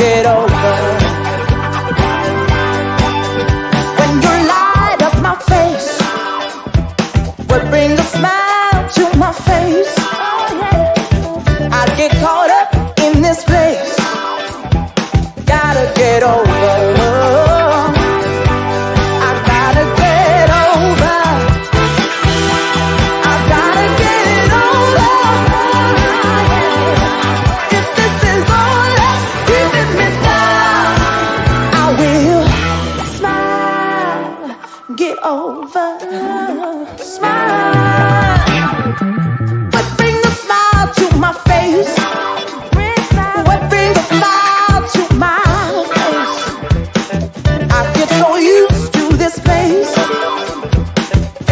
get over. When you light up my face, would bring a smile to my face. I get caught up in this place. Gotta get over. I gotta get over. I gotta get over. If this is all that's keeping me down, I will smile, get over, smile. But bring a smile to my face. What bring a smile to my face? I get so used to this place.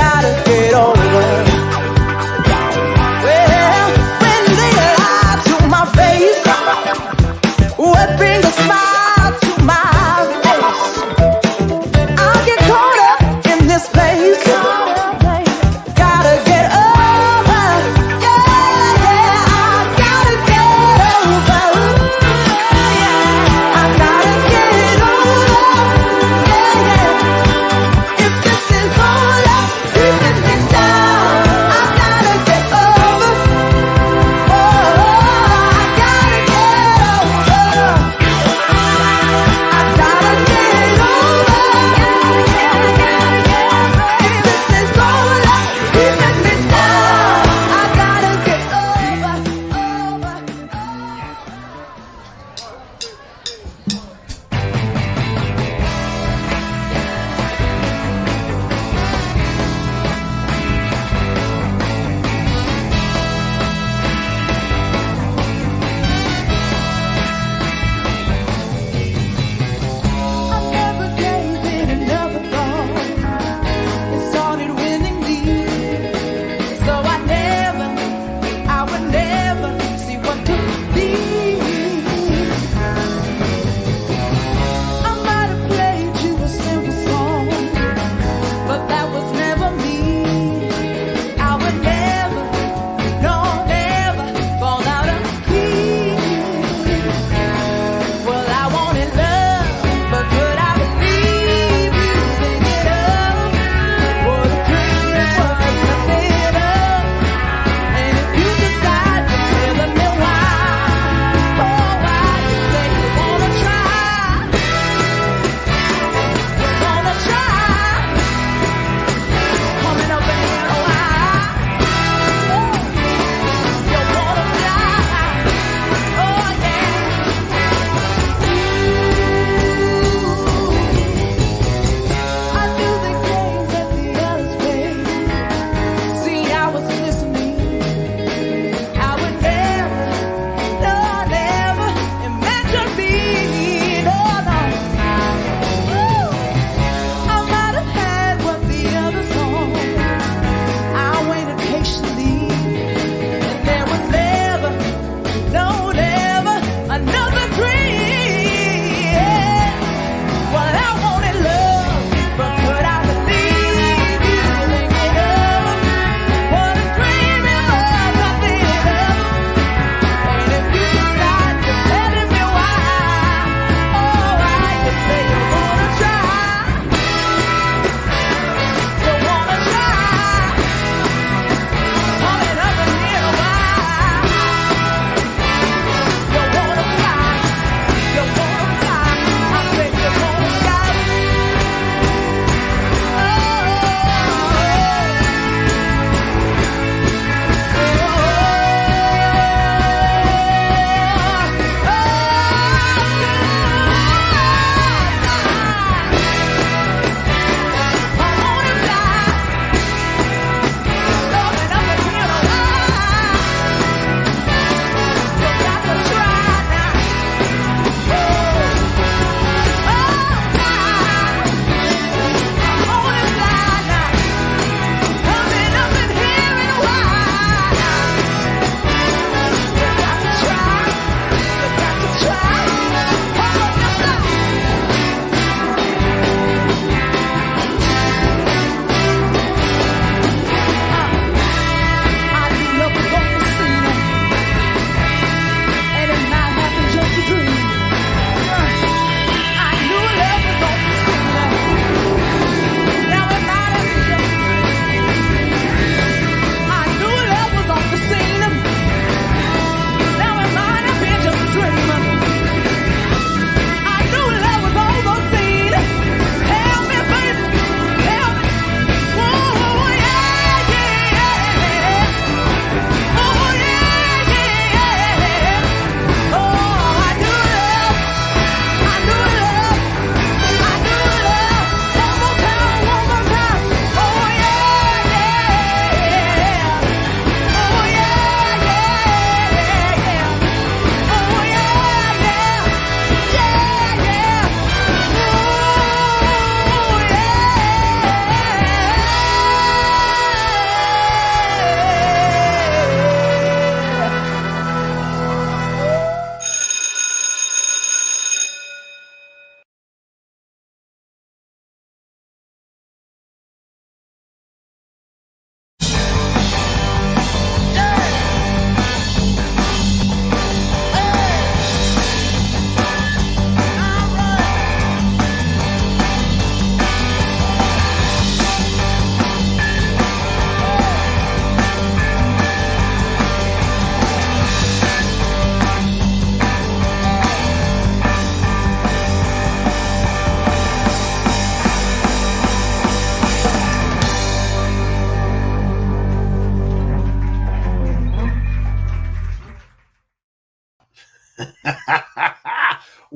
Gotta get over. Well, when they lie to my face, what bring a smile to my face? I get caught up in this place. Gotta get over. Yeah, yeah, I gotta get over. I gotta get over. Yeah, yeah. If this is all that's keeping me down, I gotta get over. Oh, I gotta get over. I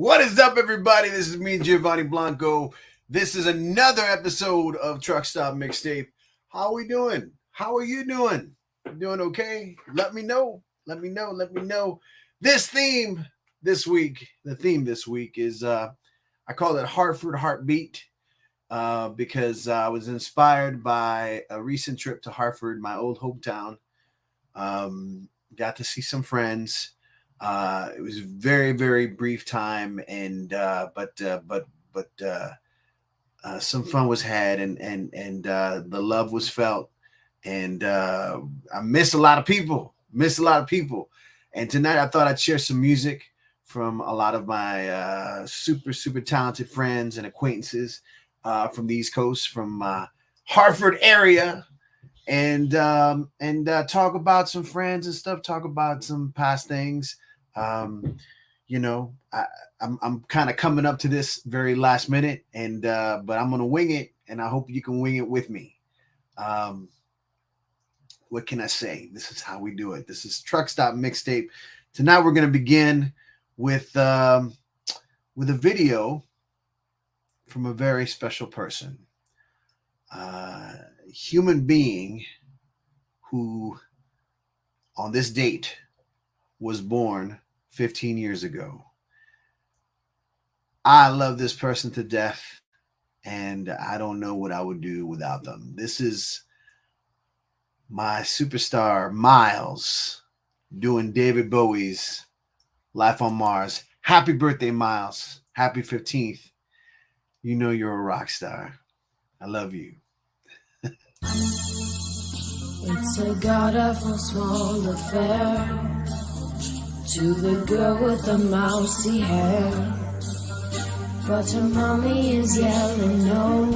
What is up, everybody? This is me, Giovanni Blanco. This is another episode of Truck Stop Mixtape. How are we doing? How are you doing? Doing okay? Let me know. Let me know. The theme this week is I call it Hartford Hartbeat because I was inspired by a recent trip to Hartford, my old hometown. Got to see some friends. It was very, very brief time, and but some fun was had, and the love was felt, and I miss a lot of people. And tonight I thought I'd share some music from a lot of my super talented friends and acquaintances from the East Coast, from Hartford area. And talk about some friends and stuff. Talk about some past things. I'm kind of coming up to this very last minute, and but I'm gonna wing it, and I hope you can wing it with me. What can I say? This is how we do it. This is Truck Stop Mixtape. Tonight we're gonna begin with a video from a very special person. Human being who on this date was born 15 years ago. I love this person to death, and I don't know what I would do without them. This is my superstar Miles doing David Bowie's Life on Mars. Happy birthday, Miles. Happy 15th. You know you're a rock star. I love you. It's a god-awful small affair to the girl with the mousy hair, but her mommy is yelling no,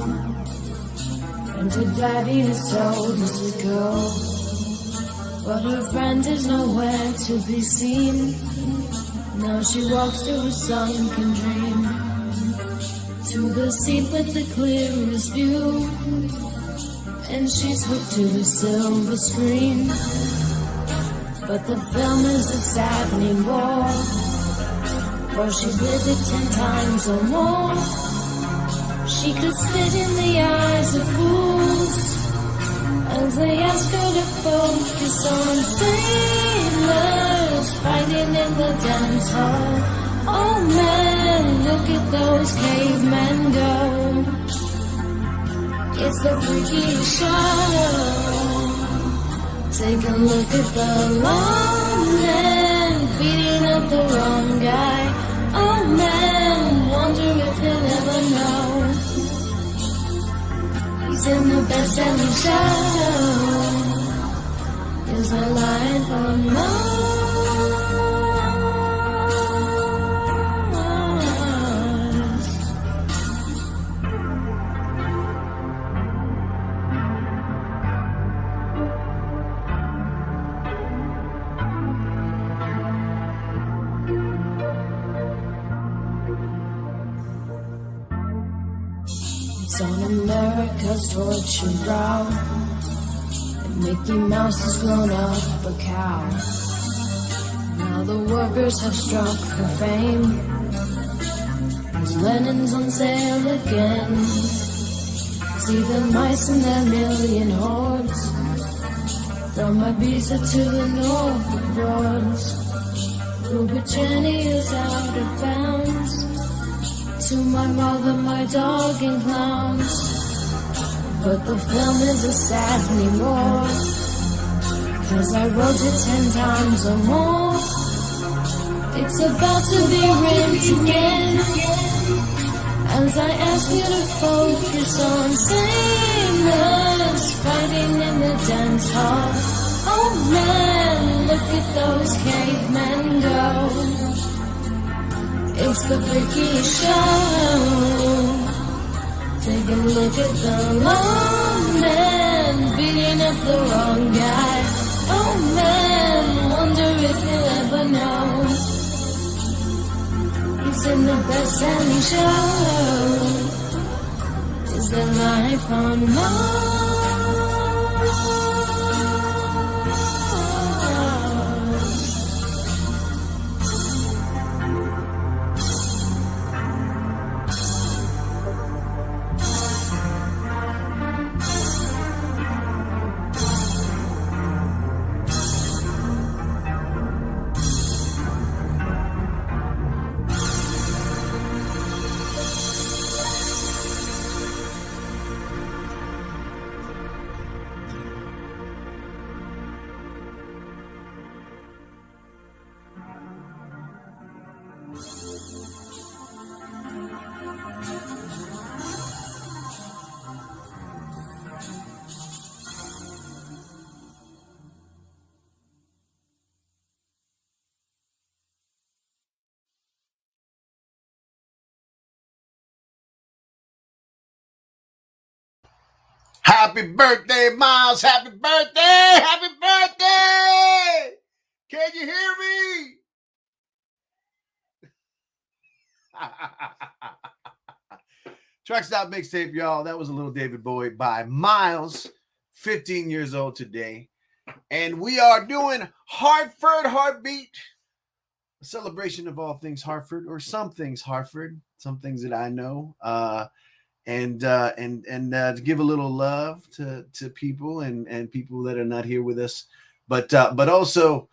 and her daddy has told her to go, but her friend is nowhere to be seen. Now she walks through a sunken dream to the seat with the clearest view, and she's hooked to the silver screen. But the film isn't sad anymore, for she's lived it 10 times or more. She could spit in the eyes of fools as they ask her to focus on sailors fighting in the dance hall. Oh man, look at those cavemen go. It's the freakiest show. Take a look at the long man beating up the wrong guy. Oh man, wonder if he'll ever know. He's in the best-selling show. Is a life on Mars. On America's tortured brow, and Mickey Mouse has grown up a cow. Now the workers have struck for fame, as Lenin's on sale again. See the mice in their million hordes, from Ibiza to the Norfolk Broads. Rubicini is out of bounds. To my mother, my dog and clowns. But the film isn't sad anymore, 'cause I wrote it 10 times or more. It's about to be ripped again, as I ask you to focus on sailors fighting in the dance hall. Oh man, look at those cavemen go. It's the freakiest show. Take a look at the long man beating up the wrong guy. Oh man, wonder if he'll ever know. He's in the best-selling show. Is there life on Mars? Happy birthday, Miles. Happy birthday. Happy birthday. Can you hear me? Truck Stop Mixtape, y'all. That was a little David Bowie by Miles, 15 years old today. And we are doing Hartford Hartbeat, a celebration of all things Hartford, or some things Hartford, some things that I know. And to give a little love to people and people that are not here with us. But also,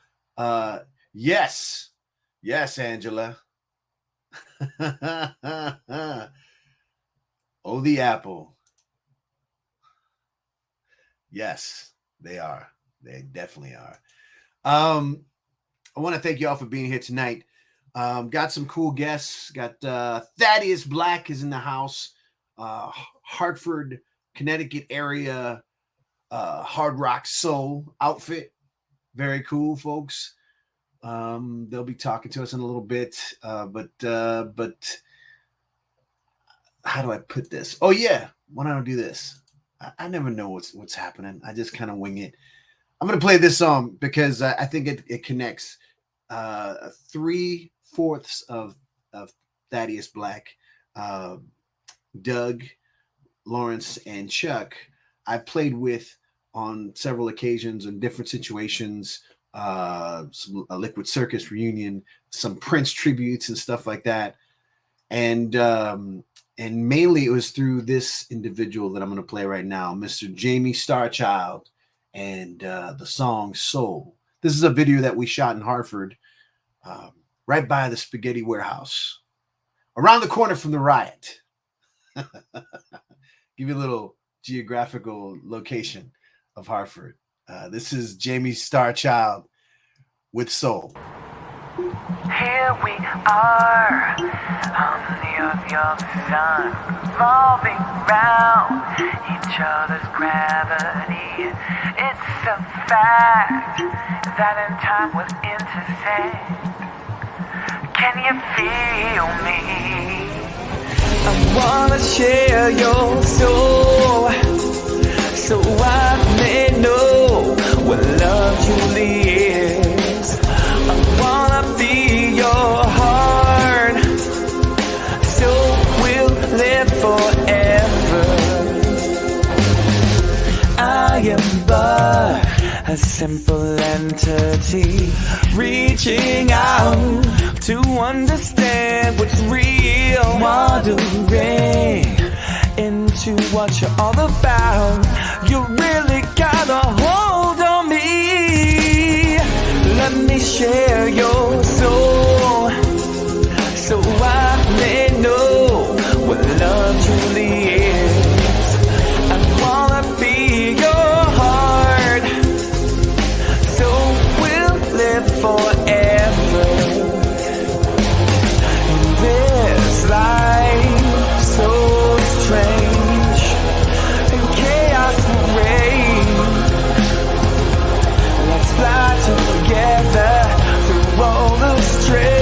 yes, Angela. Oh, the apple. Yes, they are. They definitely are. I want to thank you all for being here tonight. Got some cool guests. Got Thaddeus Black is in the house. Hartford, Connecticut area hard rock soul outfit. Very cool, folks. They'll be talking to us in a little bit. But how do I put this? Oh yeah, why don't I do this? I never know what's happening. I just kind of wing it. I'm gonna play this song because I think it connects 3/4 of Thaddeus Black, Doug, Lawrence, and Chuck. I've played with on several occasions in different situations. A Liquid Circus reunion, some Prince tributes and stuff like that. And mainly it was through this individual that I'm going to play right now, Mr. Jme Strchld, and the song Soul. This is a video that we shot in Hartford, right by the Spaghetti Warehouse, around the corner from the riot. Give you a little geographical location of Hartford. This is Jme Strchld with Soul. Here we are on the earth, your sun, revolving round each other's gravity. It's a fact that in time will intersect. Can you feel me? I wanna share your soul, so I may know what love truly is. I wanna be your heart, so we'll live forever. I am but a simple entity, reaching out to understand what's real, wandering into what you're all about. You really got a hold on me. Let me share your soul, so I may know what love truly is. I wanna be your heart, so we'll live forever. In this life so strange, and chaos will reign. Let's fly together through all the strain.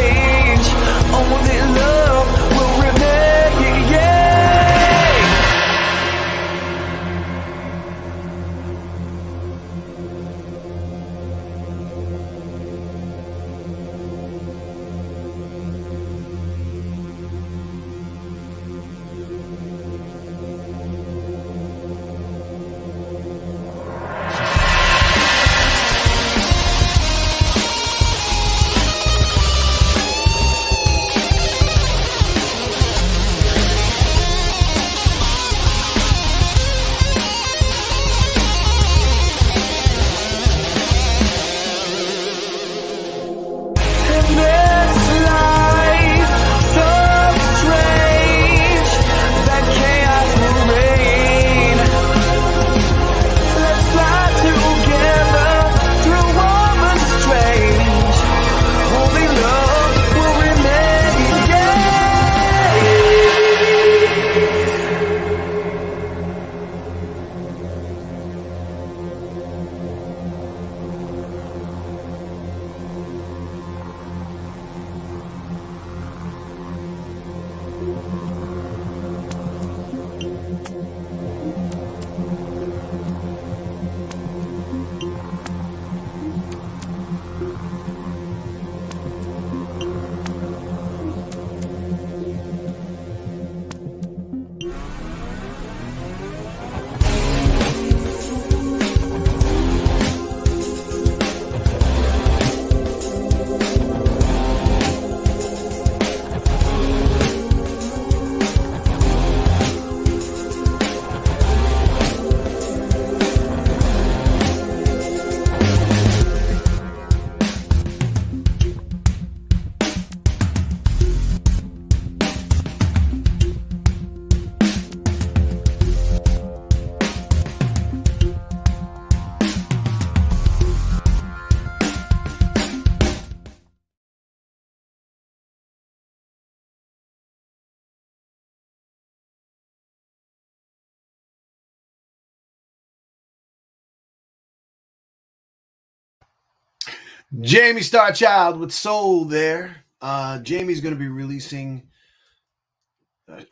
Jme Strchld with Soul there. Jme's going to be releasing,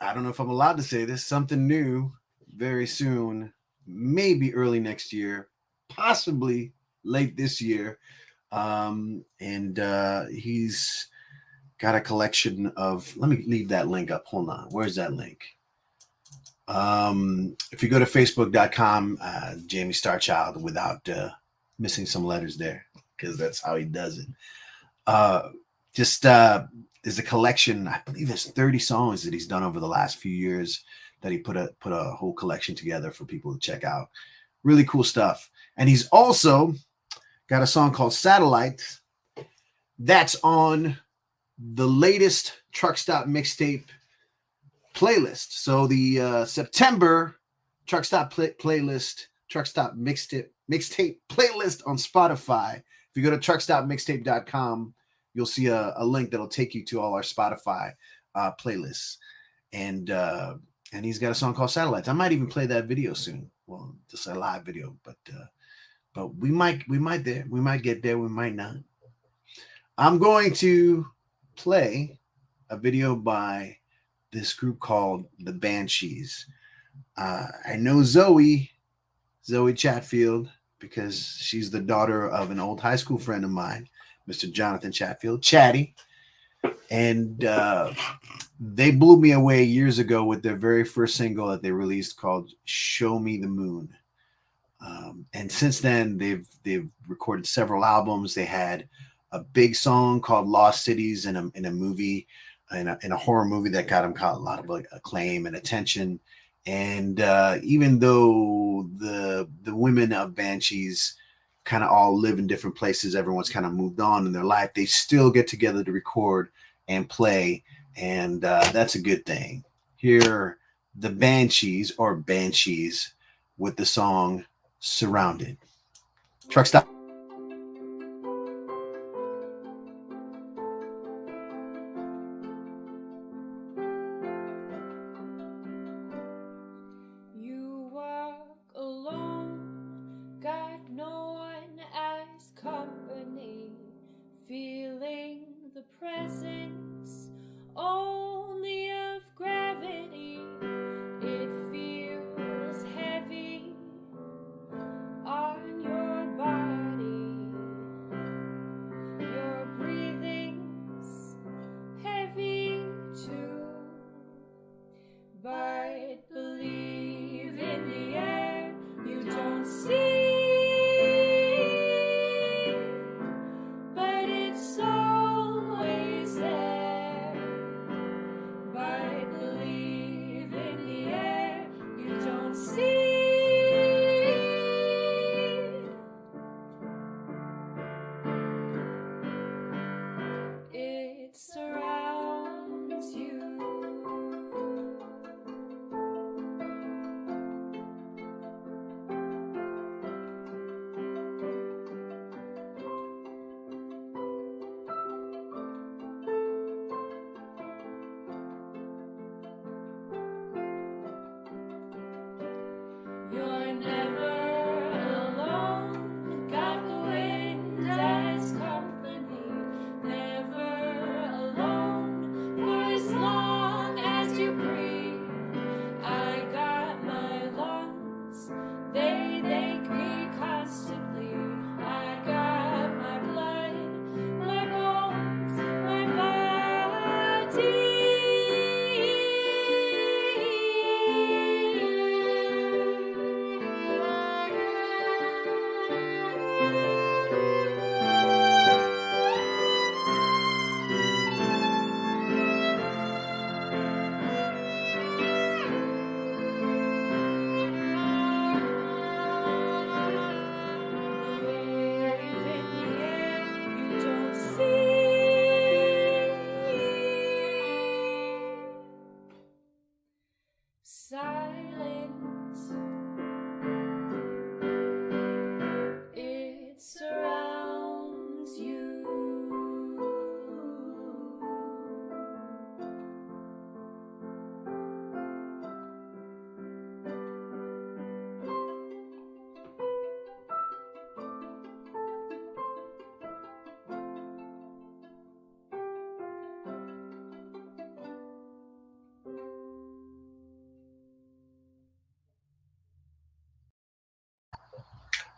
I don't know if I'm allowed to say this, something new very soon, maybe early next year, possibly late this year. And he's got a collection of, let me leave that link up. Hold on. Where's that link? If you go to facebook.com, Jme Strchld, without missing some letters there, because that's how he does it. Just is a collection. I believe there's 30 songs that he's done over the last few years that he put a whole collection together for people to check out. Really cool stuff. And he's also got a song called Satellite that's on the latest Truck Stop Mixtape playlist. So the September Truck Stop playlist, Truck Stop Mixtape playlist on Spotify. If you go to truckstopmixtape.com, you'll see a link that'll take you to all our Spotify playlists. And he's got a song called Satellites. I might even play that video soon. Well, just a live video, but we might get there, we might not. I'm going to play a video by this group called the Bandshes. I know Zoe Chatfield, because she's the daughter of an old high school friend of mine, Mr. Jonathan Chatfield, Chatty. And they blew me away years ago with their very first single that they released called Show Me the Moon. And since then, they've recorded several albums. They had a big song called Lost Cities in a movie, in a horror movie that got them a lot of acclaim and attention. And even though the women of Banshees kind of all live in different places, everyone's kind of moved on in their life, they still get together to record and play, and that's a good thing. Here, the Banshees with the song Surrounded. Truck Stop. You walk alone, got no one as company, feeling the presence only of gravity. It feels heavy on your body.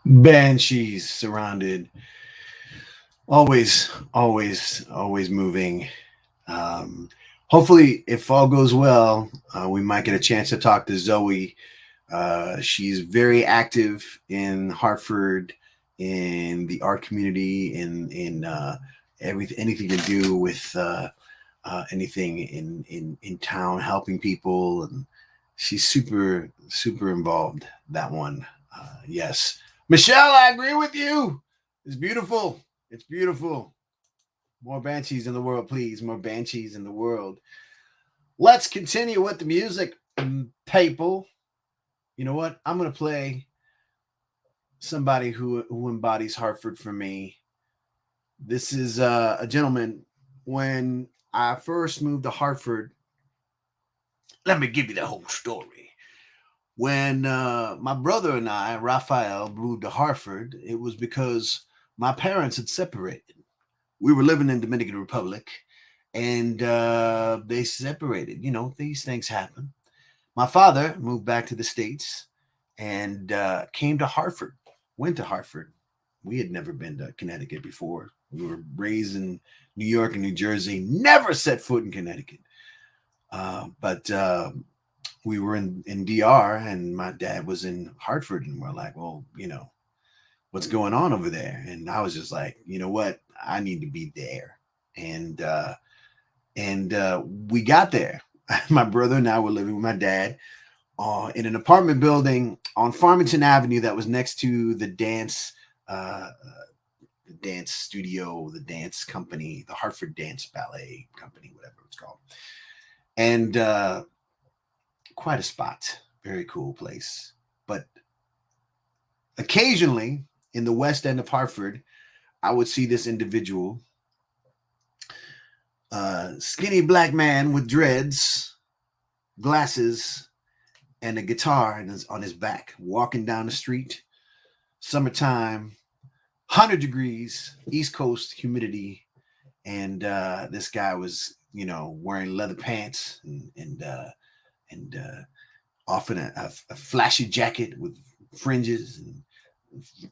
Banshees surrounded. Always moving. Hopefully, if all goes well, we might get a chance to talk to Zoe. She's very active in Hartford, in the art community, in anything to do with anything in town, helping people, and she's super involved. That one, yes. Michelle, I agree with you. It's beautiful. It's beautiful. More Banshees in the world, please. More Banshees in the world. Let's continue with the music, people. You know what? I'm going to play somebody who embodies Hartford for me. This is a gentleman. When I first moved to Hartford, let me give you the whole story. When my brother and I, Raphael, moved to Hartford, it was because my parents had separated. We were living in Dominican Republic, and they separated. You know, these things happen. My father moved back to the States and came to Hartford, went to Hartford. We had never been to Connecticut before. We were raised in New York and New Jersey, never set foot in Connecticut. But we were in DR, and my dad was in Hartford, and we're like, well, you know, what's going on over there? And I was just like, you know what? I need to be there. And we got there. My brother and I were living with my dad in an apartment building on Farmington Avenue that was next to the dance studio, the dance company, the Hartford Dance Ballet Company, whatever it's called. And quite a spot. Very cool place. But occasionally in the west end of Hartford, I would see this individual, skinny black man with dreads, glasses, and a guitar on his back, walking down the street. Summertime, 100 degrees, East Coast humidity, and this guy was, you know, wearing leather pants and often a flashy jacket with fringes and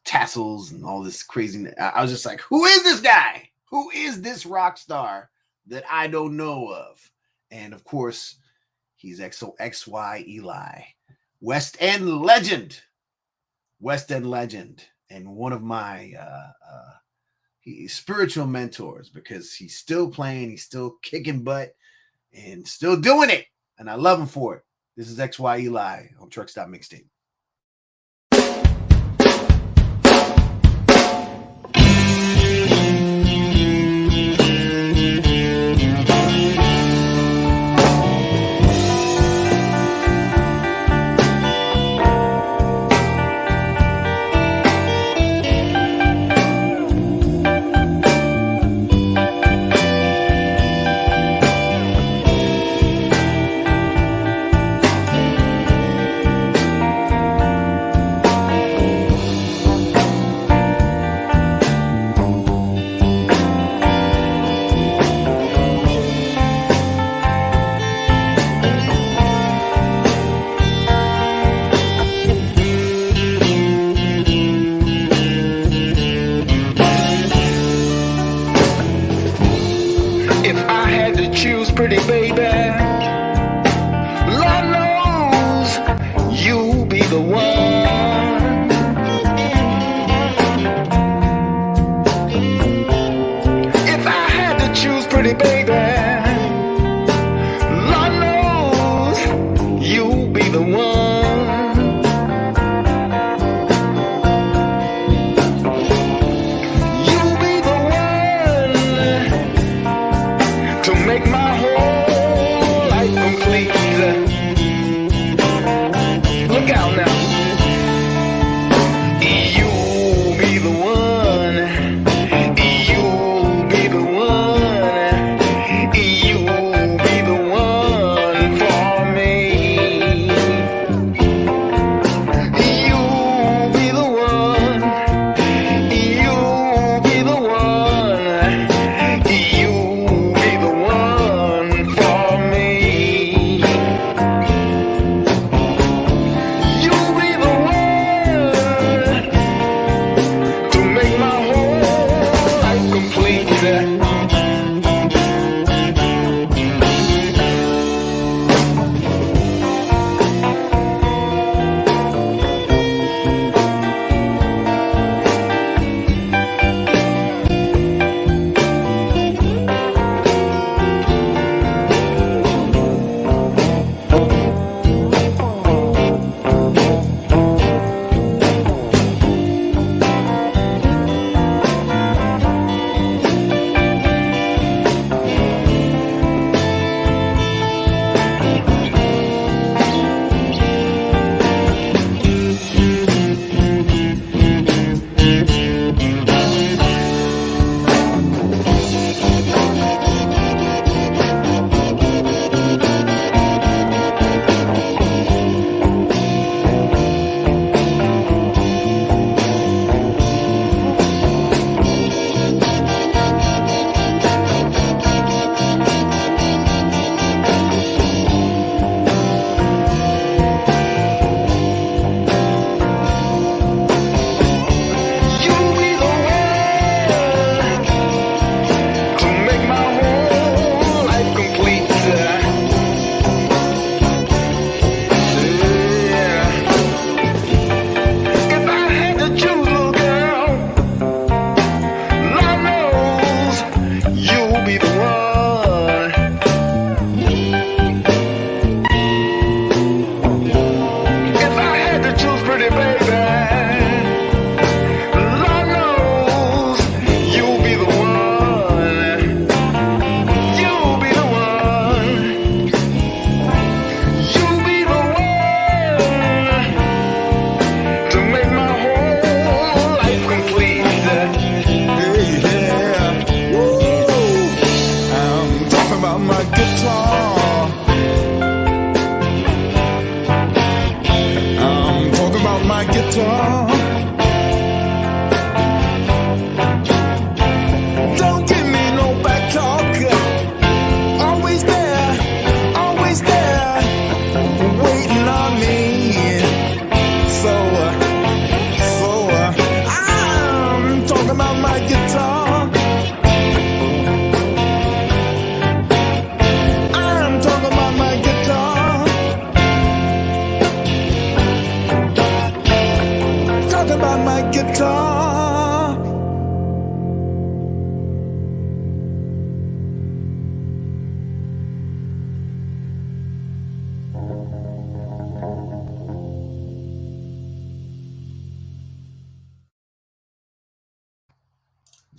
tassels and all this crazy. I was just like, who is this guy? Who is this rock star that I don't know of? And of course, he's XY Eli, West End legend, and one of my spiritual mentors, because he's still playing, he's still kicking butt, and still doing it, and I love him for it. This is XY Eli on Truck Stop Mixtape.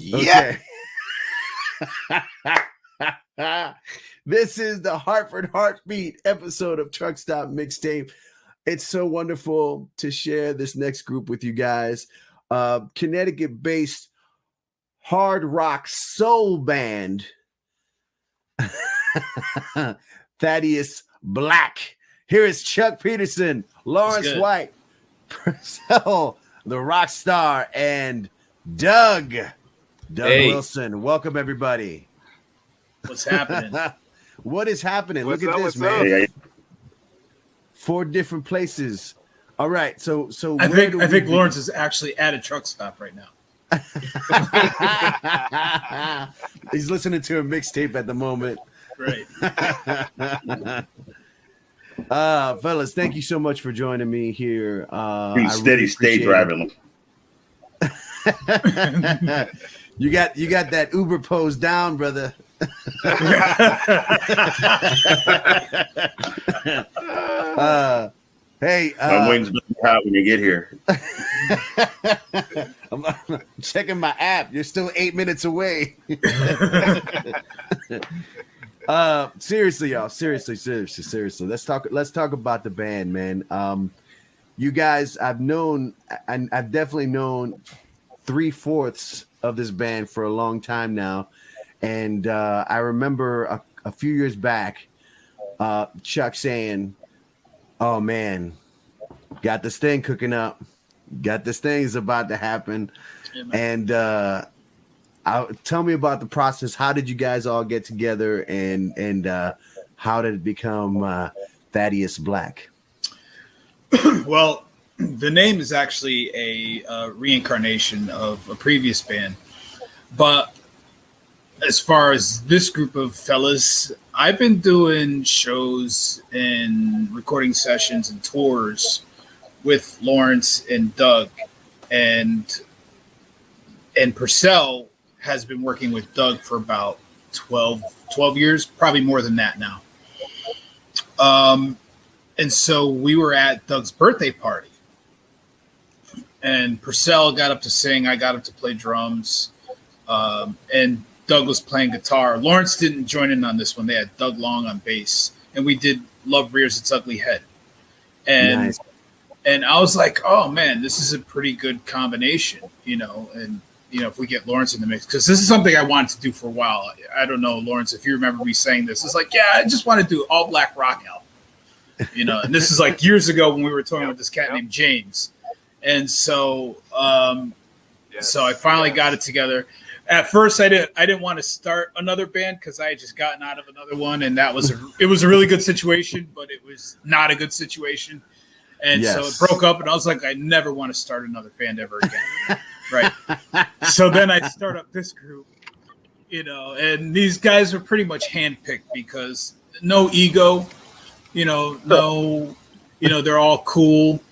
Yeah. This is the Hartford Heartbeat episode of Truck Stop Mixtape. It's so wonderful to share this next group with you guys. Connecticut-based hard rock soul band, Thaddeus Black. Here is Chuck Peterson, Lawrence White, Purcell, the rock star, and Doug Wilson. Welcome, everybody. What's happening? What is happening? What's Look at up, this, what's man. up? 4 different places. All right, so I think Lawrence is actually at a truck stop right now. He's listening to a mixtape at the moment. Right. Fellas, thank you so much for joining me here. Pretty steady stage driving. You got that Uber pose down, brother. Hey, my wings be hot when you get here. I'm checking my app. You're still 8 minutes away. Seriously, y'all. Seriously. Let's talk about the band, man. You guys, I've definitely known 3/4 of this band for a long time now, and I remember a few years back, Chuck saying, "Oh man, got this thing cooking up. Got this thing is about to happen." And tell me about the process. How did you guys all get together, and how did it become Thaddeus Black? Well, the name is actually a reincarnation of a previous band, but as far as this group of fellas, I've been doing shows and recording sessions and tours with Lawrence and Doug, and Purcell has been working with Doug for about 12 years, probably more than that now. And so we were at Doug's birthday party, and Purcell got up to sing. I got up to play drums, and Doug was playing guitar. Lawrence didn't join in on this one. They had Doug Long on bass, and we did Love Rears Its Ugly Head. And Nice. And I was like, oh man, this is a pretty good combination, and if we get Lawrence in the mix, because this is something I wanted to do for a while. I don't know, Lawrence, if you remember me saying this. It's like, yeah, I just want to do all black rock album. And this is like years ago when we were talking with this cat named James. And so so I finally got it together. At first I didn't want to start another band because I had just gotten out of another one, and it was a really good situation, but it was not a good situation. And so it broke up, and I was like, I never want to start another band ever again. Right. So then I start up this group, and these guys are pretty much handpicked because no ego, no, they're all cool,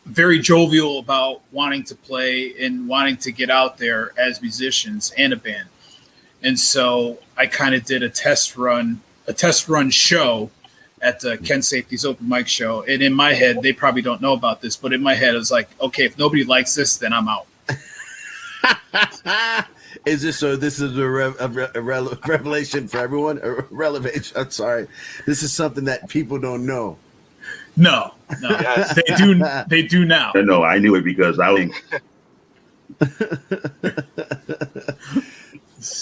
very jovial about wanting to play and wanting to get out there as musicians and a band. And so I kind of did a test run show at the Ken Safety's open mic show. And in my head, they probably don't know about this, but in my head, I was like, okay, if nobody likes this, then I'm out. Is this so? This is a revelation for everyone. A revelation. I'm sorry. This is something that people don't know. No, they do. They do now. No, I knew it because I think.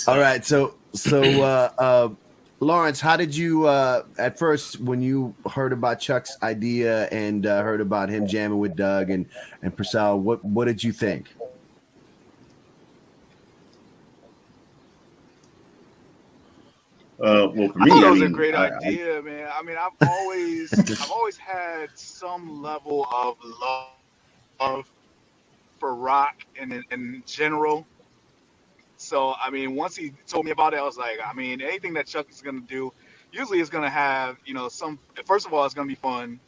All right. So, Lawrence, how did you at first when you heard about Chuck's idea and heard about him jamming with Doug and Purcell? What did you think? Well, for I me, thought it was I a mean, great idea, man. I mean, I've always had some level of love for rock in general. So, I mean, once he told me about it, I was like, I mean, anything that Chuck is going to do, usually it's going to have, first of all, it's going to be fun.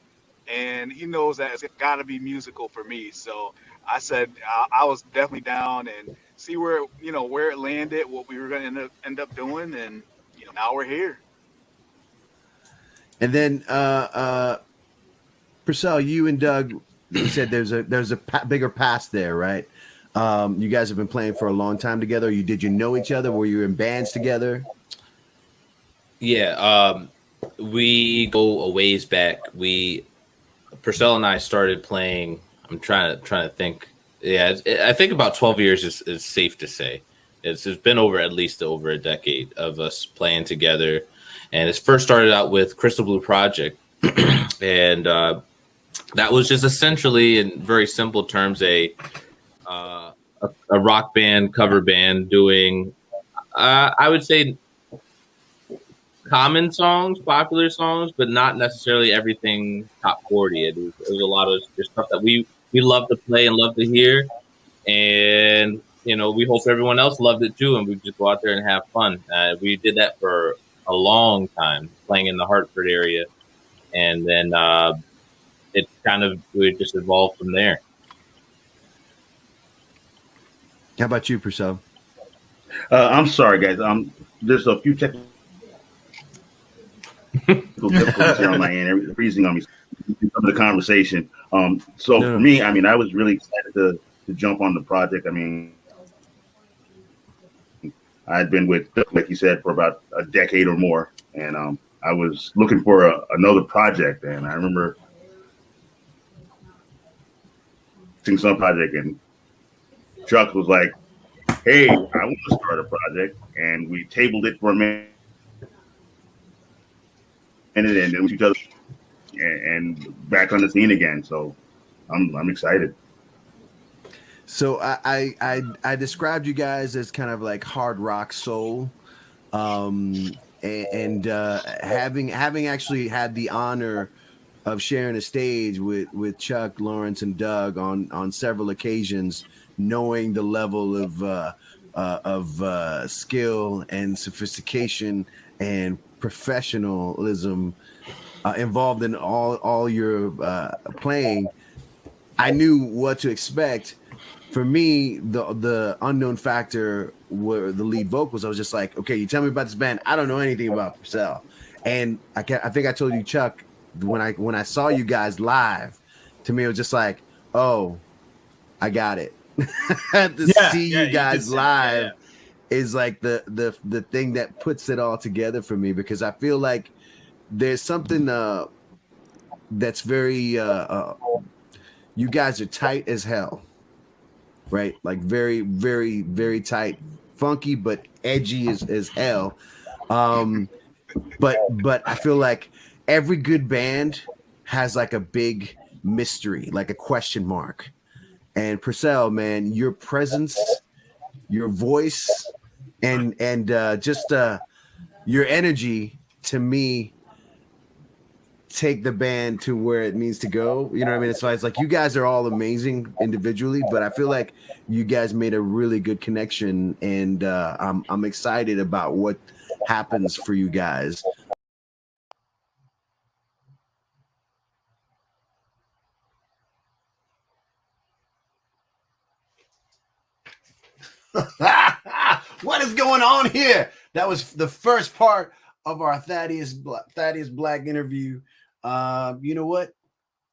And he knows that it's got to be musical for me. So I said I was definitely down and see where it landed, what we were going to end up doing. And, now we're here. And then Purcell, you and Doug, you said there's a bigger past there, right? You guys have been playing for a long time together. Did you know each other? Were you in bands together? Yeah, we go a ways back. Purcell and I started playing. I'm trying to think. Yeah, I think about 12 years is safe to say. It's been at least over a decade of us playing together, and it first started out with Crystal Blue Project, and that was just essentially, in very simple terms, a rock band, cover band doing, I would say, common songs, popular songs, but not necessarily everything top 40. It was a lot of just stuff that we love to play and love to hear, and we hope everyone else loved it too, and we just go out there and have fun. We did that for a long time, playing in the Hartford area, and then we just evolved from there. How about you, Purcell? I'm sorry, guys. There's a few technical difficulties here on my end. Freezing on me. Some of the conversation. For me, I mean, I was really excited to jump on the project. I mean, I'd been with, like you said, for about a decade or more, and I was looking for another project, and I remember seeing some project, and Chuck was like, "Hey, I want to start a project," and we tabled it for a minute, and then we each other, and back on the scene again. So I'm excited. So I described you guys as kind of like hard rock soul, and having actually had the honor of sharing a stage with Chuck, Lawrence, and Doug on several occasions, knowing the level of skill and sophistication and professionalism involved in all your playing, I knew what to expect. For me, the unknown factor were the lead vocals. I was just like, okay, you tell me about this band. I don't know anything about Purcell. And I think I told you, Chuck, when I saw you guys live, to me it was just like, oh, I got it. See you guys live is like the thing that puts it all together for me, because I feel like there's something that's very you guys are tight as hell. Right, like very, very, very tight, funky, but edgy as hell. But I feel like every good band has like a big mystery, like a question mark. And Purcell, man, your presence, your voice, and just your energy, to me, take the band to where it needs to go. You know what I mean? It's like you guys are all amazing individually, but I feel like you guys made a really good connection, and I'm excited about what happens for you guys. What is going on here? That was the first part of our Thaddeus Black interview. You know what?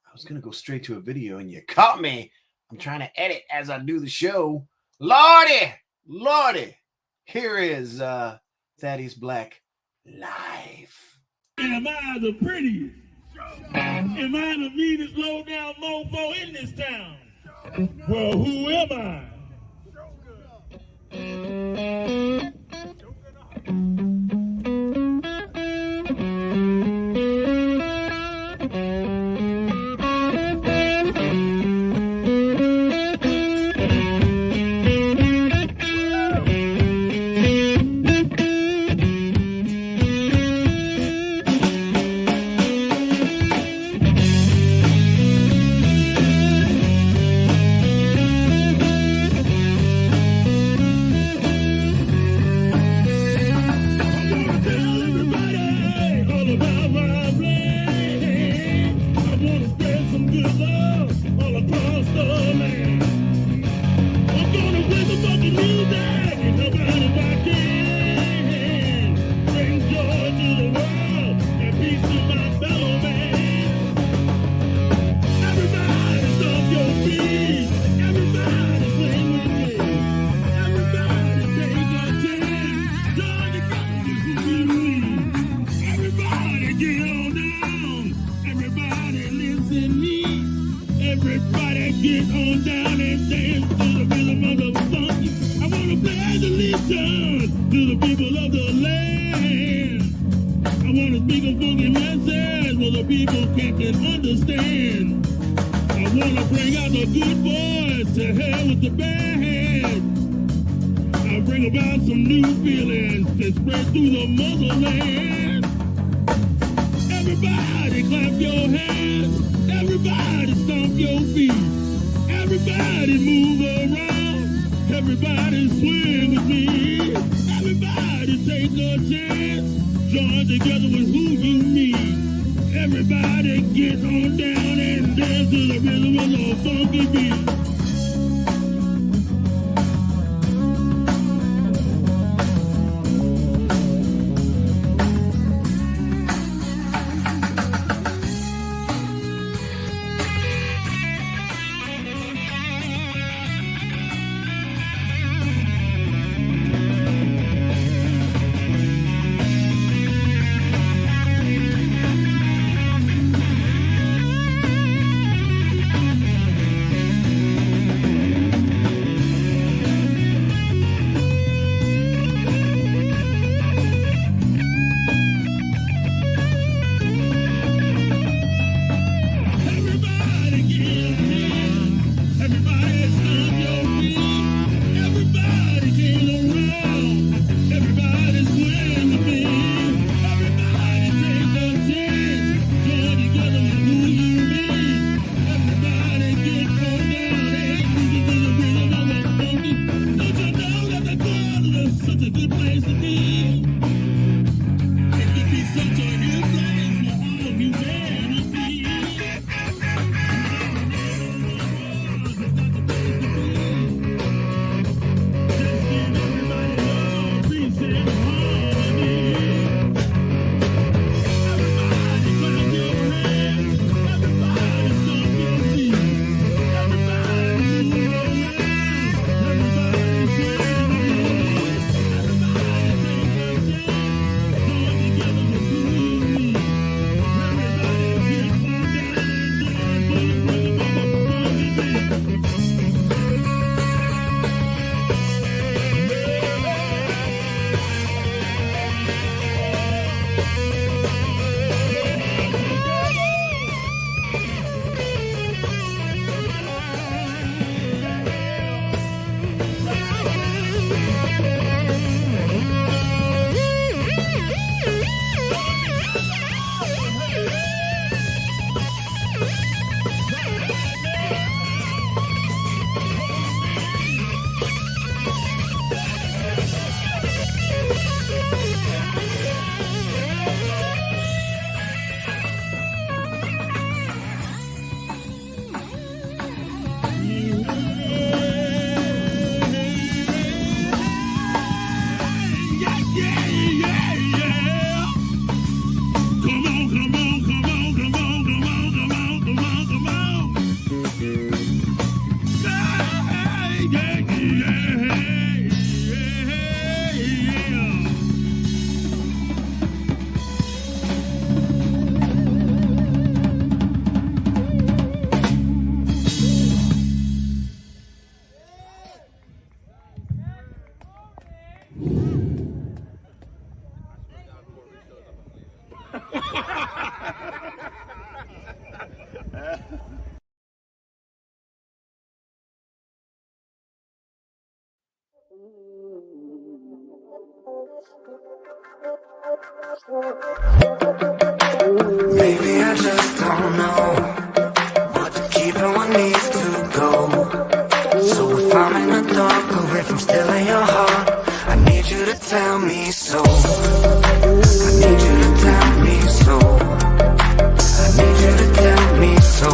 I was gonna go straight to a video, and you caught me. I'm trying to edit as I do the show. Lordy, here is Thaddeus Black live. Am I the prettiest? Am I the meanest low down mofo in this town? Well, who am I? Everybody listen me. Everybody get on down and dance to the rhythm of the funky. I wanna play the listen to the people of the land. I wanna speak a funky message where the people can understand. I wanna bring out the good boys to hell with the bad. I bring about some new feelings that spread through the motherland. Everybody clap your hands. Everybody stomp your feet. Everybody move around. Everybody swing with me. Everybody take a chance. Join together with who you meet. Everybody get on down and dance to the rhythm of the funky beat. Maybe I just don't know what to keep and what needs to go. So if I'm in the dark or if I'm still in your heart, I need you to tell me so. I need you to tell me so. I need you to tell me so.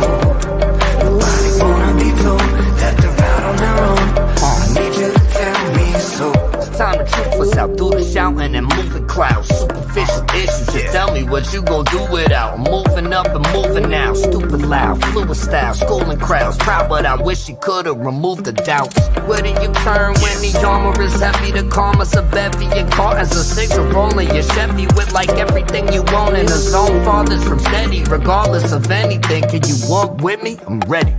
Nobody wanna be told that they're out on their own. I need you to tell me so. It's time to truth us out, do the shouting and moving crowds. Superficial issues, just tell me what you gon' do without. I'm moving up and moving now. Stupid loud, fluid style, schooling crowds. Proud, but I wish you could've removed the doubts. Where do you turn when the armor is heavy? The karma's a bevy and caught as a six or rolling your Chevy with like everything you want in a zone. Farthest from steady, regardless of anything. Can you walk with me? I'm ready.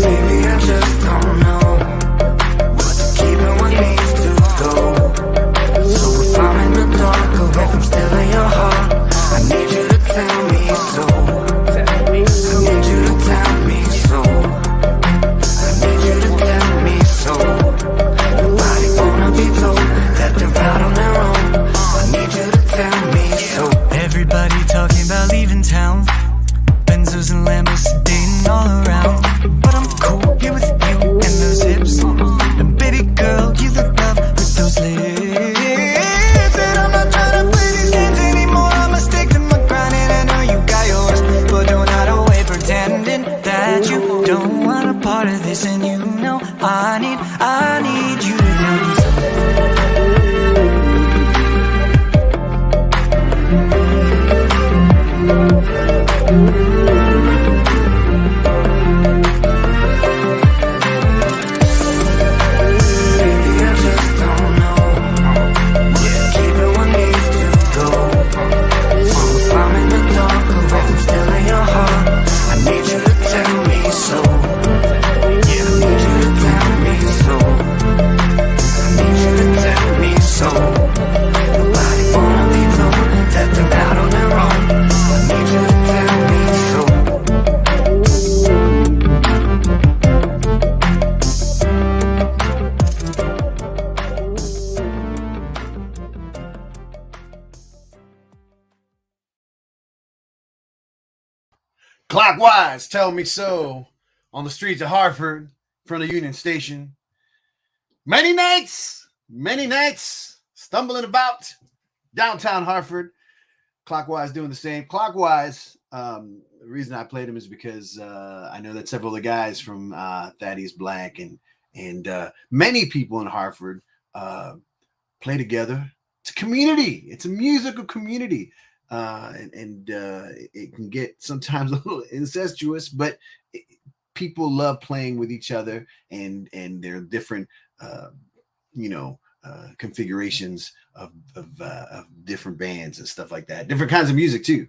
Maybe I just don't know what to keep and what needs to go. So if I'm in the dark or if I'm still in your heart, I need you to tell me so. I need you to tell me so. I need you to tell me so. Nobody wanna be told that they're out on their own. I need you to tell me so. Everybody talking about leaving town. Benzos and Lambos sedating all around. But I'm cool here with you and those hips. And baby girl, you look rough with those lips. And I'm not trying to play these games anymore. I'ma stick to my grind and I know you got yours. But don't hide away pretending that you don't want a part of this. And you know I need you to tell me something. Clockwise, Tell Me So, on the streets of Hartford, in front of Union Station. Many nights, stumbling about downtown Hartford. Clockwise doing the same. Clockwise, the reason I played him is because I know that several of the guys from Thaddeus Black and many people in Hartford play together. It's a community. It's a musical community. It can get sometimes a little incestuous, but people love playing with each other, and there are different, configurations of different bands and stuff like that. Different kinds of music too.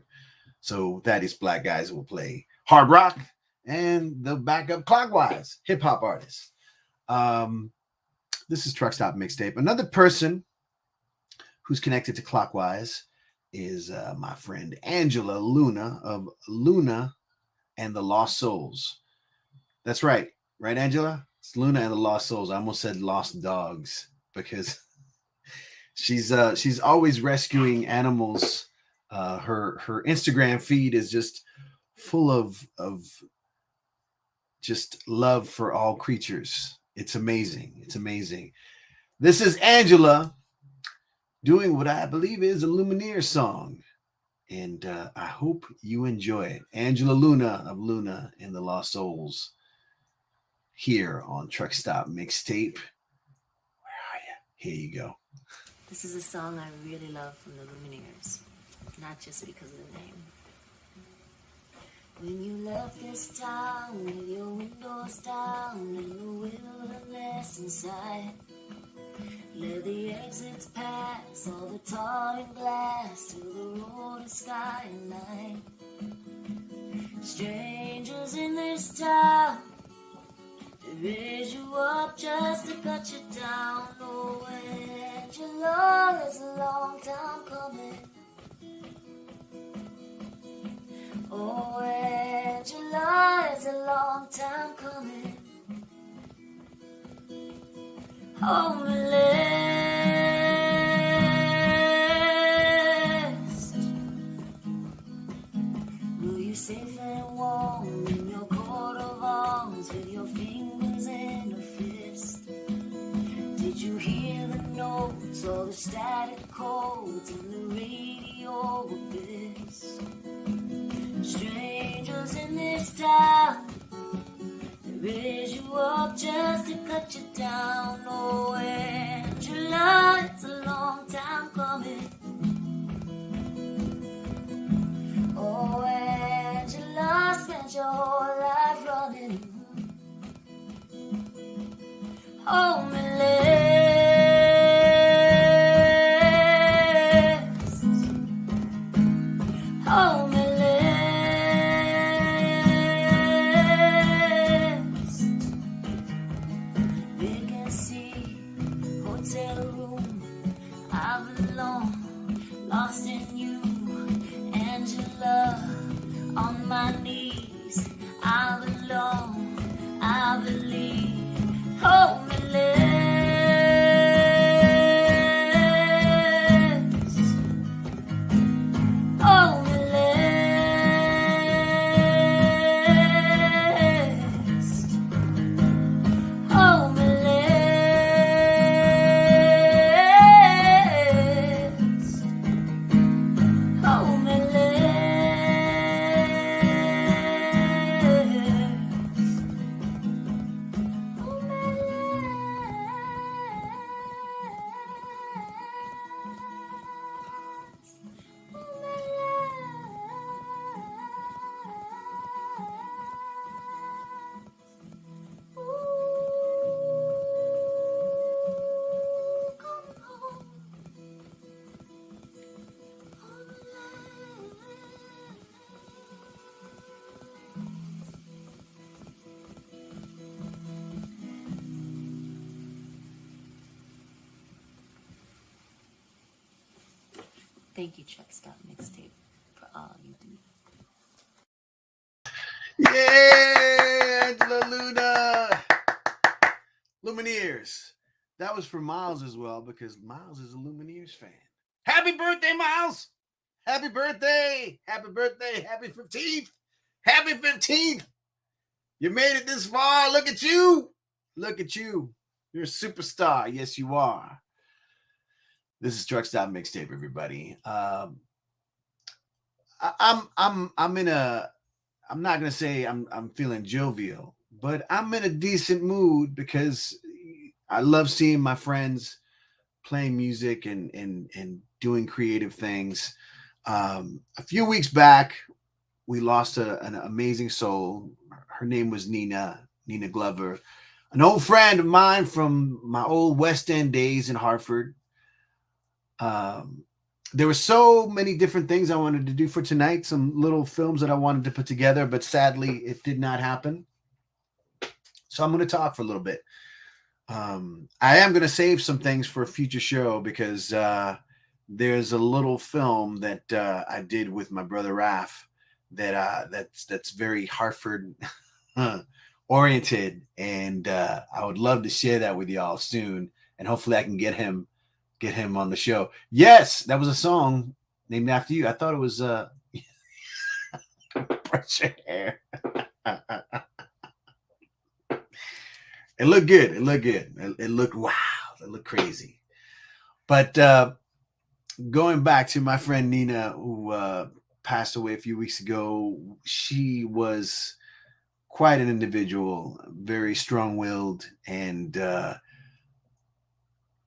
So Thaddeus Black guys will play hard rock, and they'll back up Clockwise, hip hop artists. This is Truck Stop Mixtape. Another person who's connected to Clockwise is my friend Angela Luna of Luna and the Lost Souls. That's right, Angela? It's Luna and the Lost Souls. I almost said Lost Dogs because she's always rescuing animals. Her Instagram feed is just full of just love for all creatures. It's amazing. This is Angela doing what I believe is a Lumineer song. And I hope you enjoy it. Angela Luna of Luna and the Lost Souls here on Truck Stop Mixtape. Where are you? Here you go. This is a song I really love from the Lumineers, not just because of the name. When you left this town with your windows down and the wilderness inside, let the exits pass, all the tar and glass, through the road of sky and night. Strangers in this town, they raise you up just to cut you down. Oh, Angela, it's a long time coming. Oh, Angela, it's a long time coming. Homeless, will you safe and warm in your coat of arms with your fingers in a fist? Did you hear the notes or the static codes in the radio abyss? Strangers in this town, raise you up just to cut you down. Oh, Angela, it's a long time coming. had your whole life running. Hold me less. Hold me less. Vacancy, hotel room. I belong, lost in you, Angela. On my knees, I belong, I believe. Hold me less. Hold me less. Hold me less. Hold me Thank you, Truck Stop Mixtape, for all you do. Yeah, Angela Luna. Lumineers. That was for Miles as well, because Miles is a Lumineers fan. Happy birthday, Miles. Happy birthday. Happy birthday. Happy 15th. Happy 15th. You made it this far. Look at you. Look at you. You're a superstar. Yes, you are. This is Truck Stop Mixtape, everybody. I'm not gonna say I'm feeling jovial, but I'm in a decent mood because I love seeing my friends playing music and doing creative things. A few weeks back, we lost an amazing soul. Her name was Nina Glover, an old friend of mine from my old West End days in Hartford. There were so many different things I wanted to do for tonight, some little films that I wanted to put together, but sadly it did not happen. So I'm going to talk for a little bit. I am going to save some things for a future show because there's a little film that I did with my brother Raph that's very Hartford oriented, and I would love to share that with y'all soon, and hopefully I can get him on the show. Yes, that was a song named after you. I thought it was Brush Your Hair. It looked good. It looked good. It looked wow. It looked crazy. But going back to my friend Nina, who passed away a few weeks ago, she was quite an individual, very strong-willed, and her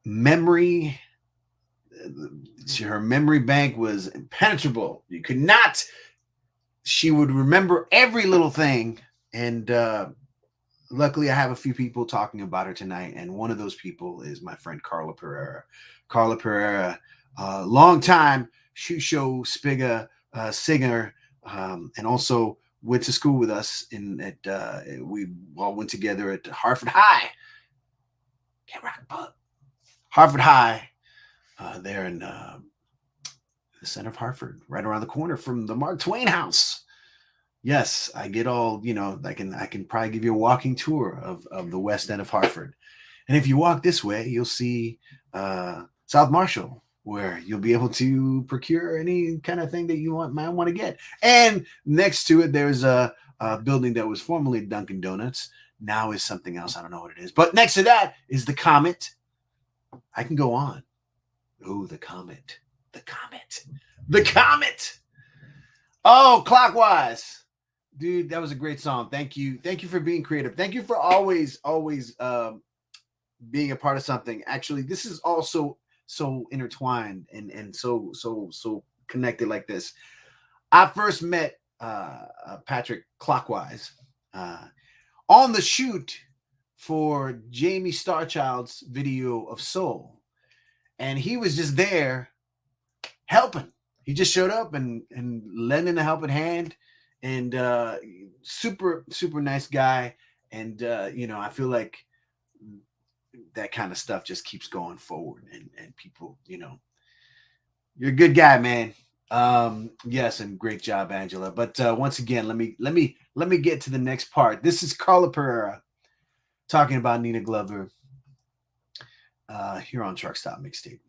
memory bank was impenetrable. You could not. She would remember every little thing, and luckily I have a few people talking about her tonight, and one of those people is my friend Carla Pereira. Carla Pereira, long time SHU-SHO singer, and also went to school with us we all went together at Hartford High. Can't rock pub. Hartford High, there in the center of Hartford, right around the corner from the Mark Twain House. Yes, I get all, I can probably give you a walking tour of the West End of Hartford. And if you walk this way, you'll see South Marshall, where you'll be able to procure any kind of thing that you might want to get. And next to it, there's a building that was formerly Dunkin' Donuts. Now is something else. I don't know what it is. But next to that is the Comet. I can go on. Oh, the Comet. The Comet. The Comet. Oh, Clockwise. Dude, that was a great song. Thank you. Thank you for being creative. Thank you for always being a part of something. Actually, this is also so intertwined and so connected like this. I first met Patrick Clockwise, on the shoot for Jme Strchld's video of Soul. And he was just there helping. He just showed up and lending a helping hand, and super, super nice guy. And, you know, I feel like that kind of stuff just keeps going forward, and people, you know, you're a good guy, man. Yes, and great job, Angela. But once again, let me get to the next part. This is Carla Pereira talking about Nina Glover here on Truck Stop Mixtape.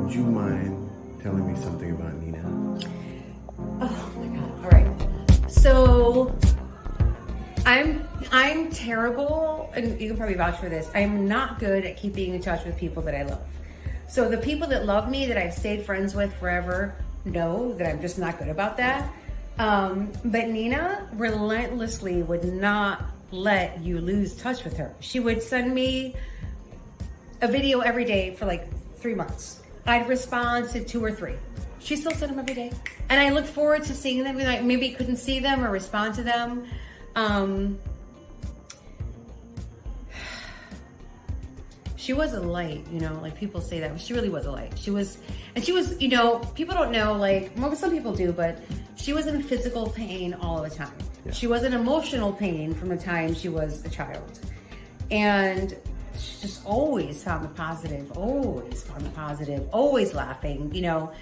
Would you mind telling me something about Nina? Oh my god. All right. So I'm terrible, and you can probably vouch for this. I'm not good at keeping in touch with people that I love. So the people that love me, that I've stayed friends with forever, know that I'm just not good about that. But Nina relentlessly would not let you lose touch with her. She would send me a video every day for like 3 months. I'd respond to 2 or 3. She still sent them every day. And I look forward to seeing them. Like maybe couldn't see them or respond to them. She was a light, you know, like people say that, but she really was a light. She was, you know, people don't know, like, well, some people do, but she was in physical pain all the time. Yeah. She was in emotional pain from the time she was a child. And she just always found the positive, always laughing, you know.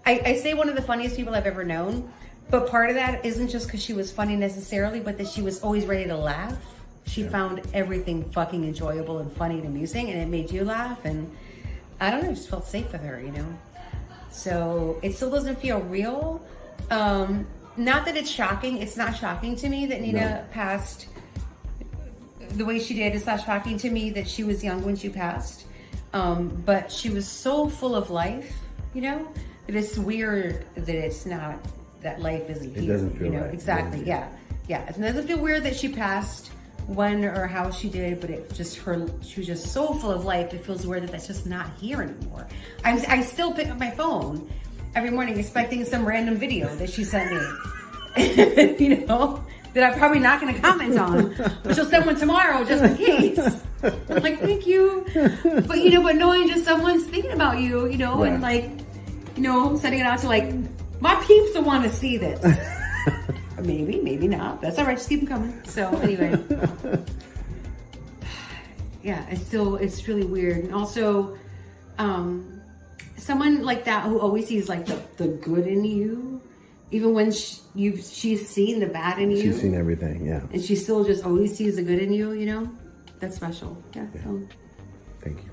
I say one of the funniest people I've ever known, but part of that isn't just because she was funny necessarily, but that she was always ready to laugh. She found everything fucking enjoyable and funny and amusing, and it made you laugh. And I don't know, I just felt safe with her, you know? So it still doesn't feel real. Not that it's shocking. It's not shocking to me that Nina passed the way she did. It's not shocking to me that she was young when she passed. But she was so full of life, you know, that it's weird that it's not, that life isn't here. It doesn't feel right. Exactly, yeah. It doesn't feel weird that she passed when or how she did, but it just she was just so full of life. It feels weird that that's just not here anymore. I still pick up my phone every morning expecting some random video that she sent me, you know, that I'm probably not going to comment on, but she'll send one tomorrow just in case. I'm like, thank you, but you know, but knowing just someone's thinking about you, you know, and like, you know, sending it out to like my peeps will want to see this. Maybe not. That's all right. Just keep them coming. So anyway, yeah, it's really weird. And also, someone like that who always sees like the good in you, even when she's seen the bad in you. She's seen everything, yeah. And she still just always sees the good in you, you know? That's special. Yeah. So. Thank you.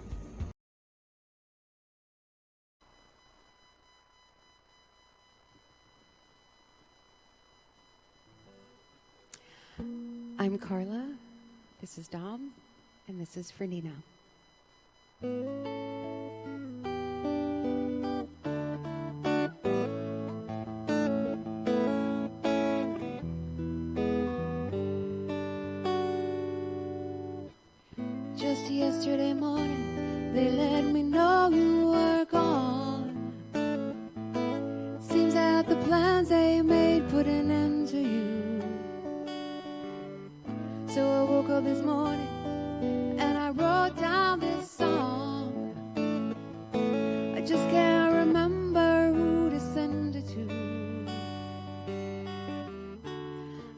I'm Carla, this is Dom, and this is for Nina. Just yesterday morning, they let me know you were gone. Seems that the plans they made put an end to you. So I woke up this morning and I wrote down this song. I just can't remember who to send it to.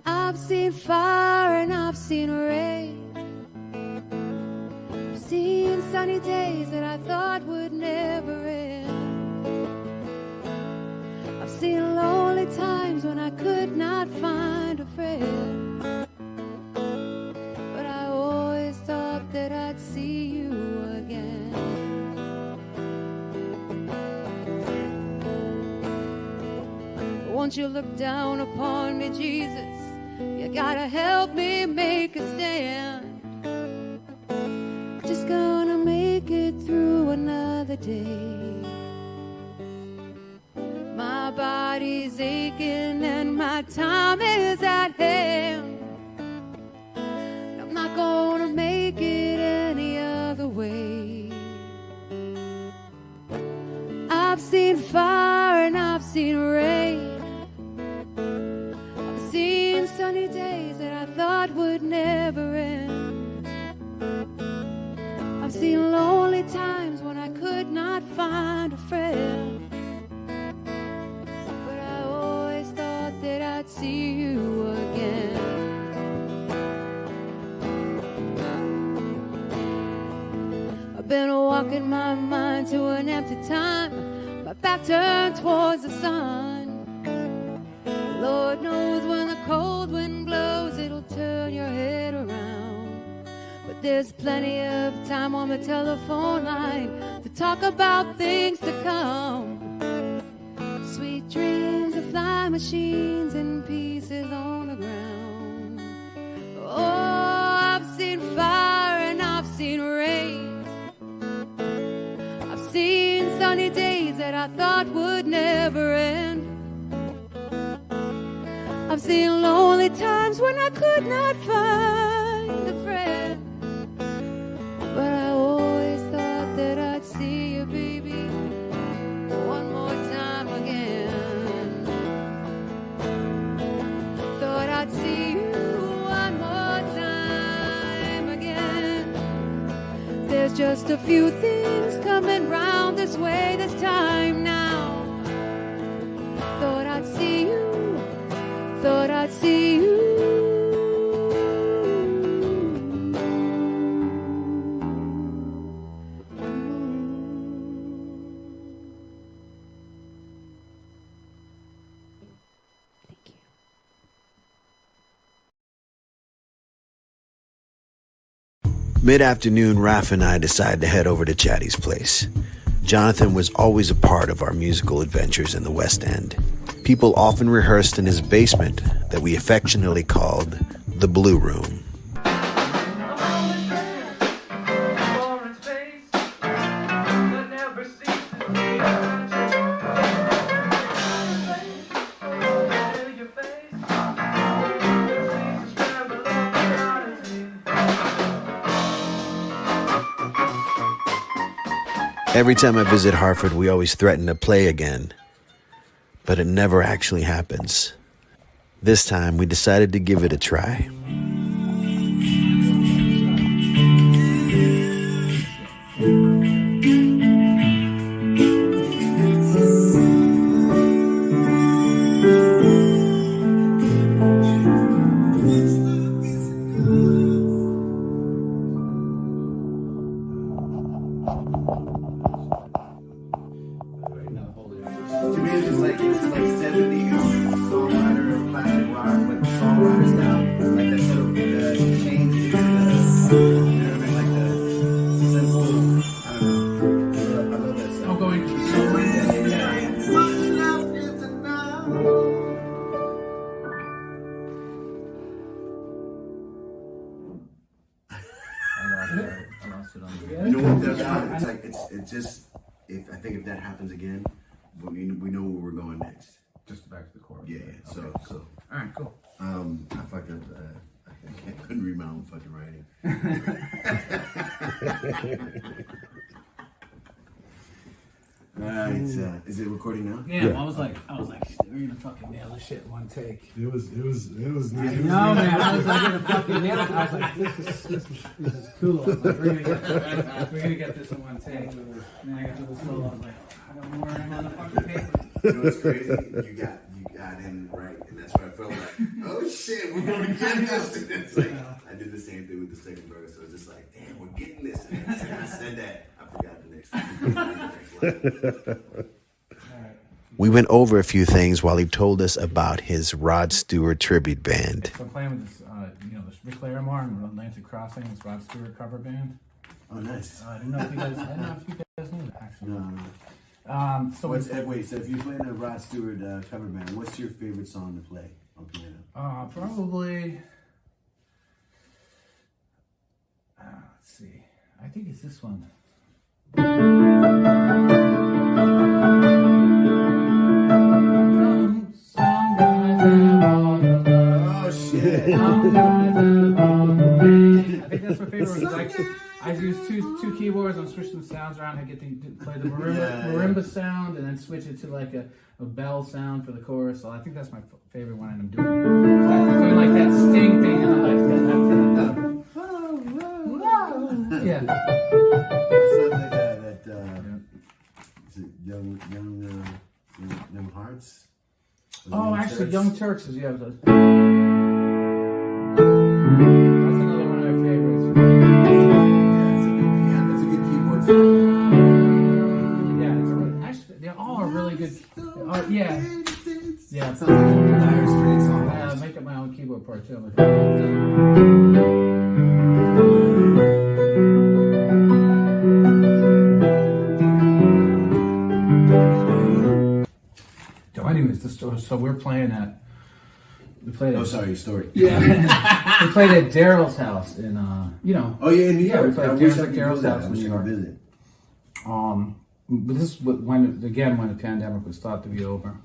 I've seen fire and I've seen rain. I've seen sunny days that I thought would never end. I've seen lonely times when I could not find a friend. That I'd see you again. Won't you look down upon me, Jesus? You gotta help me make a stand. Just gonna make it through another day. My body's aching and my time is at hand. that I thought would never end. I've seen lonely times when I could not find a friend. But I always thought that I'd see you again. I've been walking my mind to an empty time, my back turned towards the sun. Lord knows when the cold wind blows, it'll turn your head around. But there's plenty of time on the telephone line to talk about things to come. Sweet dreams of flying machines and pieces on the ground. Oh, I've seen fire and I've seen rain. I've seen sunny days that I thought would never end. I've seen lonely times when I could not find a friend. But I always thought that I'd see you, baby, one more time again. Thought I'd see you one more time again. There's just a few things coming round this way this time now. Thought I'd see you. Thought I'd see you. Thank you. Mid-afternoon, Raph and I decided to head over to Chatty's place. Jonathan was always a part of our musical adventures in the West End. People often rehearsed in his basement that we affectionately called the Blue Room. Every time I visit Hartford, we always threaten to play again. But it never actually happens. This time, we decided to give it a try. If that happens again, we know where we're going next. Just back to the chorus. Yeah. Okay. So. All right, cool. I fucked up. I couldn't read my own fucking writing. All right. Is it recording now? Yeah. I was like, we're gonna fucking nail this shit in one take. It was. No, man. I was like, gonna fucking nail it. I was like, this is cool. I was like, we're gonna get this in one take. And then I got to the solo. I was like, I got more on the fucking paper. You know what's crazy? You got in right, and that's why I felt like, oh shit, we're gonna get this. It's like I did the same thing with the second verse. So it's just like, damn, we're getting this. And I said that, I forgot the next line. We went over a few things while he told us about his Rod Stewart tribute band. So I'm playing with this, this Rick Larimore and Atlantic Crossing, this Rod Stewart cover band. Oh, nice. I don't know if you guys knew that, actually. No. So so if you play in a Rod Stewart cover band, what's your favorite song to play on piano? Probably. Let's see. I think it's this one. Oh shit! I think that's my favorite. I use two keyboards and switch the sounds around. I get to play the marimba sound and then switch it to like a bell sound for the chorus. So I think that's my favorite one, and I'm doing like that sting thing Young Turks is That's another one of my favorites. It's a good keyboard sound. Actually, they all are really good. Yeah. Yeah. It sounds like a Dire Straits song. Make up my own keyboard part too. So anyways, the story. So we're playing at. We played. Oh, sorry, your story. Yeah. We played at Daryl's house in Oh yeah, in New York. we played I at wish I could go Daryl's there. house I in wish New I York. could visit. But this is when the pandemic was thought to be over.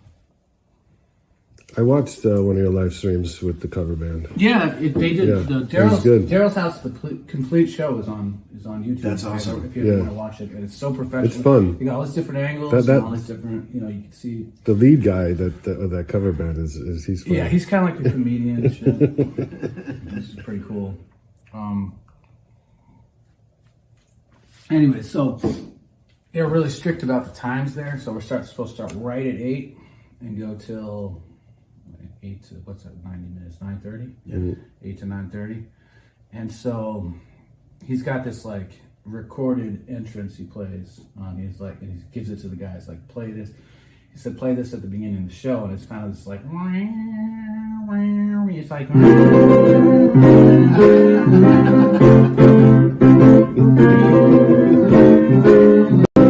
I watched one of your live streams with the cover band. Yeah, they did. Yeah, The it was good. Daryl's House, the complete show is on YouTube. That's awesome. If you Yeah. want to watch it, and it's so professional. It's fun. You got all these different angles, That- and all these different. You can see. The lead guy that cover band is he's fun. Yeah, he's kind of like a comedian and shit. This is pretty cool. Anyway, so they're really strict about the times there. So we're supposed to start right at 8 and go till 8 to 90 minutes, 9:30. Yeah. 8 to 9:30, and so he's got this like recorded entrance he plays on. He's like, and he gives it to the guys like, play this. He said, play this at the beginning of the show, and it's kind of just like, it's like.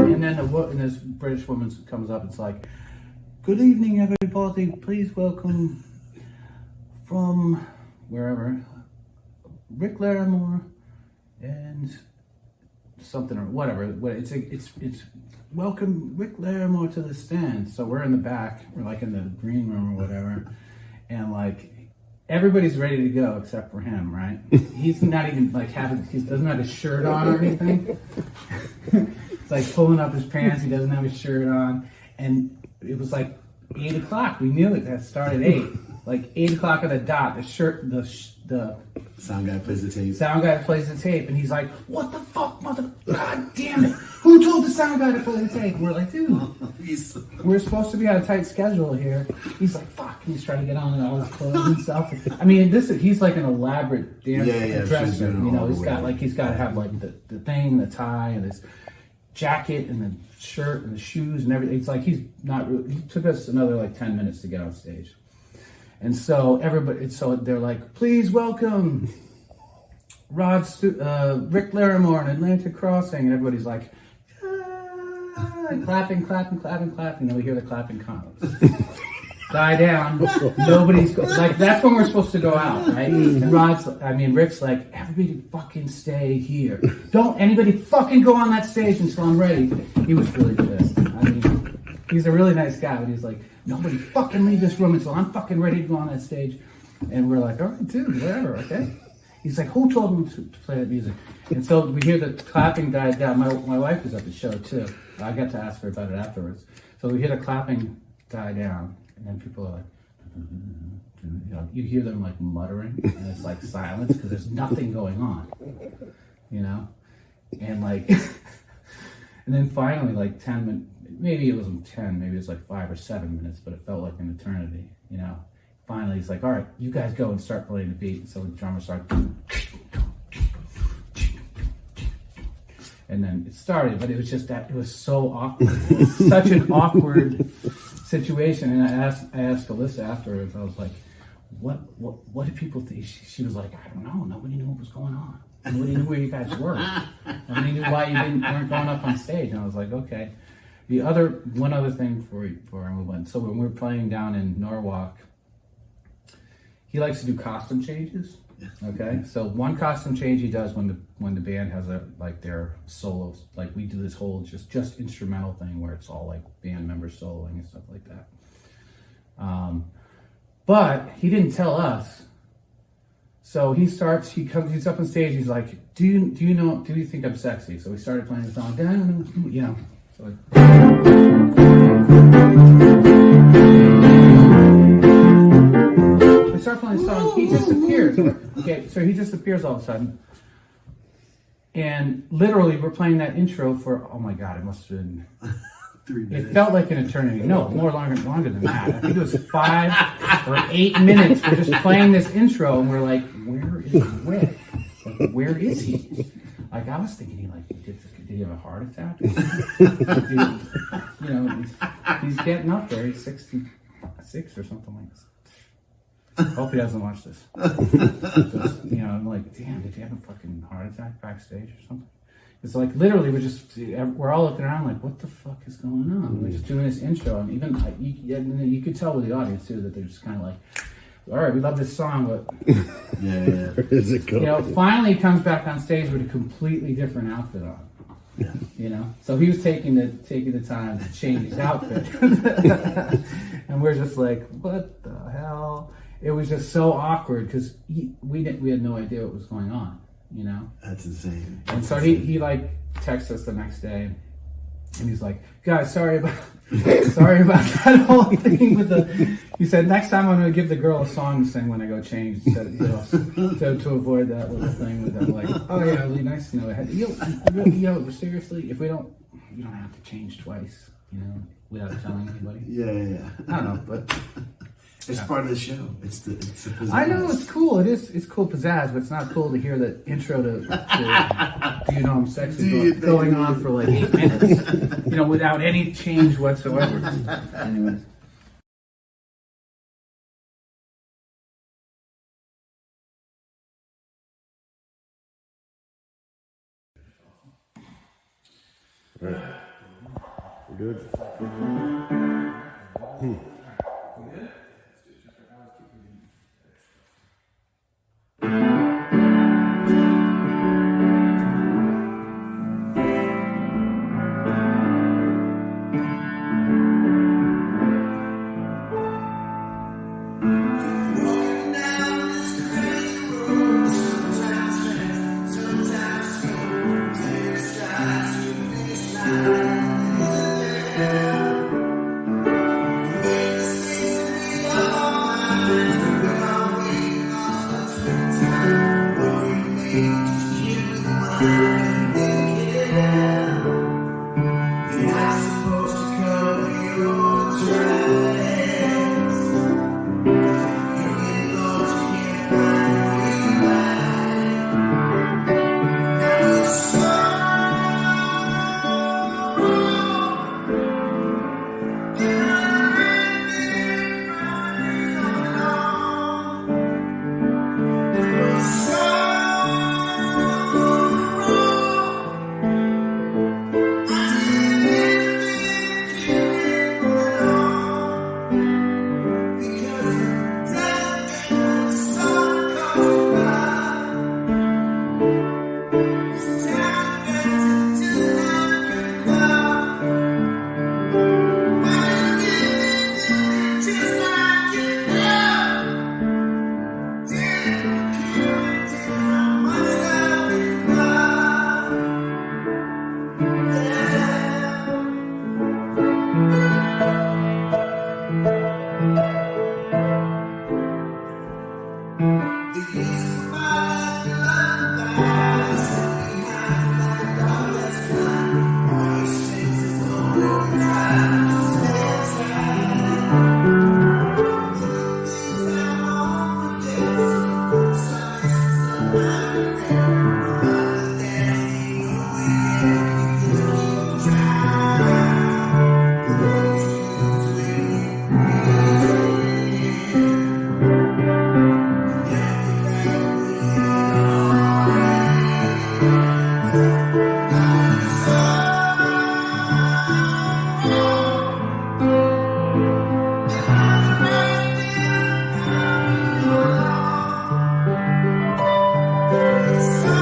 And then this British woman comes up. It's like, good evening, everybody. Please welcome from wherever Rick Larimore and something or whatever. It's welcome Rick Larimore to the stand. So we're in the back. We're like in the green room or whatever, and like everybody's ready to go except for him, right? He's not even like he doesn't have his shirt on or anything. It's like pulling up his pants. He doesn't have his shirt on, and it was like 8 o'clock. We knew it. That started 8. Like 8 o'clock on the dot. The sound guy plays the tape. Sound guy plays the tape, and he's like, "What the fuck, mother? God damn it! Who told the sound guy to play the tape?" And we're like, "Dude, we're supposed to be on a tight schedule here." He's like, "Fuck!" And he's trying to get on all his clothes and stuff. I mean, he's like an elaborate dresser. You know, he's got to have like the thing, the tie, and his jacket, and the shirt, and the shoes, and everything. It's like he took us another like 10 minutes to get on stage. And so they're like, please welcome Rick Larimore and Atlantic Crossing, and everybody's like, and clapping. And then we hear the clapping die down. Nobody's like, that's when we're supposed to go out, right? And Rick's like, everybody fucking stay here. Don't anybody fucking go on that stage until I'm ready. He was really pissed. He's a really nice guy, but he's like, nobody fucking leave this room until I'm fucking ready to go on that stage. And we're like, all right, dude, whatever, okay? He's like, who told him to play that music? And so we hear the clapping die down. My wife was at the show too. I got to ask her about it afterwards. So we hear the clapping die down, and then people are like, you hear them like muttering, and it's like silence because there's nothing going on, and like, and then finally, like 10 minutes. Maybe it wasn't 10, maybe it was like 5 or 7 minutes, but it felt like an eternity, Finally, he's like, all right, you guys go and start playing the beat. And so the drummer started, and then it started, but it was just that, it was so awkward. It was such an awkward situation. And I asked Alyssa afterwards, I was like, what did people think? She was like, I don't know, nobody knew what was going on. Nobody knew where you guys were. Nobody knew why you weren't going up on stage. And I was like, okay. One other thing before I move on. So when we're playing down in Norwalk, he likes to do costume changes. Okay, so one costume change he does when the band has their solos. Like we do this whole just instrumental thing where it's all like band members soloing and stuff like that. But he didn't tell us. So he's up on stage. He's like, do you think I'm sexy? So we started playing the song. So we start playing the song. He disappears. Okay, so he disappears all of a sudden, and literally we're playing that intro for, oh my god, it must have been It felt like an eternity. No, longer than that. I think it was 5 or 8 minutes. We're just playing this intro, and we're like, "Where is Rick? Like, where is he?" Like I was thinking, did he have a heart attack? He's getting up there. He's 66 or something like this. Hope he doesn't watch this. I'm like, damn, did he have a fucking heart attack backstage or something? It's like literally we're all looking around like, what the fuck is going on? We're just doing this intro, and even you could tell with the audience too that they're just kind of like, all right, we love this song, but where is it going? Finally he comes back on stage with a completely different outfit on. So he was taking the time to change his outfit, and we're just like, what the hell? It was just so awkward because we had no idea what was going on. That's insane. And so he like texts us the next day, and he's like, guys, sorry about that whole thing with he said, next time I'm going to give the girl a song to sing when I go change to avoid that little thing with them. Like, oh yeah, it'd be nice to know ahead. Yo, seriously, if you don't have to change twice, without telling anybody. Yeah. I don't know, but it's part of the show. It's the pizzazz. I know it's cool. It's cool pizzazz, but it's not cool to hear the intro to Do You Know I'm Sexy going on for like 8 minutes, without any change whatsoever. Anyways. Right. We're good. Sun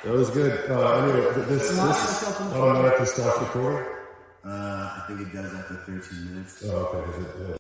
That was good. Anyway, this automatic to stop recording? I think it does after 13 minutes. Oh, okay. Yeah.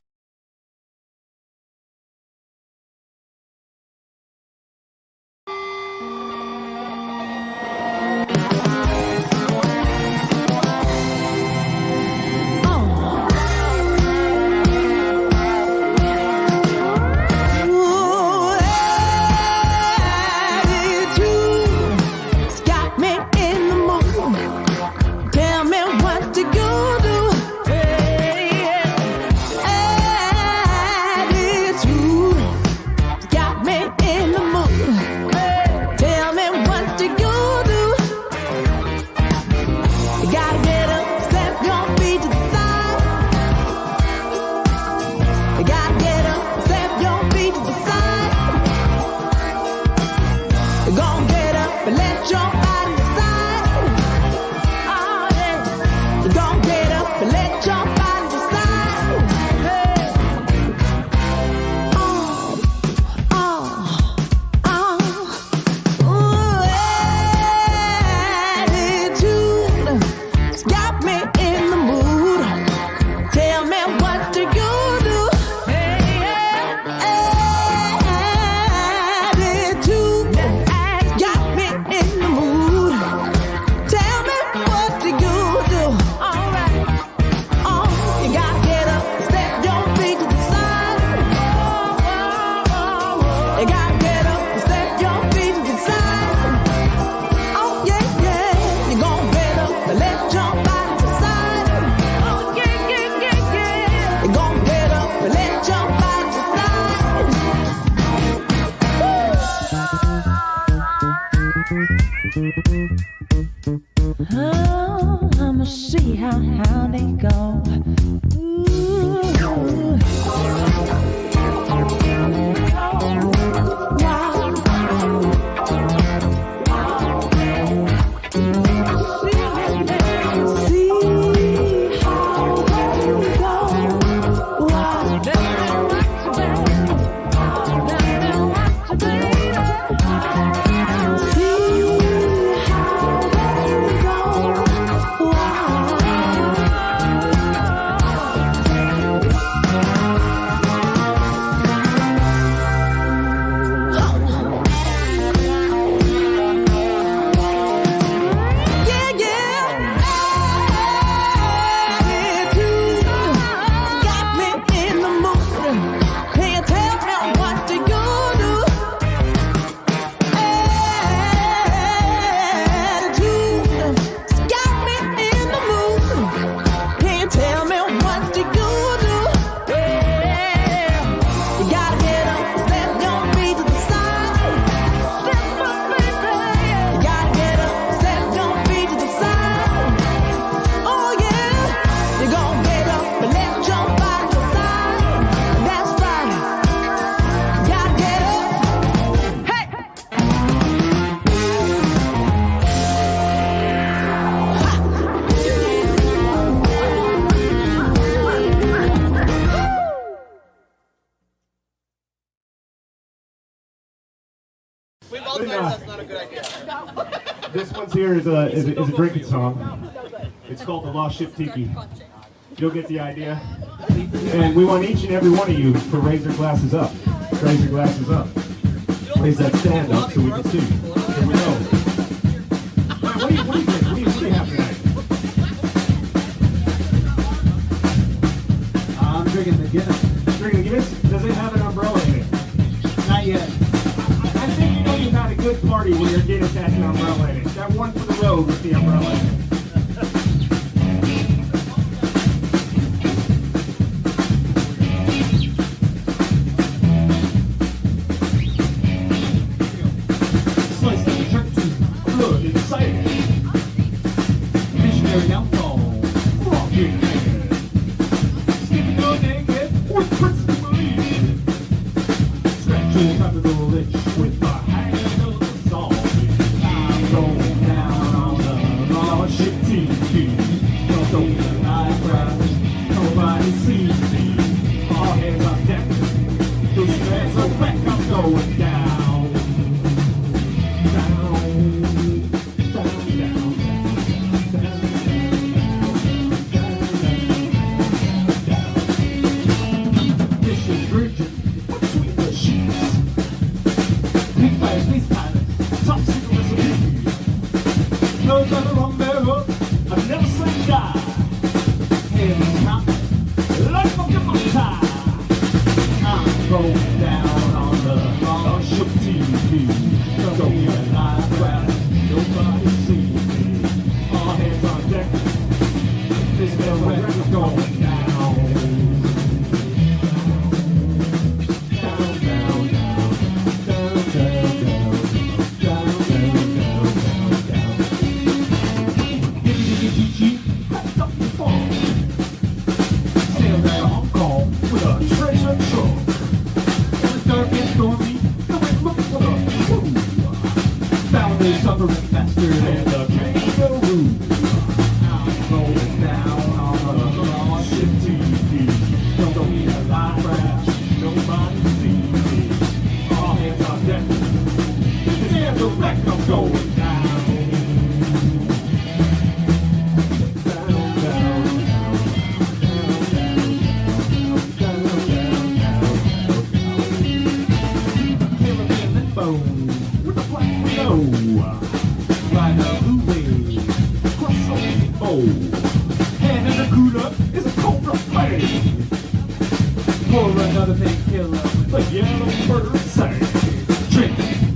I'ma see how they go. This one's here is a drinking song. It's called The Lost Ship Tiki. You'll get the idea. And we want each and every one of you to raise your glasses up. Raise your glasses up. Raise that stand up so we can see. Here we go. What do you think? What do you have tonight? I'm drinking the Guinness. Drinking the Guinness? Does it have an umbrella in it? Not yet. I think you know you've had a good party when your Guinness has an umbrella in it. That one for the road with the umbrella in it. Slice, check two. better run better. I never say die. Heavy top, like fucking my tie. I'm going down on the SHU TV. Don't get a live rap, nobody see me. All hands on deck. This record going down. Suffering faster than the kangaroo. I'm rolling down on the SHU TV. Don't need a live rap, nobody see me. All hands on deck. Here's the record going down. And in the cooler is a cobra flame. Pour another painkiller with a yellow bird sang. Drink, drink,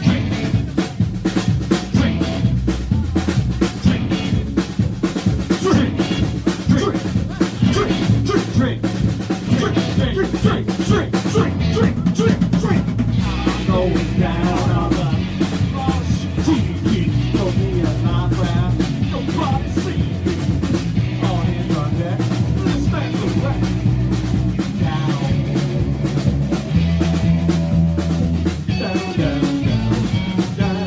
drink, drink, drink, drink, drink, drink, drink, drink, drink, drink. I'm going down on the TV. Don't need a live rap. Nobody see me. All hands on deck. Let's make the wreck. Down. Down, down, down,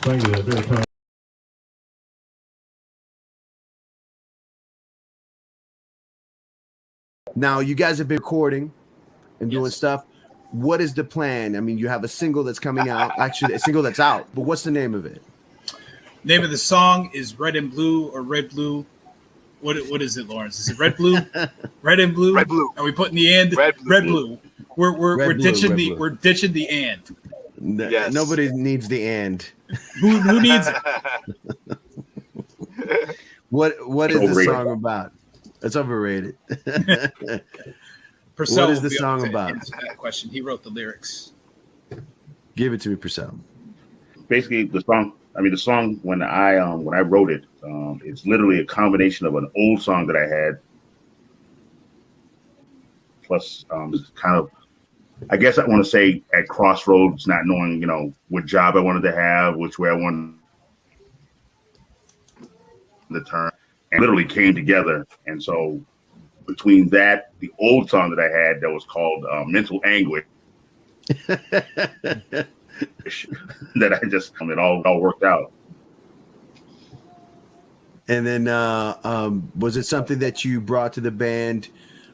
Thank you. Very proud. Now, you guys have been recording and doing stuff. What is the plan? I mean, you have a single that's coming out. Actually, a single that's out. But what's the name of it? Name of the song is Red and Blue or Red Blue. What is it, Lawrence? Is it Red Blue? Red and Blue? Red Blue. Are we putting the and? Red Blue. We're ditching Red Blue. we're ditching the and. Yes. Nobody needs the and. Who needs it? What is the Overrated. song about? It's overrated. Purcell What is will the be song able to about? answer that question. He wrote the lyrics. Give it to me, Purcell. Basically, the song when I wrote it, it's literally a combination of an old song that I had, plus kind of, I guess I want to say at crossroads, not knowing what job I wanted to have, which way I wanted to turn, and literally came together. And so between that, the old song that I had that was called Mental Anguish, that I just, it all worked out. And then was it something that you brought to the band?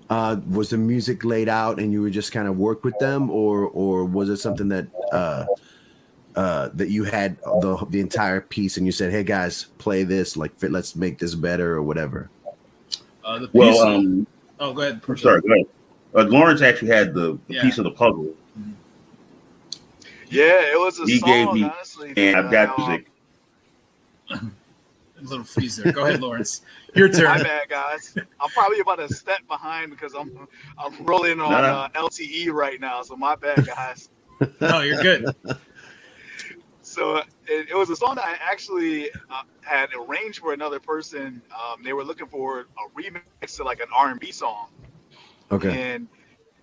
Was the music laid out and you were just kind of worked with them, or was it something that that you had the entire piece and you said, "Hey guys, play this, like let's make this better" or whatever? The piece go ahead. I'm sorry, go ahead. Lawrence actually had the piece of the puzzle. Yeah, it was a He song, gave me, honestly. and I've got music. A little freeze there. Go ahead, Lawrence. Your turn. My bad, guys. I'm probably about a step behind because I'm rolling on LTE right now. So my bad, guys. No, you're good. So it was a song that I actually had arranged for another person. They were looking for a remix to like an R&B song. Okay. And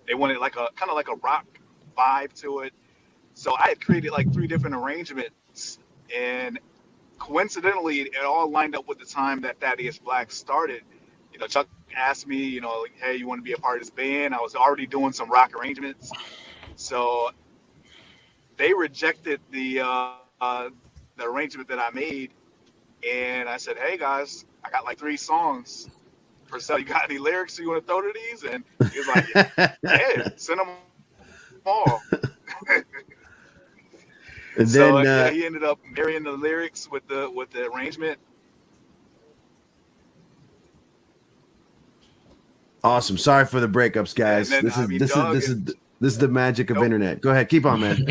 they wanted like a kind of like a rock vibe to it. So I had created like 3 different arrangements, and coincidentally, it all lined up with the time that Thaddeus Black started. Chuck asked me, like, hey, you want to be a part of this band? I was already doing some rock arrangements. So they rejected the arrangement that I made. And I said, hey, guys, I got like 3 songs. Purcell, you got any lyrics you want to throw to these? And he was like, yeah, send them all. And so then he ended up marrying the lyrics with the arrangement. Awesome. Sorry for the breakups, guys. And then, This is the magic of internet. Go ahead, keep on, man.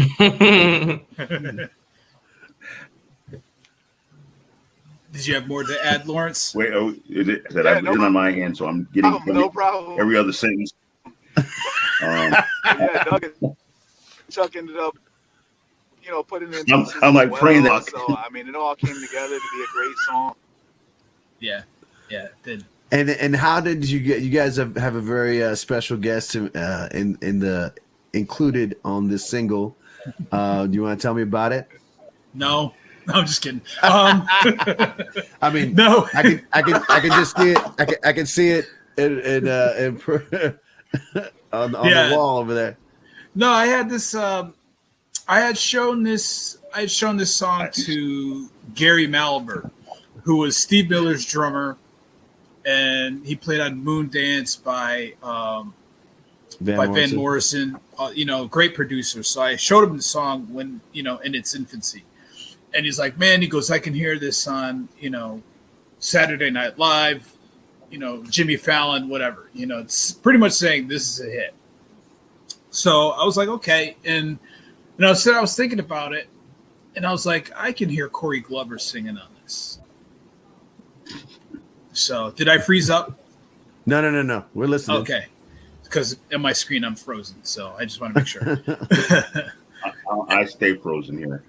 Did you have more to add, Lawrence? Wait, I'm on my end, so I'm getting no problem. every other sentence. Yeah, Doug and Chuck ended up, putting in. I'm like praying that. So I mean, it all came together to be a great song. Yeah, it did. And how did you get? You guys have a very special guest included on this single. Do you want to tell me about it? No, I'm just kidding. I mean, no, I can just see it. I can see it on the wall over there. No, I had this. I had shown this song to Gary Malver, who was Steve Miller's drummer, and he played on Moon Dance by Van Morrison. Great producer. So I showed him the song when in its infancy, and he's like, "Man," he goes, "I can hear this on Saturday Night Live, Jimmy Fallon, whatever. It's pretty much saying this is a hit." So I was like, okay, and I was thinking about it, and I was like, I can hear Corey Glover singing on this. So did I freeze up? No. We're listening. Okay, because in my screen I'm frozen, so I just want to make sure. I stay frozen here.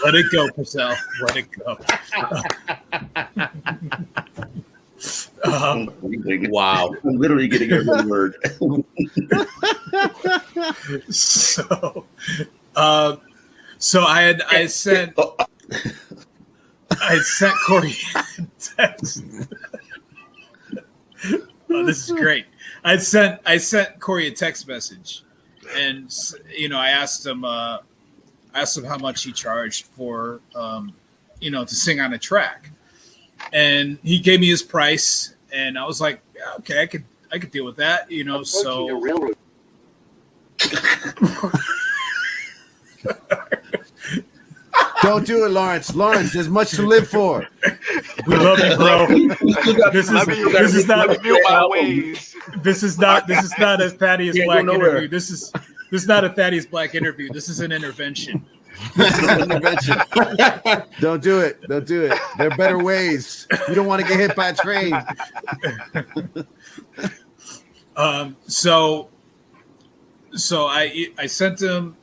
Let it go, Purcell. Let it go. Wow. I'm literally getting every word. So I sent Corey a text. Oh, this is great. I sent Corey a text message, and I asked him how much he charged for to sing on a track, and he gave me his price, and I was like, yeah, okay, I could deal with that, so. Don't do it, Lawrence. Lawrence, there's much to live for. We love you, bro. This is not a Thaddeus Black interview. This is not a Thaddeus Black interview. This is an intervention. Don't do it. Don't do it. There are better ways. You don't want to get hit by a train. So I sent him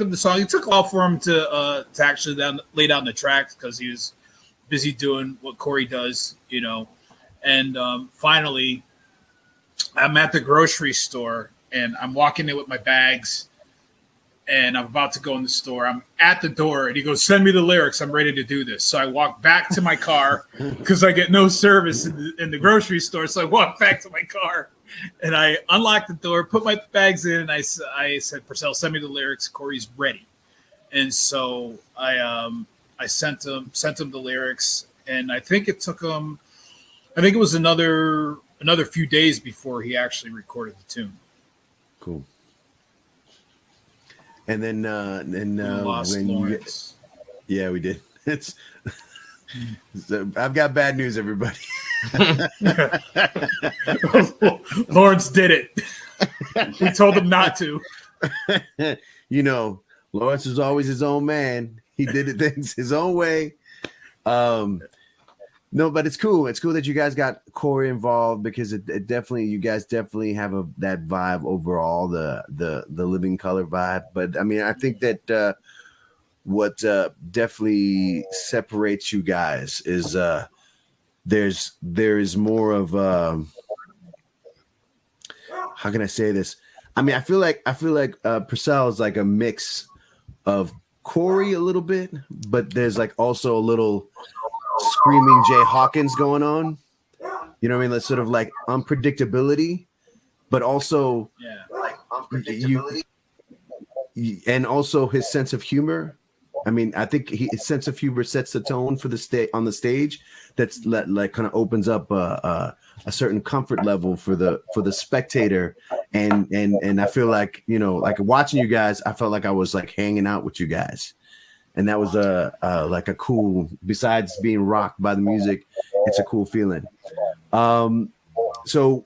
the song. It took a while for him to actually lay down the tracks because he was busy doing what Corey does, And finally, I'm at the grocery store and I'm walking in with my bags, and I'm about to go in the store. I'm at the door, and he goes, "Send me the lyrics. I'm ready to do this." So I walk back to my car because I get no service in the grocery store. So I walk back to my car. And I unlocked the door, put my bags in, and I said, "Purcell, send me the lyrics. Corey's ready." And so I sent him the lyrics, and I think it took him. I think it was another few days before he actually recorded the tune. Cool. And then lost when Lawrence. Yeah, we did. It's. So I've got bad news, everybody. Lawrence did it. We told him not to. Lawrence was always his own man. He did things his own way. No, but it's cool. It's cool that you guys got Corey involved because it definitely, you guys definitely have that vibe overall, the Living Color vibe. But I mean, I think that what definitely separates you guys is there is more of how can I say this? I mean, I feel like Purcell is like a mix of Corey a little bit, but there's like also a little screaming Jay Hawkins going on. You know what I mean? That's sort of like unpredictability, but also and also his sense of humor. I mean, I think his sense of humor sets the tone for the on the stage. That's like kind of opens up a certain comfort level for the spectator, and I feel like like watching you guys, I felt like I was like hanging out with you guys, and that was like a cool. Besides being rocked by the music, it's a cool feeling. So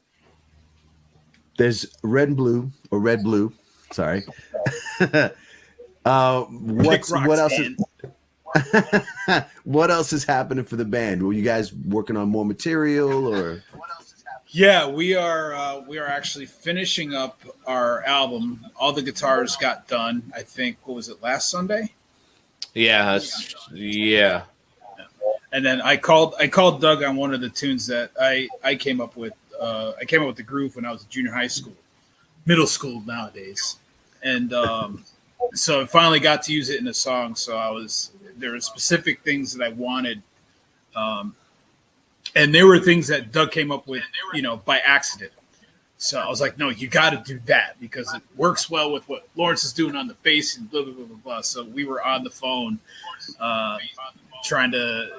There's red and blue, or red blue. Sorry. What else is what else is happening for the band? Were you guys working on more material, or? Yeah, we are actually finishing up our album. All the guitars got done. I think, what was it, last Sunday? Yeah, yeah. And then I called Doug on one of the tunes that I came up with. I came up with the groove when I was in junior high school, middle school nowadays, and so I finally got to use it in a song. So there were specific things that I wanted, and there were things that Doug came up with, by accident. So I was like, no, you got to do that because it works well with what Lawrence is doing on the bass and blah blah blah blah blah. So we were on the phone, trying to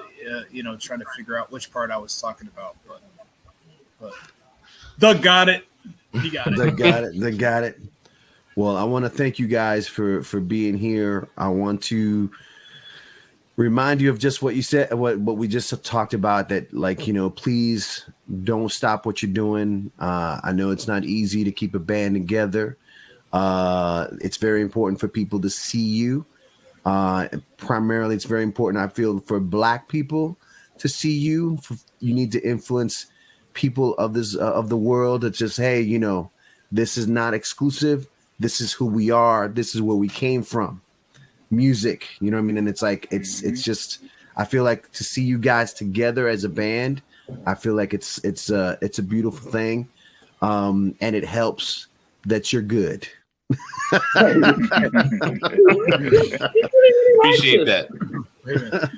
figure out which part I was talking about, but Doug got it. He got it. Doug got it. Well, I want to thank you guys for being here. I want to remind you of just what you said, what we just talked about, that please don't stop what you're doing. I know it's not easy to keep a band together. It's very important for people to see you. Primarily, it's very important, I feel, for Black people to see you. You need to influence people of the world that just, hey, this is not exclusive. This is who we are. This is where we came from. Music, you know what I mean? And it's like, it's just, I feel like to see you guys together as a band, I feel like it's a beautiful thing. And it helps that you're good. Appreciate that. Wait a minute.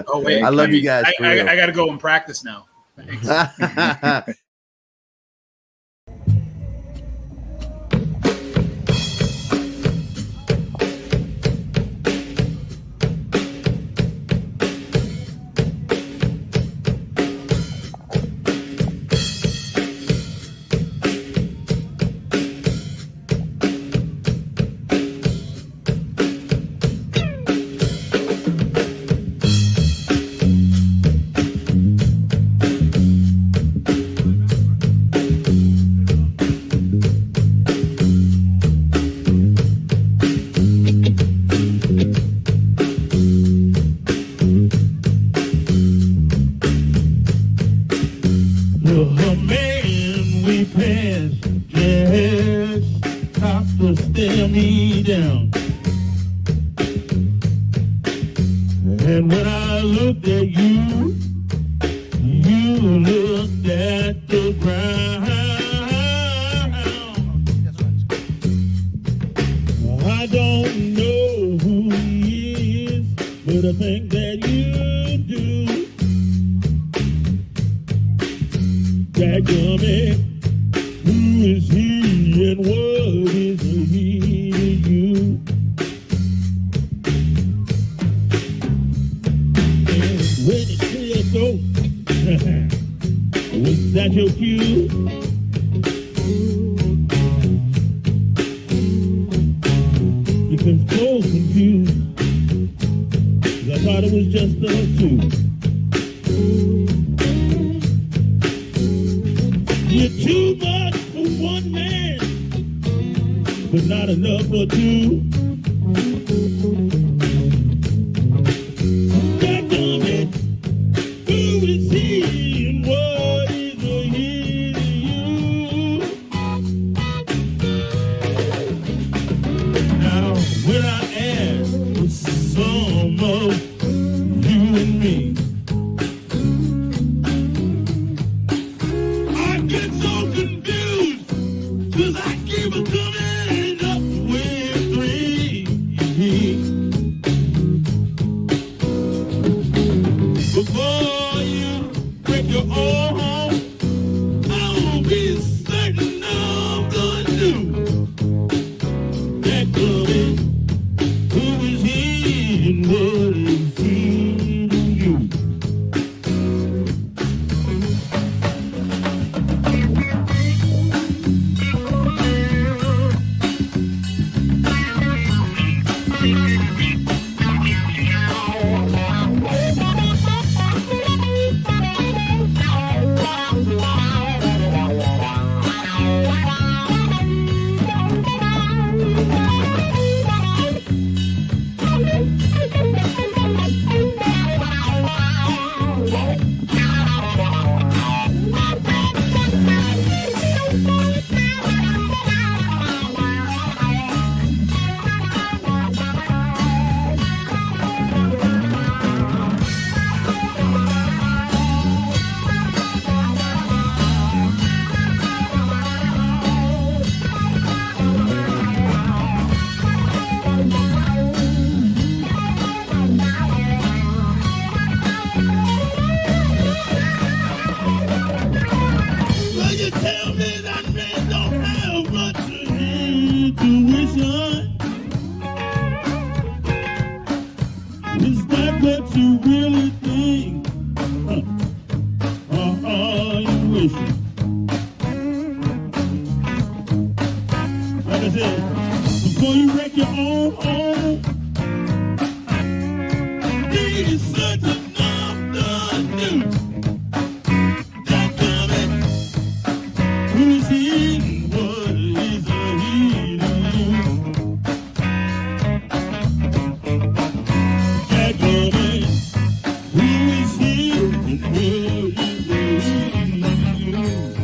Oh wait, I love you guys. I got to go and practice now. Thanks. Like I said, before you wreck your own home, need is such enough to do. That coming, who's he? What is a he to you? That coming, who is he? And what is a he to you?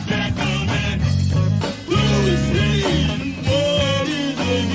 That coming, who is he? And what is a he to you?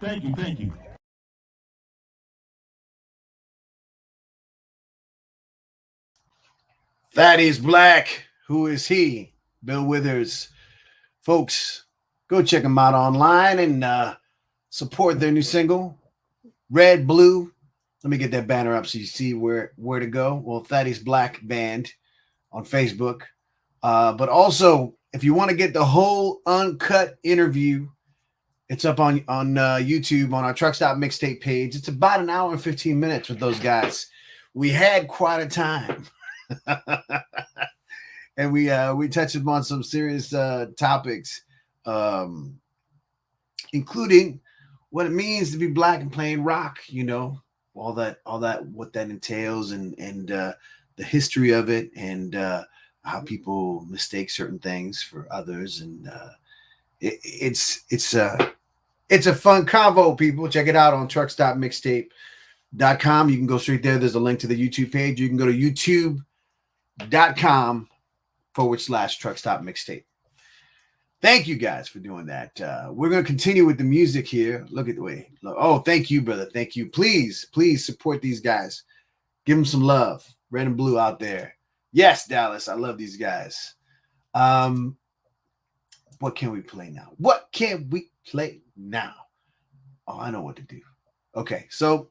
Thank you, thank you. Thaddeus Black, who is he? Bill Withers. Folks, go check them out online and support their new single, Red Blue. Let me get that banner up so you see where to go. Well, Thaddeus Black Band on Facebook. But also, if you want to get the whole uncut interview, it's up on YouTube on our Truck Stop Mixtape page. It's about an hour and 15 minutes with those guys. We had quite a time. And we touched upon some serious topics, including what it means to be black and playing rock, you know, all that what that entails and the history of it and how people mistake certain things for others. And it's a fun convo, people. Check it out on truckstopmixtape.com. You can go straight there. There's a link to the YouTube page. You can go to youtube.com/Truckstop Mixtape. Thank you guys for doing that. We're going to continue with the music here. Look at the way. Oh, thank you, brother. Thank you. Please support these guys. Give them some love. Red and blue out there. Yes, Dallas. I love these guys. What can we play now? What can we play now? Oh, I know what to do. Okay, so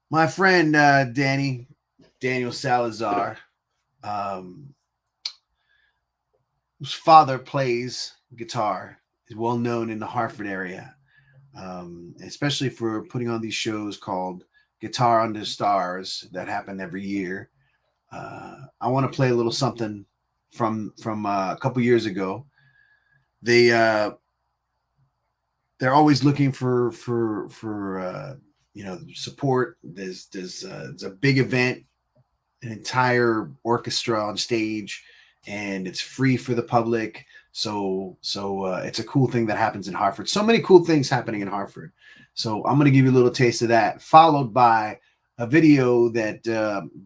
my friend Daniel Salazar, whose father plays guitar, is well known in the Hartford area, especially for putting on these shows called Guitar Under Stars that happen every year. I want to play a little something from a couple years ago. They're always looking for support. There's a big event, an entire orchestra on stage, and it's free for the public. So it's a cool thing that happens in Hartford. So many cool things happening in Hartford. So I'm going to give you a little taste of that, followed by a video that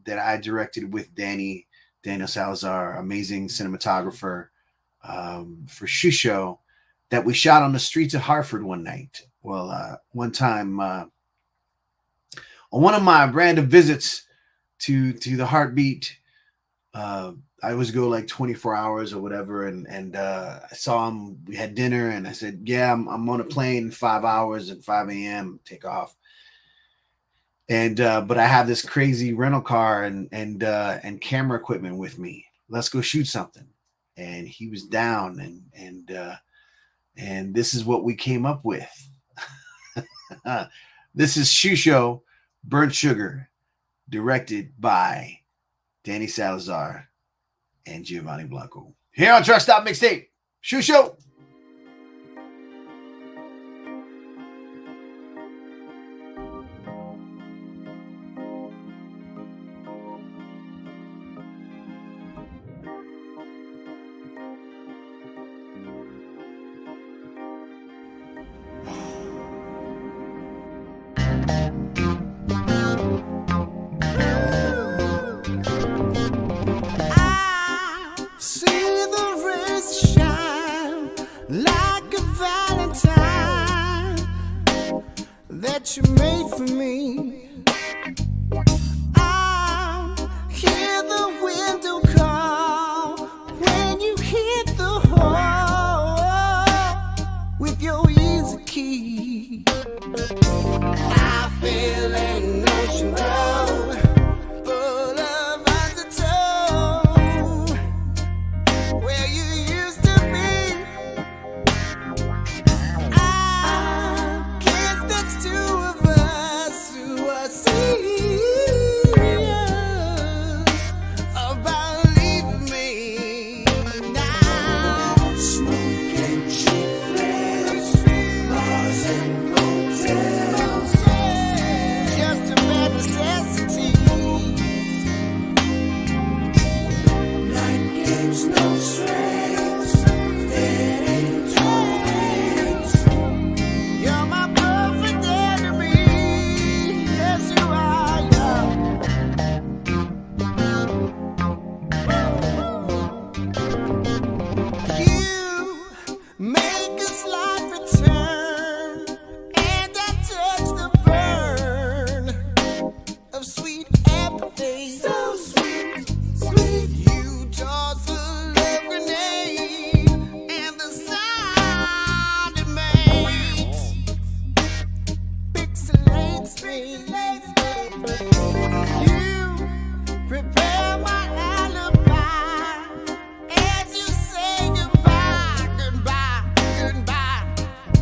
I directed with Daniel Salazar, amazing cinematographer for SHU-SHO, that we shot on the streets of Hartford one night. Well, one time on one of my random visits to the Hartbeat, I always go like 24 hours or whatever, and I saw him. We had dinner, and I said, "Yeah, I'm on a plane in 5 hours at 5 a.m. take off." And but I have this crazy rental car and camera equipment with me. Let's go shoot something. And he was down, and this is what we came up with. This is SHU-SHO, Burnt Sugar, directed by Danny Salazar and Giovanni Blanco. Here on Truck Stop Mixtape, SHU-SHO. that you made for me. I hear the window call when you hit the hole with your easy key. I feel an ocean road full of undertow where you used to be. I guess that's two of us who are serious about leaving me now. Smoking cheap thrills, bars and motels, just a bad necessity. Night games, no strings, dead angels. You're my perfect enemy. Yes, you are. You make a slight return, and I touch the burn of sweet apathy. So sweet, sweet. You toss a love grenade, and the sound it makes pixelates me. You prepare my alibi as you say goodbye, goodbye, goodbye,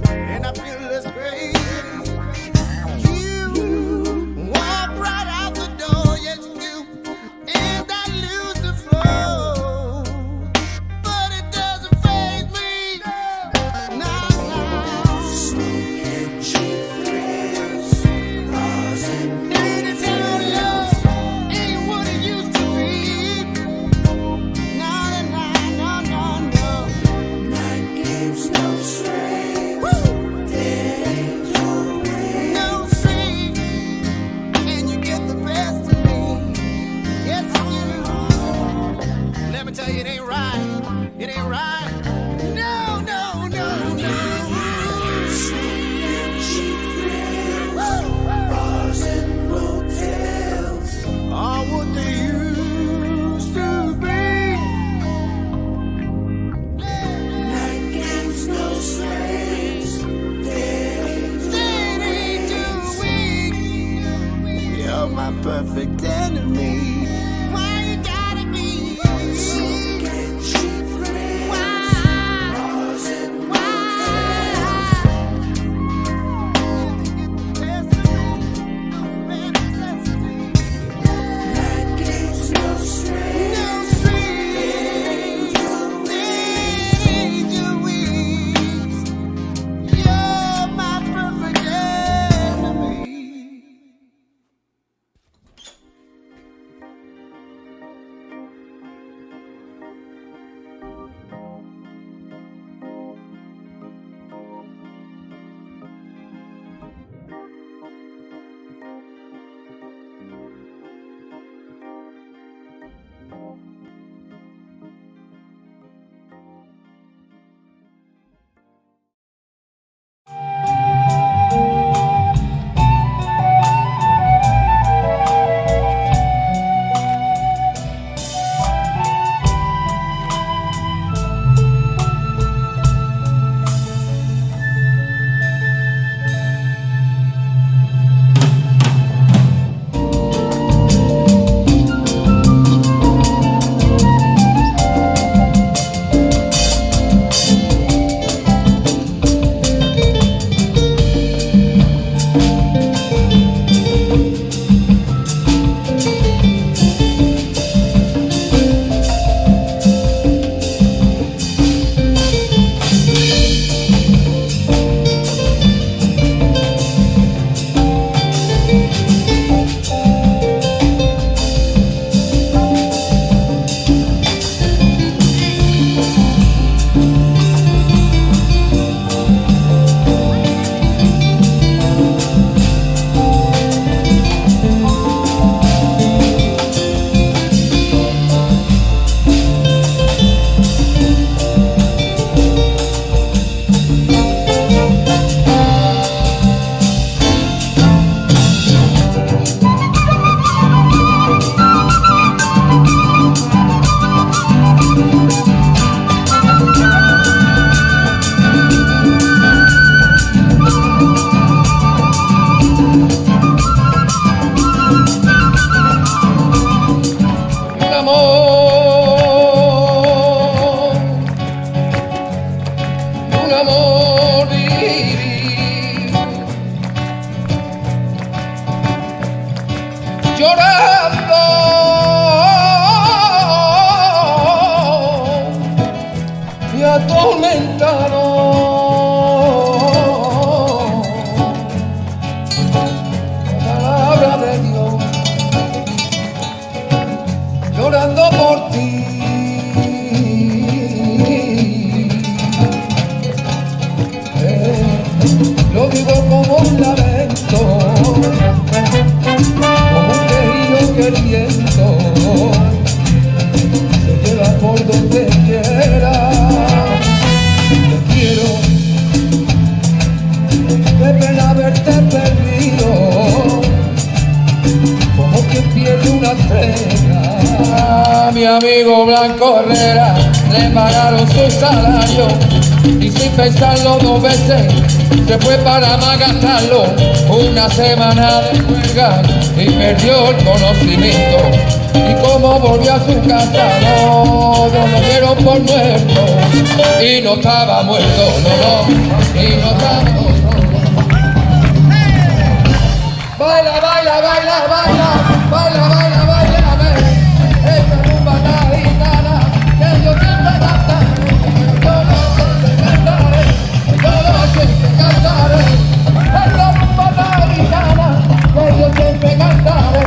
and I feel less pain. You walk right out the door, yes you do, and I lose the flow, but it doesn't faze me. No. Smoking cheap thrills, bars and love ain't what it used to be. No. Night games, no strings, dead angel wings. No strings, and you get the best of me. Yes, you do. Let me tell you, it ain't right. It ain't right. No. Smoking cheap thrills, bars and motels are what they used to be. Night games, no strings, dead angel wings. You're my perfect enemy. Why you gotta be smoking cheap thrills, bars and motels? Night games, no strings, angel wings. You're my perfect enemy. atormentaron. Palabra de Dios, llorando por ti. Lo digo como un lamento, como un querido queriendo, se lleva por donde quiera. Te quiero, qué pena haberte perdido, como quien pierde una estrella. Mi amigo Blanco Herrera le pagaron su salario y sin pensarlo dos veces se fue para gastarlo. Una semana de huelga y perdió el conocimiento. Y como volvió a su casa, no lo dieron por muerto. Y no estaba muerto, no, y no estaba muerto. Baila, baila, baila, baila, baila, baila, baila, baila. Esa rumba gitana que yo siempre cantaré. Yo lo siempre cantaré, yo lo siempre cantaré. Esa rumba gitana que yo siempre cantaré.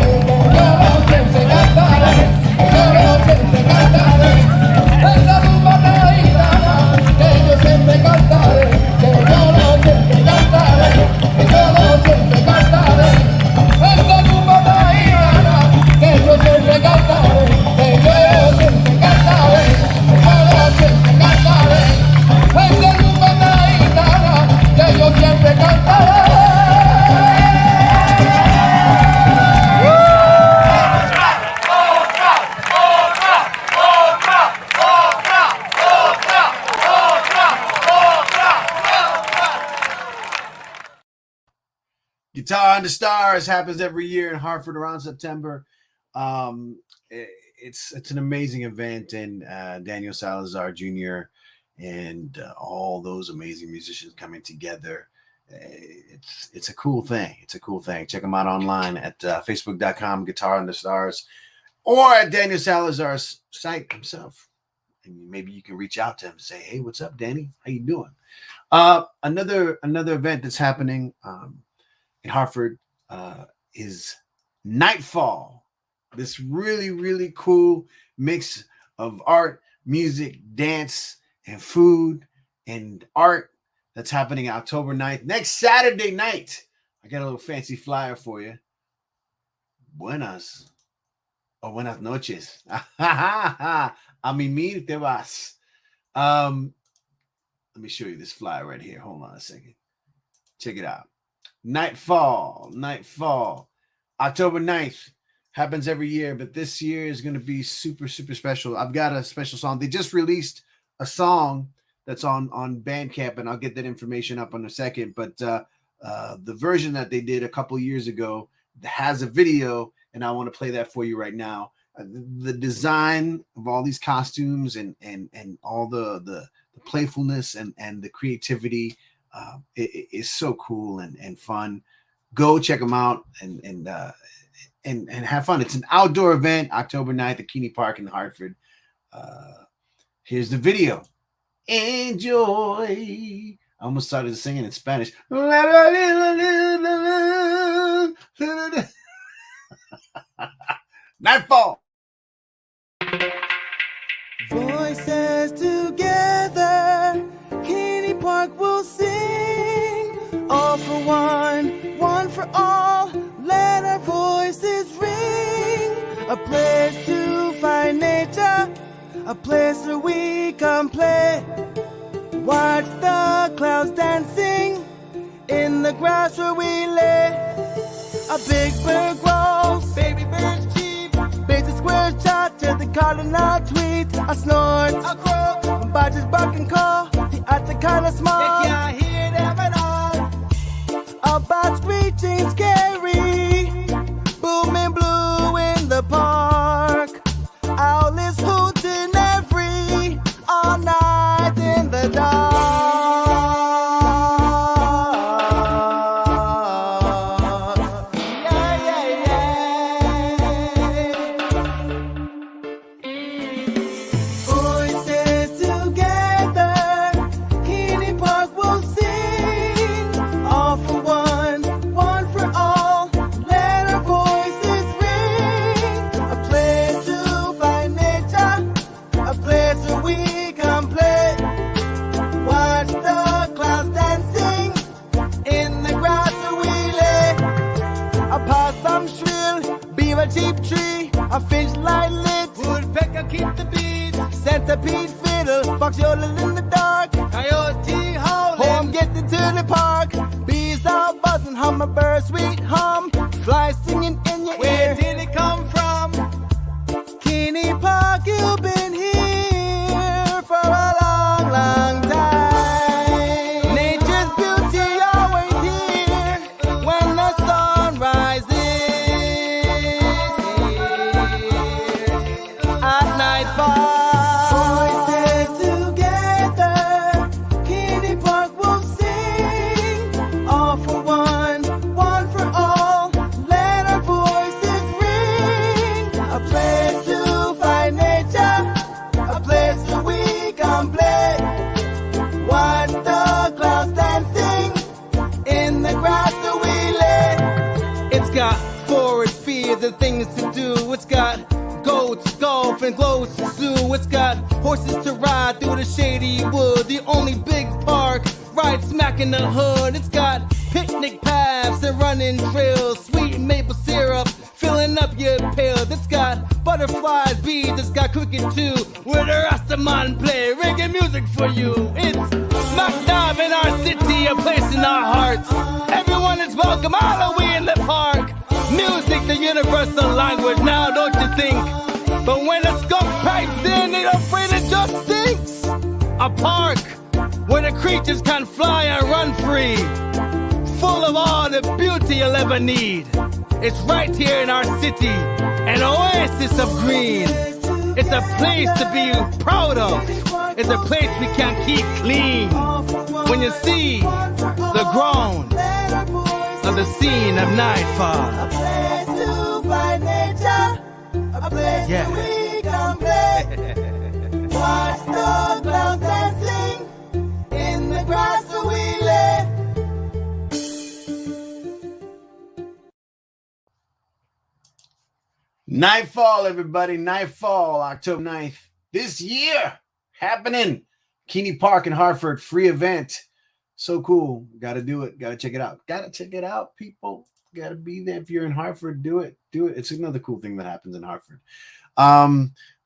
Yo lo siempre cantaré, yo lo siempre cantaré. Esa rumba gitana que yo siempre cantaré. Que yo lo siempre cantaré, que yo lo siempre cantaré. Esa rumba gitana que yo siempre cantaré. Que yo siempre cantaré, que yo siempre cantaré. Esa rumba gitana que yo siempre cantaré. Guitar Under Stars happens every year in Hartford around September. It's an amazing event, and Daniel Salazar Jr. and all those amazing musicians coming together. It's a cool thing. It's a cool thing. Check them out online at facebook.com, Guitar Under Stars, or at Daniel Salazar's site himself. And maybe you can reach out to him and say, "Hey, what's up, Danny? How you doing?" Another event that's happening in Hartford is Nightfall. This really, really cool mix of art, music, dance, and food and art that's happening October 9th. Next Saturday night. I got a little fancy flyer for you. Buenas noches. A mimir te vas. Let me show you this flyer right here. Hold on a second. Check it out. Nightfall, October 9th. Happens every year, but this year is going to be super, super special. I've got a special song. They just released a song that's on Bandcamp, and I'll get that information up in a second. But the version that they did a couple years ago has a video, and I want to play that for you right now. The design of all these costumes and all the playfulness and the creativity is so cool and fun. Go check them out and have fun. It's an outdoor event, October 9th at Keeney Park in Hartford. Here's the video. Enjoy. I almost started singing in Spanish. Nightfall. Voices together, Keeney Park will sing. All for one for all. Let our voices ring. A place to find nature, a place where we can play. Watch the clouds dancing in the grass where we lay. A big bird grows, baby birds cheep. Basic squares chat till the cardinal tweet. A snort, a croak, badgers bark and call. The arts are kinda small. You can't hear them at all. A bat screeching scary, booming blue in the park. Owl is hooting every, all night in the dark. Voices together, Pete Fiddle, Fox yodeling in the dark, Coyote howling, home getting to the park, bees are buzzing, hummingbird sweet hum, flies singing in your ear. Where did it come from? Kinney Park, you've been here for a long, long time. Nature's beauty always here when the sun rises. At nightfall, voices together, Kinney Park will sing. All for one, one for all. Let our voices ring. A place to find nature, a place where we can play. Watch the clouds dancing in the grass that we lay. It's got forest fields and things to do. It's got goats, golf, and clothes to sue. It's got horses to ride through the shady wood. The only big park right smack in the hood. It's got picnic paths and running trails, sweet maple syrup filling up your pails. It's got butterflies, bees. It's got cricket too, where the Rastaman play reggae music for you. It's smack dab in our city, a place in our hearts. Everyone is welcome all the way in the park. Music, the universal language, now don't you think? But when a skunk pipes in, ain't afraid it just stinks. A park where the creatures can fly and run free, full of all the beauty you'll ever need. It's right here in our city, an oasis of green. It's a place to be proud of. It's a place we can keep clean. When you see the ground of the scene of nightfall. A place to find nature, a place where we can play. Watch the clouds dancing in the grass where we lay. Nightfall, everybody. Nightfall, October 9th. This year, happening. Kinney Park in Hartford, free event. So cool. Got to do it. Got to check it out. Got to check it out, people. Got to be there. If you're in Hartford, do it. Do it. It's another cool thing that happens in Hartford.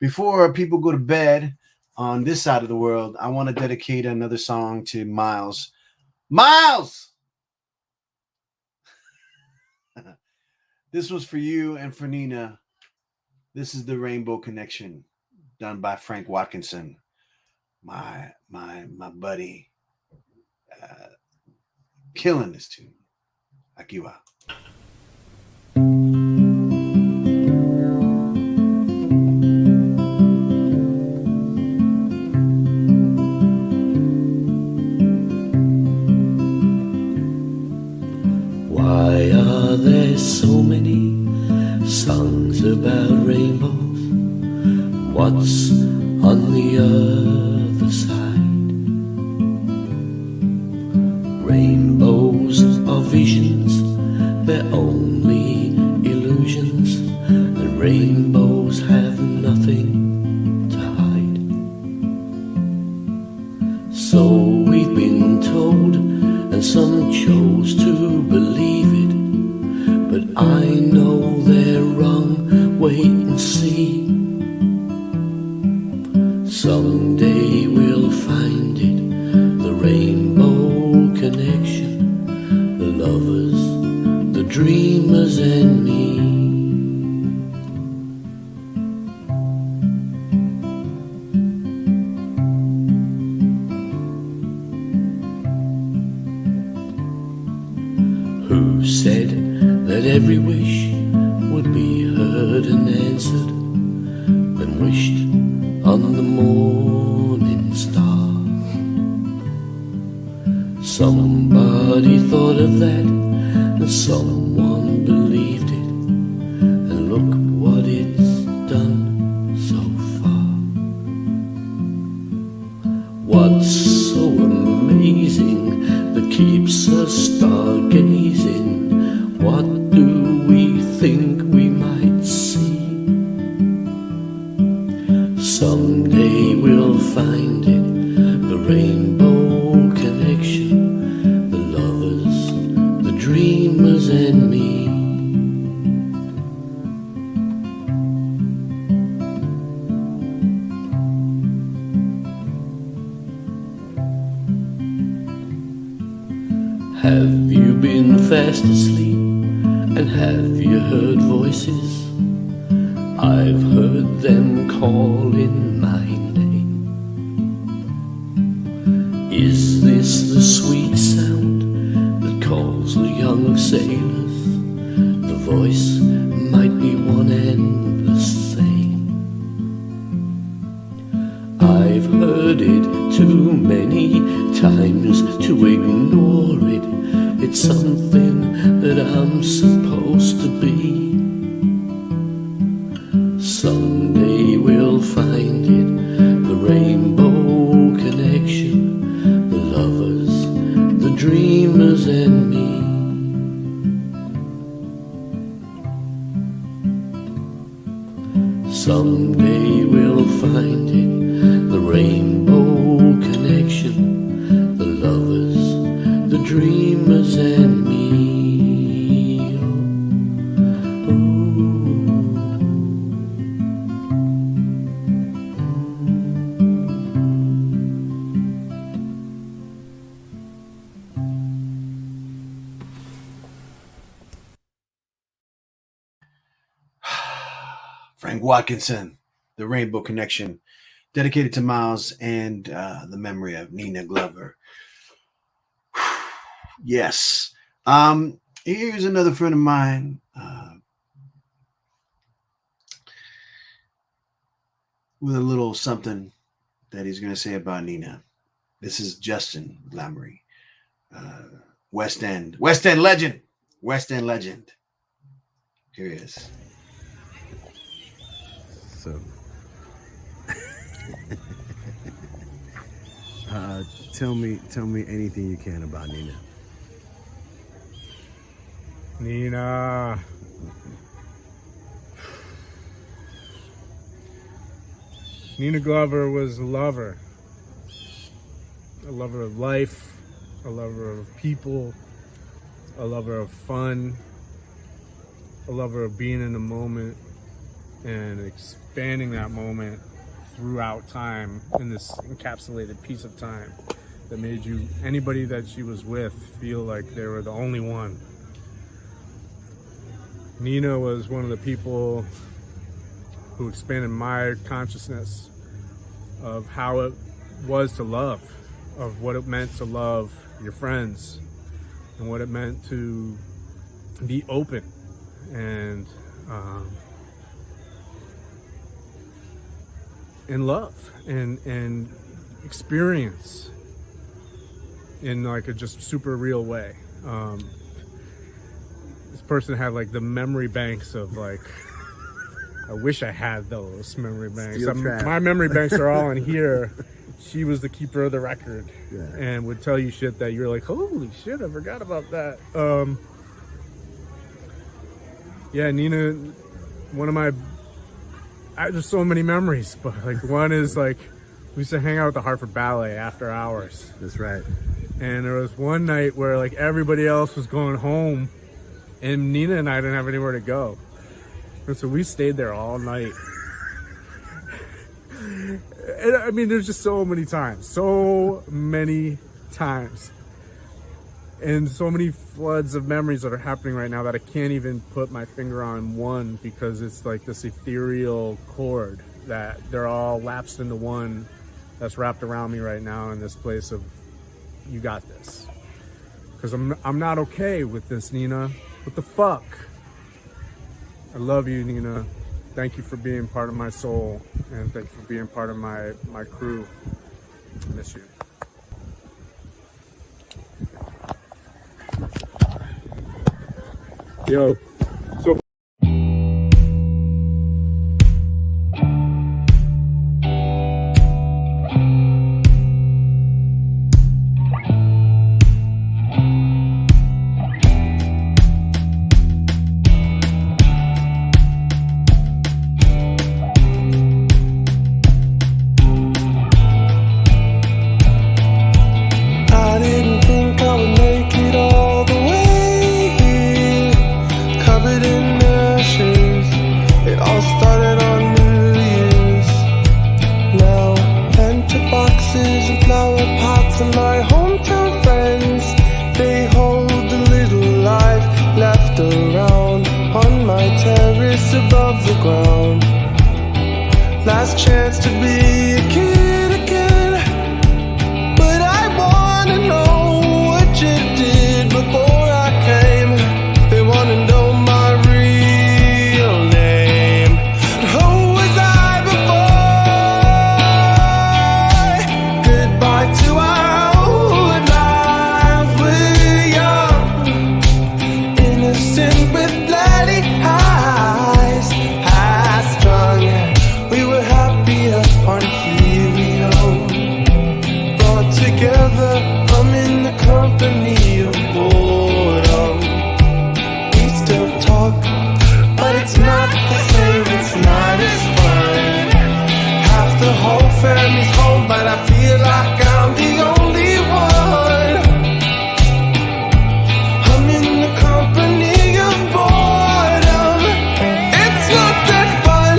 Before people go to bed on this side of the world, I want to dedicate another song to Miles. Miles! This was for you and for Nina. This is the Rainbow Connection, done by Frank Watkinson, my buddy, killing this tune. Aquí va. Why are there so many songs about rainbows? What's on the other side? Rainbows are visions, they're only illusions, and rainbows have nothing to hide. So we've been told, and some chose to believe it, but I know they're wrong. Wait and see. Someday we'll find it, the rainbow connection, the lovers, the dreamers, and me. Who said that every wish would be heard and answered when wished on the morning star? Somebody thought of that, and someone believed it, and look what it's done so far. What's so amazing that keeps us stargazing? What do we think we might see? Someday we'll find it, the rainbow connection, the lovers, the dreamers, and me. Have you been fast asleep? And have you heard voices? I've heard them calling my name. Is this the sweet sound that calls the young sailors? The voice might be one and the same. I've heard it too many times to ignore it. It's something that I'm supposed to be. Someday we'll find it, the rainbow connection, the lovers, the dreamers and me. Someday we'll find it, the rainbow connection, the lovers, the dreamers and me. Frank Watkinson, The Rainbow Connection, dedicated to Miles and the memory of Nina Glover. Yes. Here's another friend of mine with a little something that he's going to say about Nina. This is Justin Lamry, West End legend. Here he is. So, tell me anything you can about Nina. Nina. Nina Glover was a lover of life, a lover of people, a lover of fun, a lover of being in the moment and expanding that moment throughout time in this encapsulated piece of time that made anybody that she was with feel like they were the only one. Nina was one of the people who expanded my consciousness of how it was to love, of what it meant to love your friends, and what it meant to be open and love and experience in like a just super real way. This person had like the memory banks of like, I wish I had those memory banks. My memory banks are all in here. She was the keeper of the record, and would tell you shit that you're like, holy shit, I forgot about that. Yeah, Nina, one of my, there's so many memories, but like one is like, we used to hang out at the Hartford Ballet after hours. That's right. And there was one night where like everybody else was going home and Nina and I didn't have anywhere to go. And so we stayed there all night. And I mean, there's just so many times. And so many floods of memories that are happening right now that I can't even put my finger on one, because it's like this ethereal chord that they're all lapsed into one that's wrapped around me right now in this place of, you got this. Because I'm not okay with this, Nina. What the fuck? I love you, Nina. Thank you for being part of my soul, and thank you for being part of my crew. I miss you. Yo, so I didn't think I would make it all the way here. last chance to be a kid again. But I wanna know what you did before I came. They wanna know my real name. Who was I before? Goodbye to our old lives. We're young, innocent with bloody eyes, high strung. We were happier on helium. Brought together, I'm in the company of boredom. We still talk, but it's not the same, it's not as fun. Half the whole family's home, but I feel like I'm the only one. I'm in the company of boredom. It's not that fun.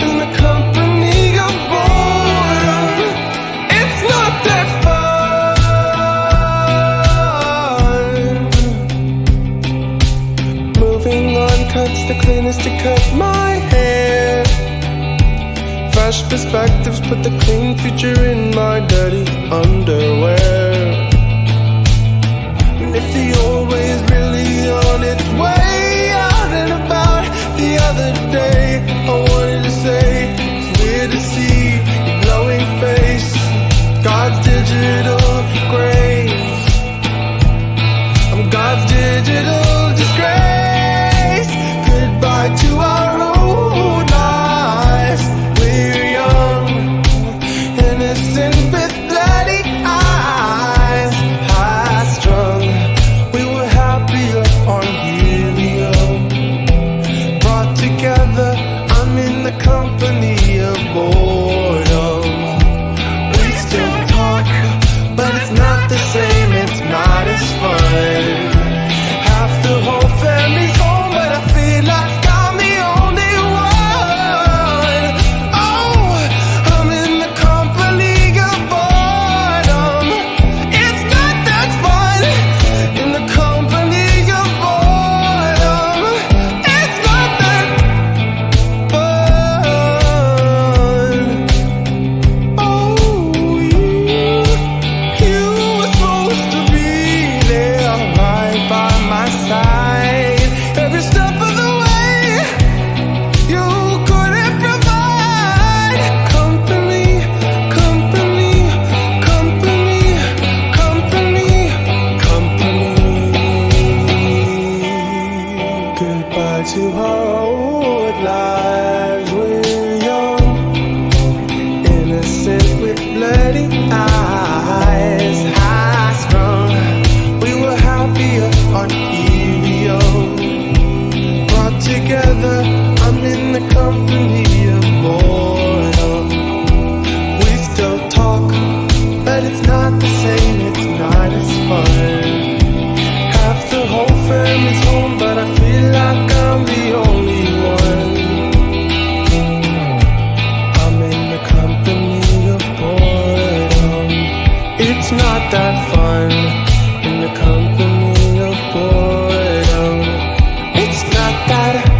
In the company of boredom. It's not that fun. Moving on cuts the cleanest to cut my hair. Fresh perspectives put the clean future in my dirty underwear. And if the old way is really on its way out and about, the other day I wanted to say it's weird to see your glowing face, God's digital grace. I'm God's digital disgrace. Goodbye to our old lives. We're young, innocent with bloody eyes, high strung. We were happier on helium. Brought together, I'm in the company of boredom. We still talk, but it's not the same, it's not as fun. Half the whole family's home, but I feel like I'm the only one. Oh, I'm in the company of boredom. It's not that fun. In the company of boredom. It's not that fun. Oh, you were supposed to be there right by my side. Every step of the way, you couldn't provide company, company, company, company, company. Goodbye to our old lives. We're young, innocent with bloody eyes, high strung. We were happier on helium. Brought together, I'm in the company of boredom. We still talk, but it's not the same, it's not as fun. Half the whole family's home, but I feel like I'm the only one. I'm in the company of boredom. It's not that fun. In the company of boredom. It's not that.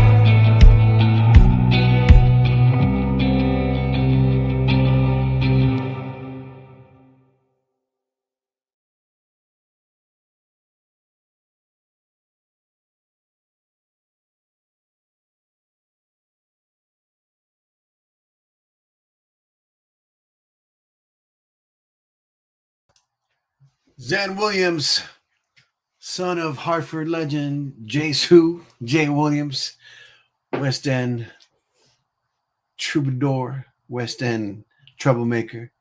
Zan Williams, son of Hartford legend Jay Williams, West End troubadour, West End troublemaker.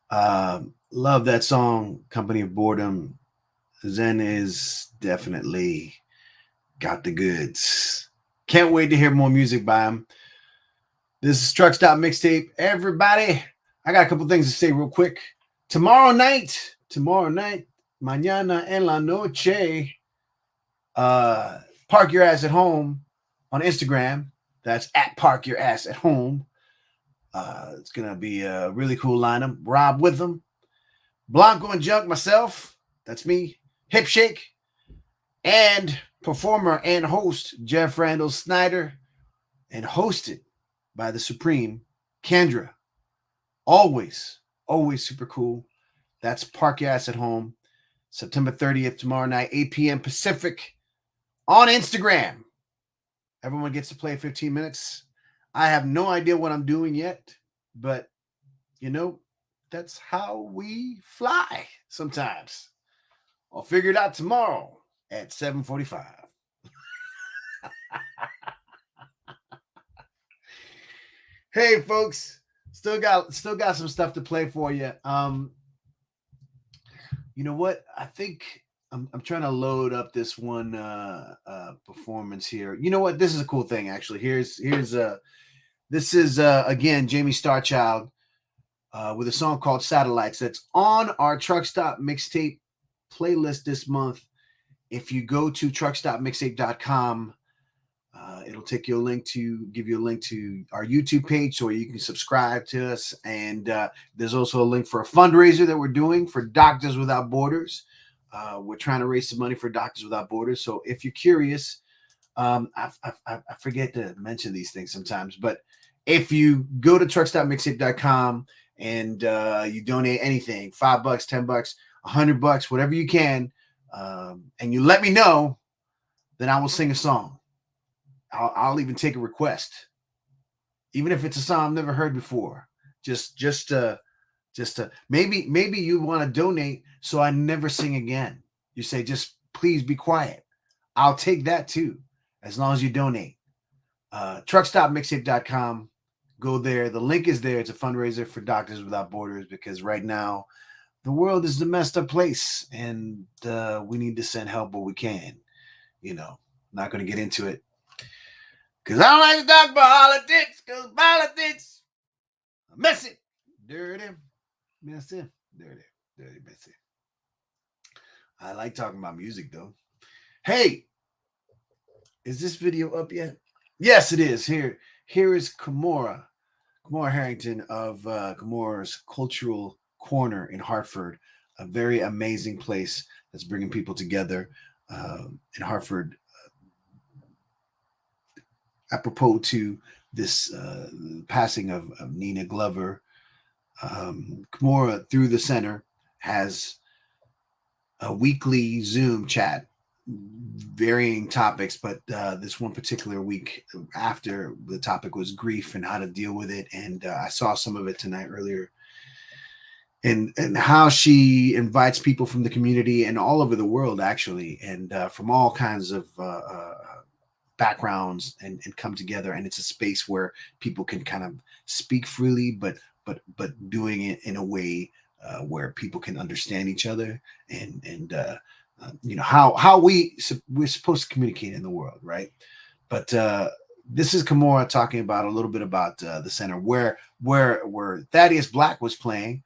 Love that song, Company of Boredom. Zen is definitely got the goods. Can't wait to hear more music by him. This is Truck Stop Mixtape. Everybody, I got a couple things to say real quick. Tomorrow night, mañana en la noche, Park Your Ass at Home on Instagram. That's at Park Your Ass at Home. It's going to be a really cool lineup. Rob with them. Blanco and Junk, myself. That's me. Hip Shake. And performer and host Jeff Randall Snyder. And hosted by the Supreme Kendra, always super cool. That's Park Your Ass at Home, September 30th, tomorrow night, 8 p.m. Pacific, on Instagram. Everyone gets to play 15 minutes. I have no idea what I'm doing yet, but you know, that's how we fly sometimes. I'll figure it out tomorrow at 7:45. Hey folks, still got some stuff to play for you. You know what? I think I'm trying to load up this one performance here. You know what? This is a cool thing actually. This is again Jme Strchld with a song called Satellites that's on our Truck Stop Mixtape playlist this month. If you go to truckstopmixtape.com, it'll take you give you a link to our YouTube page so you can subscribe to us. And there's also a link for a fundraiser that we're doing for Doctors Without Borders. We're trying to raise some money for Doctors Without Borders. So if you're curious, I forget to mention these things sometimes, but if you go to truckstopmixtape.com and you donate anything, $5, $10, $100, whatever you can, and you let me know, then I will sing a song. I'll even take a request, even if it's a song I've never heard before. Just maybe you want to donate so I never sing again. You say, just please be quiet. I'll take that too, as long as you donate. Truckstopmixtape.com. Go there. The link is there. It's a fundraiser for Doctors Without Borders because right now the world is a messed up place and we need to send help where we can. You know, not going to get into it because I don't like to talk about politics because politics are messy, dirty, messy, dirty, messy. I like talking about music though. Hey, is this video up yet? Yes, it is. Here is Kamora Herrington of Kamora's Cultural Corner in Hartford, a very amazing place that's bringing people together in Hartford. Apropos to this passing of Nina Glover, Kamora through the center has a weekly Zoom chat, varying topics, but this one particular week after the topic was grief and how to deal with it. And I saw some of it tonight earlier. And how she invites people from the community and all over the world, actually, and from all kinds of backgrounds and come together. And it's a space where people can kind of speak freely, but doing it in a way where people can understand each other and you know, how we're supposed to communicate in the world, right? But this is Kamora talking about a little bit about the center where Thaddeus Black was playing.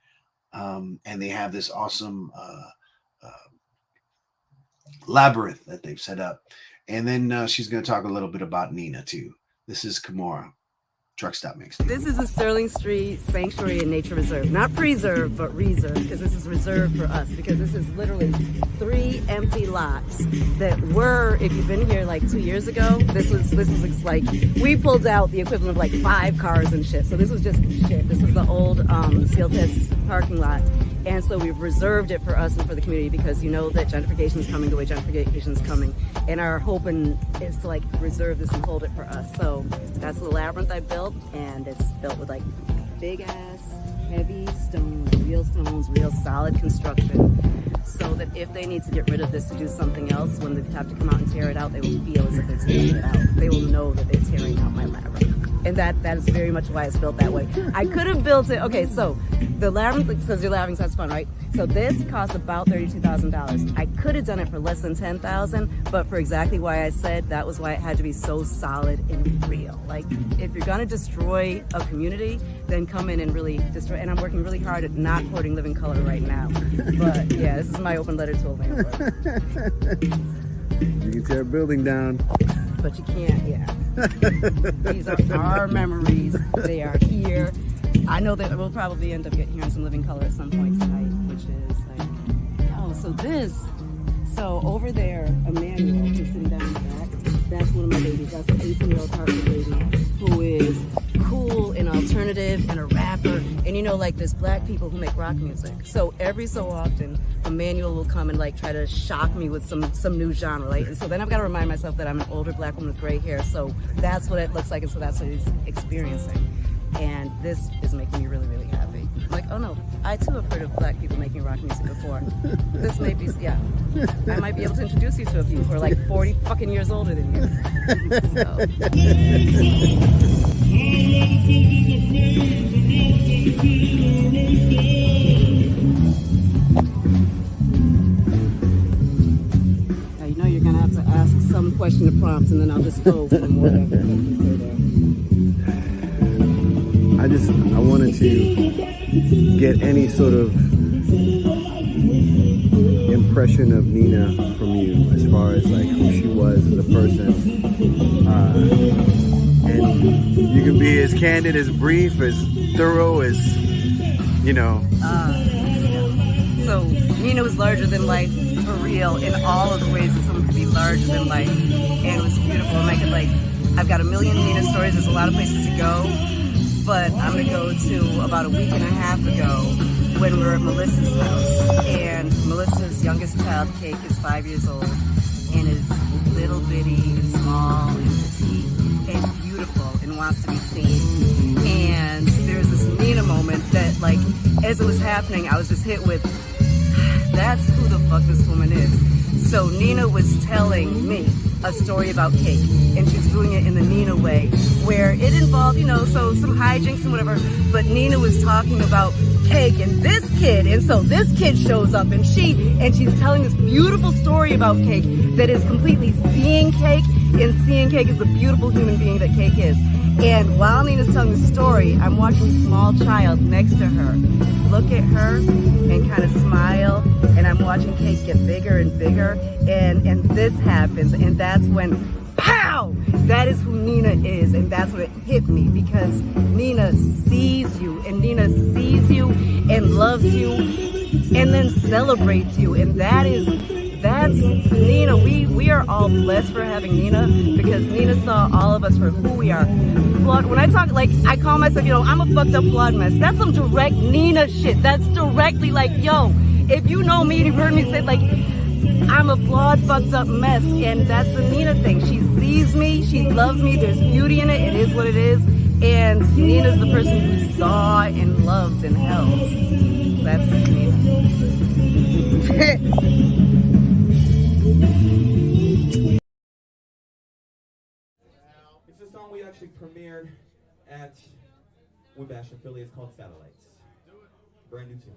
And they have this awesome labyrinth that they've set up. And then she's going to talk a little bit about Nina, too. This is Kamora, Truck Stop Mixtape. This is a Sterling Street Sanctuary and Nature Reserve. Not preserve, but reserve, because this is reserved for us, because this is literally 3 empty lots that were, if you've been here like 2 years ago, this was like, we pulled out the equivalent of like 5 cars and shit. So this was just shit. This was the old Steel Pits parking lot. And so we've reserved it for us and for the community because you know that gentrification is coming the way gentrification is coming. And our hope is to like reserve this and hold it for us. So that's the labyrinth I built, and it's built with like big ass, heavy stones, real solid construction. So that if they need to get rid of this to do something else, when they have to come out and tear it out, they will feel as if they're tearing it out. They will know that they're tearing out my labyrinth. And that is very much why it's built that way. I could have built it, okay, so the labyrinth, because your labyrinth sounds fun, right? So this cost about $32,000. I could have done it for less than $10,000, but for exactly why I said that was why it had to be so solid and real. Like, if you're gonna destroy a community, then come in and really destroy. And I'm working really hard at not quoting Living Color right now. But yeah, this is my open letter to a landlord. You can tear a building down. But you can't, yeah. These are our memories. They are here. I know that we'll probably end up hearing some Living Color at some point tonight, which is like, oh, so over there, Emmanuel, who's sitting down in the back, that's one of my babies. That's an 18-year-old Hartford baby who is cool and alternative and a rapper. And you know, like there's black people who make rock music. So every so often, Emmanuel will come and like try to shock me with some new genre, right? And so then I've got to remind myself that I'm an older black woman with gray hair. So that's what it looks like, and so that's what he's experiencing. And this is making me really, really happy. I'm like, oh no, I too have heard of black people making rock music before. This may be, yeah. I might be able to introduce you to a few who are like 40 fucking years older than you. So. Now, you know you're gonna have to ask some question to prompt, and then I'll just go from whatever you say there. I wanted to get any sort of impression of Nina from you, as far as like who she was as a person. And you can be as candid, as brief, as thorough as, you know. So Nina was larger than life, for real, in all of the ways that someone could be larger than life. And it was beautiful. And I could I've got a million Nina stories. There's a lot of places to go. But I'm going to go to about a week and a half ago when we were at Melissa's house. And Melissa's youngest child, Cake, is 5 years old and is little bitty and small and petite and beautiful and wants to be seen. And there's this Nina moment that, like, as it was happening, I was just hit with, that's who the fuck this woman is. So Nina was telling me a story about Cake, and she's doing it in the Nina way, where it involved, you know, so some hijinks and whatever, but Nina was talking about Cake and this kid, and so this kid shows up, and she's telling this beautiful story about Cake that is completely seeing Cake, and seeing Cake as the beautiful human being that Cake is. And while Nina's telling the story, I'm watching a small child next to her look at her and kind of smile, and I'm watching Cake get bigger and bigger, and this happens, and that's when, pow! That is who Nina is, and that's when it hit me, because Nina sees you, and Nina sees you and loves you, and then celebrates you, and that's Nina. We are all blessed for having Nina, because Nina saw all of us for who we are. Flawed. When I talk, like, I call myself, you know, I'm a fucked up flawed mess. That's some direct Nina shit. That's directly like, yo, if you know me and you've heard me say, like, I'm a flawed, fucked up mess, and that's the Nina thing. She sees me, she loves me, there's beauty in it, it is what it is, and Nina's the person who saw and loved and held. That's Nina. It's a song we actually premiered at Wimbash in Philly. It's called Satellites. Brand new tune.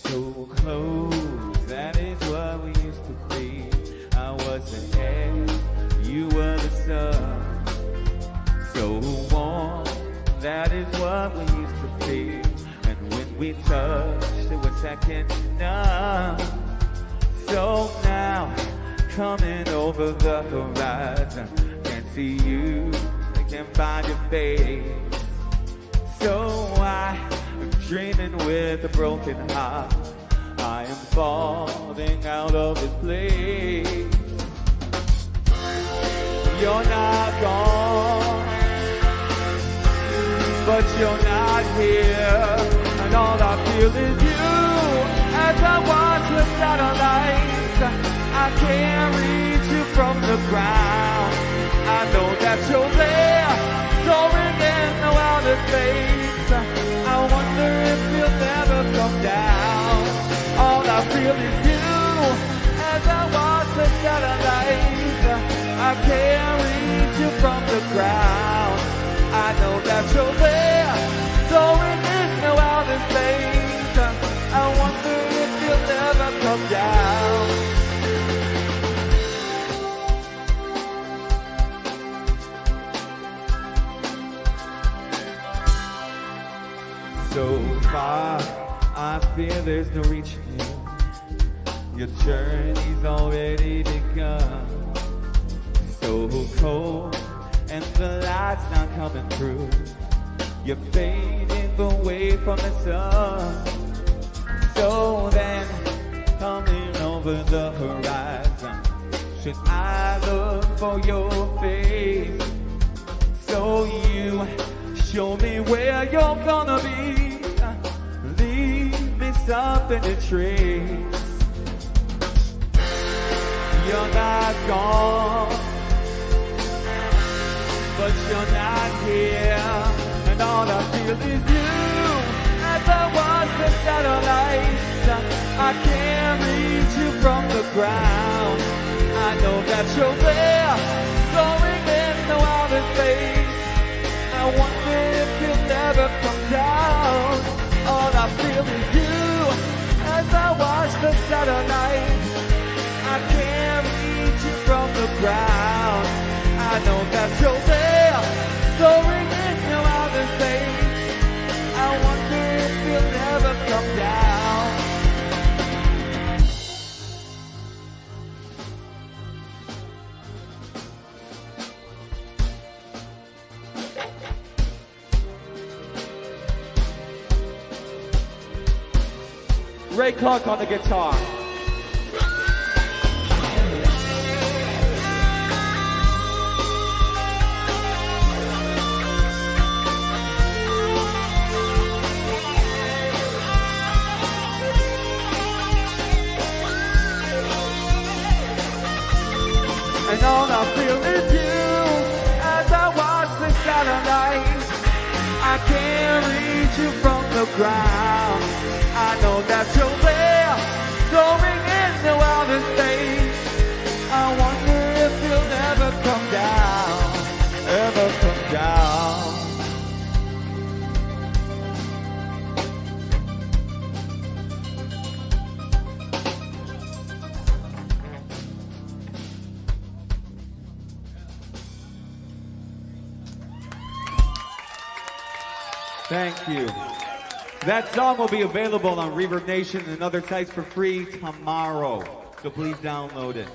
So close, that is what we used to be. I was the head, you were the sun. So warm, that is what we used to feel. And when we touched, it was second to none. So now, coming over the horizon, can't see you, I can't find your face. So I'm dreaming with a broken heart. I am falling out of this place. You're not gone, but you're not here, and all I feel is you. As I watch the satellites, I can't reach you from the ground. I know that you're there, soaring in the outer space. I wonder if you'll never come down. All I feel is you. As I watch the satellites, I can't reach you from the ground. I know that you're there, soaring in the outer space. I wonder if you'll never come down. So far, I fear there's no reaching you. Your journey's already begun. So cold, and the light's not coming through. You're fading move away from the sun. So then, coming over the horizon, should I look for your face? So you show me where you're gonna be. Leave me something to trace. You're not gone, but you're not here, and all I feel is you. As I watch the satellites, I can't reach you from the ground. I know that you're there, soaring in the outer space. I wonder if you'll never come down. All I feel is you. As I watch the satellites, I can't reach you from the ground. I know that you're there, soaring in your outer space. I wonder if you'll never come down. Ray Clark on the guitar. And all I feel is you as I watch the satellites. I can't reach you from the ground. I know that you're there, soaring in the outer space. I wonder if you'll ever come down, ever come down. Thank you. That song will be available on Reverb Nation and other sites for free tomorrow. So please download it.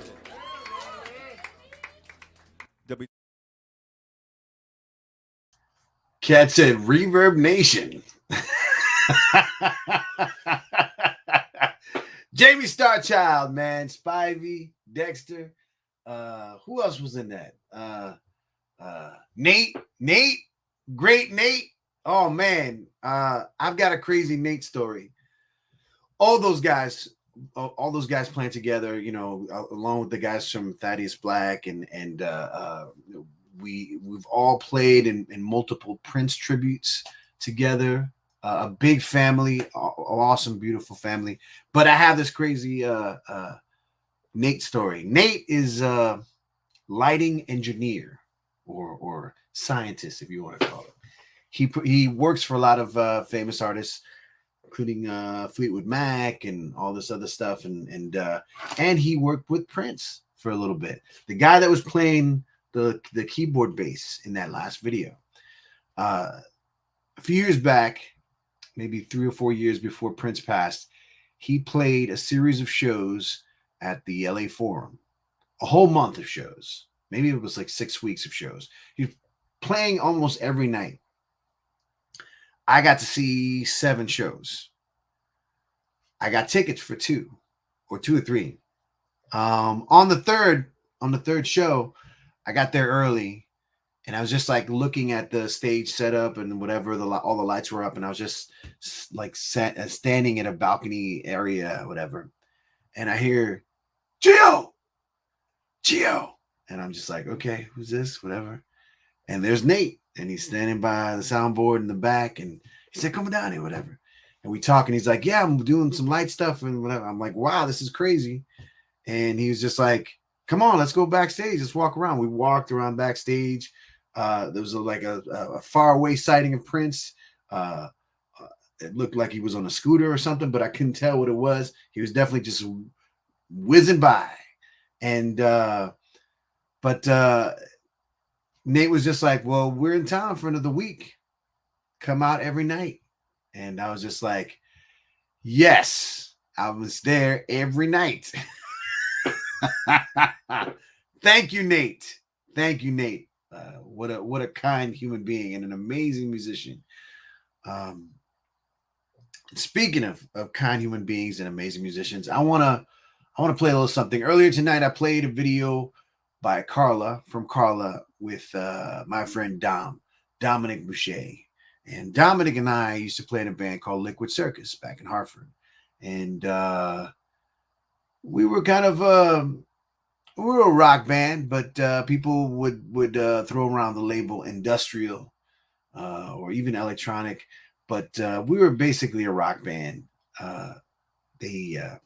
Cat said Reverb Nation. Jme Strchld, man. Spivey, Dexter. Who else was in that? Nate. Great Nate. Oh man, I've got a crazy Nate story. All those guys playing together, you know, along with the guys from Thaddeus Black, and we've all played in multiple Prince tributes together. A big family, awesome, beautiful family. But I have this crazy Nate story. Nate is a lighting engineer or scientist, if you want to call it. He works for a lot of famous artists, including Fleetwood Mac and all this other stuff, and he worked with Prince for a little bit. The guy that was playing the keyboard bass in that last video, a few years back, maybe 3 or 4 years before Prince passed, he played a series of shows at the LA Forum, a whole month of shows. Maybe it was like 6 weeks of shows. He was playing almost every night. I got to see 7 shows. I got tickets for 2 or 3. On the third show, I got there early, and I was just like looking at the stage setup and whatever, all the lights were up, and I was just like standing in a balcony area, whatever. And I hear Gio, and I'm just like, okay, who's this? Whatever. And there's Nate. And he's standing by the soundboard in the back, and he said, "Come down here, whatever." And we talk, and he's like, "Yeah, I'm doing some light stuff and whatever." I'm like, "Wow, this is crazy." And he was just like, "Come on, let's go backstage. Let's walk around." We walked around backstage. There was a far away sighting of Prince. It looked like he was on a scooter or something, but I couldn't tell what it was. He was definitely just whizzing by. And Nate was just like, "Well, we're in town for another week. Come out every night." And I was just like, yes, I was there every night. Thank you, Nate. What a kind human being and an amazing musician. Speaking of kind human beings and amazing musicians, I wanna play a little something. Earlier tonight, I played a video by Carla with my friend Dominic Boucher. And Dominic and I used to play in a band called Liquid Circus back in Hartford. And we were kind of we were a rock band, but people would throw around the label industrial or even electronic. But we were basically a rock band. The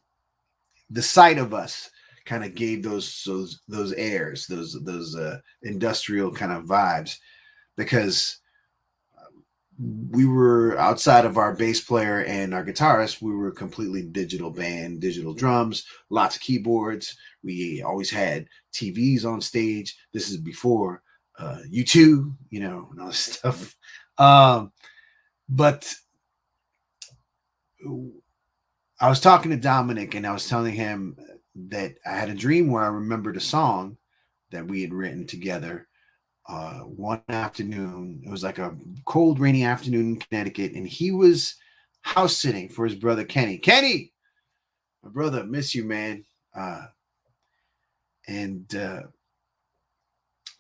sight of us kind of gave those airs, those industrial kind of vibes, because we were, outside of our bass player and our guitarist, we were a completely digital band, digital drums, lots of keyboards. We always had TVs on stage. This is before U2, and all this stuff. But I was talking to Dominic, and I was telling him that I had a dream where I remembered a song that we had written together. One afternoon, it was like a cold, rainy afternoon in Connecticut, and he was house sitting for his brother Kenny. Kenny, my brother, miss you, man. And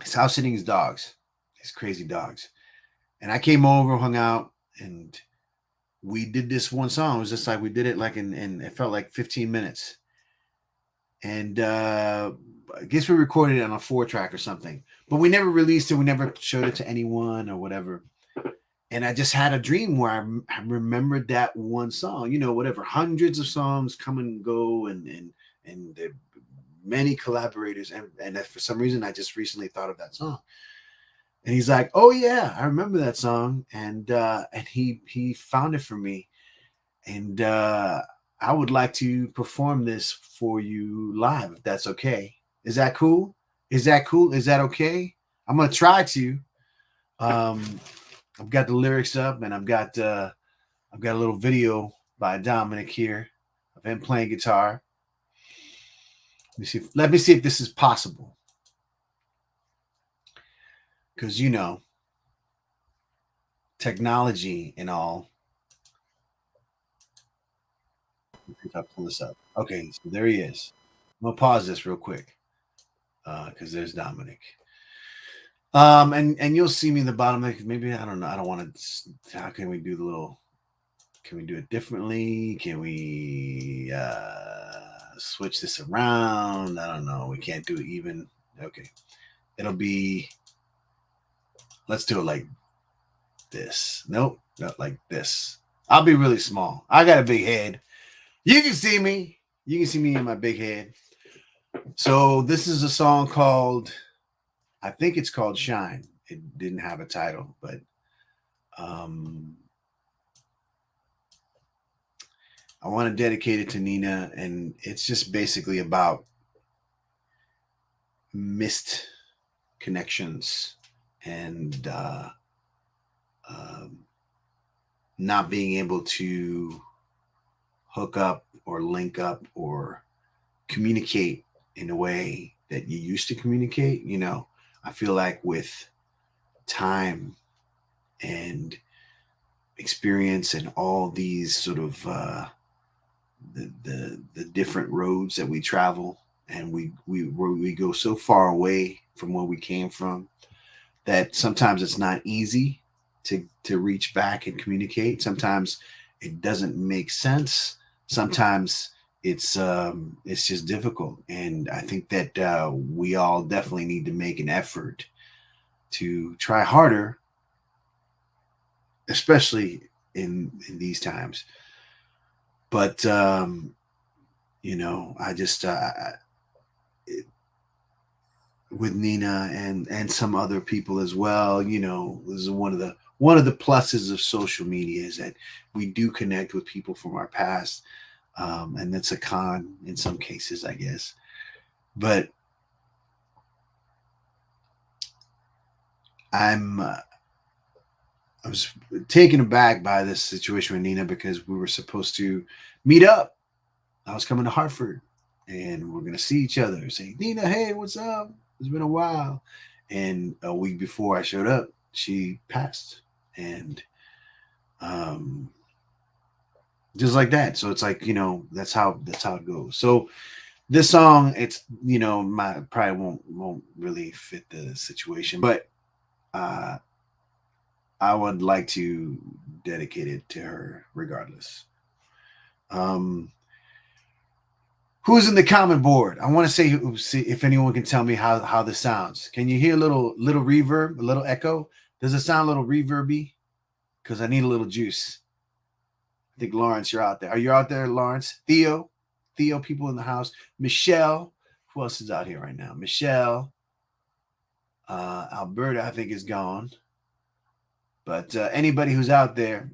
he's house sitting his dogs, his crazy dogs. And I came over, hung out, and we did this one song. It was just like we did it like in it felt like 15 minutes. And I guess we recorded it on a 4-track or something, but we never released it. We never showed it to anyone or whatever. And I just had a dream where I remembered that one song, whatever, hundreds of songs come and go, and there many collaborators. And for some reason, I just recently thought of that song. And he's like, "Oh yeah, I remember that song." And he found it for me. And I would like to perform this for you live, if that's okay. Is that cool? Is that cool? Is that okay? I'm gonna try to. I've got the lyrics up, and I've got a little video by Dominic here of him playing guitar. Let me see if this is possible. Because technology and all. I'll pull this up. Okay, so there he is. I'm gonna pause this real quick because there's Dominic. And you'll see me in the bottom. Maybe I don't know. I don't want to. How can we do the little? Can we do it differently? Can we switch this around? I don't know. We can't do it even. Okay, it'll be. Let's do it like this. Nope, not like this. I'll be really small. I got a big head. You can see me. You can see me in my big head. So this is a song called, I think it's called Shine. It didn't have a title, but I want to dedicate it to Nina, and it's just basically about missed connections and not being able to hook up or link up or communicate in a way that you used to communicate. I feel like with time and experience and all these sort of the different roads that we travel, and we go so far away from where we came from, that sometimes it's not easy to reach back and communicate. Sometimes it doesn't make sense. Sometimes it's just difficult. And I think that we all definitely need to make an effort to try harder, especially in these times. But I just with Nina and some other people as well, this is one of the pluses of social media, is that we do connect with people from our past, and that's a con in some cases, I guess. But I was taken aback by this situation with Nina, because we were supposed to meet up. I was coming to Hartford, and we're gonna see each other. Say, Nina, hey, what's up? It's been a while. And a week before I showed up, she passed. And Just like that. So it's like, you know, that's how it goes. So this song, it's, you know, my probably won't really fit the situation, but I would like to dedicate it to her regardless. Who's in the comment board? I want to see if anyone can tell me how this sounds. Can you hear a little reverb, a little echo? Does it sound a little reverby? Because I need a little juice. I think Lawrence, you're out there. Are you out there, Lawrence? Theo, people in the house. Michelle, who else is out here right now? Michelle, Alberta, I think is gone. But anybody who's out there,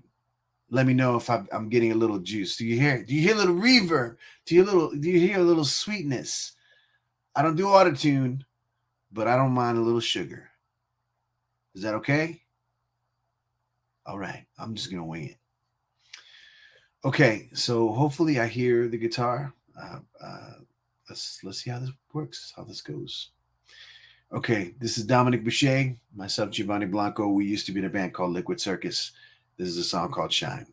let me know if I'm getting a little juice. Do you hear a little reverb? Do you hear a little sweetness? I don't do autotune, but I don't mind a little sugar. Is that okay? All right, I'm just gonna wing it. Okay, so hopefully I hear the guitar. Let's see how this works, how this goes. Okay, this is Dominic Boucher, myself, Giovanni Blanco. We used to be in a band called Liquid Circus. This is a song called Shine.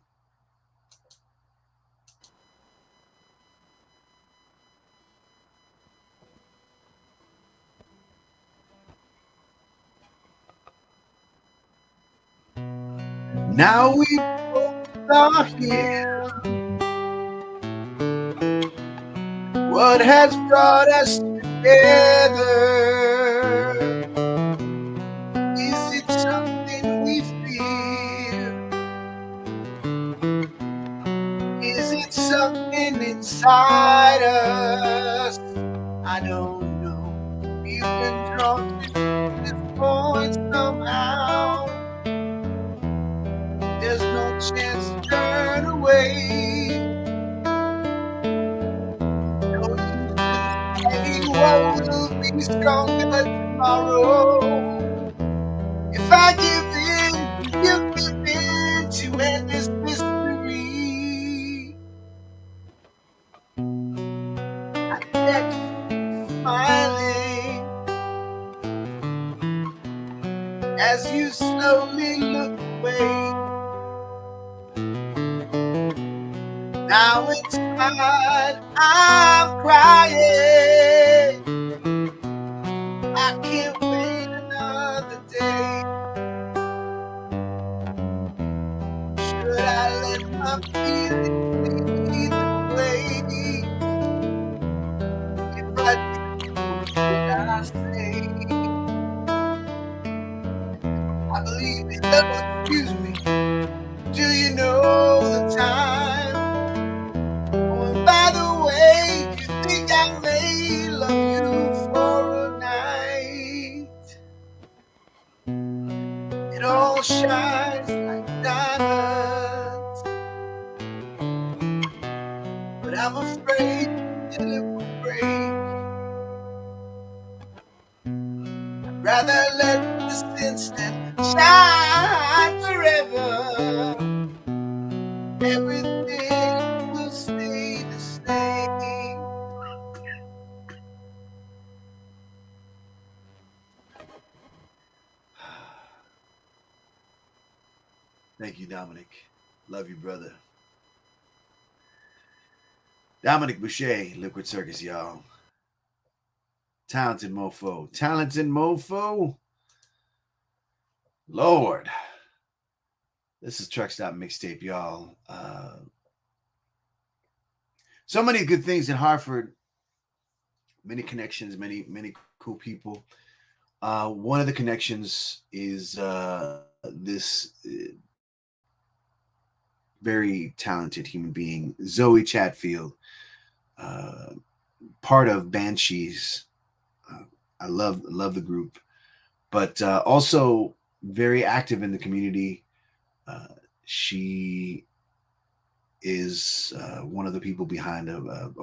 Now we both are here. What has brought us together? Is it something we feel? Is it something inside us? I don't know. We've been drawn to this point somehow. There's no chance to turn away. No use in saying what will be stronger tomorrow. If I give in, you give in to endless mystery. I catch you smiling as you slowly look away. Now inside I'm crying. I can't wait another day. Should I let my feelings lead the way? If I do, what should I say? I believe in love, excuse me. Do you know the time? By the way, you think I may love you for a night? It all shines like diamonds, but I'm afraid that it will break. I'd rather let this instant shine forever. Everything will stay the same. Thank you, Dominic. Love you, brother. Dominic Boucher, Liquid Circus, y'all. Talented mofo. Talented mofo. Lord. This is Truck Stop Mixtape, y'all. So many good things in Hartford. Many connections, many cool people. One of the connections is this very talented human being, Zoe Chatfield, part of Bandshes. I love the group, but also very active in the community. She is one of the people behind an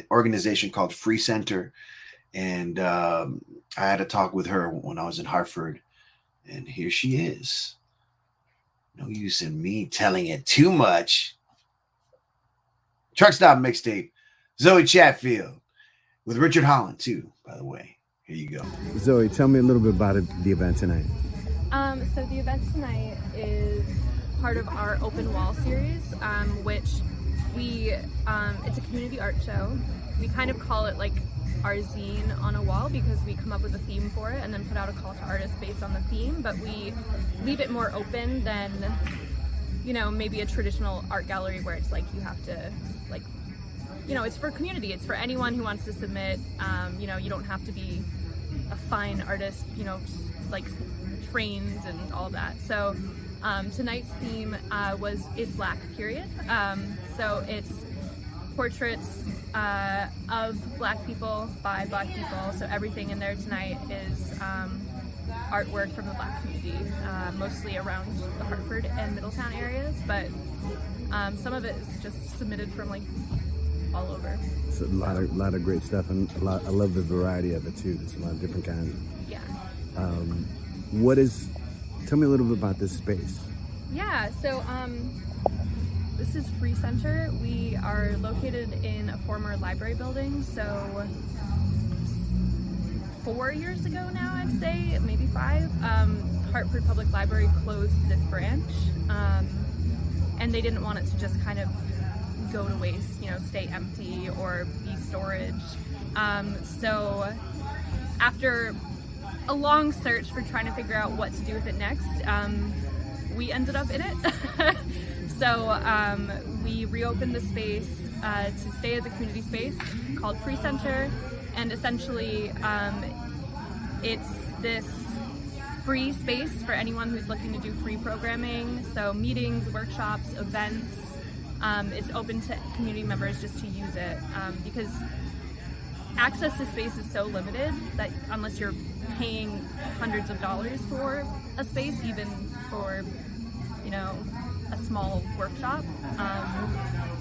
organization called Free Center. And I had a talk with her when I was in Hartford. And here she is. No use in me telling it too much. Truck Stop Mixtape. Zoe Chatfield. With Richard Holland, too, by the way. Here you go. Zoe, tell me a little bit about the event tonight. So the event tonight is part of our open wall series, which it's a community art show. We kind of call it like our zine on a wall because we come up with a theme for it and then put out a call to artists based on the theme, but we leave it more open than, you know, maybe a traditional art gallery where it's like you have to, like, you know, it's for community. It's for anyone who wants to submit. You know, you don't have to be a fine artist, you know, like trained and all that. So tonight's theme is Black, period. So it's portraits of Black people by Black people. So everything in there tonight is artwork from the Black community, mostly around the Hartford and Middletown areas, but some of it is just submitted from like all over. It's a lot of great stuff, and I love the variety of it too. There's a lot of different kinds. Yeah. Tell me a little bit about this space. Yeah, so this is Free Center. We are located in a former library building, so 4 years ago now, I'd say, maybe 5, Hartford Public Library closed this branch, and they didn't want it to just kind of go to waste, you know, stay empty or be storage. So after a long search for trying to figure out what to do with it next, we ended up in it. So we reopened the space to stay as a community space called Free Center, and essentially it's this free space for anyone who's looking to do free programming, so meetings, workshops, events. It's open to community members just to use it, because access to space is so limited that unless you're paying hundreds of dollars for a space, even for, you know, a small workshop.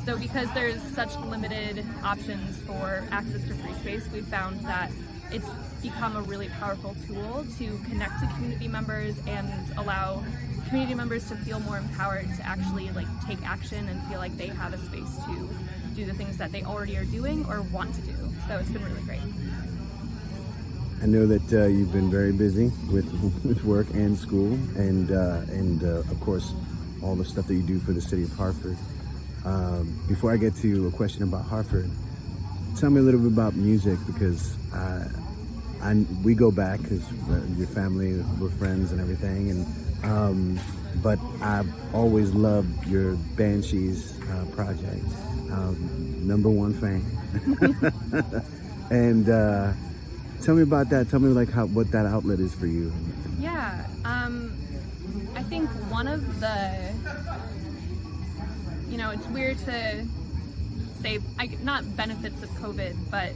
So because there's such limited options for access to free space, we've found that it's become a really powerful tool to connect to community members and allow community members to feel more empowered to actually like take action and feel like they have a space to do the things that they already are doing or want to do. So it's been really great. I know that you've been very busy with work and school, and of course all the stuff that you do for the city of Hartford. Before I get to a question about Hartford, tell me a little bit about music, because we go back because your family, we're friends and everything, and but I've always loved your Bandshes project. #1 fan. And tell me about that. Tell me like what that outlet is for you. Yeah, I think one of the, you know, it's weird to say, not benefits of COVID, but,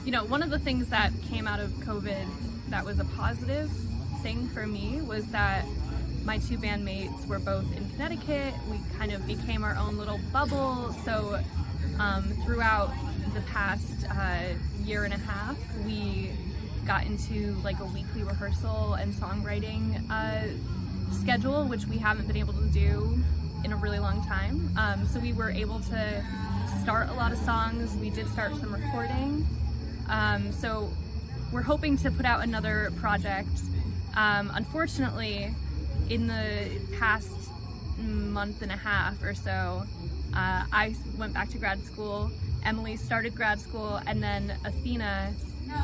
you know, one of the things that came out of COVID that was a positive thing for me was that my 2 bandmates were both in Connecticut. We kind of became our own little bubble. So throughout the past year and a half, we got into like a weekly rehearsal and songwriting schedule, which we haven't been able to do in a really long time. So we were able to start a lot of songs. We did start some recording. So we're hoping to put out another project. Unfortunately, in the past month and a half or so, I went back to grad school. Emily started grad school, and then Athena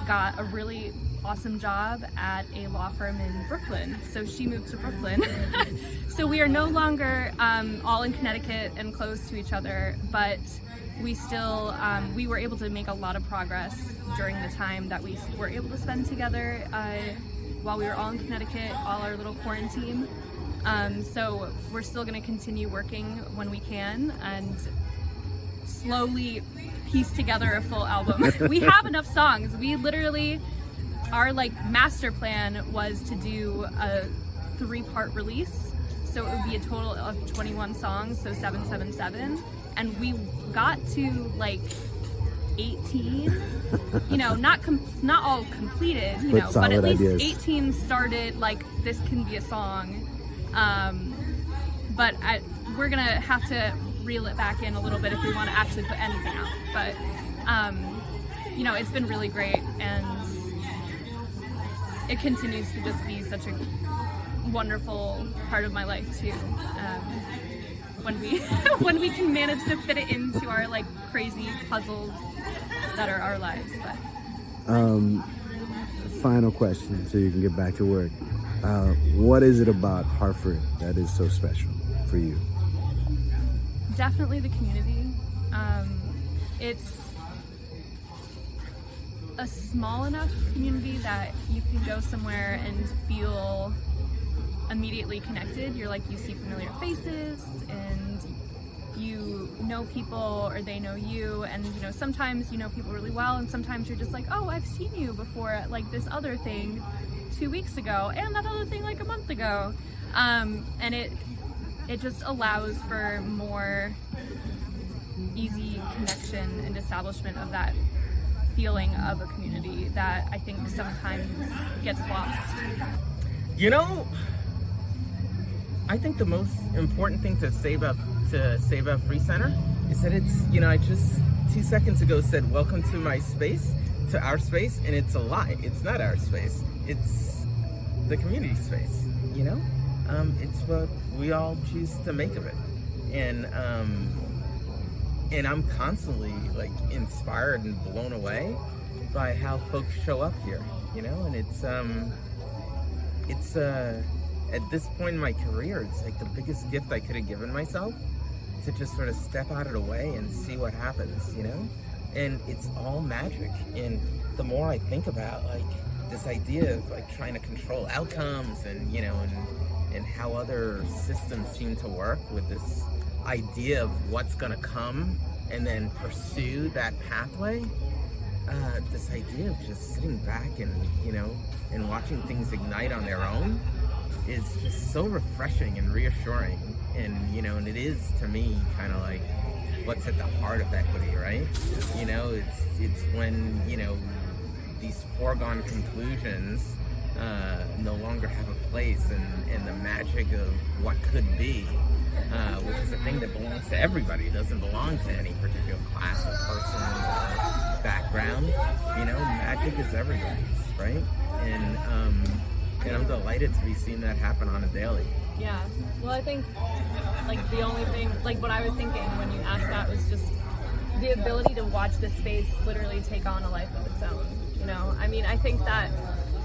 got a really awesome job at a law firm in Brooklyn. So she moved to Brooklyn. So we are no longer all in Connecticut and close to each other, but we still, we were able to make a lot of progress during the time that we were able to spend together while we were all in Connecticut, all our little quarantine. So we're still gonna continue working when we can and slowly piece together a full album. We have enough songs. We literally, our like master plan was to do a 3-part release. So it would be a total of 21 songs, so 777. And we got to like 18, you know, not all completed, you know, but at least ideas. 18 started like, this can be a song. But we're gonna have to reel it back in a little bit if we want to actually put anything out. But you know, it's been really great, and it continues to just be such a wonderful part of my life too. When we when we can manage to fit it into our like crazy puzzles that are our lives. But Final question, so you can get back to work. What is it about Hartford that is so special for you? definitely the community. It's a small enough community that you can go somewhere and feel immediately connected. You're like, you see familiar faces and you know people or they know you, and you know, sometimes you know people really well and sometimes you're just like, oh, I've seen you before at like this other thing 2 weeks ago and that other thing like a month ago. And it just allows for more easy connection and establishment of that feeling of a community that I think sometimes gets lost. You know, I think the most important thing to say about Free Center is that it's, you know, I just 2 seconds ago said welcome to my space, to our space, and it's a lie. It's not our space. It's the community space, you know? It's what we all choose to make of it. And I'm constantly like inspired and blown away by how folks show up here, you know? And it's at this point in my career, it's like the biggest gift I could have given myself, to just sort of step out of the way and see what happens, you know? And it's all magic. And the more I think about like this idea of like trying to control outcomes and, you know, and how other systems seem to work with this idea of what's gonna come and then pursue that pathway, this idea of just sitting back and, you know, and watching things ignite on their own is just so refreshing and reassuring. And, you know, and it is to me kind of like what's at the heart of equity, right? You know, it's when, you know, these foregone conclusions no longer have a place, and the magic of what could be, which is a thing that belongs to everybody. It doesn't belong to any particular class or person or background. You know, magic is everybody's, right? And I'm delighted to be seeing that happen on a daily. Yeah, well, I think like the only thing, like what I was thinking when you asked that was just the ability to watch this space literally take on a life of its own. You know, I mean, I think that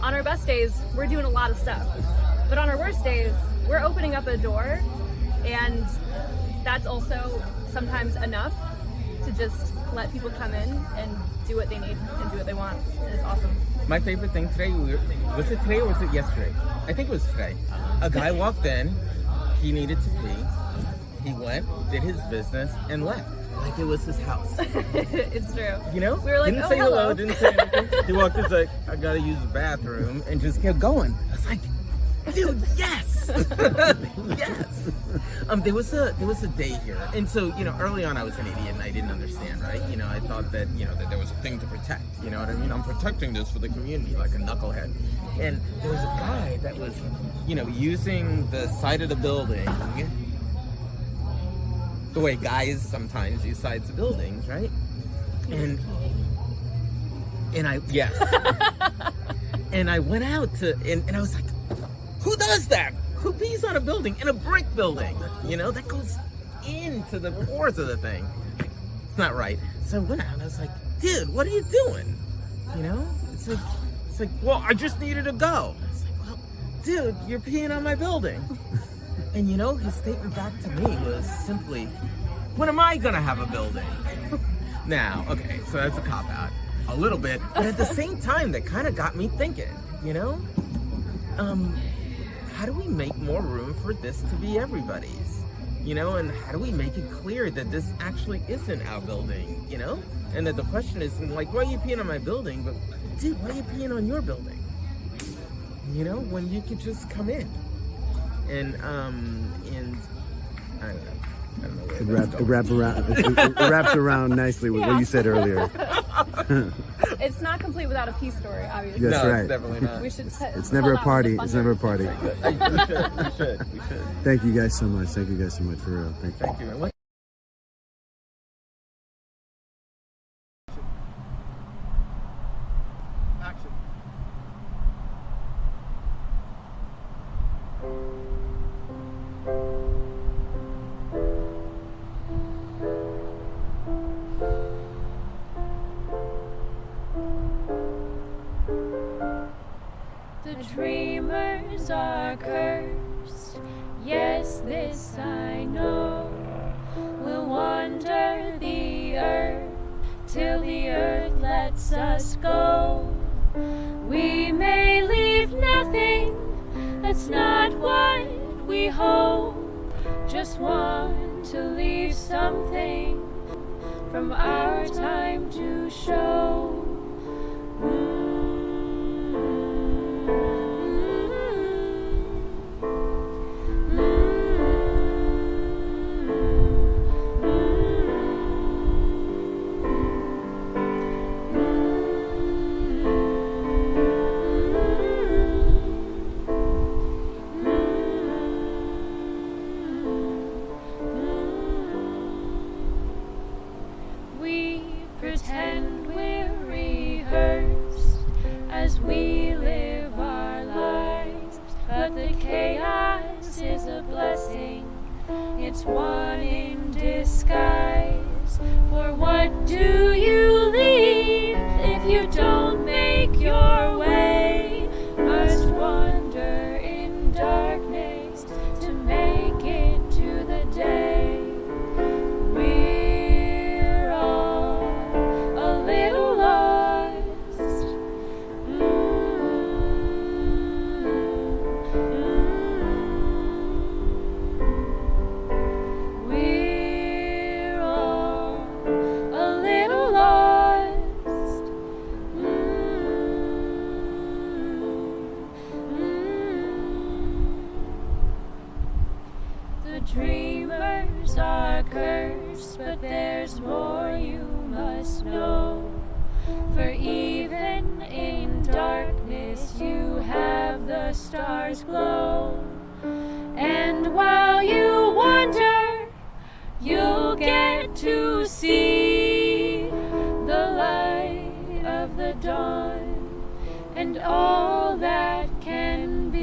on our best days, we're doing a lot of stuff, but on our worst days, we're opening up a door, and that's also sometimes enough to just let people come in and do what they need and do what they want. And it's awesome. My favorite thing today, was it today or was it yesterday? I think it was today. A guy walked in, he needed to pee, he went, did his business, and left. Like it was his house. It's true. You know? We were like, didn't oh, say hello. Didn't say anything. He walked in, like, I gotta use the bathroom, and just kept going. I was like, dude, yes! Yes! There was a day here, and so, you know, early on I was an idiot and I didn't understand, right? You know, I thought that, you know, that there was a thing to protect, you know what I mean? I'm protecting this for the community like a knucklehead. And there was a guy that was, you know, using the side of the building the way guys sometimes use sides of buildings, right? And I, yes. And I went out to, and I was like, who does that? Who pees on a building, in a brick building? You know, that goes into the pores of the thing. It's not right. So I went out and I was like, dude, what are you doing? You know, it's like, well, I just needed to go. I was like, well, dude, you're peeing on my building. And you know, his statement back to me was simply, when am I gonna have a building? Now, okay, so that's a cop-out. A little bit, but at the same time, that kind of got me thinking, you know? How do we make more room for this to be everybody's? You know, and how do we make it clear that this actually isn't our building, you know? And that the question isn't like, why are you peeing on my building? But, dude, why are you peeing on your building? You know, when you could just come in. And I don't know. It wraps around nicely with what you said earlier. It's not complete without a peace story, obviously. That's right. It's definitely not. We should. It's never a party. It's never a party. We should. Thank you guys so much. Thank you guys so much, for real. Thank you. Thank you, man. Action. The dreamers are cursed, yes, this I know. We'll wander the earth till the earth lets us go. We may leave nothing, that's not what we hope. Just want to leave something from our time to show. Pretend we're rehearsed as we live our lives, but the chaos is a blessing, it's one in disguise. For what do you leave if you don't make your way? Must wander in darkness to make it to the day. Dreamers are cursed, but there's more you must know. For even in darkness you have the stars glow. And while you wander, you'll get to see the light of the dawn and all that can be.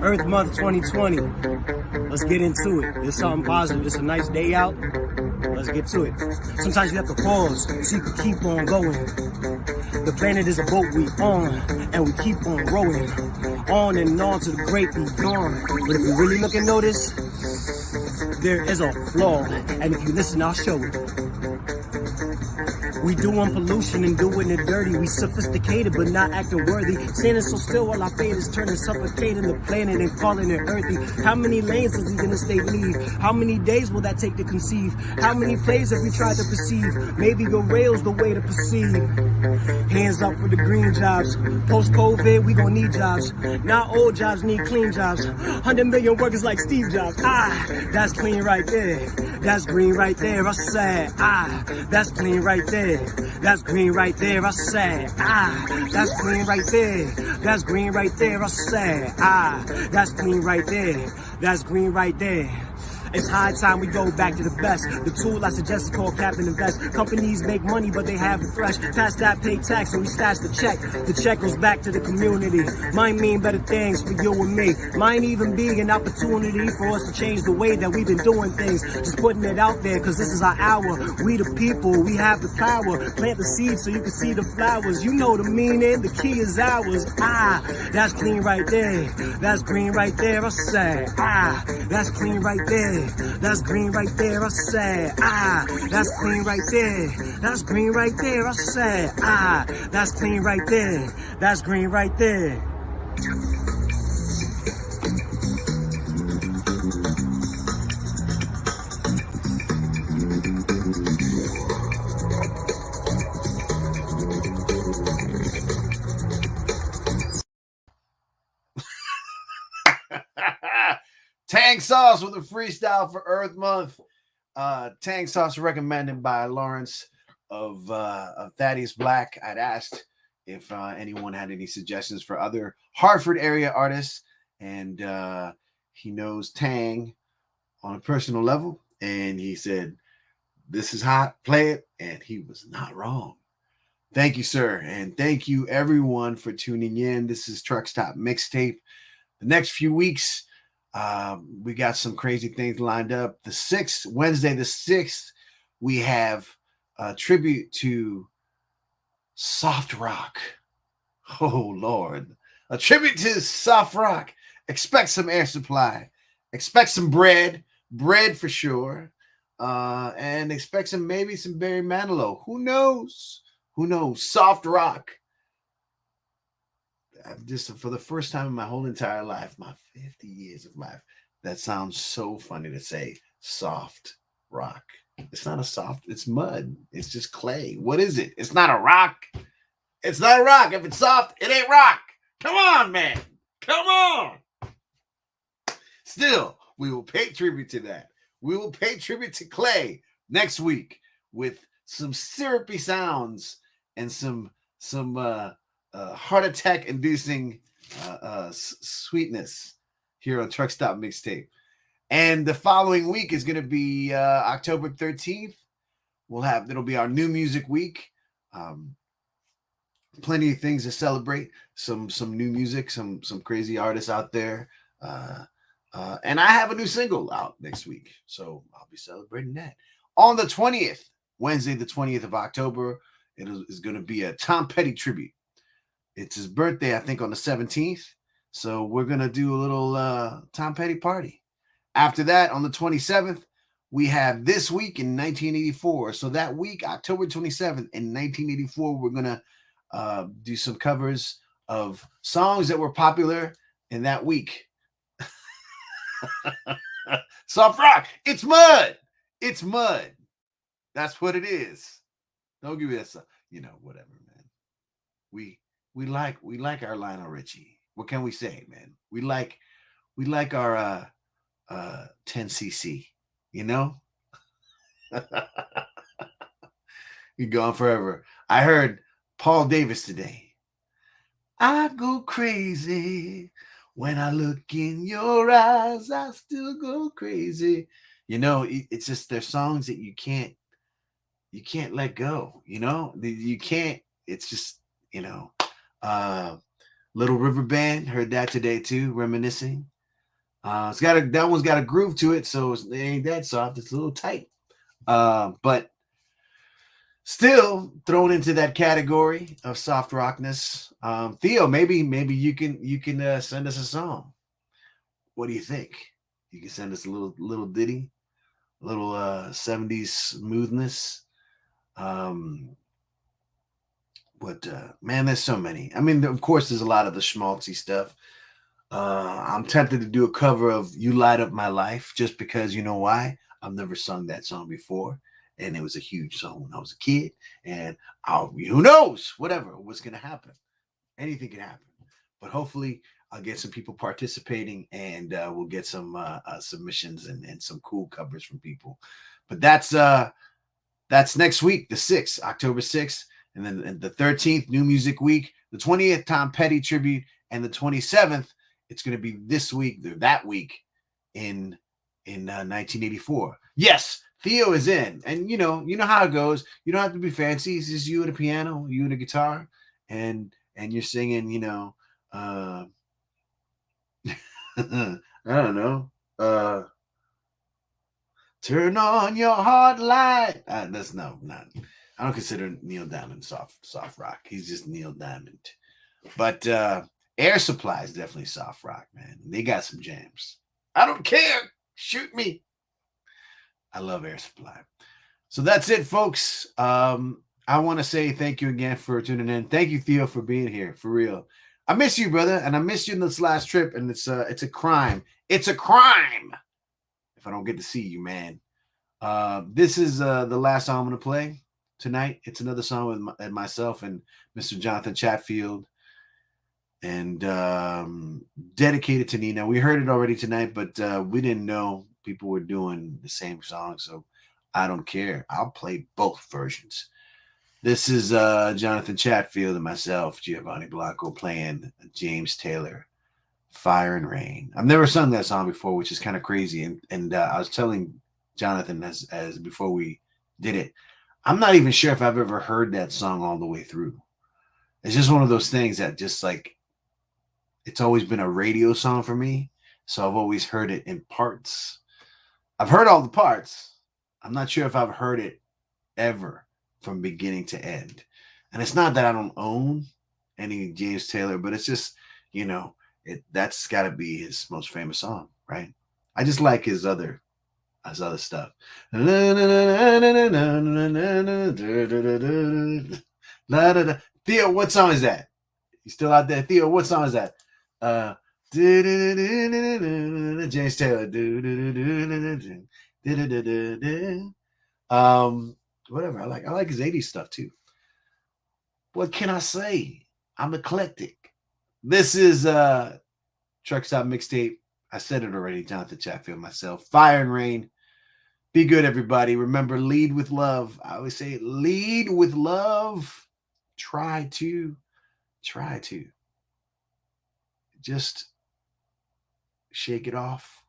Earth Month 2020. Let's get into it. It's something positive. It's a nice day out. Let's get to it. Sometimes you have to pause so you can keep on going. The planet is a boat we on, and we keep on rowing. On and on to the great beyond. But if you really look and notice, there is a flaw. And if you listen, I'll show it. We doing pollution and doing it dirty. We sophisticated but not acting worthy. Standing so still while our fate is turning, suffocating the planet and calling it earthy. How many lanes does the interstate leave? How many days will that take to conceive? How many plays have we tried to perceive? Maybe your rail's the way to perceive. Hands up for the green jobs. Post-COVID, we gon' need jobs. Not old jobs, need clean jobs. 100 million workers like Steve Jobs. That's clean right there. That's green right there, I said. That's clean right there. That's green right there, I said. That's clean right there. That's green right there, I said. That's clean right there. That's green right there. It's high time we go back to the best. The tool I suggest is called cap and invest. Companies make money, but they have a thresh. Past that, pay tax, and we stash the check. The check goes back to the community. Might mean better things for you and me. Might even be an opportunity for us to change the way that we've been doing things. Just putting it out there, cause this is our hour. We the people, we have the power. Plant the seed so you can see the flowers. You know the meaning, the key is ours. That's clean right there. That's green right there, I said. That's clean right there. That's green right there, I said. That's clean right there. That's green right there, I said. That's clean right there. That's green right there. Tang Sauce with a freestyle for Earth Month. Tang Sauce recommended by Lawrence of Thaddeus Black. I'd asked if anyone had any suggestions for other Hartford area artists, and he knows Tang on a personal level, and he said, "This is hot, play it," and he was not wrong. Thank you, sir, and thank you everyone for tuning in. This is Truck Stop Mixtape. The next few weeks, we got some crazy things lined up. The 6th, Wednesday the 6th, we have a tribute to soft rock. Oh, Lord. A tribute to soft rock. Expect some Air Supply. Expect some bread for sure. And expect maybe some Barry Manilow. Who knows? Who knows? Soft rock. Just for the first time in my whole entire life, my 50 years of life, that sounds so funny to say, soft rock. It's not a soft, it's mud. It's just clay. What is it? It's not a rock. It's not a rock. If it's soft, it ain't rock. Come on, man. Come on. Still, we will pay tribute to that. We will pay tribute to clay next week with some syrupy sounds and some heart attack inducing sweetness here on Truck Stop Mixtape. And the following week is going to be October 13th. It'll be our new music week. Plenty of things to celebrate. Some new music, some crazy artists out there. And I have a new single out next week, so I'll be celebrating that. On the 20th, Wednesday, the 20th of October, it is going to be a Tom Petty tribute. It's his birthday, I think, on the 17th. So we're going to do a little Tom Petty party. After that, on the 27th, we have This Week in 1984. So that week, October 27th in 1984, we're going to do some covers of songs that were popular in that week. Soft rock. It's mud. It's mud. That's what it is. Don't give me that stuff. Whatever, man. We like our Lionel Richie. What can we say, man? We like our 10cc. You're going forever. I heard Paul Davis today. I go crazy when I look in your eyes. I still go crazy. It's just there's songs that you can't let go. You can't. It's just Little River Band, heard that today too, reminiscing. That one's got a groove to it, so it ain't that soft. It's a little tight, but still thrown into that category of soft rockness. Theo, maybe you can send us a song. What do you think? You can send us a little ditty, a little 70s smoothness. Man, there's so many. I mean, of course, there's a lot of the schmaltzy stuff. I'm tempted to do a cover of You Light Up My Life just because, you know why? I've never sung that song before, and it was a huge song when I was a kid, and who knows? What's going to happen? Anything can happen. But hopefully I'll get some people participating, and we'll get some submissions and some cool covers from people. But that's next week, the 6th, October 6th. And then the 13th, New Music Week, the 20th, Tom Petty tribute, and the 27th, it's going to be that week in 1984. Yes, Theo is in, and you know how it goes. You don't have to be fancy. It's just you and a piano, you and a guitar, and you're singing. I don't know. Turn on your heart light. That's not. I don't consider Neil Diamond soft rock. He's just Neil Diamond. But Air Supply is definitely soft rock, man. They got some jams. I don't care. Shoot me. I love Air Supply. So that's it, folks. I want to say thank you again for tuning in. Thank you, Theo, for being here. For real. I miss you, brother. And I missed you in this last trip. And it's a crime. It's a crime if I don't get to see you, man. This is the last song I'm going to play tonight. It's another song with myself and Mr. Jonathan Chatfield, and dedicated to Nina. We heard it already tonight, but we didn't know people were doing the same song, so I don't care. I'll play both versions. This is Jonathan Chatfield and myself, Giovanni Blanco, playing James Taylor Fire and Rain. I've never sung that song before, which is kind of crazy. And I was telling Jonathan as before we did it, I'm not even sure if I've ever heard that song all the way through. It's just one of those things that just like, it's always been a radio song for me. So I've always heard it in parts. I've heard all the parts. I'm not sure if I've heard it ever from beginning to end. And it's not that I don't own any James Taylor, but it's just, you know, that's got to be his most famous song, right? I just like his other stuff. Theo, what song is that? You still out there? Theo, what song is that? James Taylor. Whatever. I like his 80s stuff too. What can I say? I'm eclectic. This is Truck Stop Mixtape. I said it already, Jonathan Chatfield, myself. Fire and Rain. Be good, everybody. Remember, lead with love. I always say lead with love. Try to. Just shake it off.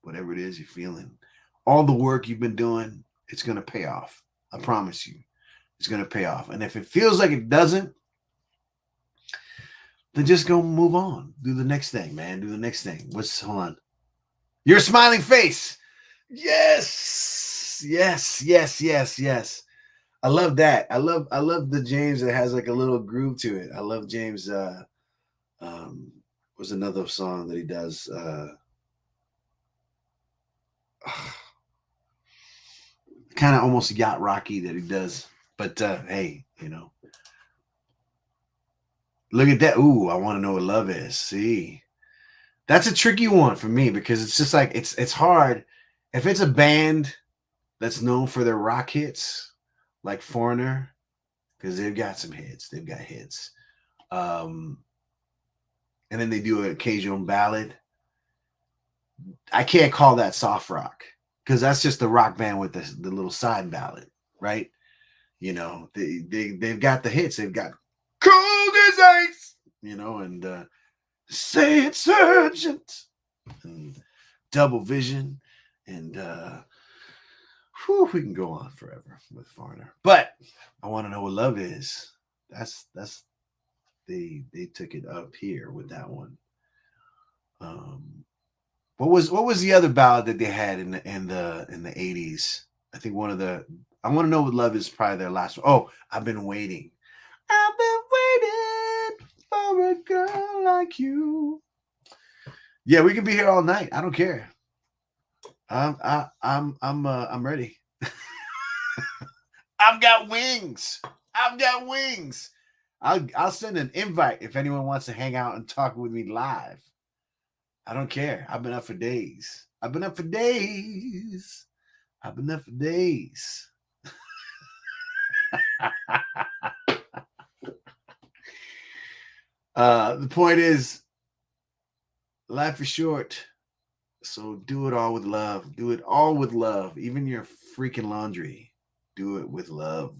Whatever it is you're feeling. All the work you've been doing, it's going to pay off. I promise you. It's going to pay off. And if it feels like it doesn't, then just go move on. Do the next thing, man. Do the next thing. Hold on. Your smiling face. Yes. I love that. I love the James that has like a little groove to it. I love James. Was another song that he does. Kind of almost yacht rocky that he does. But hey, you know. Look at that. Ooh, I want to know what love is. See, that's a tricky one for me because it's just like it's hard. If it's a band that's known for their rock hits, like Foreigner, because they've got some hits. They've got hits. And then they do an occasional ballad. I can't call that soft rock because that's just the rock band with the little side ballad, right? You know, they've got the hits. They've got Cold as Ice, you know, and Say It's Urgent, and Double Vision, and we can go on forever with Foreigner. But I want to know what love is. That's they took it up here with that one. What was the other ballad that they had in the 80s? I think one of the I want to know what love is probably their last one. Oh, I've been waiting. I've been waiting for a girl like you. Yeah, we can be here all night. I don't care. I'm ready. I've got wings. I'll send an invite if anyone wants to hang out and talk with me live. I don't care. I've been up for days. The point is, life is short, so do it all with love. Even your freaking laundry, do it with love.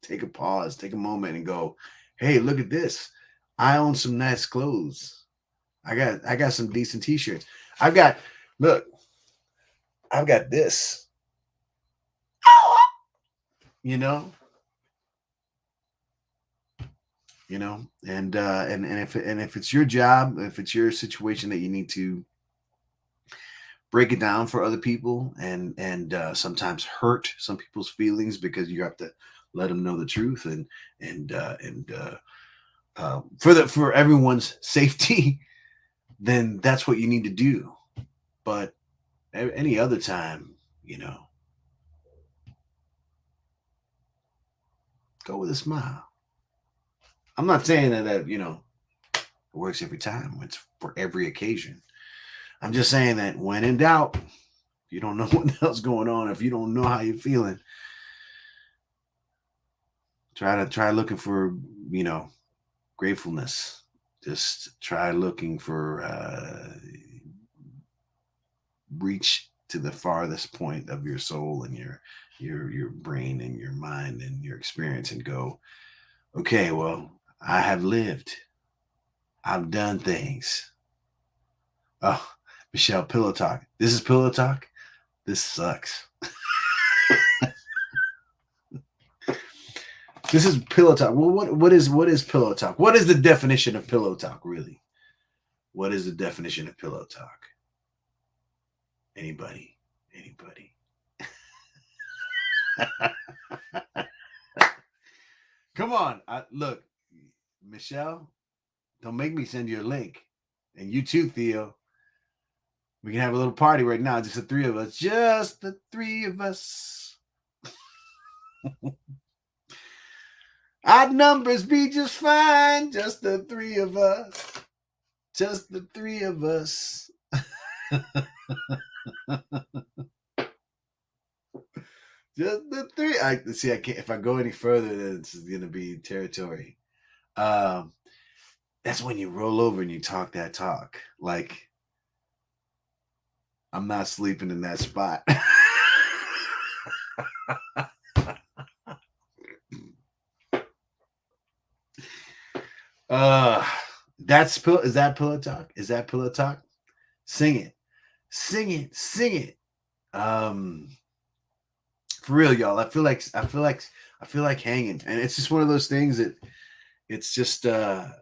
Take a pause, take a moment, and go, hey, look at this. I own some nice clothes. I got some decent t-shirts. I've got this. You know, and if it's your job, if it's your situation that you need to break it down for other people and sometimes hurt some people's feelings because you have to let them know the truth and for everyone's safety, then that's what you need to do. But any other time, go with a smile. I'm not saying that it works every time. It's for every occasion. I'm just saying that when in doubt, if you don't know what else going on, if you don't know how you're feeling, try looking for, gratefulness. Just try looking for reach to the farthest point of your soul and your brain and your mind and your experience and go, okay, well, I have lived. I've done things. Oh, Michelle, pillow talk. This is pillow talk. This sucks. This is pillow talk. Well, what is pillow talk? What is the definition of pillow talk, really? What is the definition of pillow talk? Anybody? Come on. Look, Michelle, don't make me send you a link. And you too, Theo. We can have a little party right now. Just the three of us. Just the three of us. Odd numbers be just fine. Just the three of us. Just the three of us. Just the three. I can't. If I go any further, then it's gonna be territory. That's when you roll over and you talk that talk. Like, I'm not sleeping in that spot. Is that pillow talk? Is that pillow talk? Sing it. For real, y'all. I feel like hanging, and it's just one of those things that it's just a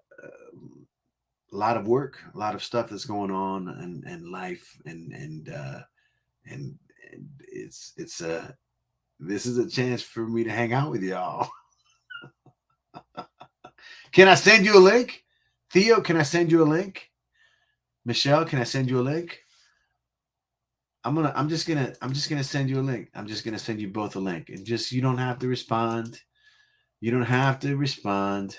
lot of work, a lot of stuff that's going on and life, and it's this is a chance for me to hang out with y'all. Can I send you a link? Theo, can I send you a link? Michelle, can I send you a link? I'm just gonna send you a link. I'm just gonna send you both a link, and just you don't have to respond. You don't have to respond.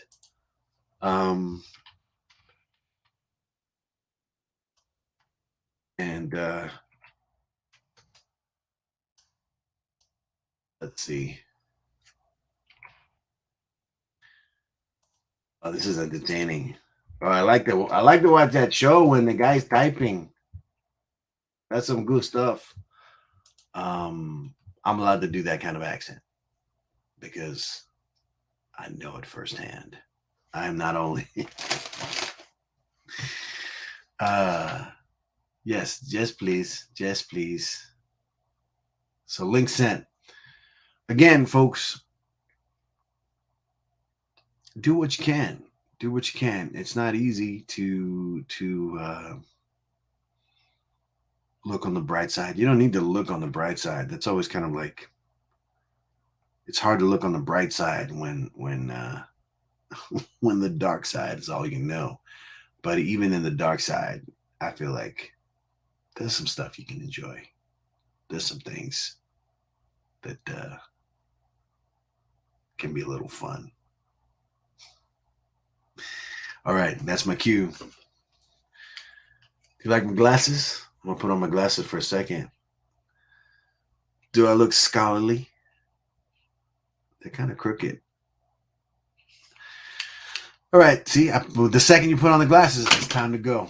Let's see. Oh, this is entertaining. Oh, I like to watch that show when the guy's typing. That's some good stuff. I'm allowed to do that kind of accent because I know it firsthand. I am not only yes, please. So link sent. Again, folks, do what you can. It's not easy to look on the bright side. You don't need to look on the bright side. That's always kind of like, it's hard to look on the bright side when the dark side is all you know. But even in the dark side, I feel like there's some stuff you can enjoy. There's some things that can be a little fun. All right, that's my cue. Do you like my glasses? I'm gonna put on my glasses for a second. Do I look scholarly? They're kind of crooked. All right, see, the second you put on the glasses, it's time to go.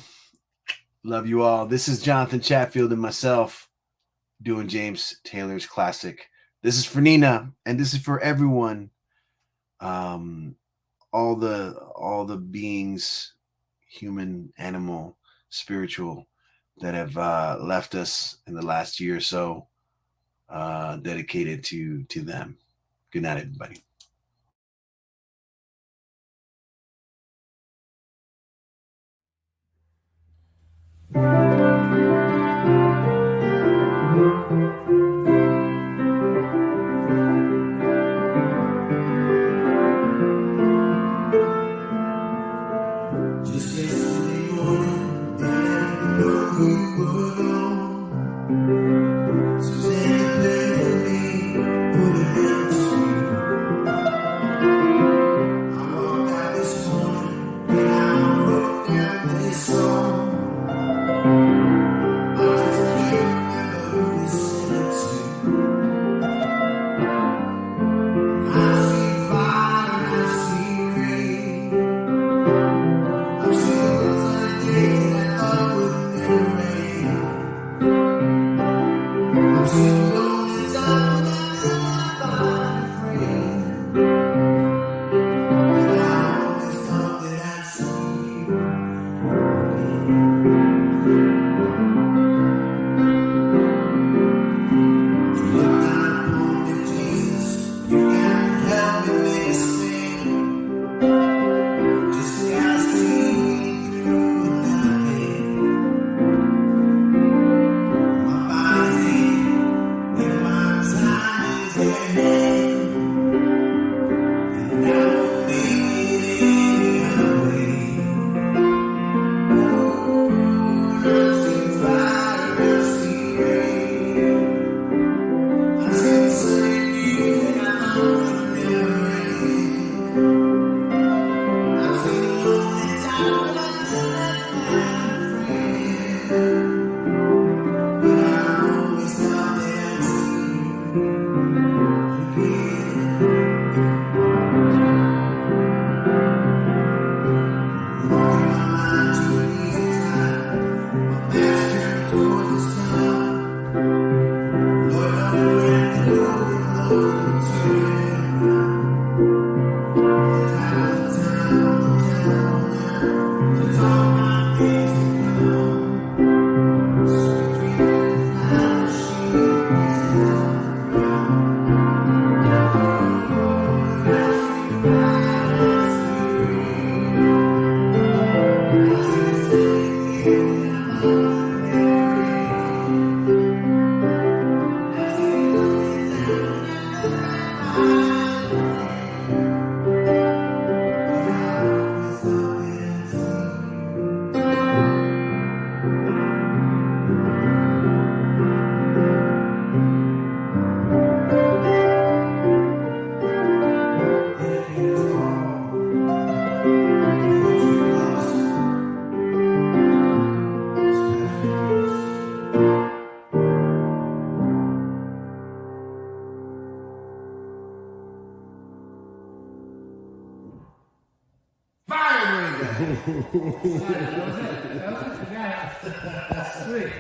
Love you all. This is Jonathan Chatfield and myself doing James Taylor's classic. This is for Nina, and this is for everyone. All the beings, human, animal, spiritual, that have left us in the last year or so, dedicated to them. Good night, everybody. Just yesterday morning, they let me know we were alone. Susanna played for me, put it down to you. I walked out this morning, and I wrote down this song.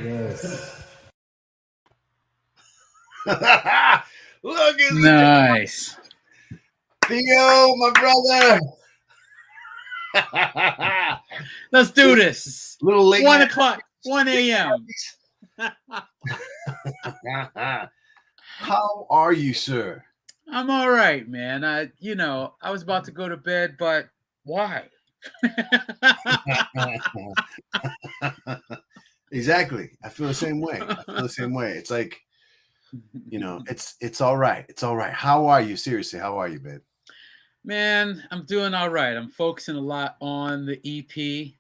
Yes. Look at Nice. Theo, my brother. Let's do this. Little late 1 night. o'clock, 1 a.m. How are you, sir? I'm all right, man. I was about to go to bed, but why? Exactly. I feel the same way. It's like, it's all right. It's all right. How are you? Seriously, how are you, babe? Man, I'm doing all right. I'm focusing a lot on the EP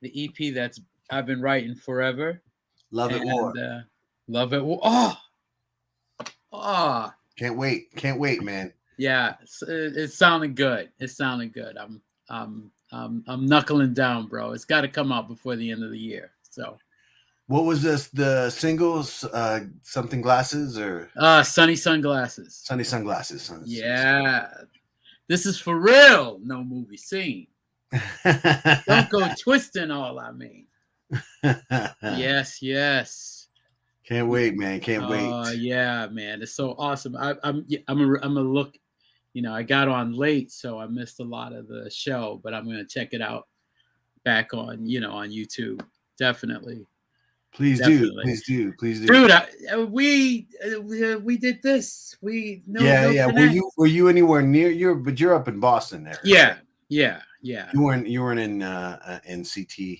that's I've been writing forever. Love It War. Love It War. Oh. Can't wait, man. Yeah, it's sounding good. I'm knuckling down, bro. It's got to come out before the end of the year. So, what was this? The singles, something glasses or Sunny Sunglasses. Sunny Sunglasses. Yeah, this is for real. No movie scene. Don't go twisting all I mean. Yes. Can't wait, man. Can't wait. Yeah, man. It's so awesome. I'm gonna look. I got on late, so I missed a lot of the show, but I'm gonna check it out back on, on YouTube. Definitely. Please do. Dude, we did this. Yeah. Were you anywhere near? But you're up in Boston there. Yeah. Yeah. You weren't in CT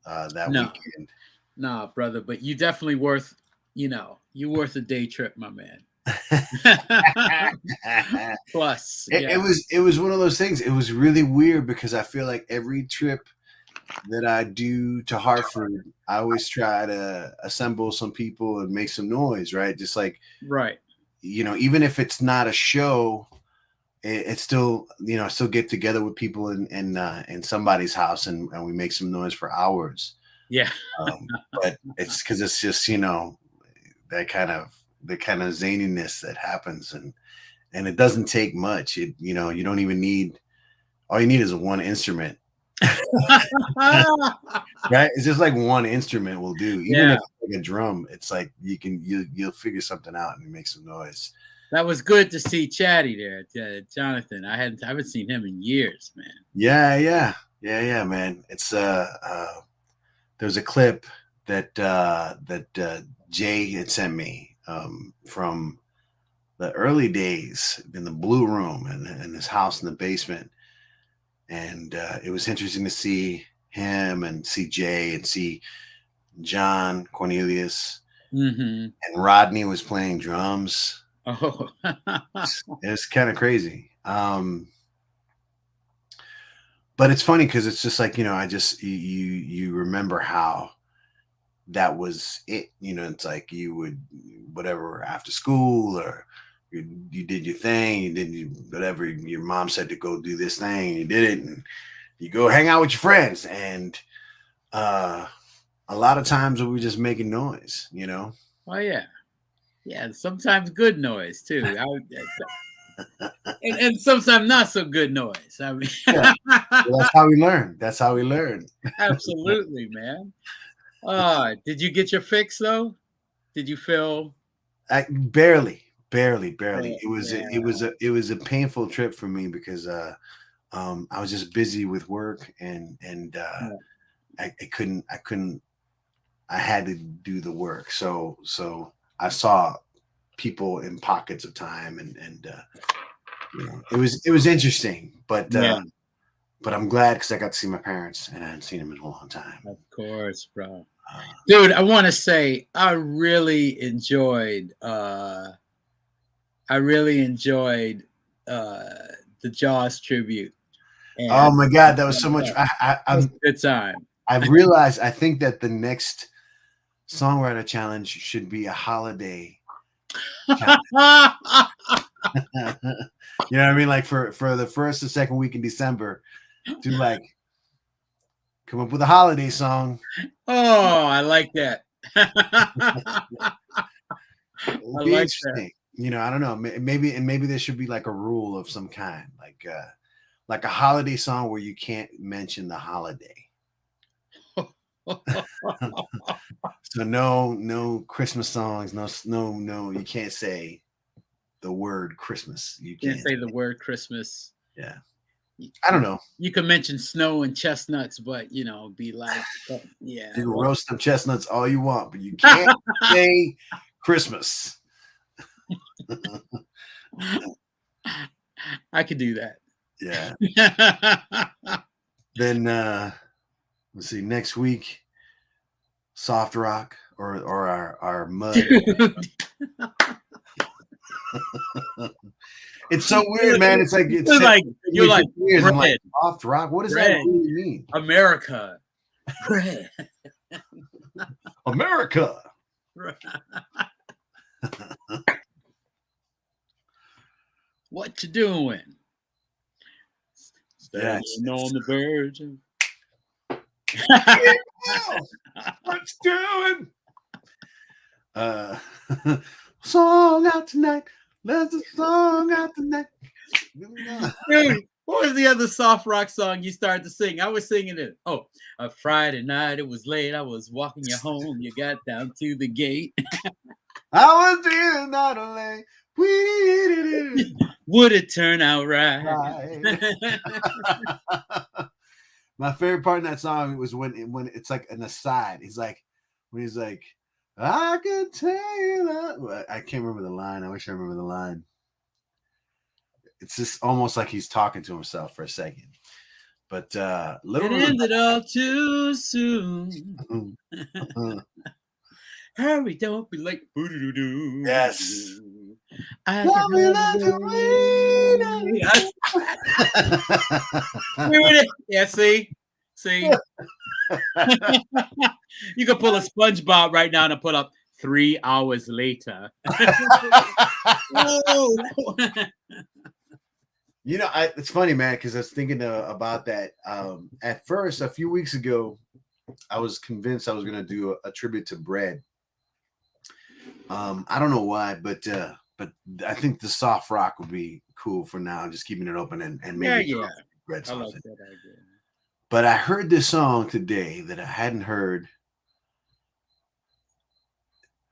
that weekend. Nah, brother, but you definitely worth. You're worth a day trip, my man. Plus, it was one of those things. It was really weird because I feel like every trip that I do to Hartford, I always try to assemble some people and make some noise, right? Just like, right. Even if it's not a show, it's still, I still get together with people in somebody's house and we make some noise for hours. Yeah. But it's because it's just, that kind of zaniness that happens and it doesn't take much. You don't even need, all you need is one instrument. Right? It's just like one instrument will do. Even if it's like a drum, it's like you'll figure something out and make some noise. That was good to see Chatty there, Jonathan. I haven't seen him in years, man. Yeah, man. It's there's a clip that Jay had sent me from the early days in the Blue Room and his house in the basement. And it was interesting to see him and see Jay and see John Cornelius. Mm-hmm. And Rodney was playing drums. Oh, it's kind of crazy. But it's funny because it's just like, you remember how that was it. It's like you would, whatever, after school or you did your thing, you did whatever your mom said to go do this thing, and you did it, and you go hang out with your friends. And a lot of times we were just making noise, Oh, yeah. Yeah, sometimes good noise too. And sometimes not so good noise. I mean, well, that's how we learn. Absolutely, man. Did you get your fix though? Did you feel? Barely. It was a painful trip for me because I was just busy with work and I couldn't. I had to do the work. So I saw people in pockets of time and it was interesting, but I'm glad because I got to see my parents and I hadn't seen them in a long time. Of course, bro. Dude, I want to say I really enjoyed the Jaws tribute. And oh my God, that was so much. Good time. I realized I think that the next songwriter challenge should be a holiday challenge. You know what I mean? Like for the first or second week in December, do like come up with a holiday song. Oh, I like that. I like that. I don't know. Maybe there should be like a rule of some kind, like a holiday song where you can't mention the holiday. So no Christmas songs. No. You can't say the word Christmas. You Can't can't say the word Christmas. Yeah. I don't know. You can mention snow and chestnuts, but be like, yeah. You can roast them chestnuts all you want, but you can't say Christmas. I could do that. Yeah. Then let's see. Next week, soft rock or our mud. It's so weird, man. It's like you're like weird. I'm like bread. soft rock. What does Bread. that really mean? America. Bread. America. What you doing? Yeah, Standing on the verge of... What's doing? Song out tonight. Let's a song out tonight. Dude, what was the other soft rock song you started to sing? I was singing it. Oh, a Friday night, it was late. I was walking you home. You got down to the gate. I was dreaming not late. Would it turn out right? My favorite part in that song was when it's like an aside. He's like, when he's like, I can tell you that. I can't remember the line. I wish I remember the line. It's just almost like he's talking to himself for a second. But it ended all too soon. Hurry, don't be late. Yes. I love me like a rain. Yeah, see? You can pull a SpongeBob right now and put up 3 hours later. You know, it's funny, man, because I was thinking about that. At first, a few weeks ago, I was convinced I was going to do a tribute to bread. I don't know why, but I think the soft rock would be cool for now, just keeping it open and maybe bread songs. I like that idea. But I heard this song today that I hadn't heard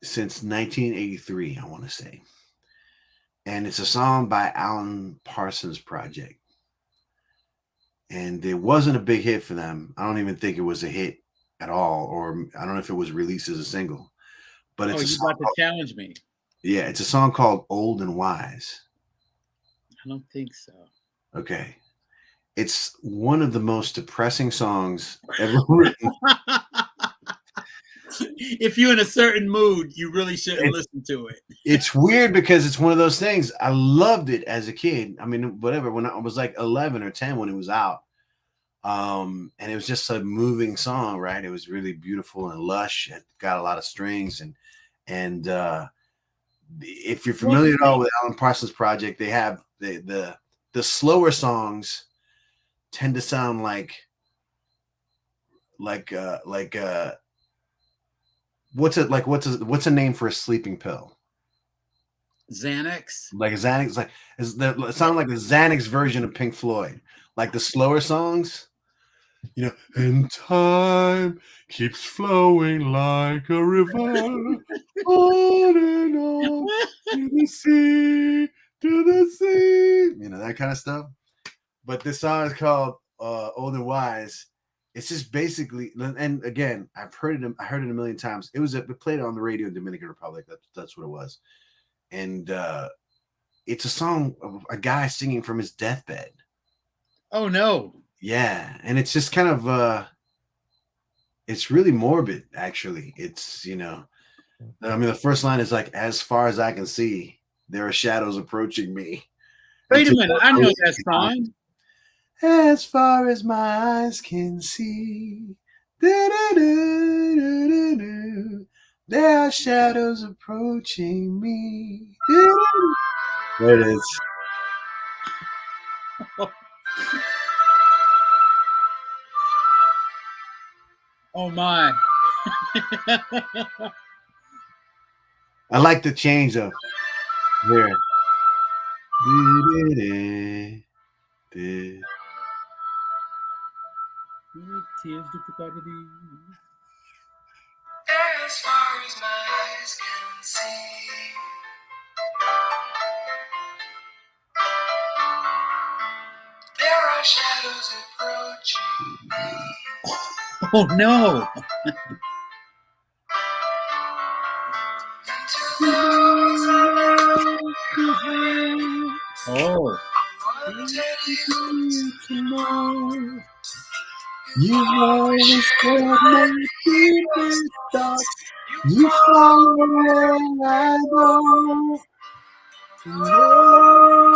since 1983, I want to say. And it's a song by Alan Parsons Project. And it wasn't a big hit for them. I don't even think it was a hit at all, or I don't know if it was released as a single. But it's you're about to challenge me. Yeah, it's a song called Old and Wise. I don't think so. Okay. It's one of the most depressing songs ever written. If you're in a certain mood, you really shouldn't listen to it. It's weird because it's one of those things. I loved it as a kid. I mean, whatever, when I was like 11 or 10 when it was out. And it was just a moving song, right? It was really beautiful and lush. It got a lot of strings and if you're familiar at all with Alan Parsons Project, they have the slower songs tend to sound like what's a name for a sleeping pill? Xanax. Like a Xanax, it sounds like the Xanax version of Pink Floyd. Like the slower songs, you know, and time keeps flowing like a river on and on to the sea, you know, that kind of stuff. But this song is called Old and Wise. It's just basically, and again, I heard it a million times. It played on the radio in Dominican Republic. That's what it was. And it's a song of a guy singing from his deathbed. Oh no. Yeah. And it's just kind of it's really morbid, actually. It's, you know, I mean, the first line is like, as far as I can see, there are shadows approaching me. Wait a minute, I know that song. As far as my eyes can see, there are shadows approaching me. There it is. Oh my. I like the change of there. Oh no. Oh. You always hold my deepest thoughts. You follow where I go. Oh,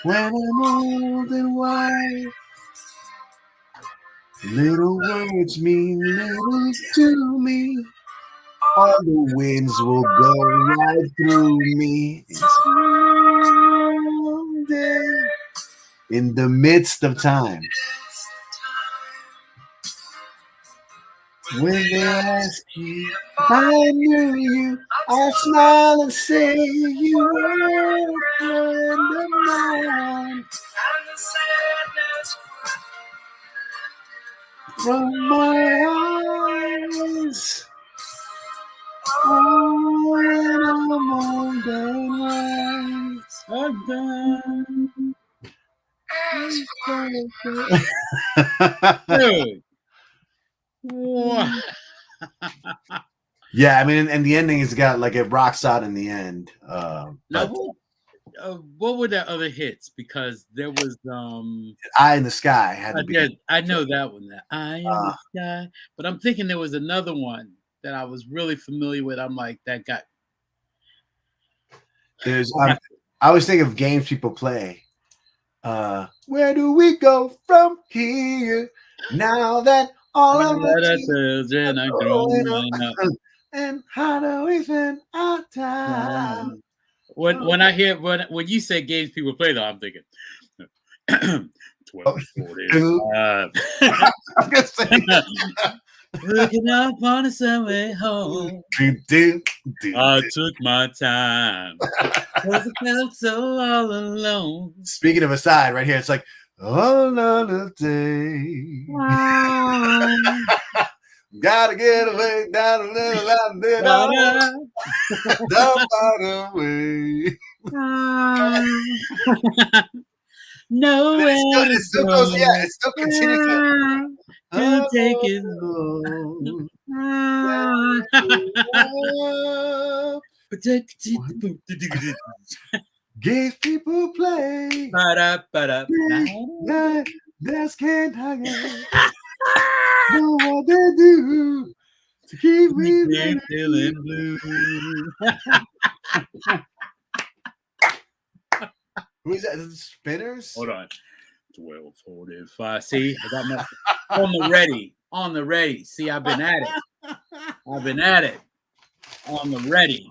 when I'm old and wise, little words mean little to me. All the winds will go right through me. Someday, in the midst of time, when they ask you, I knew you, I'll smile and say you were a friend of mine. From my eyes, oh, when I'm old and wise, Dude. Wow. Yeah, I mean, and the ending has got like it rocks out in the end. Now, But what were the other hits? Because there was Eye in the Sky had to be. I know that one. That Eye in the Sky. But I'm thinking there was another one that I was really familiar with. I'm like, that got. There's. I always think of games people play. Where do we go from here? Now that all of us are growing up, and how do we spend our time? When I hear when you say games people play, though, I'm thinking 12:45. Looking up on the subway home. I took my time. Cause I felt so all alone. Speaking of aside, right here, it's like another day. Gotta get away down a little down by the way. Nowhere it still goes, yeah, it still continues to take it Games people play. That's can't hang it. Know what they do to keep me feeling blue. Who is that? Is it Spinners? Hold on. 12:45. See, I got my on the ready. On the ready. See, I've been at it. On the ready.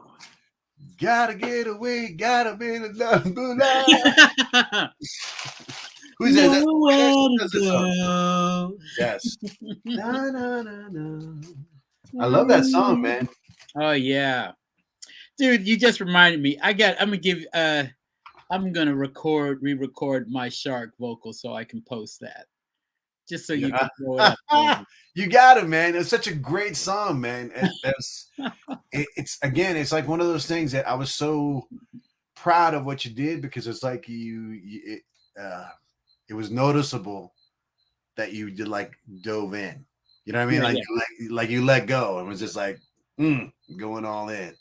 Gotta get away. Gotta be the Who's that? Yes. No. I love that song, man. Oh yeah, dude, you just reminded me. I'm gonna re-record my shark vocal so I can post that. Just so you can throw it up. You got it, man. It's such a great song, man. It's it's like one of those things that I was so proud of what you did, because it's like it was noticeable that you did dove in. You know what I mean? Like you let go and was just like going all in.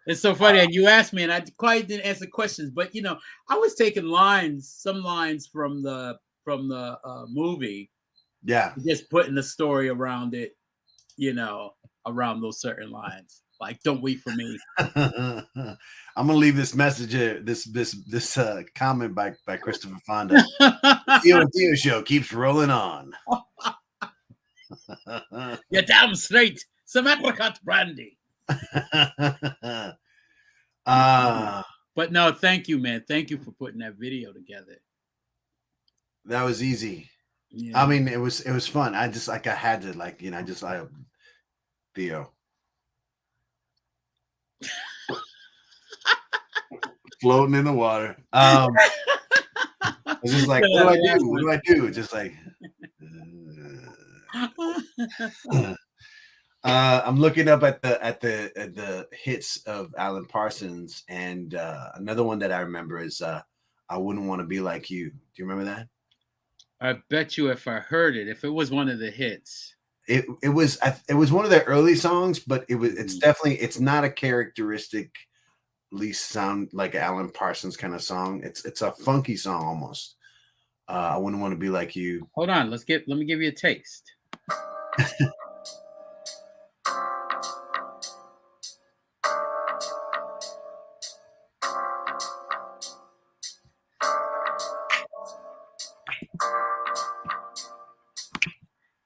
It's so funny. And you asked me, and I quite didn't answer questions, but I was taking some lines from the movie. Yeah. Just putting the story around it, around those certain lines. Like, don't wait for me. I'm gonna leave this message here, this comment by Christopher Fonda. Theo show keeps rolling on. You're damn straight. Some apricot brandy. But no, thank you, man. Thank you for putting that video together. That was easy. Yeah. I mean, it was fun. I just I had to Theo. Floating in the water. It's just like, what do I do? What do I do? Just like I'm looking up at the hits of Alan Parsons, and another one that I remember is I Wouldn't Want to Be Like You. Do you remember that? I bet you if I heard it, if it was one of the hits. It was one of their early songs, but it's definitely, it's not a characteristically sound like Alan Parsons kind of song. It's a funky song almost. I Wouldn't Want to Be Like You. Hold on, let me give you a taste.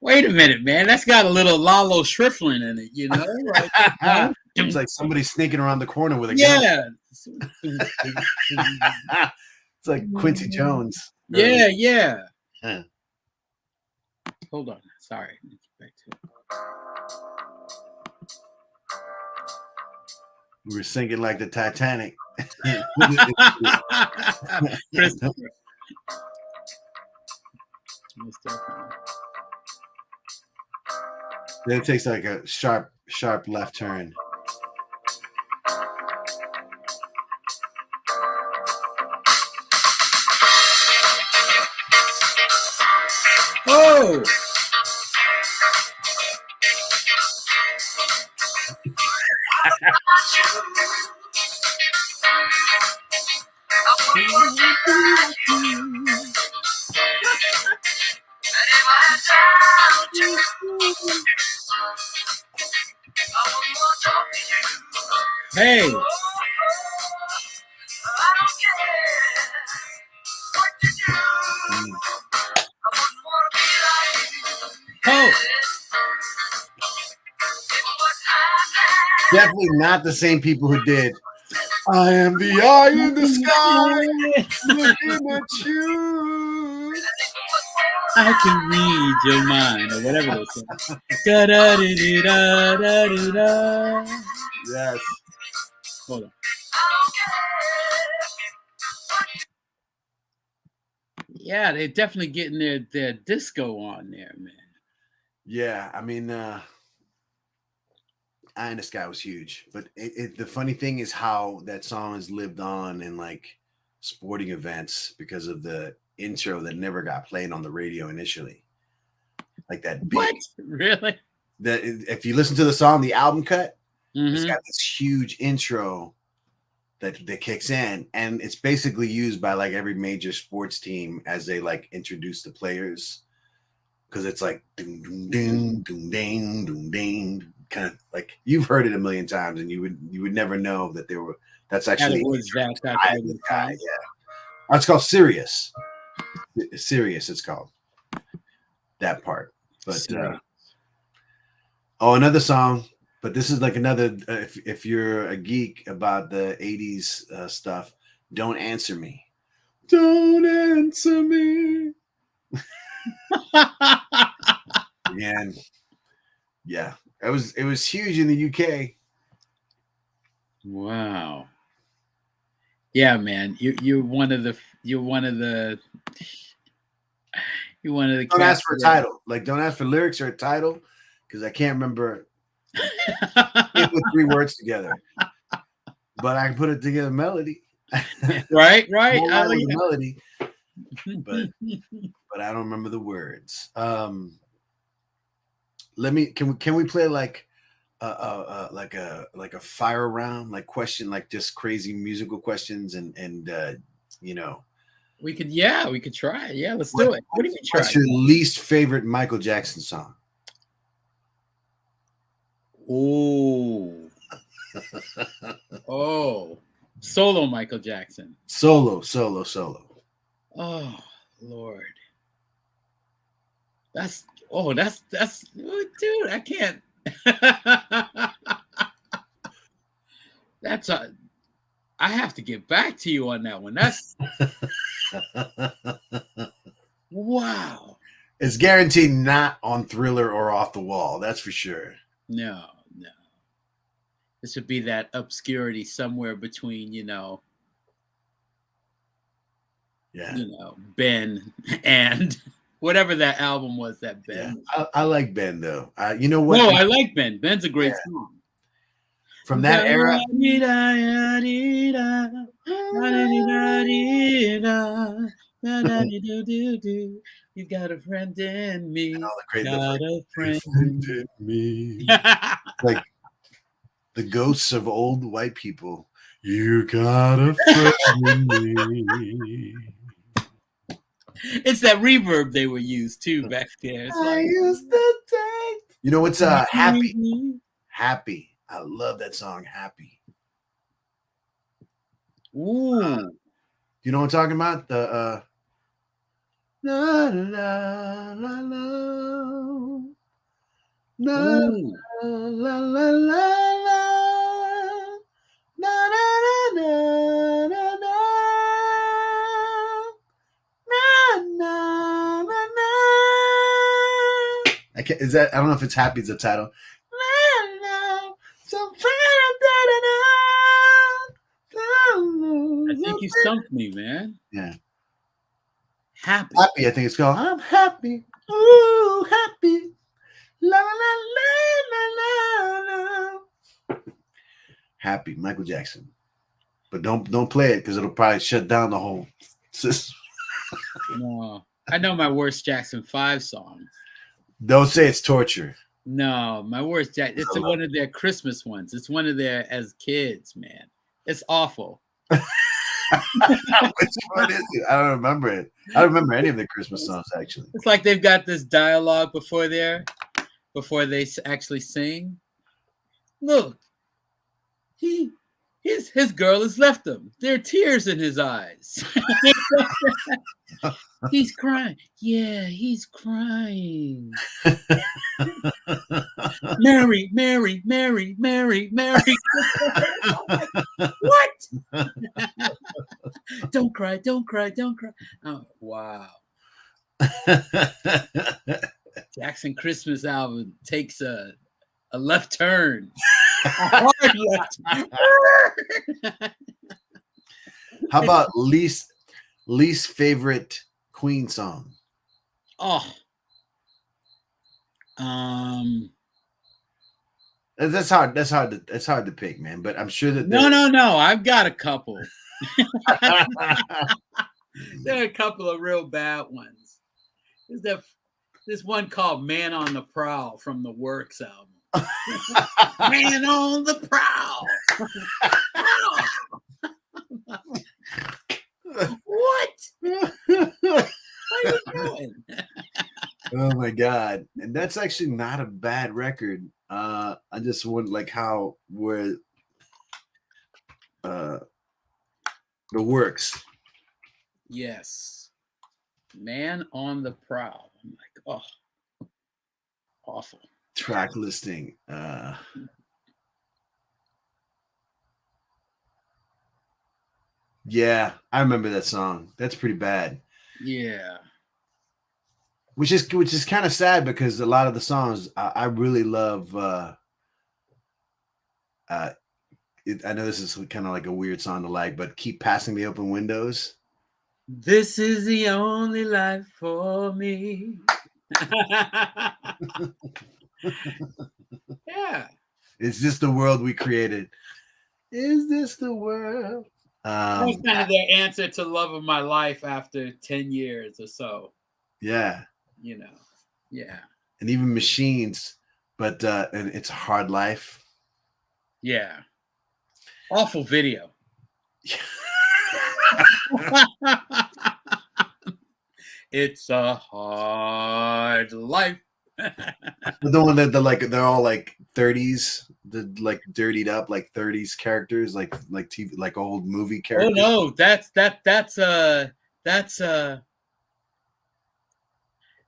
Wait a minute, man. That's got a little Lalo Schifrin in it, you know? Like, it's like somebody sneaking around the corner with a gun. It's like Quincy Jones. Yeah. Hold on. Sorry. Let me get back to it. We were singing like the Titanic. Then it takes like a sharp left turn. Oh! Hey! Oh! Definitely not the same people who did I Am the Eye in the Sky looking at you. I can read your mind, or whatever they say. Da da da da da da da. Yes. Hold on. Yeah, they're definitely getting their disco on there, man. Yeah, I mean, Eye in the Sky was huge, but the funny thing is how that song has lived on in like sporting events because of the intro that never got played on the radio initially. Like that big, what? Really? That if you listen to the song, the album cut, it's got this huge intro that kicks in, and it's basically used by like every major sports team as they like introduce the players, because it's like ding ding ding ding ding ding ding, kind of like you've heard it a million times, and you would never know that there were. That's actually that guy. Yeah, it's called Sirius. Sirius, it's called that part. But another song. But this is like another. If you're a geek about the '80s stuff, Don't Answer Me. Don't answer me. And yeah, it was huge in the UK. Wow. Yeah, man, you're one of the. Don't ask for a title. Like, don't ask for lyrics or a title, because I can't remember. It with 3 words together, but I can put it together melody. right. I like the melody, but I don't remember the words. Can we play like a fire round, like question, like just crazy musical questions, and you know, we could try. Yeah, let's do it. What do you try? What's your least favorite Michael Jackson song? Oh, solo Michael Jackson. Solo. Oh Lord, that's dude. I can't. I have to get back to you on that one. That's wow. It's guaranteed not on Thriller or Off the Wall. That's for sure. No. This would be that obscurity somewhere between, Ben and whatever that album was that Ben. Yeah, I like Ben though. You know what? No, I like Ben. Ben's a great song. from that era. You got a friend in me. Got a friend in me. Like the ghosts of old white people. You got a friend in me. It's that reverb they were used too back there. It's like, used to take. You know what's Happy? Happy. I love that song, Happy. Ooh. You know what I'm talking about? The la la la la la la la la I can't, is that I don't know if it's Happy is the title. I think you stumped me, man. Yeah. Happy. Happy, I think it's called. I'm happy. Ooh, happy. La la la la la la. Happy, Michael Jackson. But don't play it because it'll probably shut down the whole system. No. I know my worst Jackson 5 song. Don't say it's torture. No, my worst it's one of their Christmas ones. It's one of their as kids, man. It's awful. Which one is it? I don't remember it. I don't remember any of the Christmas songs actually. It's like they've got this dialogue before they actually sing. Look, his girl has left him. There are tears in his eyes. He's crying. Yeah, he's crying. Mary. What? Don't cry. Oh, wow. Jackson Christmas album takes a left turn. A hard left turn. How about least favorite Queen song? Oh. That's hard to pick, man. But I'm sure that No. I've got a couple. There are a couple of real bad ones. There's one called "Man on the Prowl" from the Works album. Man on the prowl. What? What are you doing? Oh my god! And that's actually not a bad record. I just want like how where the Works. Yes, Man on the Prowl. I'm like, oh, awful. Track listing. Yeah, I remember that song. That's pretty bad. Yeah. Which is kind of sad because a lot of the songs I really love. I know this is kind of like a weird song to like, but Keep Passing the Open Windows. This is the only life for me. Yeah. Is this the world we created? Is this the world? That was kind of their answer to Love of My Life after 10 years or so. Yeah. You know. Yeah. And even Machines, but and It's a Hard Life. Yeah. Awful video. It's a hard life. The one that they're all like 30s, the like dirtied up like 30s characters, like TV, like old movie characters. Oh no, that's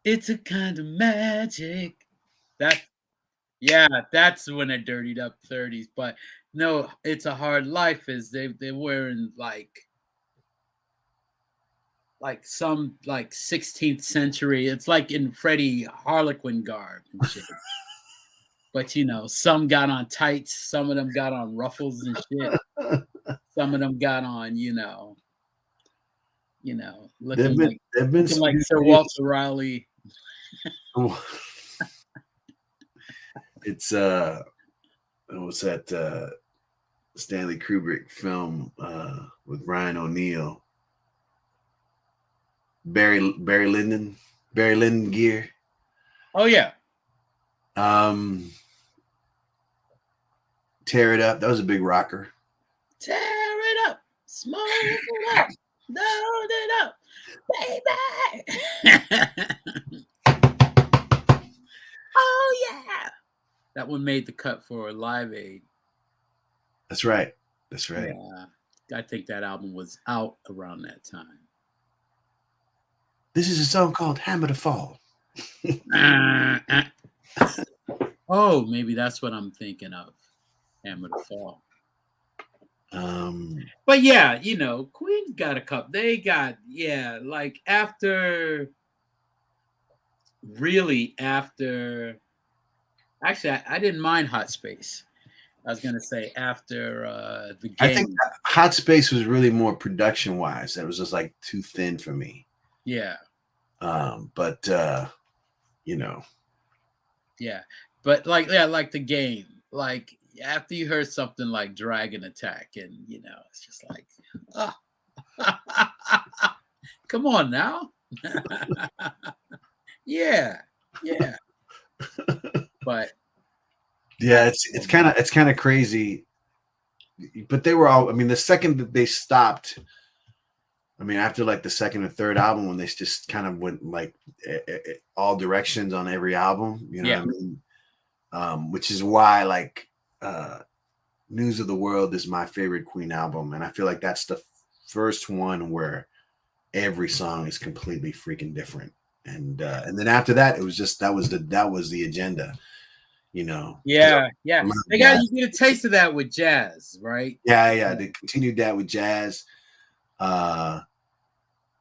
it's a kind of magic. That's when they're dirtied up 30s. But no, It's a Hard Life is they're wearing like some like 16th century. It's like in Freddie Harlequin garb and shit. But you know, some got on tights, some of them got on ruffles and shit. Some of them got on, looking like Sir Walter Raleigh. It's what's that? Stanley Kubrick film with Ryan O'Neal. Barry Lyndon Gear. Oh yeah. Tear It Up. That was a big rocker. Tear it up, smoke it up, load it up, baby. Oh yeah. That one made the cut for Live Aid. That's right. That's right. Yeah. I think that album was out around that time. This is a song called Hammer to Fall. Oh, maybe that's what I'm thinking of. Hammer to Fall. But yeah, you know, Queen's got a couple. They got, yeah, like after actually I didn't mind Hot Space. I was gonna say after the game. I think Hot Space was really more production wise. That was just like too thin for me. Yeah. But you know. Yeah. But like the game. Like after you heard something like Dragon Attack, and you know, it's just like, come on now. Yeah. But yeah, it's kind of crazy. But they were all, I mean, the second that they stopped, I mean, after like the second or third album, when they just kind of went like all directions on every album, you know what I mean? Which is why like News of the World is my favorite Queen album. And I feel like that's the first one where every song is completely freaking different. And then after that, it was just, that was the agenda, you know? Yeah. You get a taste of that with jazz, right? Yeah. They continued that with jazz.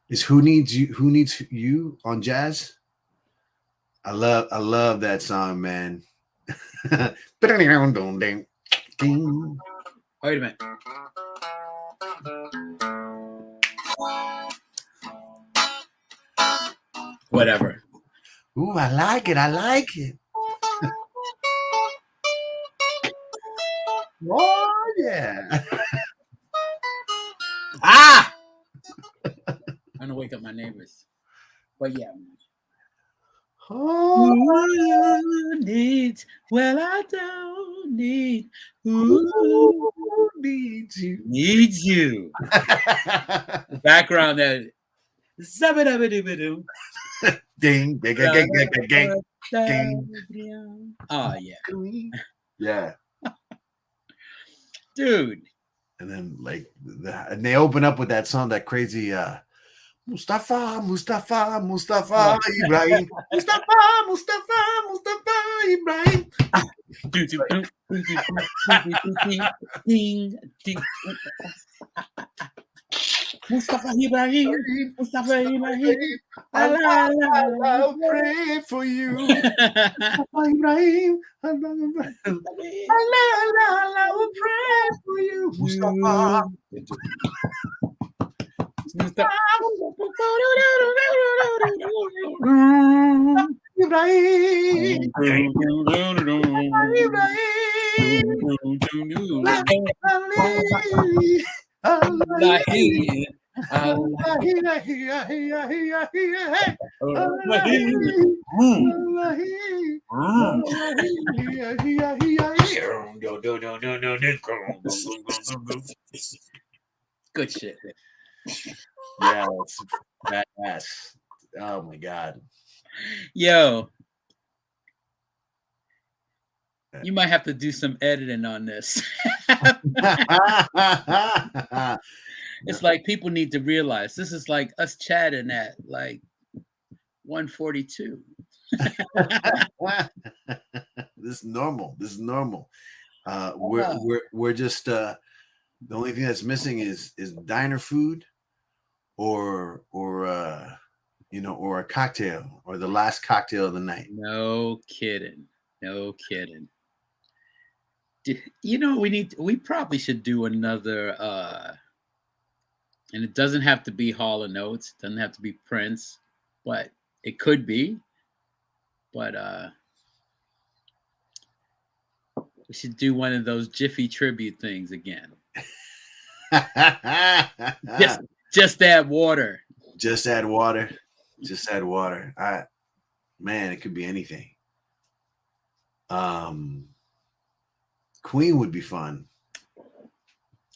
Is Who Needs You on jazz? I love that song, man. Wait a minute. Whatever. Ooh, I like it. Oh yeah. I'm gonna wake up my neighbors. But yeah. Who needs? Well, I don't need. Who needs you? Needs you. The background that. Ding, gang. Oh yeah. Yeah. Dude. And then like and they open up with that song, that crazy Mustafa Ibrahim. Mustafa Ibrahim. Mustafa Ibrahim. I'll pray for you. Mustafa Ibrahim. I will pray for you. Mustafa. Good shit. Yeah, it's badass. Oh my god. Yo. You might have to do some editing on this. It's like people need to realize this is like us chatting at like 1:42. This is normal. We're just the only thing that's missing is diner food or a cocktail, or the last cocktail of the night. No kidding. You know, we probably should do another and it doesn't have to be Hall & Oates, it doesn't have to be Prince, but it could be. But We should do one of those Jiffy tribute things again. just add water. Just add water. Just add water. Man, it could be anything. Queen would be fun.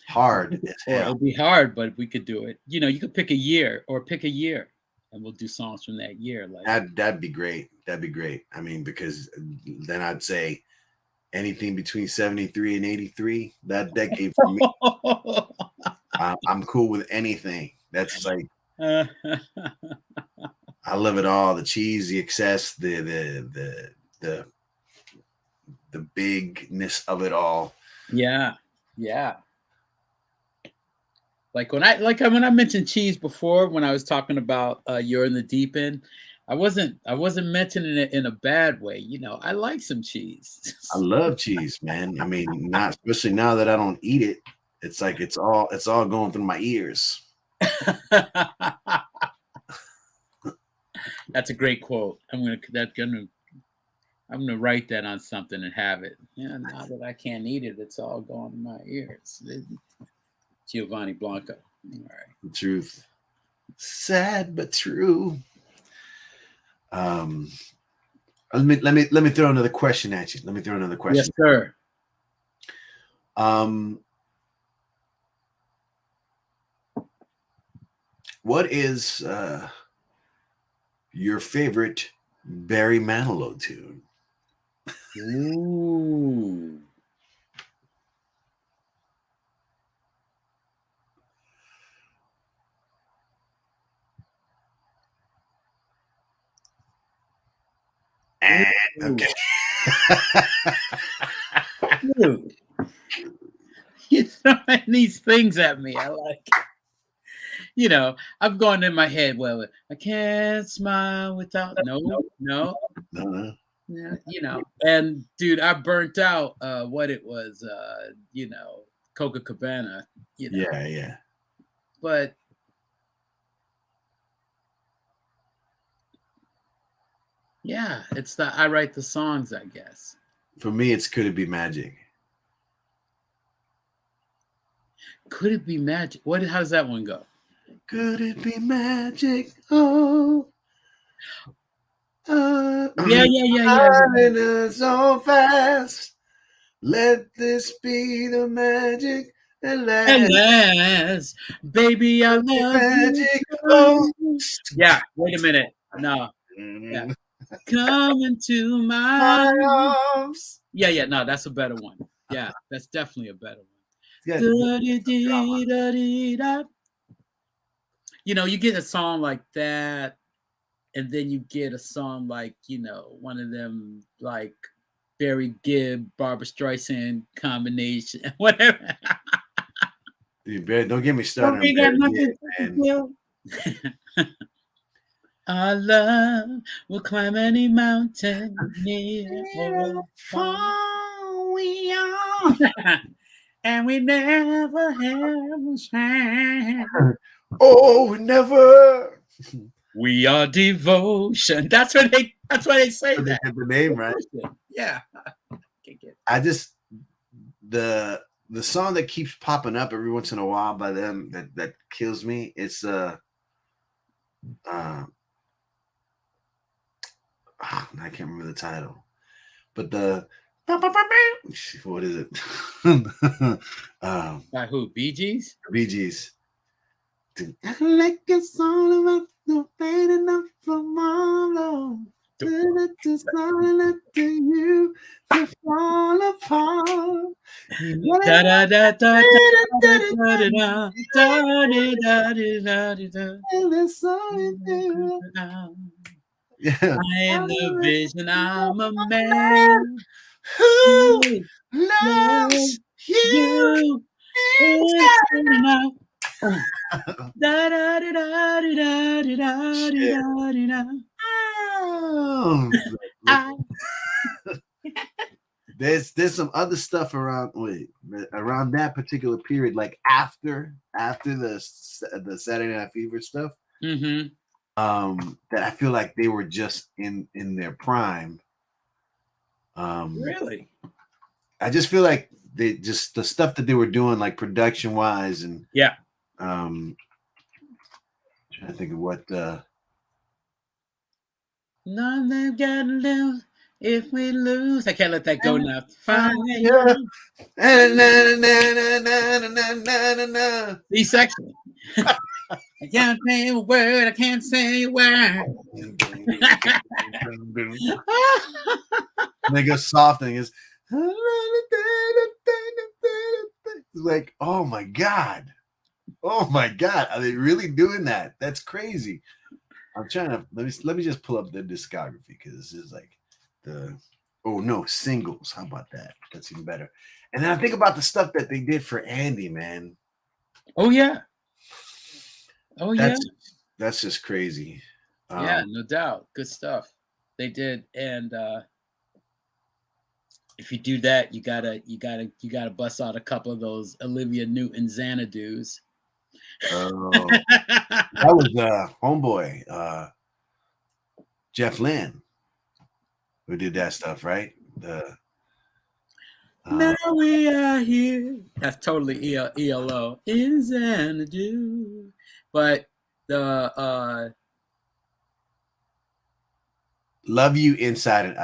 Hard as hell. It'll be hard, but we could do it. You know, you could pick a year, and we'll do songs from that year. Like that'd be great. That'd be great. I mean, because then I'd say anything between 73 and 83, that decade for me. I'm cool with anything. That's like I love it all. The cheese, the excess, the bigness of it all. Yeah. Like when I mentioned cheese before, when I was talking about You're in the Deep End, I wasn't mentioning it in a bad way. You know, I like some cheese. I love cheese, man. I mean, not especially now that I don't eat it. It's like it's all going through my ears. That's a great quote. I'm gonna write that on something and have it. Yeah, now that I can't eat it, it's all going in my ears. Giovanni Blanco. All right. The truth. Sad but true. Let me throw another question at you. Yes, sir. What is your favorite Barry Manilow tune? Ooh. Okay. Dude, you're throwing these things at me. I like it. You know, I'm going in my head. Well, I can't smile without no. Yeah, you know, and dude, I burnt out what it was, Coca Cabana. You know, yeah. But yeah, it's I write the songs, I guess. For me, it's Could It Be Magic? Could it be magic? How does that one go? Could it be magic? Oh. Yeah. So fast. Let this be the magic and last. Baby, I love magic. You. Yeah, wait a minute. No. Yeah. Come into my arms. Yeah, no, that's a better one. Yeah, that's definitely a better one. You know, you get a song like that, and then you get a song like, one of them like Barry Gibb, Barbra Streisand combination, whatever. Dude, don't get me started on Barry. Our love will climb any mountain near or far we are, and we never have a chance. Oh, never. We are devotion. That's why they say that. They get the name right. Yeah. I just the song that keeps popping up every once in a while by them that kills me. It's I can't remember the title, but what is it? By who? Bee Gees? Bee Gees. Like it's all about no pain enough tomorrow. To silent to you to fall apart. Da da da da Yeah. I'm the vision. I'm a man who loves you. It's good enough. Da da da da da da da da da. There's some other stuff around that particular period, like after the Saturday Night Fever stuff. Mm-hmm. That I feel like they were just in their prime. Really? I just feel like they just the stuff that they were doing, like production wise, and yeah. Trying to think of what Nothing got to lose if we lose. I can't let that go now. fire. C section. I can't say a word. I can't say a word. And they go soft and it's like, oh my god, are they really doing that? That's crazy. I'm trying to let me just pull up the discography because this is like the singles. How about that? That's even better. And then I think about the stuff that they did for Andy, man. Oh yeah. Oh yeah. That's just crazy. Yeah, no doubt. Good stuff. They did, and if you do that, you gotta bust out a couple of those Olivia Newton Xanadu's. Oh, that was homeboy Jeff Lynne who did that stuff, right? Now we are here. That's totally ELO in Xanadu, but the Love You Inside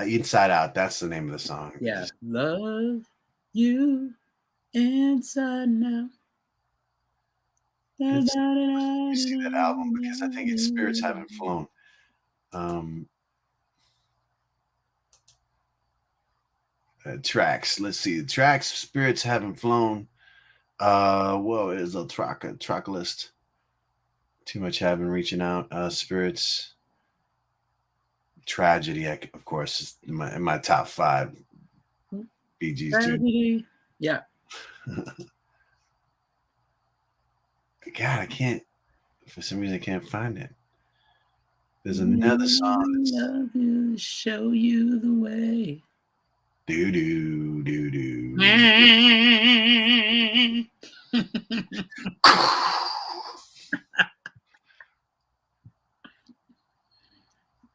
Out. That's the name of the song. Yeah, love you inside now. Let's see that album because I think it's Spirits Haven't Flown. Tracks. Let's see. Tracks. Spirits Haven't Flown. Well, it is a track list. Too Much Having Reaching Out. Spirits. Tragedy, of course, is in my top 5. Bee Gees too. Yeah. God, I can't. For some reason, I can't find it. There's another song. Love you, show you the way. Do do do do.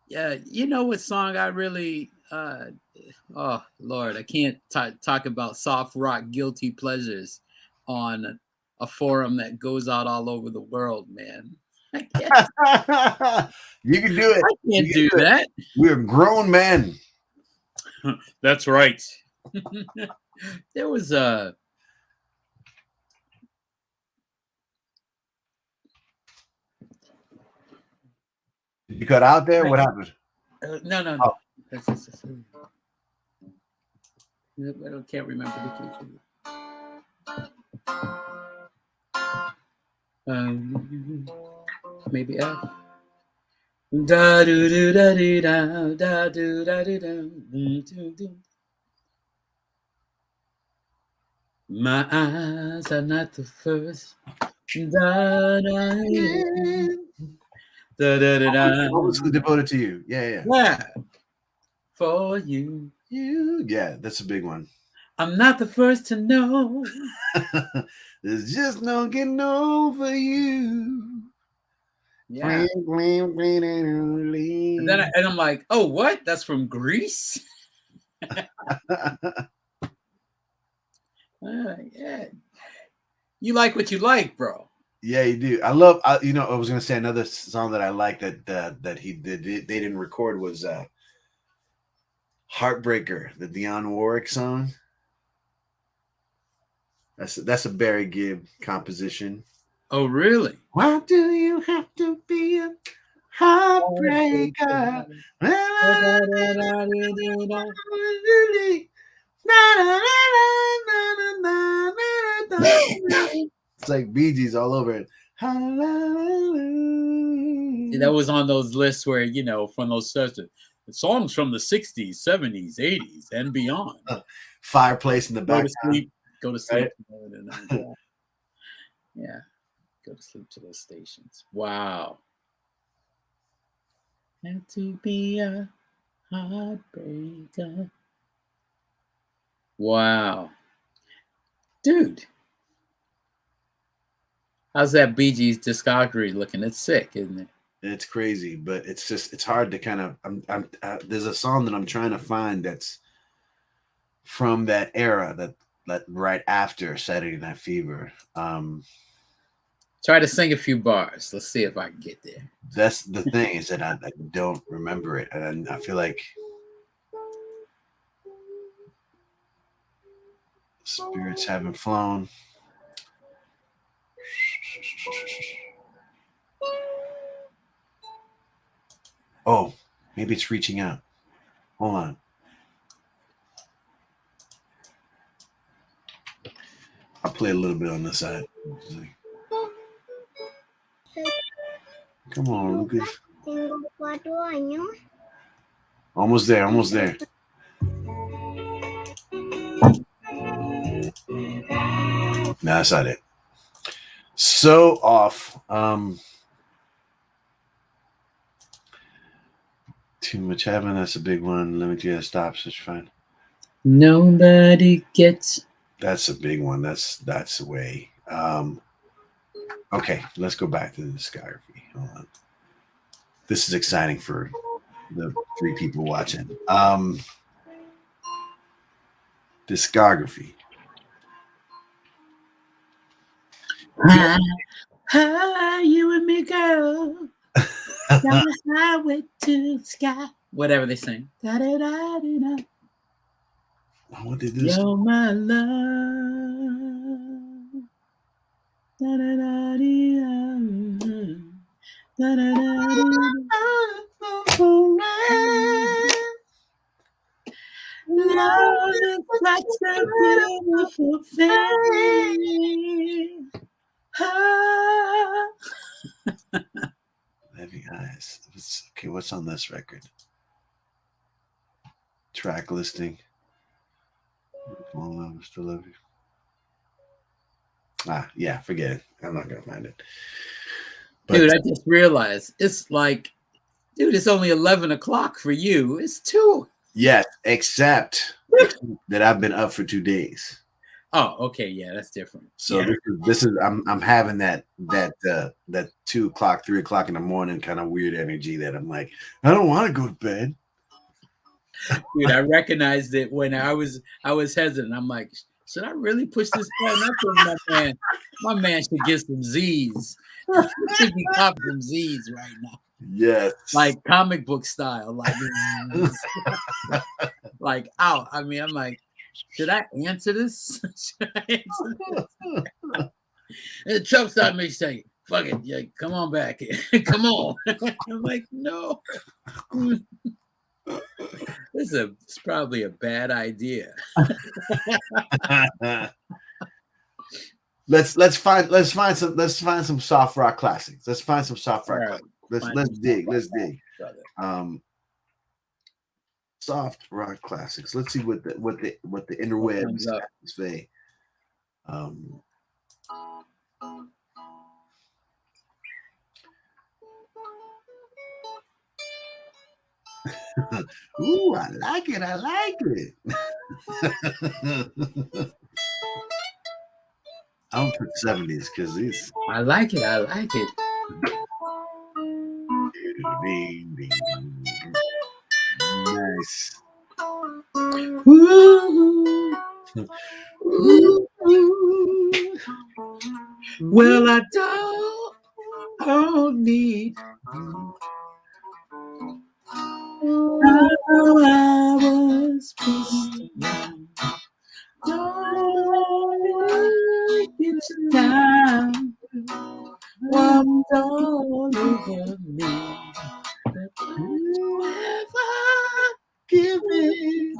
Yeah, you know what song I really oh Lord, I can't talk about soft rock guilty pleasures on a forum that goes out all over the world, man. You can do it. I can't do that. We're grown men. That's right. There was a You cut out there? What happened? No. Oh. I can't remember the key. Maybe F. Da do do da dee da da do da dee da. My eyes are not the first. Da da da da da da. Mostly devoted to you. Yeah. For you. Yeah, that's a big one. I'm not the first to know. There's just no getting over you. Yeah. And then I'm like, oh, what? That's from Greece? Yeah. You like what you like, bro. Yeah, you do. I love. I was gonna say another song that I like that he did. They didn't record was "Heartbreaker," the Dionne Warwick song. That's a Barry Gibb composition. Oh, really? Why do you have to be a heartbreaker? It's like Bee Gees all over it. That was on those lists where, from those songs from the 60s, 70s, 80s, and beyond. Fireplace in the background. Go to sleep. Right? Yeah. Go to sleep to those stations. Wow. Have to be a heartbreaker. Wow. Dude. How's that Bee Gees discography looking? It's sick, isn't it? It's crazy, but it's hard to kind of. There's a song that I'm trying to find that's from that era, that right after Saturday Night Fever. Try to sing a few bars. Let's see if I can get there. That's the thing, is that I don't remember it, and I feel like spirits haven't flown. Oh, maybe it's reaching out. Hold on. I'll play a little bit on this side. Come on, Lucas. Almost there, almost there. No, that's not it. So off. Too much having, that's a big one. Let me get stop, such fine. Nobody gets. That's a big one. That's the way. Okay, let's go back to the discography. Hold on. This is exciting for the 3 people watching. Discography. Hi, you and me, girl. Down the highway to the sky. Whatever they sing. Da-da-da-da-da. What did this? You're my love. Da-da-da-dee-da. Da-da-da-dee-da. Love is such a beautiful thing. Heavy Eyes. Okay, what's on this record? Track listing. All love, still love you. Yeah, forget it. I'm not gonna find it. But, dude, I just realized it's like, dude, it's only 11 o'clock for you. It's 2. yes, except that I've been up for 2 days. Oh, okay, yeah, that's different. So yeah. this is I'm having that 2 o'clock, 3 o'clock in the morning kind of weird energy that I'm like, I don't want to go to bed. Dude, I recognized it when I was hesitant. I'm like, should I really push this button? I think my man should get some Z's. He should be copping some Z's right now. Yes. Like comic book style. Like out. I mean, I'm like, should I answer this? Should I answer this? And Trump started me saying, fuck it. Yeah, come on back. Come on. I'm like, no. It's probably a bad idea. Let's find some soft rock classics. Let's find some soft rock. Right. Let's dig. Soft rock classics. Let's see what the interwebs say. Ooh, I like it. I'm for 70s because these. I like it. Nice. Ooh. Well, I don't need. I was don't get you down. One's all over me. Give it.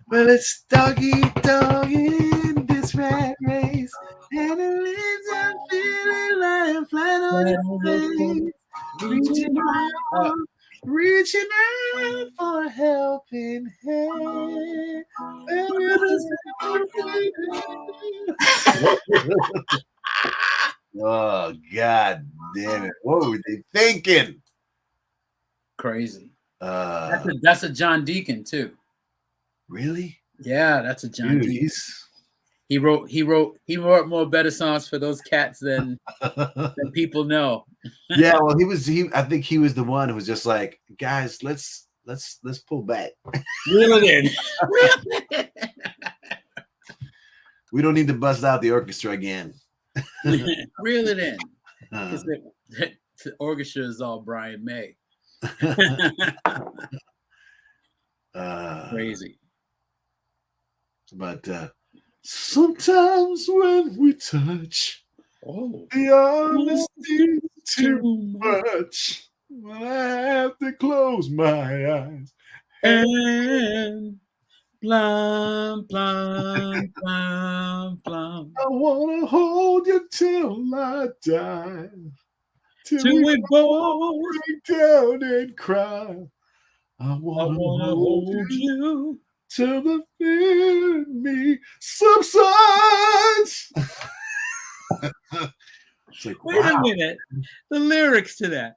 Well, it's doggy in this rat race, and it leaves I'm feeling like flying on his face, reaching out for a helping hand. Oh, God damn it. What were they thinking? Crazy. That's a John Deacon, too. Really? Yeah, that's a John Deacon. He wrote more better songs for those cats than people know. Yeah, well, I think he was the one who was just like, guys, let's let's pull back. Reel it in. We don't need to bust out the orchestra again. Reel it in. Because the orchestra is all Brian May. Crazy. But sometimes when we touch, the honesty too much. I have to close my eyes and plum, plum, plum, plum. I wanna hold you till I die, Till we both break down and cry. I wanna hold you till the fear in me subsides. It's like, wait a minute. The lyrics to that.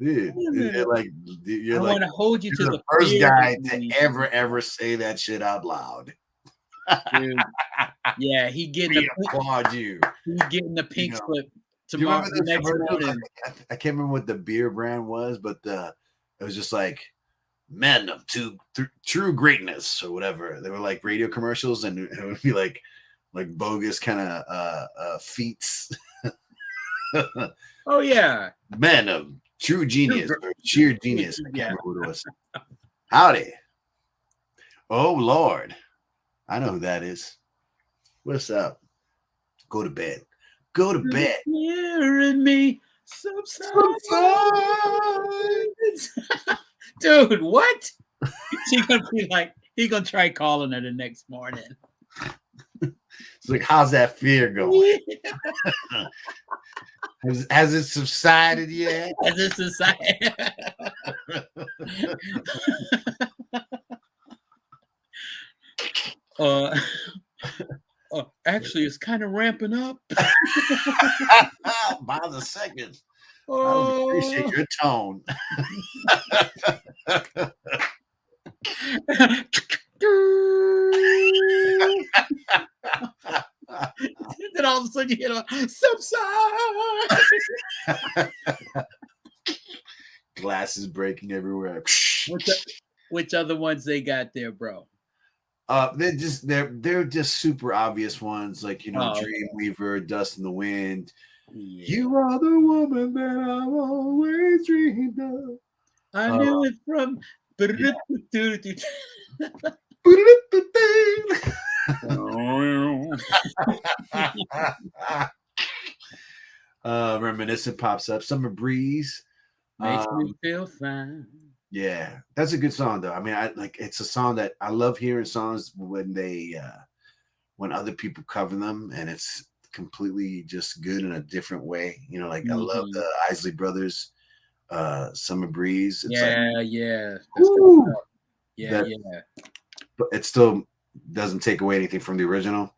Dude, you're I like, want to hold you to you're the first fear guy in to me. ever say that shit out loud. Dude. Yeah, he getting We applaud you. He getting the pink slip Do you tomorrow. remember The those next commercials? morning. I can't remember what the beer brand was, but it was just like men of true greatness or whatever. They were like radio commercials, and it would be like bogus kind of feats. Oh yeah, men of true genius or sheer genius. I can't remember what it was. Howdy. Oh Lord, I know who that is. What's up? Go to bed. Go to bed. Fear in me subsides. Dude, what? She gonna be like, he gonna try calling her the next morning. It's like, how's that fear going? Has it subsided yet? Has it subsided? Actually, it's kind of ramping up. By the second. I don't appreciate your tone. Then all of a sudden you hear a subside. Glasses breaking everywhere. Which other ones they got there, bro? They're just super obvious ones, like Dreamweaver, Dust in the Wind. Yeah. You are the woman that I've always dreamed of. I knew it from. Reminiscent pops up. Summer Breeze makes me feel fine. Yeah, that's a good song though. I mean, it's a song that I love hearing songs when when other people cover them, and it's completely just good in a different way. I love the Isley Brothers, Summer Breeze. It's yeah. But it still doesn't take away anything from the original.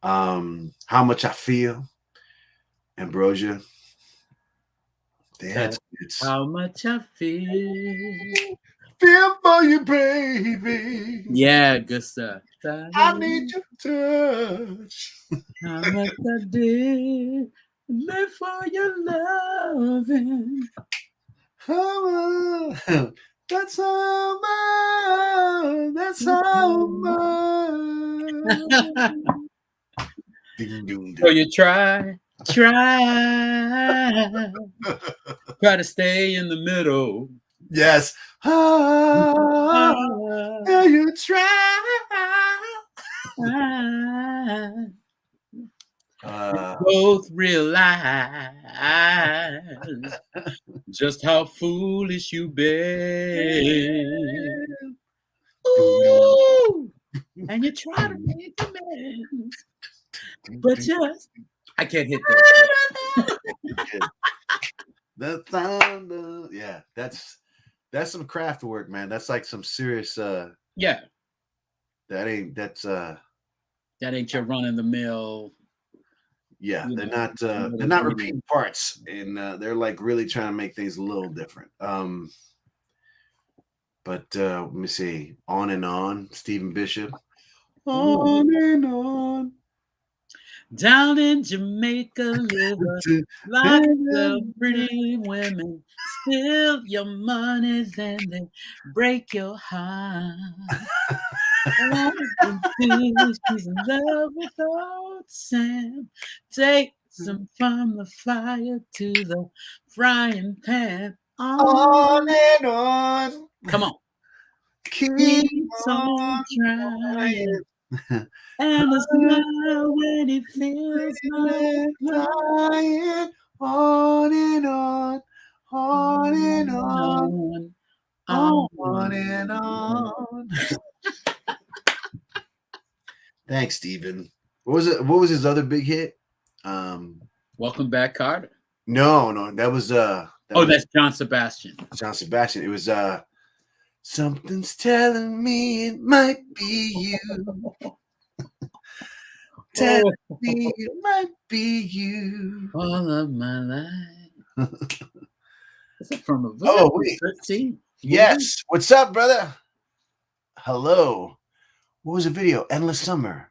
How Much I Feel, Ambrosia. That's how much I feel for you, baby. Yeah, good stuff. I need your touch. How much I did live for your loving. That's how much. That's how much. So you try to stay in the middle. Yes. Yeah, you try. Both realize just how foolish you've been. Ooh, and you try to make amends, but just I can't hit that. Yeah, that's some craft work, man. That's like some serious. Yeah, that ain't your run of the mill. Yeah, they're not repeating parts, and they're like really trying to make things a little different. But let me see. On and On, Stephen Bishop. On and on. Down in Jamaica, live a life of pretty women steal your money, then they break your heart. She's in love with old Sam. Take some from the fire to the frying pan. On and on. Come on. Keeps on trying. trying. And a smile when it feels like Flying on and on, on and on, on and on. Thanks, Steven. What was it? What was his other big hit? Welcome Back, Carter. No, that was that's John Sebastian. John Sebastian. It was something's telling me it might be you. Telling me it might be you. All of my life. Is it from a wait. 13? Yes. What's up, brother? Hello. What was the video? Endless Summer.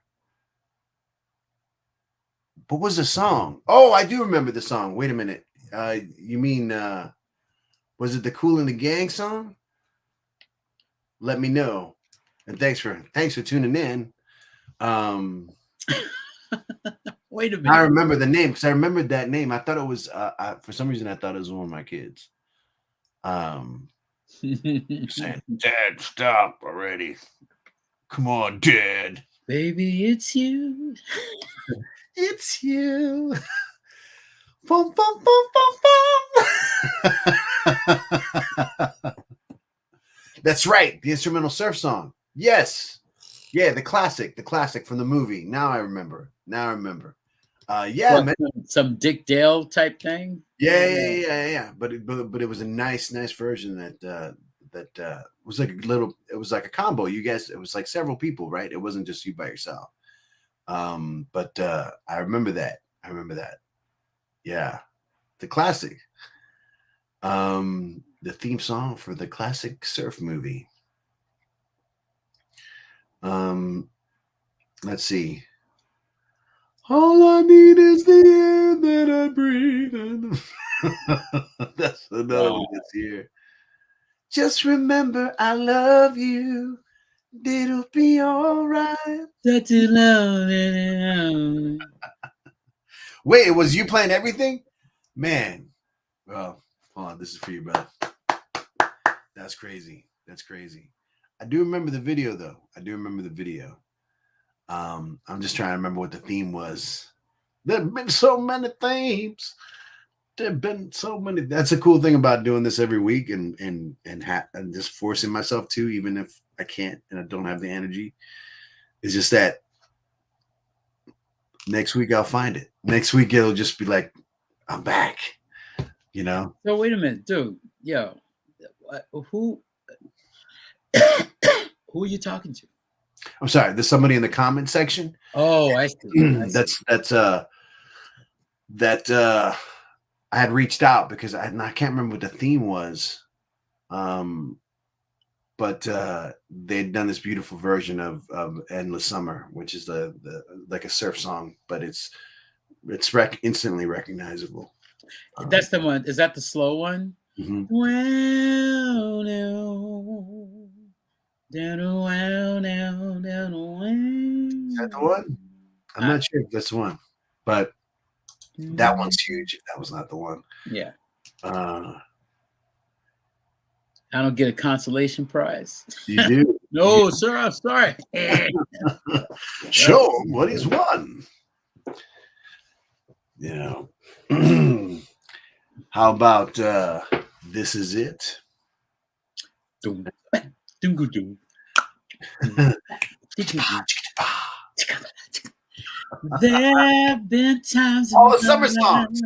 What was the song? Oh, I do remember the song. Wait a minute. You mean was it the Kool and the Gang song? Let me know. And thanks for tuning in. Wait a minute. I remember the name because I remembered that name. I thought it was for some reason I thought it was one of my kids. Saying, Dad, stop already. Come on, Dad. Baby, it's you. It's you. Boom, boom, boom, boom, boom. That's right. The instrumental surf song. Yes. Yeah, the classic from the movie. Now I remember. Yeah, what, man. Some Dick Dale type thing. Yeah. But it was a nice version that was like it was like a combo. You guys, it was like several people, right? It wasn't just you by yourself. But I remember that. Yeah. The classic. The theme song for the classic surf movie. Let's see. All I need is the air that I breathe. That's another one that's here. Just remember I love you. It'll be all right. Wait, it was you playing everything? Man. Well, hold on. This is for you, brother. That's crazy. I do remember the video, though. I'm just trying to remember what the theme was. There have been so many themes. That's a cool thing about doing this every week and just forcing myself to, even if I can't and I don't have the energy. It's just that next week I'll find it. Next week it'll just be like, I'm back. You know? So wait a minute, dude. Yo, who are you talking to? I'm sorry. There's somebody in the comment section. Oh, I see. That I had reached out because I can't remember what the theme was. But they'd done this beautiful version of Endless Summer, which is the like a surf song, but it's instantly recognizable. That's the one. Is that the slow one? Mm-hmm. Well, no. Down, well, down, Is that the one? I'm not sure if that's the one, but that one's huge. That was not the one. Yeah. I don't get a consolation prize. You do? No, sir. I'm sorry. Show him what he's won. You know. How about This Is It? There have been times. Oh, summer songs.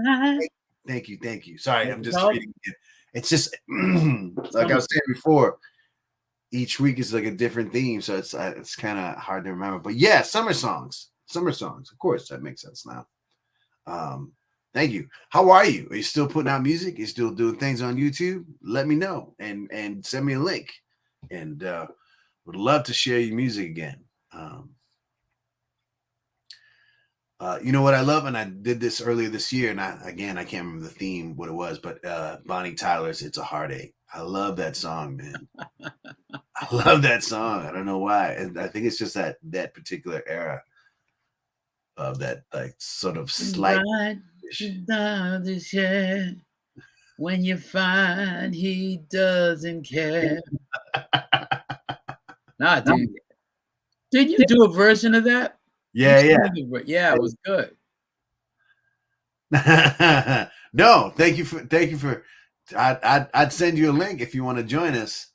Thank you. Sorry, I'm just reading it. It's just like I was saying before. Each week is like a different theme, so it's kind of hard to remember. But yeah, summer songs. Of course, that makes sense now. Thank you. How are you? Are you still putting out music? Are you still doing things on YouTube? Let me know and send me a link. And would love to share your music again. You know what I love, and I did this earlier this year, and I can't remember the theme, what it was, but Bonnie Tyler's "It's a Heartache." I love that song, man. I love that song. I don't know why, and I think it's just that particular era of that like sort of slight. When you find he doesn't care. Nah, dude. Did you do a version of that? Yeah. Yeah, it was good. No, thank you for. I'd send you a link if you want to join us.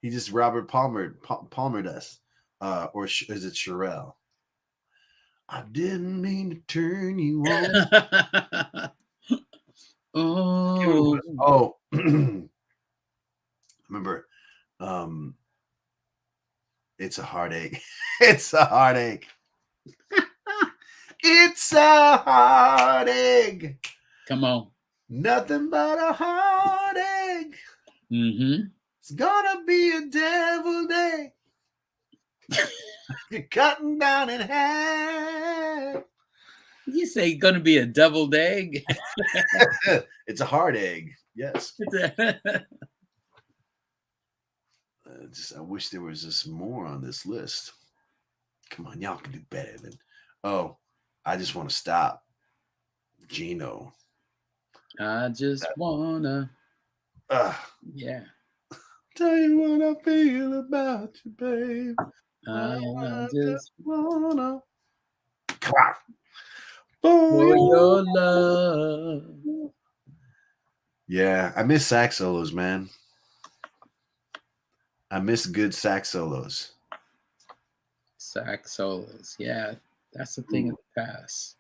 He just Robert Palmered us, or is it Sherelle? I didn't mean to turn you on. Oh, remember, it's a heartache. It's a heartache. It's a heartache. Come on. Nothing but a heartache. Mm-hmm. It's gonna be a devil day. You're cutting down in half. You say gonna be a deviled egg? It's a hard egg. Yes. I wish there was just more on this list. Come on, y'all can do better than. Oh, I just want to stop. Gino. I just wanna. Yeah. Tell you what I feel about you, babe. I just wanna. For your love. Yeah, I miss sax solos, man. I miss good sax solos. Sax solos. Yeah, that's the thing of the past.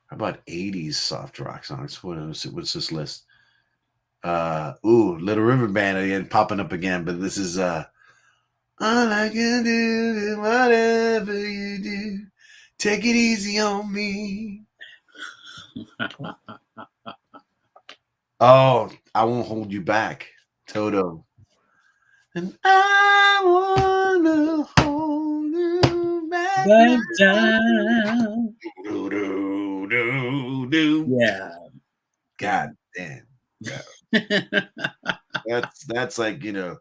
How about 80s soft rock songs? What's this list? Little River Band again, popping up again, but this is all I can do is whatever you do, take it easy on me. Oh, I won't hold you back, Toto. And I wanna hold you back down. Do. Yeah. God damn. Yeah. That's like, yeah.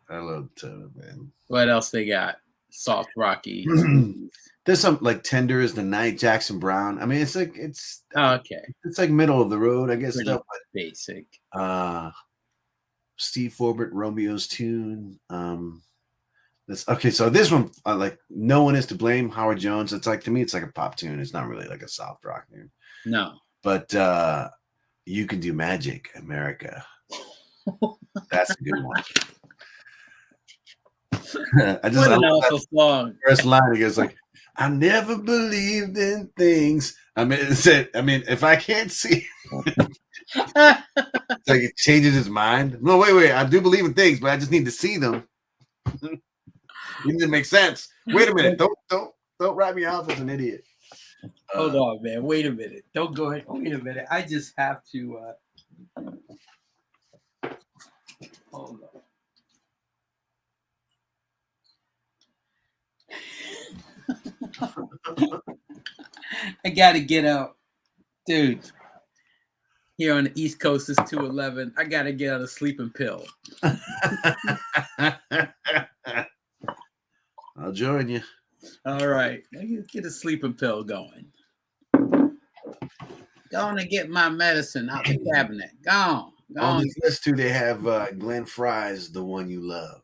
I love Toto, man. What else they got? Soft rocky. There's some like Tender is the Night, Jackson Brown. I mean, it's like it's like middle of the road, I guess. Pretty Stuff basic. Steve Forbert, Romeo's Tune. This okay. So this one, like No One Is to Blame, Howard Jones. It's like, to me, it's like a pop tune. It's not really like a soft rock tune. No, but You Can Do Magic, America. That's a good one. I what an awful song. First line, it goes like, I never believed in things. I mean, if I can't see, it's like it changes his mind. No, wait. I do believe in things, but I just need to see them. It didn't make sense. Wait a minute. Don't write me off as an idiot. Hold on, man. Wait a minute. Don't go ahead. Wait a minute. I just have to. Hold on. I gotta get out, dude. Here on the East Coast is 2:11. I gotta get out a sleeping pill. I'll join you. All right, get a sleeping pill going. Going to get my medicine out the cabinet. Gone. On this list too, they have Glenn Fry's "The One You Love,"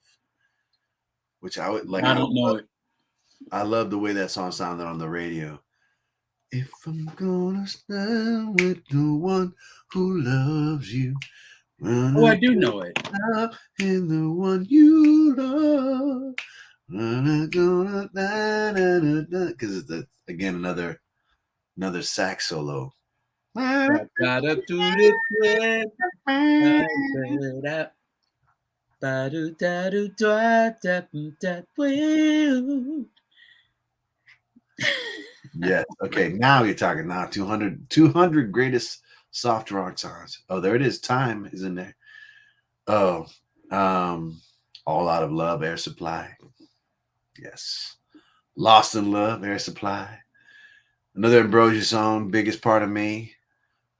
which I would like. I don't know it. I love the way that song sounded on the radio. If I'm gonna stand with the one who loves you. Oh, I do know it. In the one you love. Because it's again another sax solo. Gotta do the Yeah. Okay. Now you're talking. Now 200 greatest soft rock songs. Oh, there it is. Time is in there. Oh, All Out of Love, Air Supply. Yes. Lost in Love, Air Supply. Another Ambrosia song, Biggest Part of Me.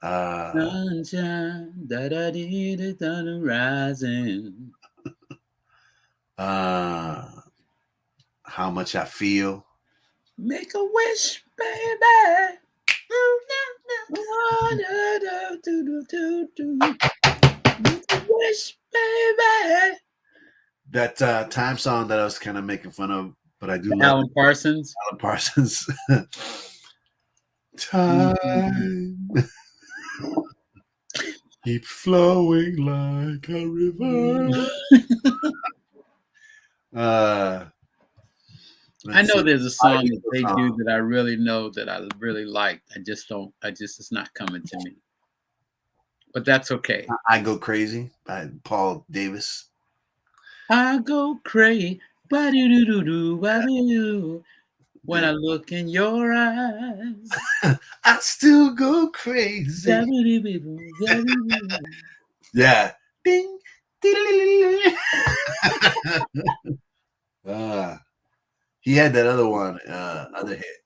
Sunshine, da-da-dee-dee, da-da, rising. How Much I Feel. Make a wish, baby. Make a wish, baby. That time song that I was kind of making fun of, but I do love Alan Parsons. Alan Parsons. Time keep flowing like a river. I know there's a song that they do that I really know that I really liked. It's not coming to me. But that's okay. I Go Crazy by Paul Davis. I go crazy. Ba-do-do-do-do, when I look in your eyes. I still go crazy. Yeah. Ding. He had that other one, other hit.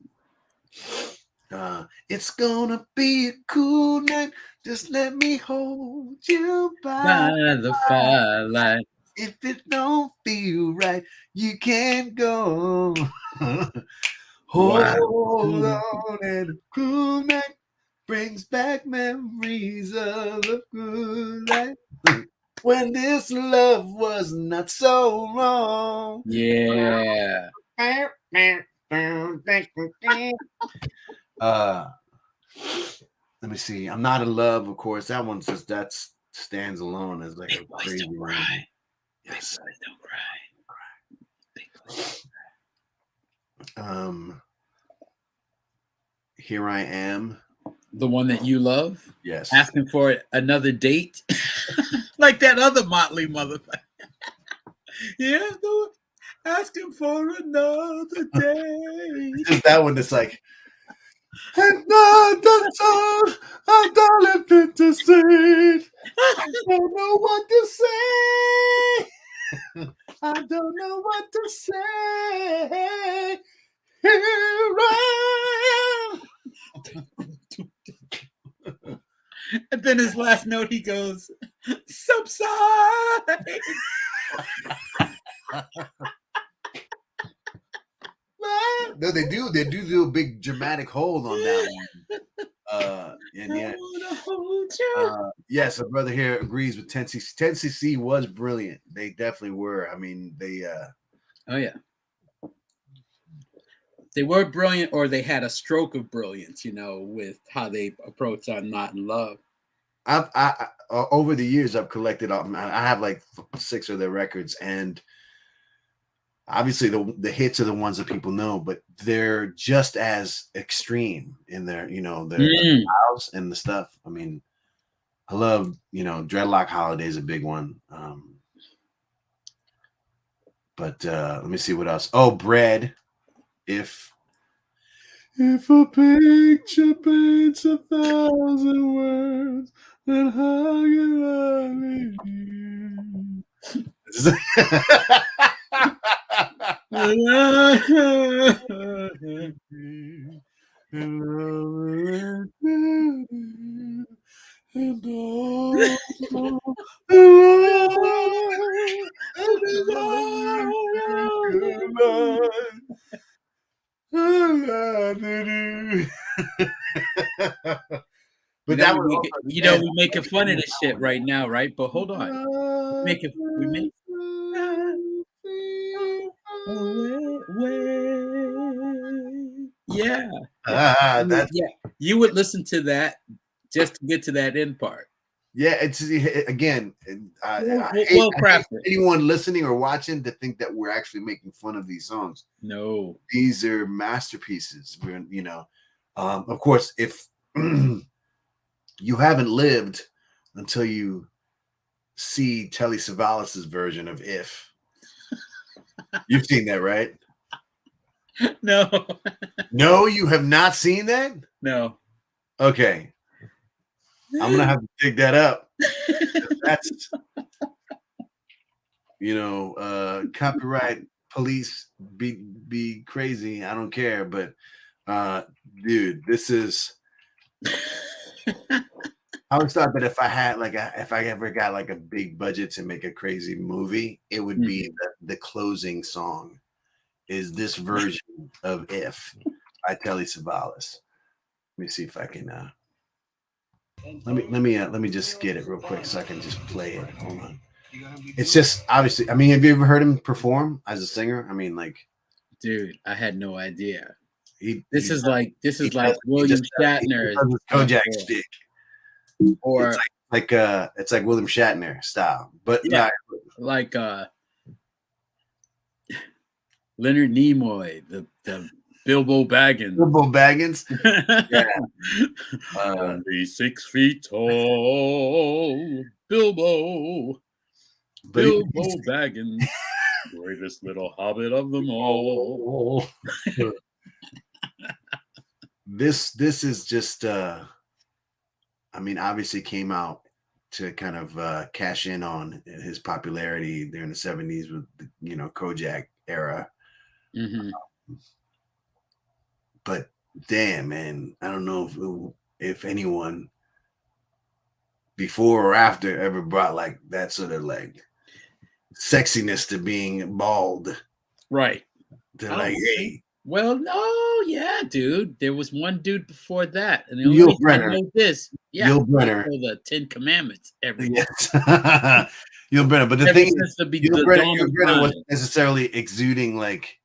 It's gonna be a cool night. Just let me hold you by the firelight. If it don't feel right, you can't go. Hold on, and a cool night brings back memories of a good life when this love was not so wrong. Yeah. Let me see. I'm Not in Love, of course. That one's just stands alone as like a crazy one. Yes. Don't cry. Here I Am. The one that you love? Yes. Asking for another date? Like that other Motley motherfucker. Yeah, asking for another day. Just that one that's like, another time I don't let it to see. I don't know what to say. I don't know what to say. Here I am. And then his last note, he goes, subside. No, they do a big dramatic hold on that one. And yeah, yes, a brother here agrees with 10cc. 10cc was brilliant. They definitely were. I mean, they oh yeah, they were brilliant, or they had a stroke of brilliance, with how they approached on Not in Love. I over the years I've collected. I have like 6 of their records, and obviously the hits are the ones that people know, but they're just as extreme in their their styles and the stuff. I mean, I love Dreadlock Holiday is a big one. But let me see what else. Oh, Bread. If a picture paints 1,000 words, then how can I But that was we making fun of this shit right now, right? But hold on, we make yeah. That's You would listen to that just to get to that end part. Yeah, it's again. I well hate anyone listening or watching to think that we're actually making fun of these songs. No, these are masterpieces. Of course, if you haven't lived until you see Telly Savalas's version of "If," you've seen that, right? No, no, you have not seen that. No. Okay. I'm gonna have to dig that up. copyright police be crazy. I don't care, but dude, this is. I always thought that if I ever got like a big budget to make a crazy movie, it would be the closing song is this version of "If" by Telly Savalas. Let me see if I can. Let me just get it real quick so I can just play it. Hold on. It's just obviously. I mean, have you ever heard him perform as a singer? I mean, like, dude, I had no idea. This is like William Shatner. Kojak stick. Or it's like William Shatner style, but yeah, like Leonard Nimoy, the Bilbo Baggins. Bilbo Baggins, yeah. Only 6 feet tall, Bilbo Baggins, greatest little hobbit of them all. This is just. I mean, obviously came out to kind of cash in on his popularity during the 70s with the, Kojak era. Mm-hmm. But damn, man, I don't know if anyone before or after ever brought like that sort of like sexiness to being bald. Right. To like, hey. Well, no, yeah, dude. There was one dude before that, and the only reason I know this, Yul Brynner, the 10 Commandments every day. Yes. Yul Brynner, but the thing is, Yul Brynner wasn't necessarily exuding like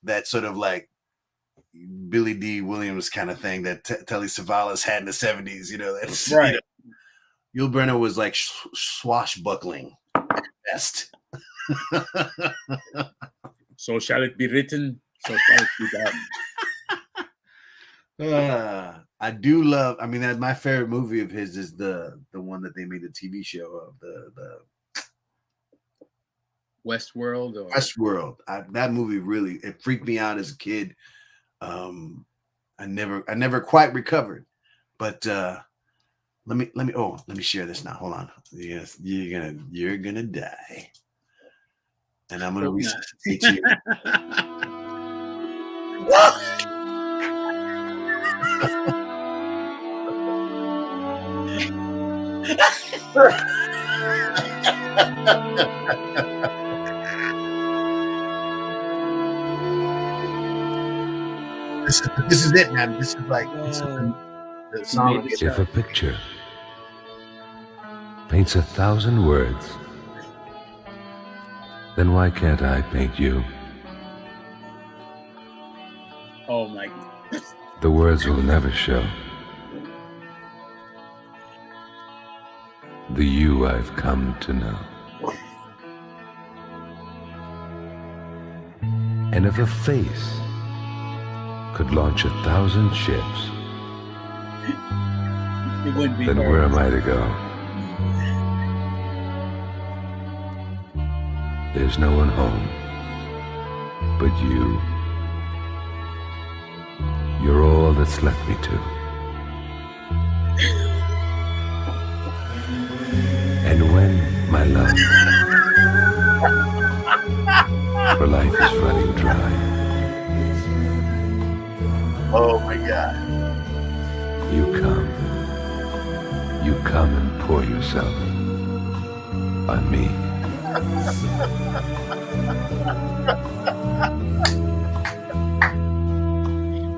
that sort of like Billy D. Williams kind of thing that Telly Savalas had in the 70s. That's right. Yul Brynner was like swashbuckling at best. So shall it be written? So shall it be done. I do love. I mean, my favorite movie of his is the one that they made the TV show of the Westworld. Westworld. That movie really freaked me out as a kid. I never quite recovered, but let me share this now. Hold on. Yes, you're gonna die, and I'm gonna resuscitate you. This is it, man. This is the song. If a picture paints 1,000 words, then why can't I paint you? Oh my God. The words will never show the you I've come to know. And if a face could launch 1,000 ships, then where am I to go? There's no one home but you. You're all that's left me to. And when, my love, for life is running dry, oh my God, you come and pour yourself on me.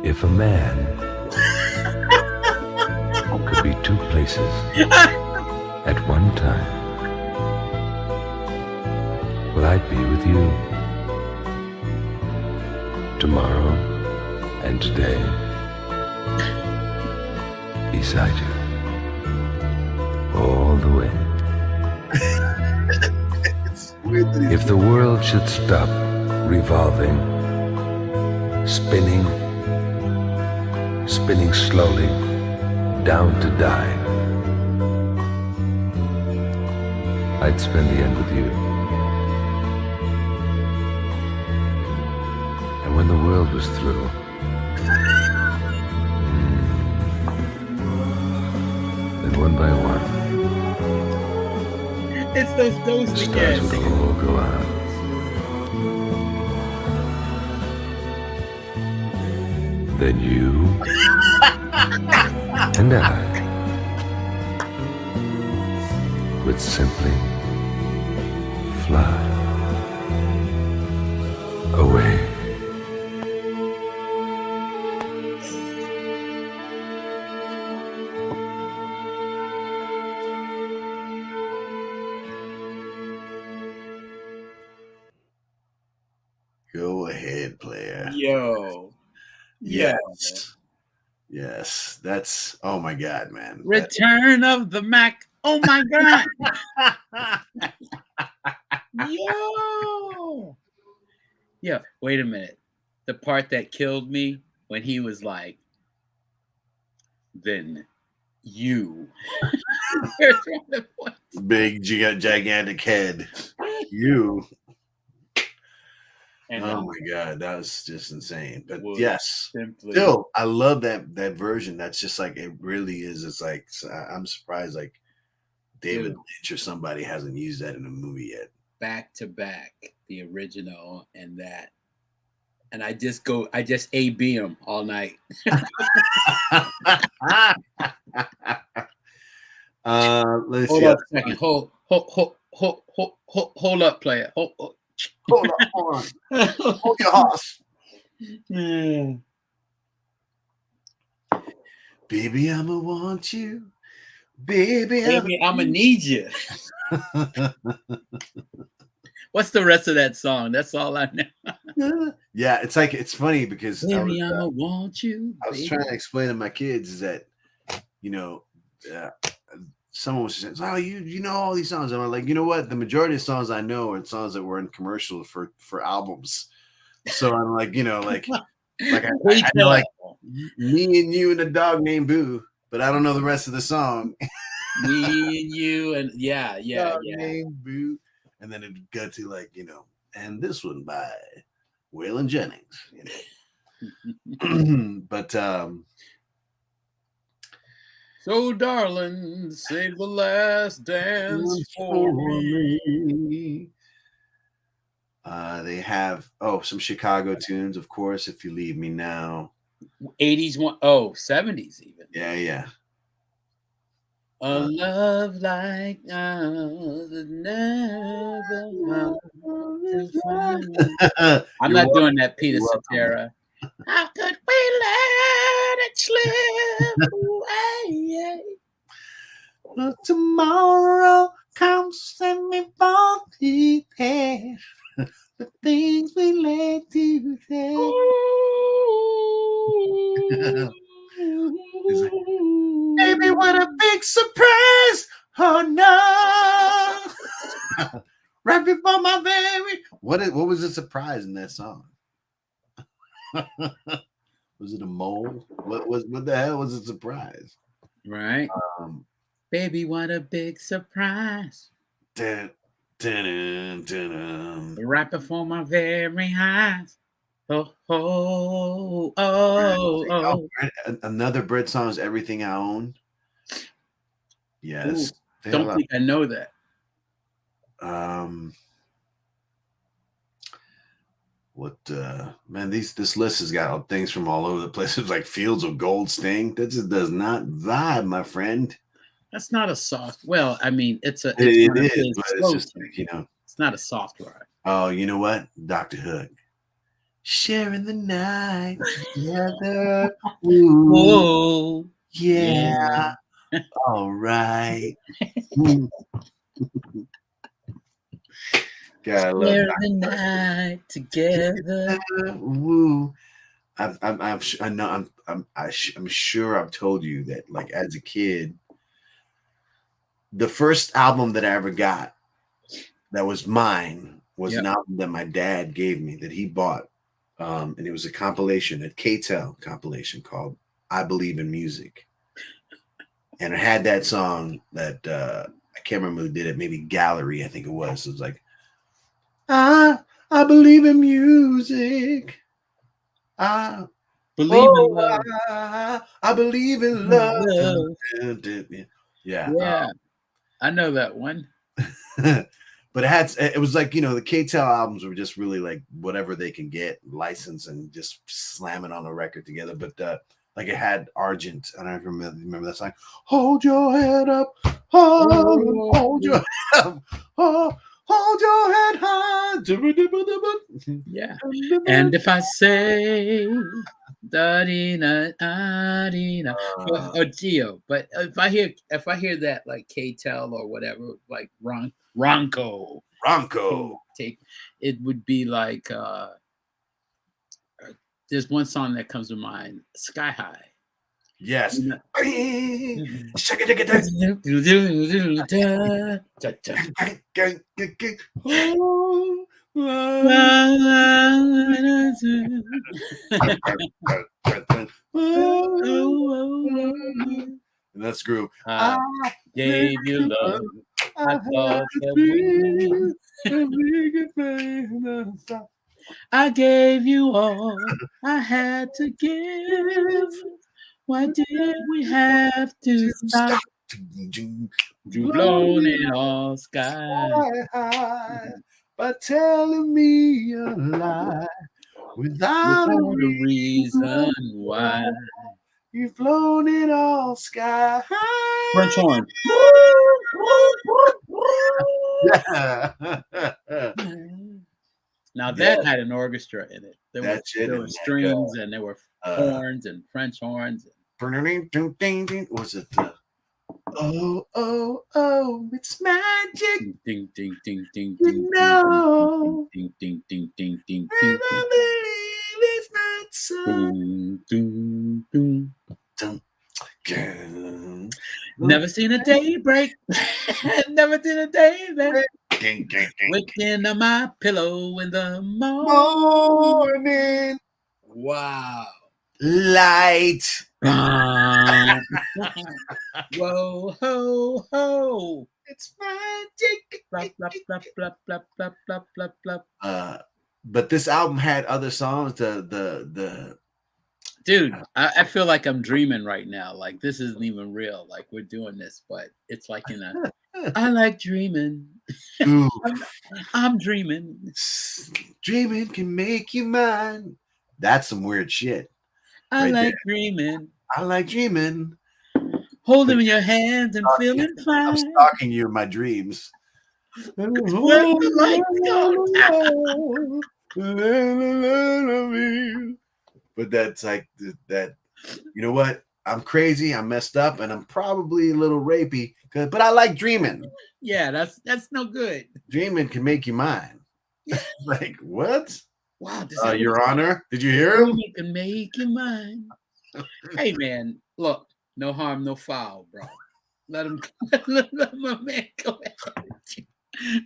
If a man could be 2 places at one time, well, I'd be with you tomorrow and today, beside you, all the way. If the world should stop revolving, spinning slowly down to die, I'd spend the end with you. And when the world was through, then one by one, it's those the stars would all go out. then you and I would simply fly away. Go ahead, player. Yo. Yes. Yes. That's, oh my God, man. Return of the Mac. Oh my God. Yo. Yeah. Wait a minute. The part that killed me when he was like, then you. Big, gigantic head. You. And, oh my God, that was just insane. But was yes, simply- still, I love that version. That's just like, it really is. It's like, I'm surprised like David Dude. Lynch or somebody hasn't used that in a movie yet. Back to back, the original and that. And I just A-B them all night. Let's Hold see. up a second. Hold up, player. Hold on. Hold your horse. Yeah. Baby, I'ma want you. Baby, I'ma need you. What's the rest of that song? That's all I know. Yeah, it's like, it's funny because Baby, I'ma want you. I was trying to explain to my kids is that, someone was saying, "Oh, you know all these songs." And I'm like, you know what? The majority of songs I know are songs that were in commercials for albums. So I'm like, I know like Me and You and the Dog Named Boo, but I don't know the rest of the song. Me and You and Dog Named Boo, and then it got to like, and this one by Waylon Jennings. But so darling, save the last dance for me. They have some Chicago tunes, of course. If You Leave Me Now, 80s one, 70s even. Yeah. A love like ours never to find. I'm not doing that, Peter Cetera. How could we let it slip away? Well, tomorrow comes and we both prepare the things we like to say. Baby, what a big surprise! Oh no! Right before my very what was the surprise in that song? Was it a mole? What the hell was a surprise? Right. Baby, what a big surprise. Dun, dun, dun, dun. Right before my very eyes. Oh. Another Brit song is Everything I Own. Yes. Ooh, don't think I know that. Man, this list has got things from all over the place. It's like Fields of Gold Sting. That just does not vibe, my friend. That's not a soft. Well, I mean, it is, but it's just like, it's not a soft ride. Oh, you know what? Dr. Hook. Sharing the night together. Ooh. Whoa. Yeah. All right. God, I love Share Dr. the night together. Woo. I'm sure I've told you that, like, as a kid, the first album that I ever got that was mine was an album that my dad gave me that he bought. And it was a compilation, a K-Tel compilation called I Believe in Music. And it had that song that I can't remember who did it, maybe Gallery, I think it was. It was like, I believe in music. I believe in love. I believe in love. Yeah. I know that one. But it was like, you know, the K-Tel albums were just really like whatever they can get licensed and just slam it on a record together. But like it had Argent. I don't remember that song. Hold your head up. Hold your head up. Hold your head high. Yeah. And if I say da-dee-na, ah-dee-na, or Geo, but if I hear that like K-Tel or whatever, like Ronco take, it would be like there's one song that comes to mind, Sky High. Yes. And that's groove. I gave you love. I thought that I gave you all I had to give. Why did we have to stop? You blown in all sky high by telling me a lie without a reason why. You've blown it all sky high. French horn. Now that had an orchestra in it. There were strings and there were horns and French horns. Was it oh, oh, oh, it's magic. Ding, ding, ding, ding, you know. Ding, ding, ding, ding, ding, and I believe it's not so. Boom, doom, doom. Never seen a day break. Never seen a day break. Waking on my pillow in the morning. Wow. Light. Whoa, ho, ho. It's magic. Blah, blah, blah, blah, blah, blah, blah, blah, blah. But this album had other songs. The Dude, I feel like I'm dreaming right now. Like this isn't even real. Like we're doing this, but it's like in a I like dreaming. I'm dreaming. Dreaming can make you mine. That's some weird shit. I like dreaming. I like dreaming. Holding in your hands and feeling fine. I'm stalking you in my dreams. Where the lights go. But that's like that. You know what? I'm crazy. I'm messed up, and I'm probably a little rapey. But I like dreaming. Yeah, that's no good. Dreaming can make you mine. Like what? Wow, Your Honor, did you hear him? Dreaming can make you mine. Hey man, look, no harm, no foul, bro. Let my man go ahead.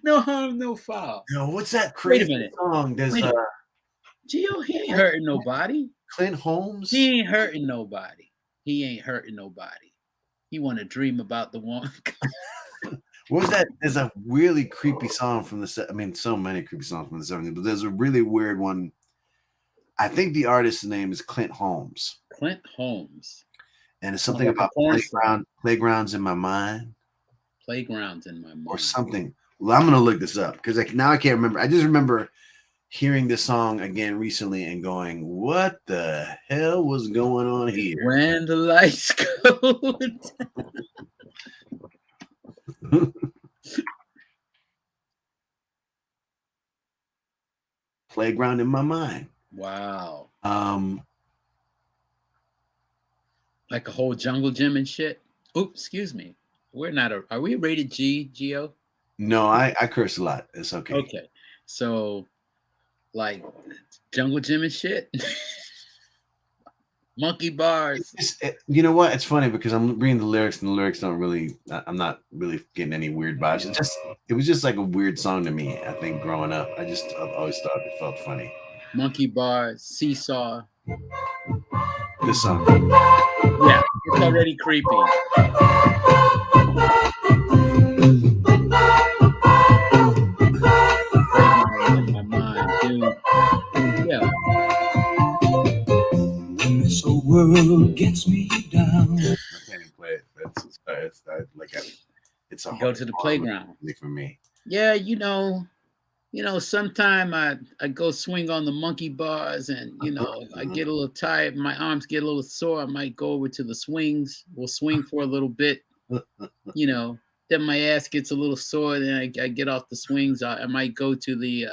No harm, no foul. No, what's that crazy Wait a minute. song? There's Gio, he ain't hurting nobody. Clint Holmes. He ain't hurting nobody. He ain't hurting nobody. He want to dream about the one. What was that? There's a really creepy song from the set. I mean, so many creepy songs from the 70s, but there's a really weird one. I think the artist's name is Clint Holmes. Clint Holmes. And it's something about playgrounds in my mind. Playgrounds in my mind. Or something. Well, I'm going to look this up because now I can't remember. I just remember hearing this song again recently and going, what the hell was going on here? When the lights go down. Playground in my mind. Wow. Like a whole jungle gym and shit. Oops, excuse me. We're not are we rated G, Gio? No, I curse a lot. It's okay. Okay. So like jungle gym and shit. Monkey bars. You know what? It's funny because I'm reading the lyrics and the lyrics don't really. I'm not really getting any weird vibes. It was just like a weird song to me. I think growing up, I've always thought it felt funny. Monkey bars, seesaw. This song. Yeah, it's already creepy. In my mind, dude. Yeah. This whole world gets me down. I can't even play it. It's go to the playground for me. Yeah, sometime I go swing on the monkey bars, and I get a little tired, my arms get a little sore. I might go over to the swings. We'll swing for a little bit, then my ass gets a little sore. Then I get off the swings. I might go to the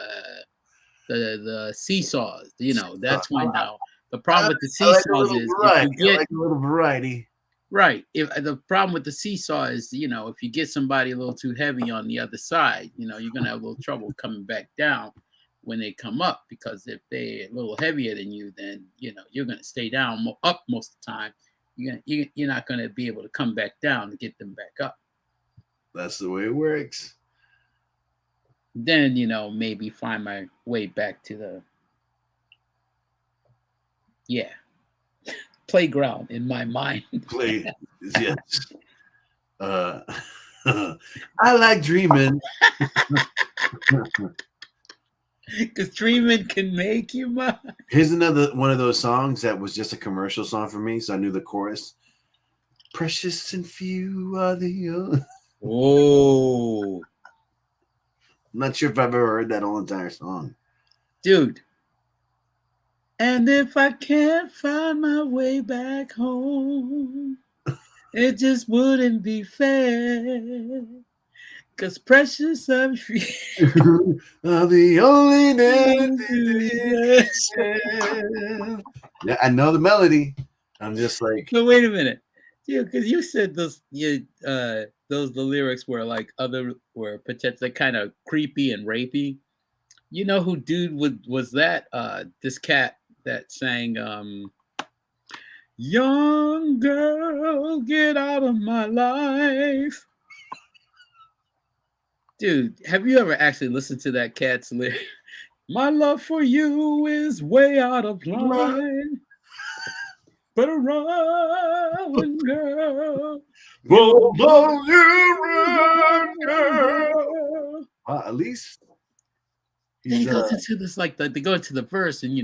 seesaws. That's when now the problem with the I like a seesaws little is if you variety. I get like a little variety. right. If the problem with the seesaw is, if you get somebody a little too heavy on the other side, you're gonna have a little trouble coming back down when they come up, because if they're a little heavier than you, then you're gonna stay down up most of the time. You're not gonna be able to come back down to get them back up. That's the way it works. Then maybe find my way back to the playground in my mind. Play, yes. I like dreaming. Because dreaming can make you mine. Here's another one of those songs that was just a commercial song for me, so I knew the chorus. Precious and few are the. Oh. I'm not sure if I've ever heard that whole entire song. Dude. And if I can't find my way back home, it just wouldn't be fair. Because precious and few are the only Yeah, I know the melody. I'm just like. But wait a minute. Yeah, because you said the lyrics were like were potentially kind of creepy and rapey. You know who dude was that? This cat that sang "Young Girl, Get Out of My Life." Dude, have you ever actually listened to that cat's lyric? My love for you is way out of line. Better run, girl. Whoa, you run, girl. At least then he goes into this they go into the verse, and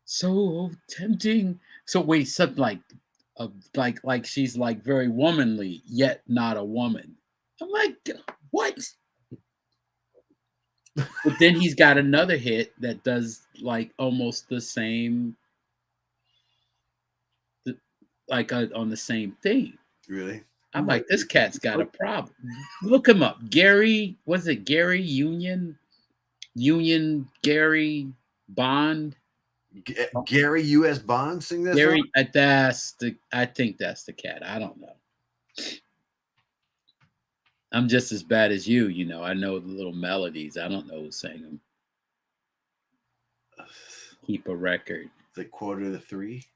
so tempting. So wait, something like she's like very womanly yet not a woman. I'm like, what? But then he's got another hit that does like almost the same. On the same thing. Really? I'm like, this cat's got a problem. Look him up. Gary, was it Gary Union Gary Bond? Gary U.S. Bond sing this Gary, song? I think that's the cat. I don't know. I'm just as bad as you, I know the little melodies. I don't know who sang them. Keep a record. The quarter to three.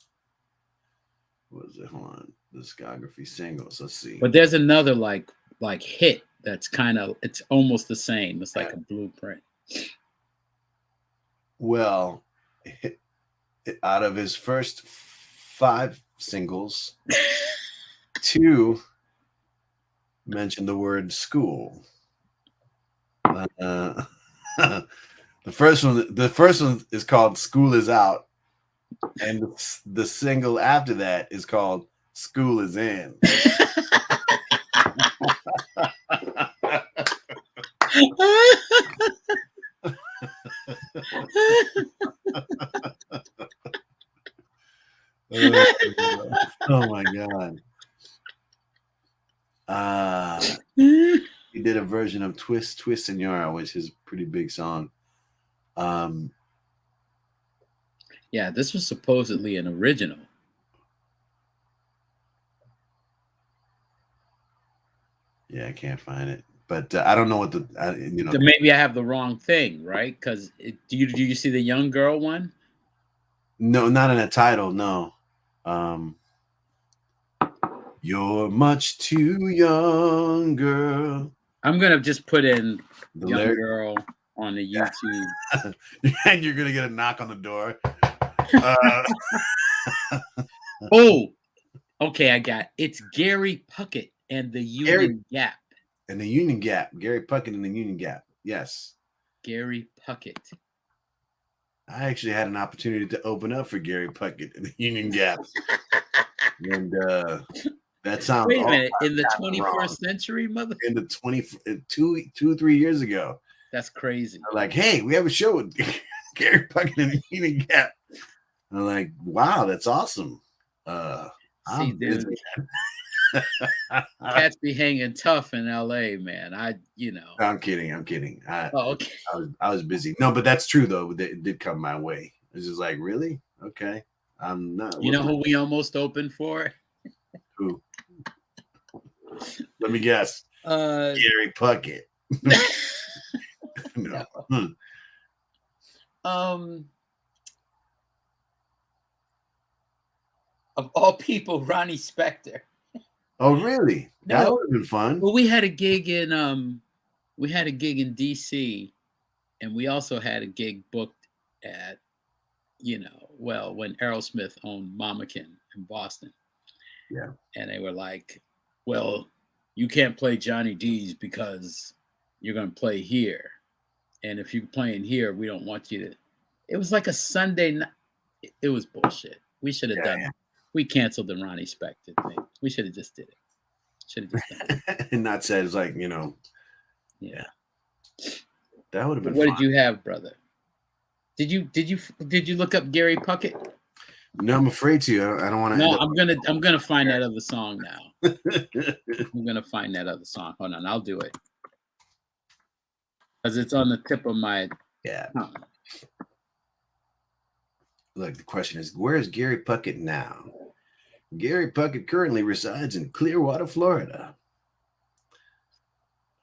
What is it? Hold on. Discography singles. Let's see. But there's another like hit that's it's almost the same. It's like a blueprint. Well, out of his first 5 singles, 2 mentioned the word school. The first one is called "School Is Out." And the single after that is called "School Is In." Oh my God. He did a version of Twist Senora, which is a pretty big song. Yeah, this was supposedly an original. Yeah, I can't find it, but I don't know what So maybe I have the wrong thing, right? Because do you see the young girl one? No, not in a title. No. You're much too young, girl. I'm gonna just put in the young lyric? Girl on the YouTube, and you're gonna get a knock on the door. Oh, okay, I got it's Gary Puckett and the Union Gap. And the Union Gap. Gary Puckett and the Union Gap. Yes. Gary Puckett. I actually had an opportunity to open up for Gary Puckett and the Union Gap. And That sounds Wait a all minute. In the kinds wrong. 21st century, mother. In the 3 years ago. That's crazy. They're like, hey, we have a show with Gary Puckett and Union Gap. I'm like, wow, that's awesome. See, dude, cats be hanging tough in LA, man. I'm kidding. Oh, okay. I was busy. No, but that's true though. It did come my way. It's just like, really? Okay. I'm not. You know who we almost opened for? Who? Let me guess. Gary Puckett. No. Of all people, Ronnie Spector. Oh, really? No. That would have been fun. Well, we had a gig in DC, and we also had a gig booked at, when Aerosmith owned Mamakin in Boston. Yeah. And they were like, well, you can't play Johnny D's because you're going to play here. And if you're playing here, we don't want you to. It was like a Sunday night. It was bullshit. We should have done it. We canceled the Ronnie Spector thing. We should have just did it. Should have just done it. And not said, it's like, Yeah. That would have been What fun. did you have, brother? Did you look up Gary Puckett? No, I'm afraid to. I don't want to. No, I'm gonna find that other song now. I'm gonna find that other song. Hold on, I'll do it. Because it's on the tip of my tongue. Look, the question is, where is Gary Puckett now? Gary Puckett currently resides in Clearwater, Florida.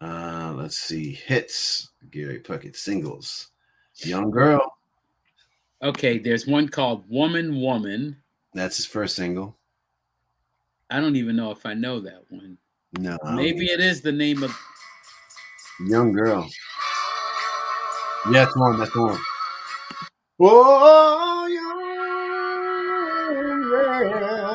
Let's see. Hits. Gary Puckett singles. Young Girl. Okay, there's one called Woman, Woman. That's his first single. I don't even know if I know that one. No. Maybe it is the name of Young Girl. Yeah, that's one. That's one. Oh, young girl.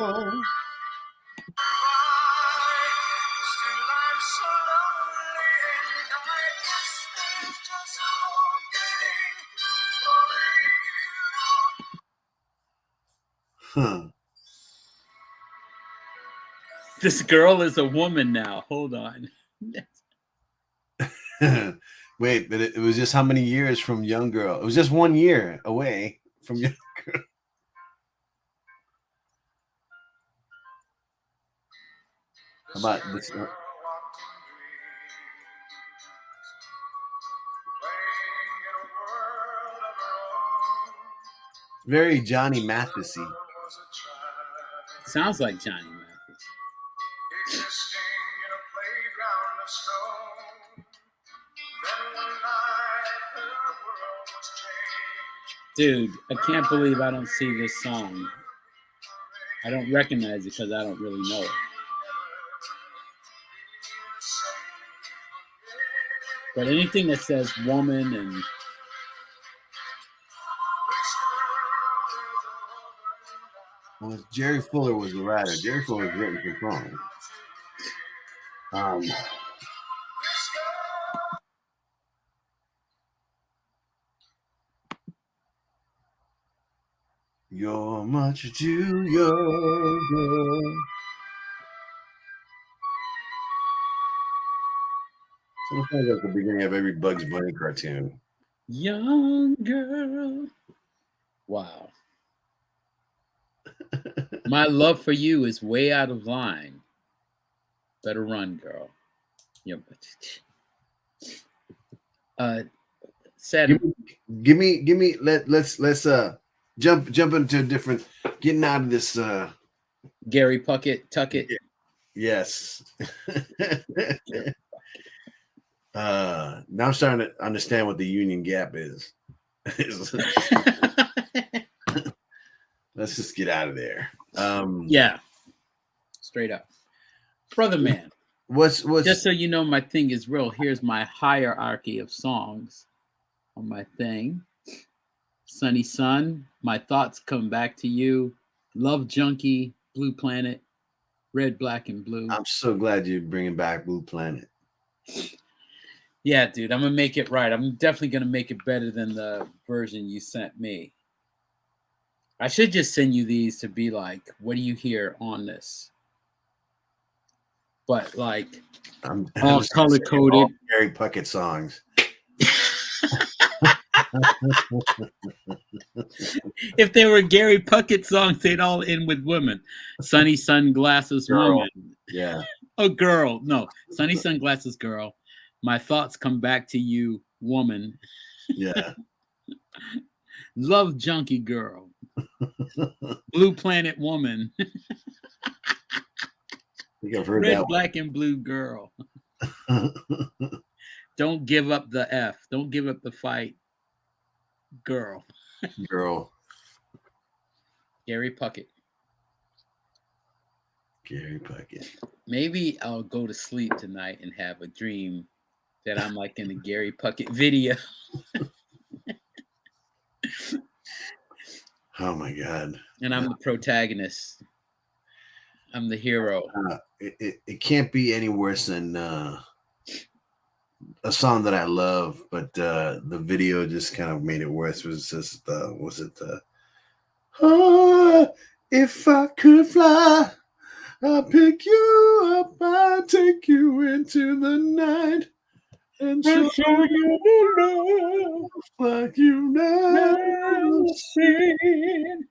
Huh. This girl is a woman now. Hold on. Wait, but it was just how many years from Young Girl? It was just 1 year away from Young Girl. How about this? Very Johnny Mathis-y. Sounds like Johnny Mathis. Dude, I can't believe I don't see this song. I don't recognize it because I don't really know it. But anything that says woman and well, Jerry Fuller was the writer. Jerry Fuller's written the song. You're much too young, girl. Sometimes at the beginning of every Bugs Bunny cartoon. young girl. Wow. My love for you is way out of line. Better run, girl. Yeah. Sad. Give me. Let's jump into a different. Getting out of this. Gary Puckett, Tuckett. Yes. Now I'm starting to understand what the Union Gap is. Let's just get out of there. Yeah. Straight up. Brother man. What's just so you know my thing is real, here's my hierarchy of songs on my thing. Sunny Sun, My Thoughts Come Back to You, Love Junkie, Blue Planet, Red, Black, and Blue. I'm so glad you're bringing back Blue Planet. Yeah, dude, I'm going to make it right. I'm definitely going to make it better than the version you sent me. I should just send you these to be like, what do you hear on this? but like I'm all just gonna color say coded. all Gary Puckett songs. If they were Gary Puckett songs, they'd all end with women. Sunny sunglasses Girl. woman. Yeah. Oh, girl. No, sunny sunglasses girl. My thoughts come back to you, woman. Yeah. Love junkie girl. Blue planet woman. I think I've heard Red, that black, and blue girl. one. Don't give up the F. Don't give up the fight. Girl. Girl. Gary Puckett. Gary Puckett. Maybe I'll go to sleep tonight and have a dream that I'm like in a Gary Puckett video. Oh my God. And I'm the protagonist. I'm the hero. It can't be any worse than a song that I love, but the video just kind of made it worse. It was just if I could fly, I'll pick you up, I'll take you into the night and show you the love like you never seen.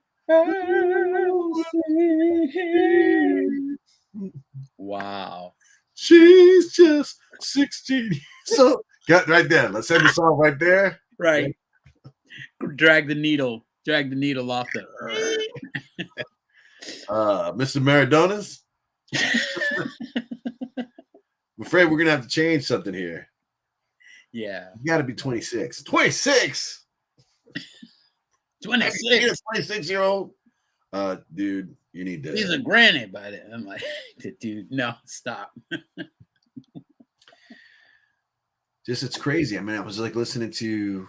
Wow. She's just 16. So got right there. Let's end the song right there. Right. Drag the needle off the Mr. Maradonas. I'm afraid we're gonna have to change something here. Yeah. You gotta be 26. 26. 26. 26-year-old. Dude, you need to. He's a granny by then. I'm like, dude, no, stop. Just it's crazy. I mean, I was like listening to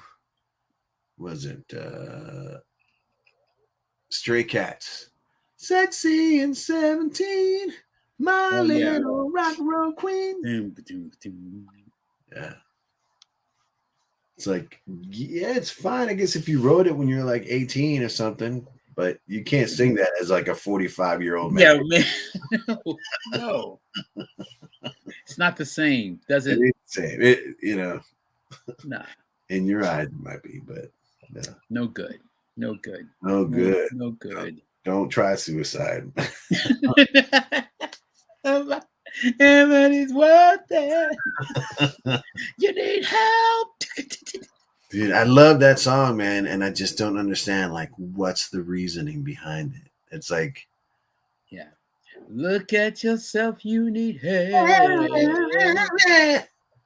Stray Cats. Sexy and 17, my little rock and roll queen. Yeah. It's like, yeah, it's fine, I guess, if you wrote it when you're like 18 or something, but you can't sing that as like a 45-year-old man. Yeah, man. No. It's not the same, does it? It ain't the same. It, you know. Nah. In your eyes, it might be, but no. No good. No good. No good. No good. Don't try suicide. Everybody's worth it. You need help. Dude, I love that song, man, and I just don't understand like what's the reasoning behind it. It's like, yeah. Look at yourself, you need help.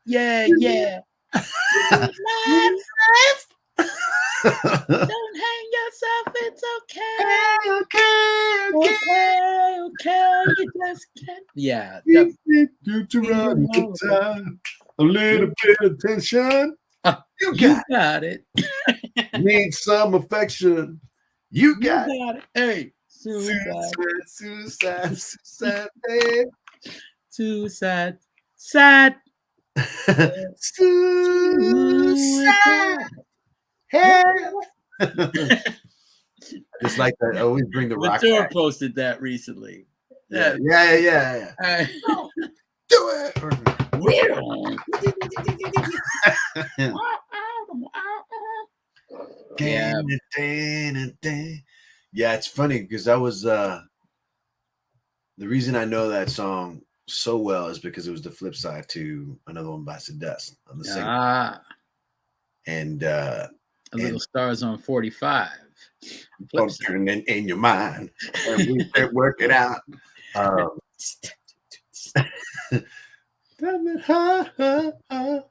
Yeah, yeah. Don't hang yourself, it's okay. Okay. You just can't. Yeah. You to run time, a little bit of tension. You got it. Need some affection. You got it. Hey, suicide, babe. Suicide, sad. Suicide. Hell. Just like that. I always bring the rock. Ventura posted that recently. Yeah. Do it. Yeah, it's funny because that was the reason I know that song so well is because it was the flip side to another one by Dust on the single. And A Little Stars on 45. Turning in your mind and we can work it out.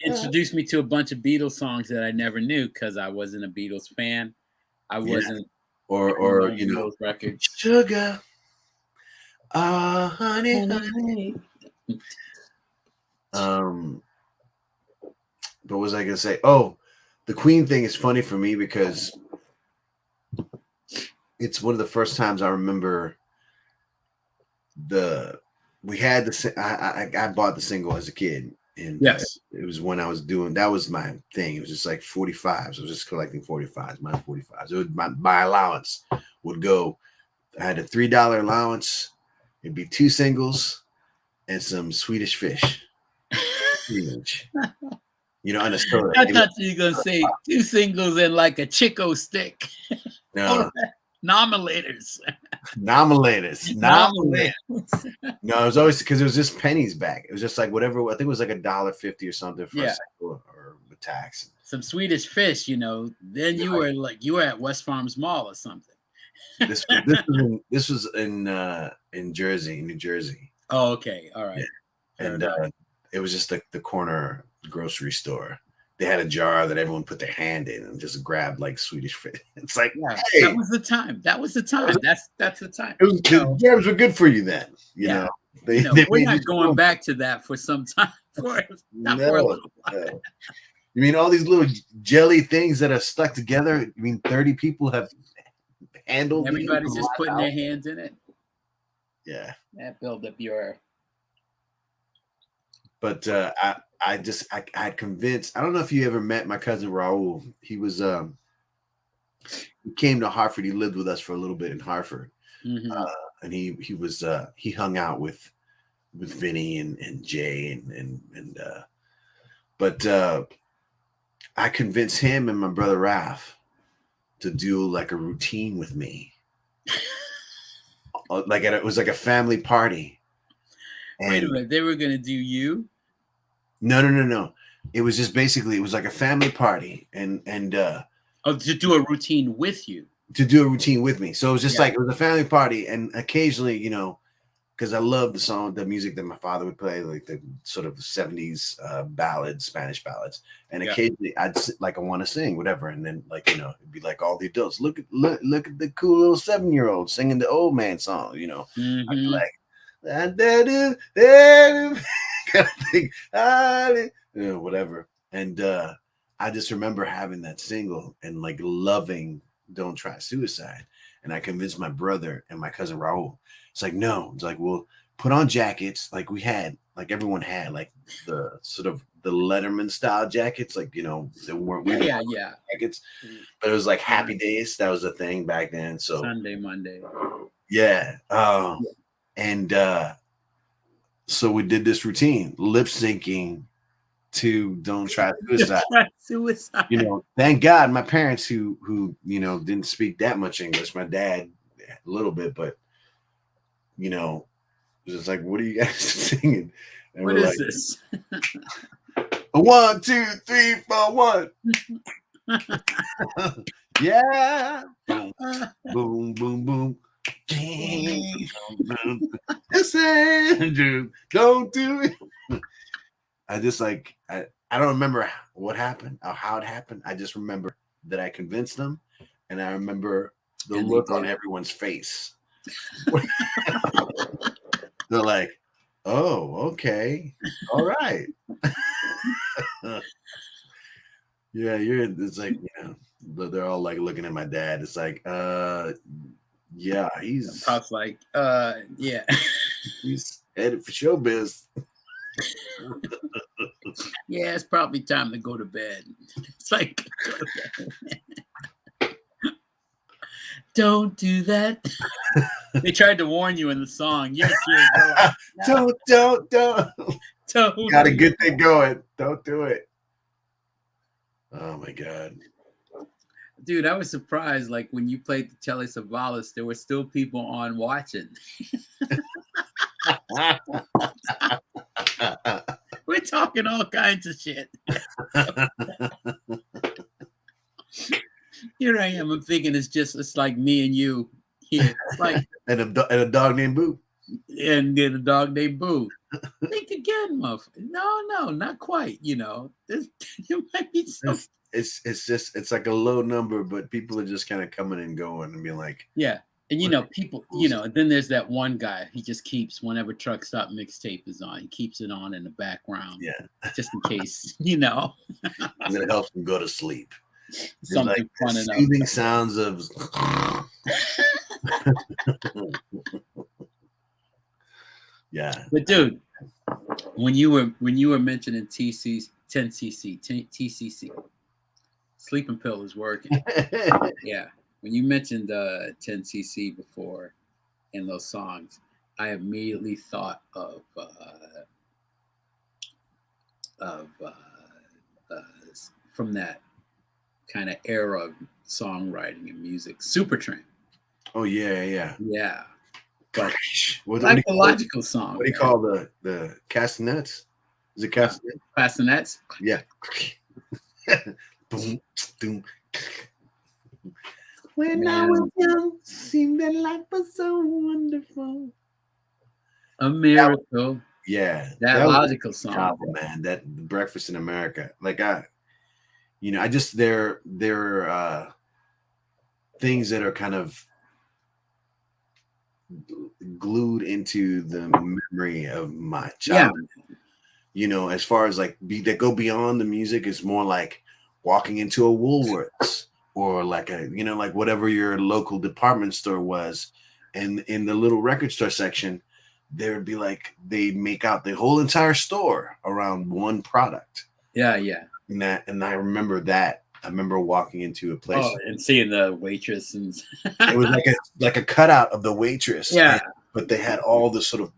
Introduced me to a bunch of Beatles songs that I never knew because I wasn't a Beatles fan. I wasn't, or you know, Beatles records. Sugar, honey. What was I gonna say? Oh, the Queen thing is funny for me because it's one of the first times I remember we had I bought the single as a kid, and yes, it was when I was doing that was my thing. It was just like 45s. I was just collecting 45s, my 45s. It was my allowance would go. I had a $3 allowance. It'd be 2 singles, and some Swedish fish. Huge. You know, and a soda. I thought you were gonna say 2 singles and like a Chico stick. No. Nominators. Nominators. Nominators. No, it was always because it was just pennies back. It was just like whatever. I think it was like $1.50 or something for a single or with tax. Some Swedish fish, you know. Then you were like you were at West Farms Mall or something. This was in Jersey, New Jersey. Oh, okay, all right. Yeah. And it was just the corner grocery store. They had a jar that everyone put their hand in and just grabbed like Swedish fish. It's like, hey, that was the time. That was the time. That's the time. It was, the germs were good for you then. You know, they we're not going back to that for some time. For a little while. You mean all these little jelly things that are stuck together? You mean 30 people have handled? Everybody's just putting their hands in it. Yeah, that build up your. But I convinced. I don't know if you ever met my cousin Raul. He was he came to Hartford. He lived with us for a little bit in Hartford, and he hung out with Vinny and Jay but I convinced him and my brother Ralph to do like a routine with me. Like it was like a family party. And wait a minute, they were gonna do you? No. It was just basically, it was like a family party and to do a routine with you. To do a routine with me. So it was just like, it was a family party, and occasionally, you know, because I love the music that my father would play, like the sort of 70s ballads, Spanish ballads. And occasionally I want to sing, whatever. And then like, you know, it'd be like all the adults, look at the cool little 7-year-old singing the old man song, you know. I'd be like, kind of thing, you know, whatever. And I just remember having that single and like loving Don't Try Suicide. And I convinced my brother and my cousin Raul. It's like, no, it's like, we'll put on jackets like we had, like everyone had, like the sort of the Letterman style jackets, like, you know, they weren't jackets, but it was like Happy Days. That was a thing back then. So Sunday, Monday. Yeah. And so we did this routine, lip syncing to Don't Try Suicide. You know, thank God my parents who you know didn't speak that much English. My dad a little bit, but you know, it was just like, what are you guys singing? And what we're is like, this? 1, 2, 3, 4, 1. Yeah. Boom, boom, boom. Listen, don't do it. I just like I don't remember what happened or how it happened. I just remember that I convinced them, and I remember the look on everyone's face. They're like, "Oh, okay, all right." Yeah, it's like, you know, they're all like looking at my dad. It's like, yeah, he's Pop's like, yeah. He's headed for showbiz. Yeah, it's probably time to go to bed. It's like, don't do that. They tried to warn you in the song. You're like, don't. Got a good thing going. Don't do it. Oh my God. Dude, I was surprised. Like when you played the Telly Savalas, there were still people on watching. We're talking all kinds of shit. Here I am. I'm thinking it's like me and you here. It's like and a dog named Boo. And get a dog named Boo. Think again, motherfucker. No, not quite. You know, there might be some. It's like a low number, but people are just kind of coming and going and being like, yeah. And you know, people, you know, then there's that one guy, he just keeps, whenever Truck Stop Mixtape is on, he keeps it on in the background. Yeah. Just in case, you know. And it helps him go to sleep. Something like fun enough. Soothing sounds of yeah. But dude, when you were mentioning TCC, sleeping pill is working. Yeah. When you mentioned 10cc before in those songs, I immediately thought of from that kind of era of songwriting and music, Supertramp. Oh yeah. Yeah, but What do you call, psychological song. what do you call the castanets? Is it castanet? Castanets? Yeah. Boom, boom. When I was young, seemed that life was so wonderful. A miracle. Yeah, That was logical a song. album, man. That Breakfast in America. Like I just there are things that are kind of glued into the memory of my childhood. As far as like that go beyond the music, is more like walking into a Woolworths or like like whatever your local department store was, and in the little record store section, there would be like they make out the whole entire store around one product. Yeah. And I remember that. I remember walking into a place and seeing the waitress, and it was like a cutout of the waitress. Yeah. But they had all the sort of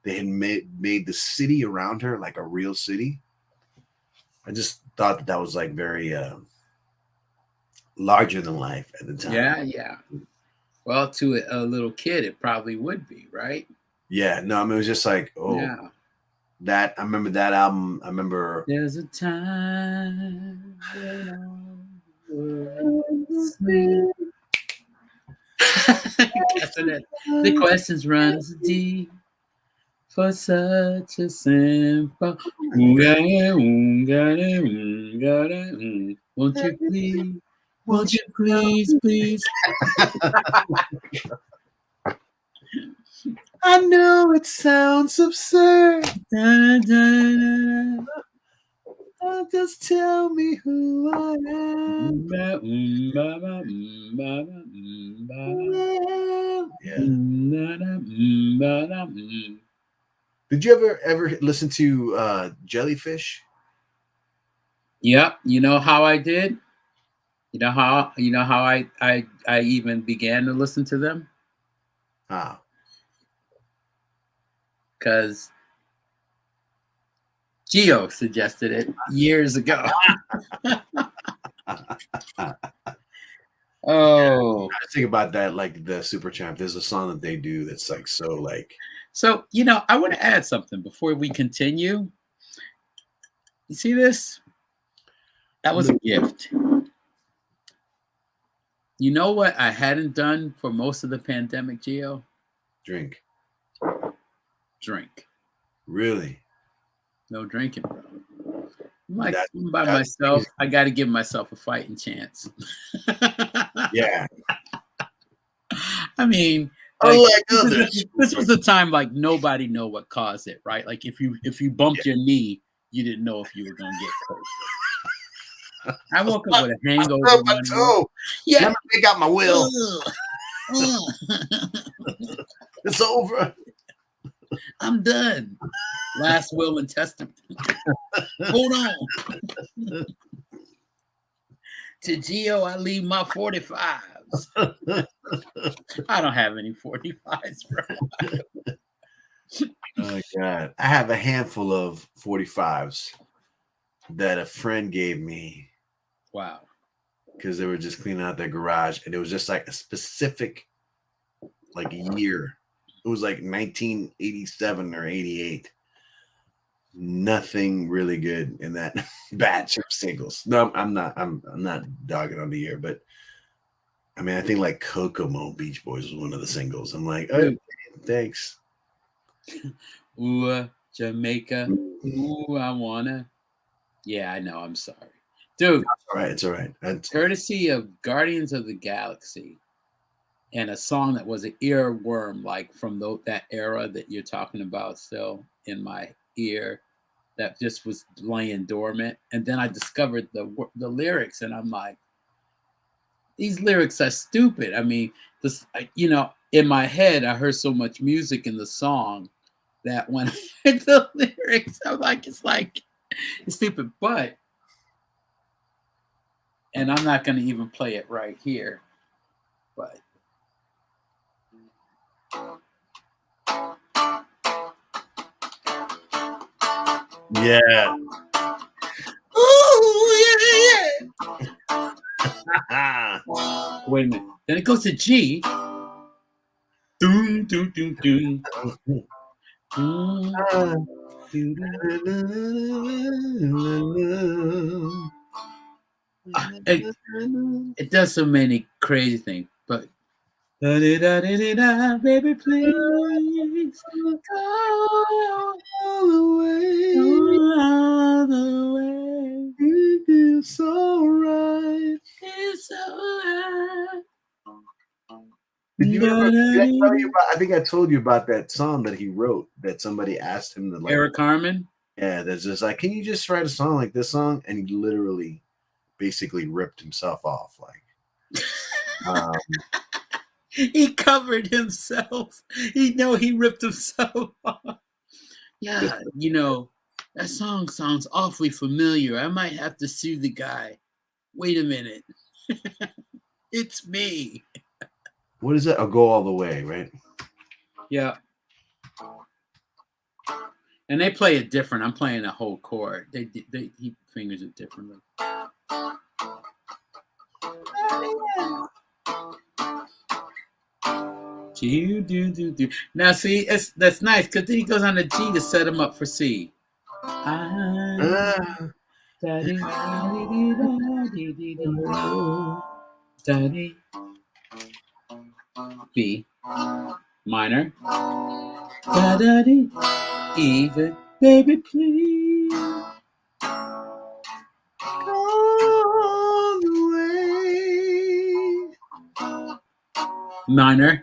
they had made the city around her like a real city. I just thought that was like very larger than life at the time. Yeah. Well, to a little kid, it probably would be, right? Yeah, no, I mean, it was just like, that. I remember that album. I remember. There's a time when the questions run deep for such a simple. Won't you please? Won't you please? I know it sounds absurd. Just tell me who I am. Did you ever listen to Jellyfish? Yep. You know how I did? You know how I even began to listen to them? How? Because Gio suggested it years ago. Oh, I think about that, like the Supertramp. There's a song that they do that's like so like. So I want to add something before we continue. You see this? That was a gift. You know what I hadn't done for most of the pandemic, Gio? Drink. No Really? drinking, bro. I'm by myself. I got to give myself a fighting chance. Yeah. I mean, this was a time like nobody know what caused it, right? Like if you bumped your knee, you didn't know if you were gonna get COVID. I woke up with a hangover. My toe. Yeah, let me pick out my will. It's over. I'm done. Last will and testament. Hold on. To Gio, I leave my 45s. I don't have any 45s, bro. Oh God. I have a handful of 45s that a friend gave me. Wow. Because they were just cleaning out their garage, and it was just like a specific like year. It was like 1987 or 88. Nothing really good in that batch of singles. No, I'm not dogging on the year, but I mean, I think like Kokomo Beach Boys was one of the singles. I'm like, oh, thanks. Ooh, Jamaica. Ooh, I wanna. Yeah, I know. I'm sorry, dude. It's all right. Courtesy of Guardians of the Galaxy, and a song that was an earworm, like from that era that you're talking about, still in my ear, that just was laying dormant. And then I discovered the lyrics, and I'm like, these lyrics are stupid. I mean, in my head, I heard so much music in the song that when I heard the lyrics, I'm like, it's stupid. But, and I'm not going to even play it right here, but Yeah. Ooh, yeah. Wait a minute. Then it goes to G. Doom, doom, doom, doom. It does so many crazy things, but da-di-da-di-di-da, baby, please go all the way. all the way. It's alright. It's alright. Did you ever? Did I tell you about? I think I told you about that song that he wrote. That somebody asked him to like. Eric Carmen. Yeah, there's just like, can you just write a song like this song? And he literally, basically ripped himself off. Like, He covered himself. He ripped himself off. Yeah, that song sounds awfully familiar. I might have to sue the guy. Wait a minute. It's me. What is that? I'll go all the way, right? Yeah. And they play it different. I'm playing a whole chord. He fingers it differently. Do. Now see, that's nice because then he goes on the G to set him up for C. B minor. E, baby, please. All the way. Minor.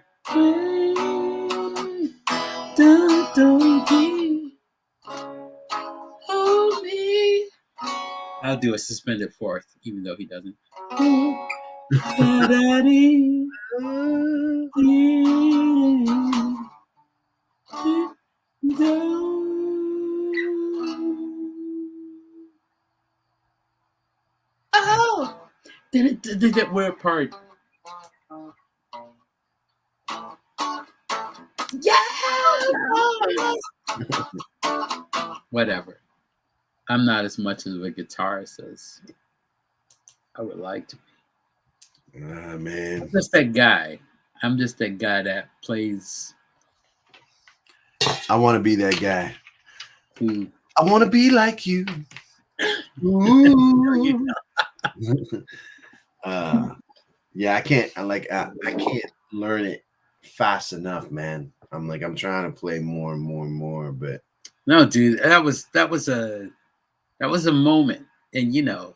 Don't hold me. I'll do a suspended fourth, even though he doesn't. Oh, then it did that weird part. Yeah. Whatever. I'm not as much of a guitarist as I would like to be. Man. I'm just that guy. I'm just that guy that plays. I want to be that guy. Who? I want to be like you. Yeah, I can't. I can't learn it fast enough, man. I'm trying to play more and more and more, but no, dude, that was a moment, and the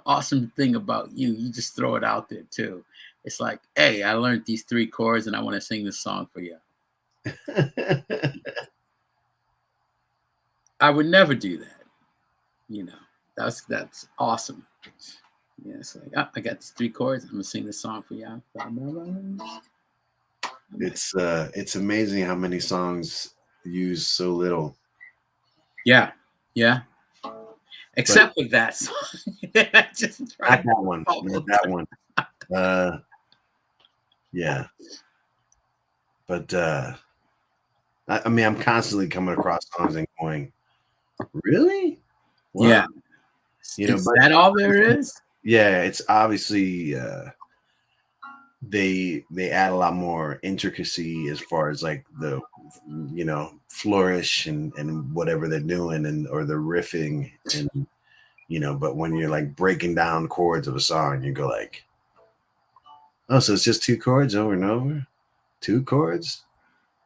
awesome thing about you just throw it out there too. It's like, hey, I learned these 3 chords, and I want to sing this song for you. I would never do that. That's awesome. Yeah, it's like, I got these 3 chords. I'm gonna sing this song for you. It's amazing how many songs use so little. Yeah. Except for that song. Just not that one. Not that one. Yeah. But I'm constantly coming across songs and going, really? Wow. Yeah. Is that all there is? Yeah, it's obviously they add a lot more intricacy as far as like the flourish and whatever they're doing or the riffing and but when you're like breaking down chords of a song, you go like, oh, so it's just 2 chords over and over, 2 chords.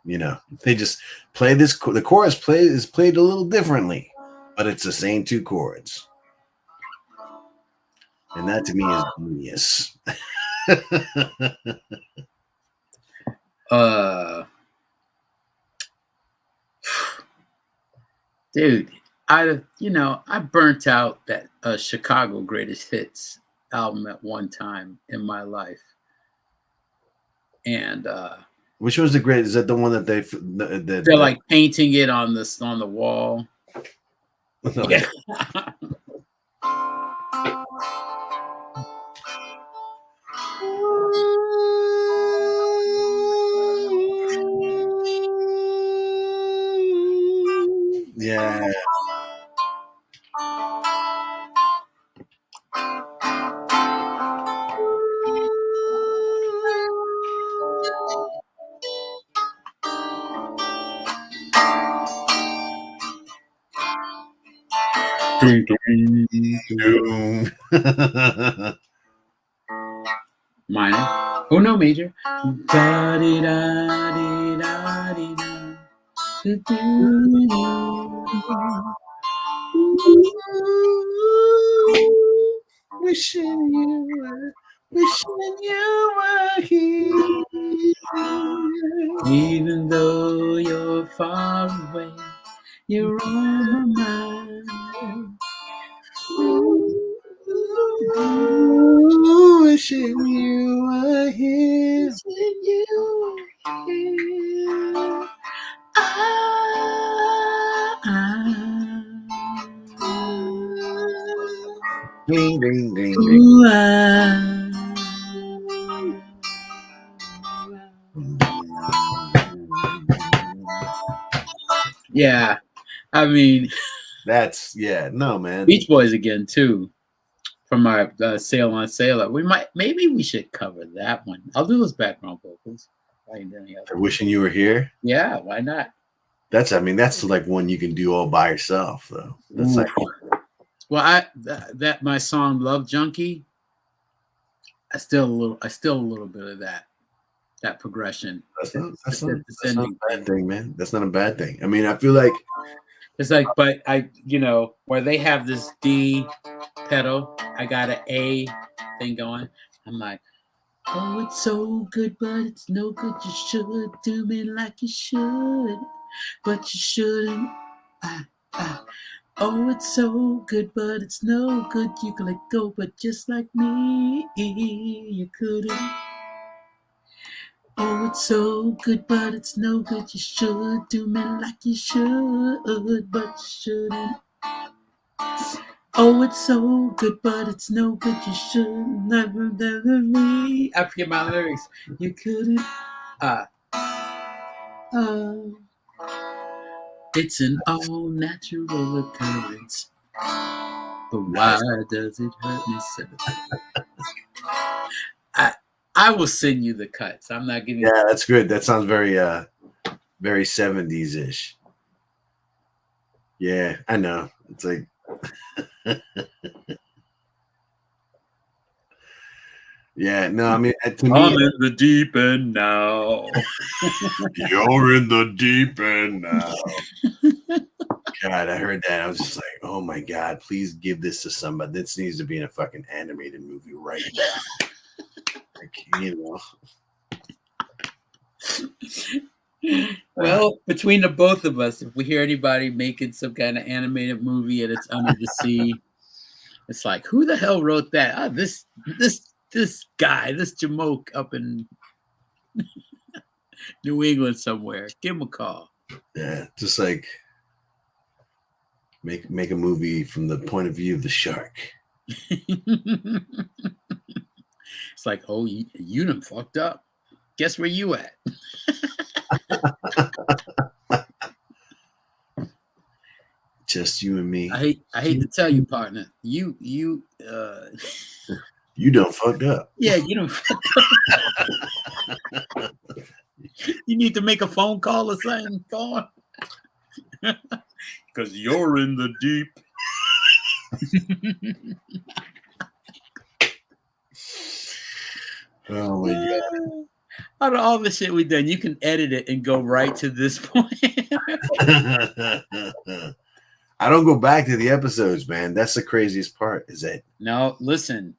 They just play this. The chorus is played a little differently, but it's the same 2 chords. And that to me is genius. Dude, I burnt out that Chicago Greatest Hits album at one time in my life. And which was the great? Is that the one that they're like painting it on the wall? Yeah. Yeah. Minor. Oh no, major. Da di da di da di da. Wishing you were here. Even though you're far away, you're on my mind. Ooh, wishing you were here. Wishing you were here. Ding, ding, ding, ding. Ooh, yeah, I mean, that's no, man. Beach Boys again too, from our Sail on Sailor. Maybe we should cover that one. I'll do those background vocals. Wishing you were here. Yeah, why not? That's like one you can do all by yourself, though. That's like, well, that my song Love Junkie. I still a little bit of that progression. That's not a bad thing, man. That's not a bad thing. I mean, I feel like it's like, but where they have this D pedal, I got an A thing going. I'm like, oh, it's so good, but it's no good. You should do me like you should, but you shouldn't. Oh, it's so good, but it's no good. You can let go, but just like me, you couldn't. Oh, it's so good, but it's no good. You should do me like you should, but you shouldn't. Oh, it's so good, but it's no good. You should never me. I forget my lyrics. You couldn't. It's an all natural occurrence. But why does it hurt me so? I will send you the cuts. I'm not giving. Yeah, that's good. That sounds very 70s-ish. Yeah, I know. It's like yeah, no, I mean, to me, I'm in the deep end now. You're in the deep end now. God, I heard that. I was just like, oh my God, please give this to somebody. This needs to be in a fucking animated movie right now. Like, Well, between the both of us, if we hear anybody making some kind of animated movie and it's under the sea, it's like, who the hell wrote that? Oh, this guy, this Jamoke up in New England somewhere. Give him a call. Yeah, just like make a movie from the point of view of the shark. It's like, oh, you done fucked up. Guess where you at? Just you and me. I hate to tell you, partner. You you done fucked up. Yeah, you done fucked up. You need to make a phone call or something. Go on. Because you're in the deep. Oh my God. Out of all the shit we've done, you can edit it and go right to this point. I don't go back to the episodes, man. That's the craziest part. Is that no? Listen,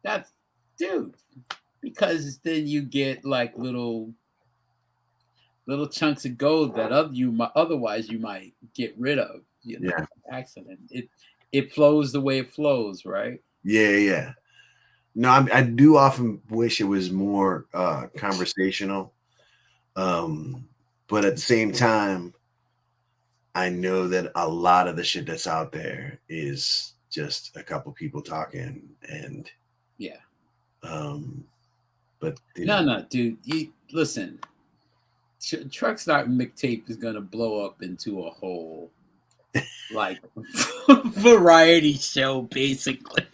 that's dude. Because then you get like little chunks of gold that otherwise you might get rid of. Yeah. Accident. It flows the way it flows, right? Yeah. No, I do often wish it was more conversational, but at the same time, I know that a lot of the shit that's out there is just a couple people talking, and yeah. But no, dude. Listen, Truck Stop Mixtape is gonna blow up into a whole like variety show, basically.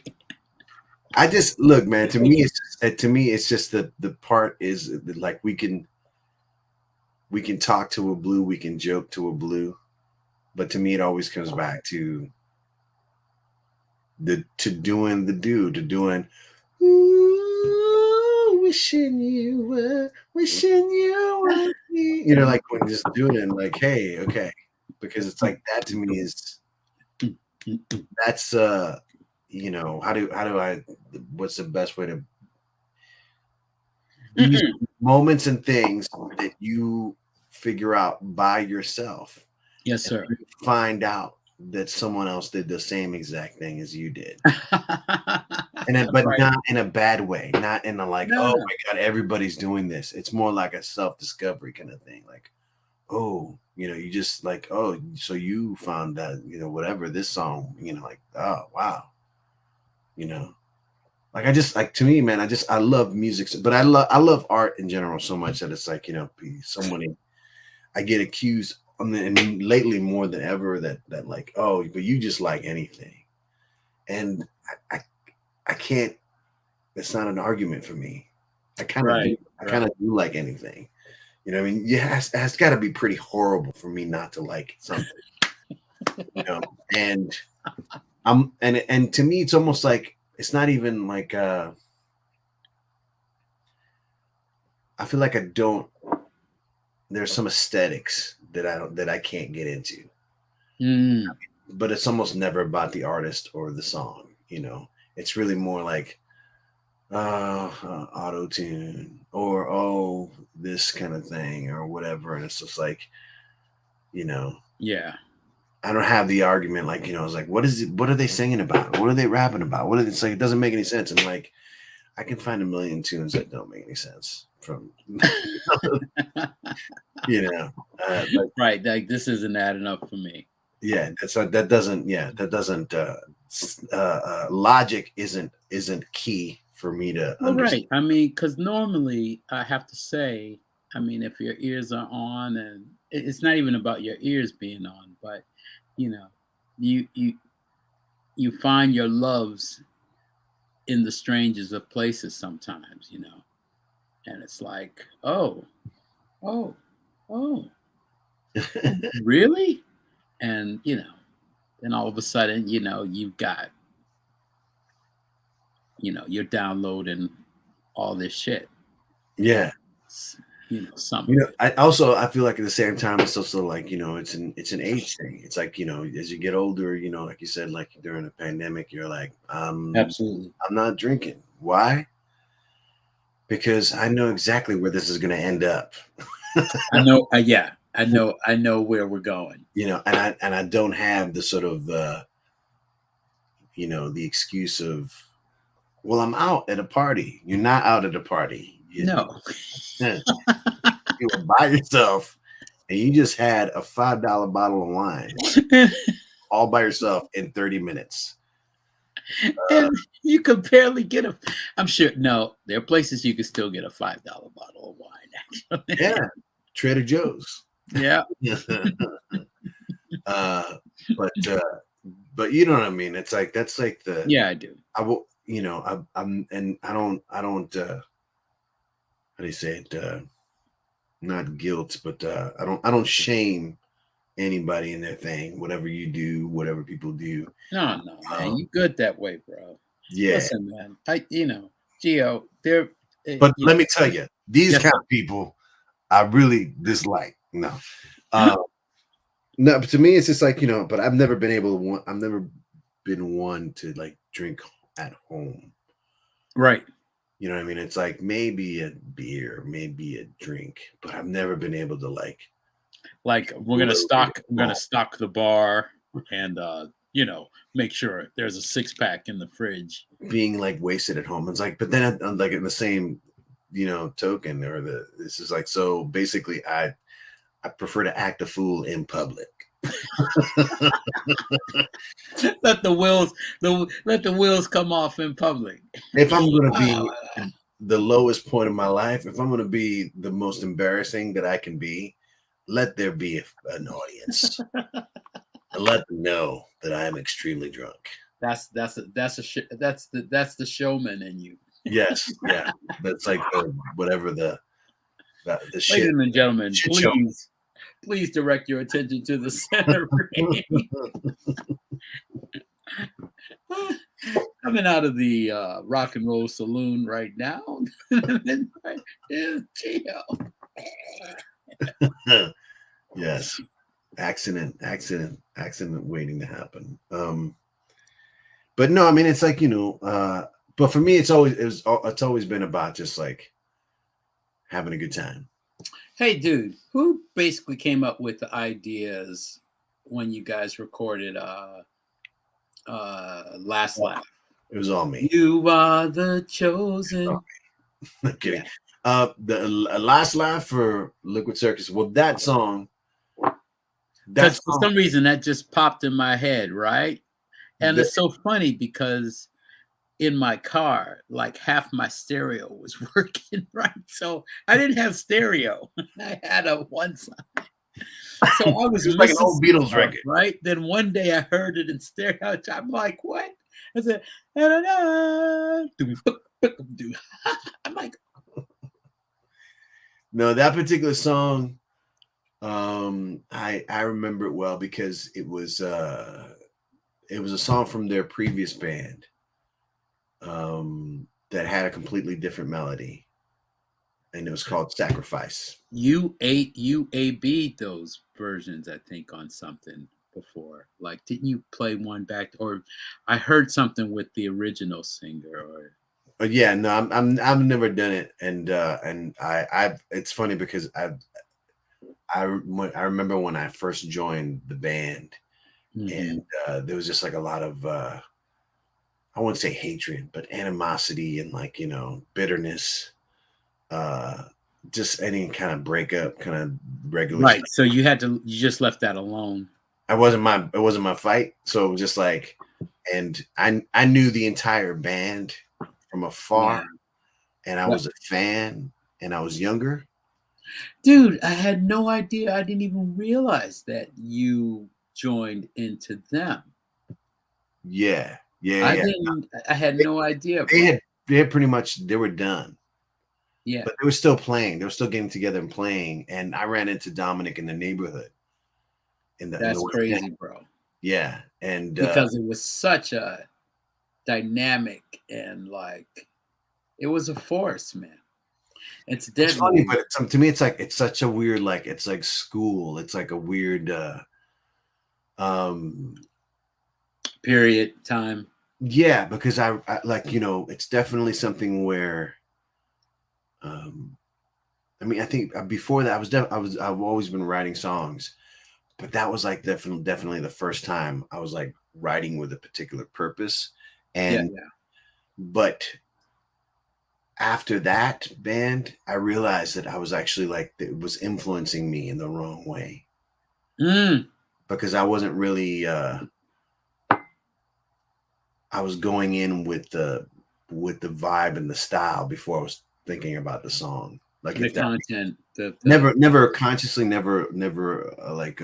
I just look, man. To me, it's just the part is like we can talk to a blue, we can joke to a blue, but to me, it always comes back to to doing ooh, wishing you were me. You know, like when just doing it, like, hey, okay, because it's like that to me is that's you know, how do I what's the best way to these moments and things that you figure out by yourself. Yes, sir. You find out that someone else did the same exact thing as you did. And then, but Right. not in a bad way, not in a like, No. oh my God, everybody's doing this. It's more like a self-discovery kind of thing. Like, oh, you know, you just like, oh, so you found that, you know, whatever this song, you know, like, oh wow, you know. Like I just like to me, man, I love music, but I love art in general so much that it's like, you know, somebody I get accused and lately more than ever that like, oh, but you just like anything. And I can't, it's not an argument for me. I kind of do like anything. You know what I mean? Yeah, it's got to be pretty horrible for me not to like something. You know, and and to me it's almost like it's not even like I feel like there's some aesthetics that I can't get into. But it's almost never about the artist or the song, you know. It's really more like auto tune or this kind of thing or whatever, and it's just like, you know, I don't have the argument like, you know, it's like what are they singing about, what are they rapping about, what are they saying? It doesn't make any sense. And like I can find a million tunes that don't make any sense from you know, but, right, like this isn't adding up for me. Yeah, that doesn't logic isn't key for me to understand. Right. I mean, because normally I have to say, I mean, if your ears are on, and it's not even about your ears being on, but you know, you find your loves in the strangest of places sometimes, you know, and it's like, oh, really? And you know, then all of a sudden, you know, you've got, you know, you're downloading all this shit. Yeah. You know, something. You know, I feel like at the same time it's also like, you know, it's an age thing. It's like, you know, as you get older, you know, like you said, like during the pandemic, you're like, absolutely, I'm not drinking. Why? Because I know exactly where this is going to end up. I know. I know where we're going. You know, and I don't have the sort of you know, the excuse of, well, I'm out at a party. You're not out at a party. No. You were by yourself and you just had a $5 bottle of wine all by yourself in 30 minutes. And you could barely get I'm sure. No, there are places you could still get a $5 bottle of wine. Actually. Yeah. Trader Joe's. Yeah. But you know what I mean? It's like, that's like I do. I will, you know, I'm and I don't how do you say it? Not guilt, but I don't shame anybody in their thing, whatever you do, whatever people do. No, man, you good that way, bro. Yeah. Listen, man, you know, Gio, they're. But let me tell you, these kind of people, I really dislike. No, no. But to me, it's just like, you know. But I've never been one to like drink at home. Right. You know what I mean? It's like maybe a beer, maybe a drink, but I've never been able to like we're gonna stock the bar and you know, make sure there's a 6-pack in the fridge. Being like wasted at home. It's like, but then like in the same, you know, token this is like, so basically I prefer to act a fool in public. Let the wheels come off in public. If I'm going to be the lowest point of my life, if I'm going to be the most embarrassing that I can be, let there be an audience. And let them know that I am extremely drunk. That's the showman in you. Yes, yeah. That's like whatever the shit. Ladies and gentlemen, please direct your attention to the center ring. Coming out of the rock and roll saloon right now. Is Gio. Yes. Accident waiting to happen. But no, I mean, it's like, but for me, it's always been about just like having a good time. Hey, dude, who basically came up with the ideas when you guys recorded Last Laugh? It was all me. You are the chosen. Not kidding. The Last Laugh for Liquid Circus. Well, that song. Because for some reason that just popped in my head, right? And it's so funny because in my car, like half my stereo was working, right? So I didn't have stereo. I had a one side. So I was like an old Beatles record, right? Then one day I heard it in stereo. I'm like, what? I said, I'm like, no, that particular song, I remember it well because it was a song from their previous band that had a completely different melody, and it was called Sacrifice. You UAB those versions, I think, on something before. Like, didn't you play one back? Or I heard something with the original singer. Or yeah, no, I've never done it, and I it's funny because I remember when I first joined the band, and there was just like a lot of I wouldn't say hatred, but animosity and like bitterness, just any kind of breakup, kind of regular. Right. Stuff. So you just left that alone. It wasn't my fight. So it was just like, and I knew the entire band from afar, and I was a fan, and I was younger. Dude, I had no idea. I didn't even realize that you joined into them. Yeah. I had no idea. They had pretty much, they were done. Yeah. But they were still playing. They were still getting together and playing. And I ran into Dominic in the neighborhood. That's crazy, bro. Yeah. And because it was such a dynamic and like it was a force, man. It's definitely funny, but to me it's like it's such a weird, like it's like school. It's like a weird period time. Yeah, because I like, it's definitely something where I mean, I think before that I've always been writing songs, but that was like definitely the first time I was like writing with a particular purpose. And but after that band, I realized that I was actually like, it was influencing me in the wrong way. Because I wasn't really I was going in with the vibe and the style before I was thinking about the song, like the content. Never consciously, never like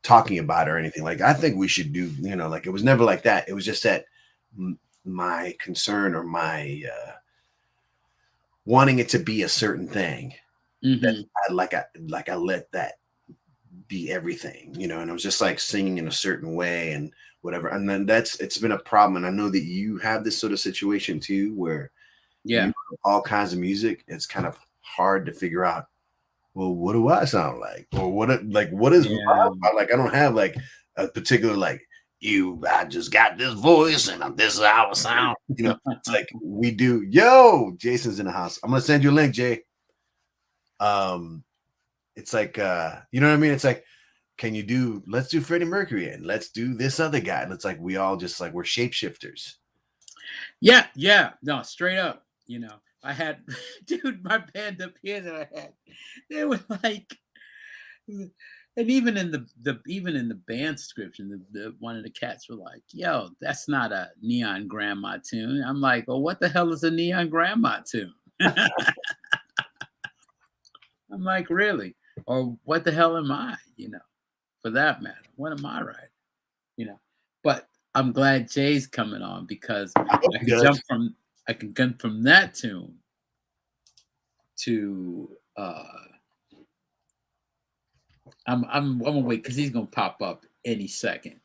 talking about it or anything. Like I think we should do, like it was never like that. It was just that my concern or my wanting it to be a certain thing. That I let that be everything, and I was just like singing in a certain way and whatever. And then it's been a problem. And I know that you have this sort of situation too, where all kinds of music, it's kind of hard to figure out, well, what do I sound like? Or what is like, I don't have like a particular, like, I just got this voice and this is how I sound. It's like we do. Yo, Jason's in the house. I'm gonna send you a link, Jay. It's like you know what I mean? It's like, let's do Freddie Mercury and let's do this other guy. And it's like we all just like, we're shapeshifters. Yeah. No, straight up. I had dude, my band up here that I had, they were like, and even in the band description, the one of the cats were like, yo, that's not a Neon Grandma tune. I'm like, well, what the hell is a Neon Grandma tune? I'm like, really? Or what the hell am I, for that matter? What am I writing? But I'm glad Jay's coming on because I can jump from that tune to I'm gonna wait because he's gonna pop up any second.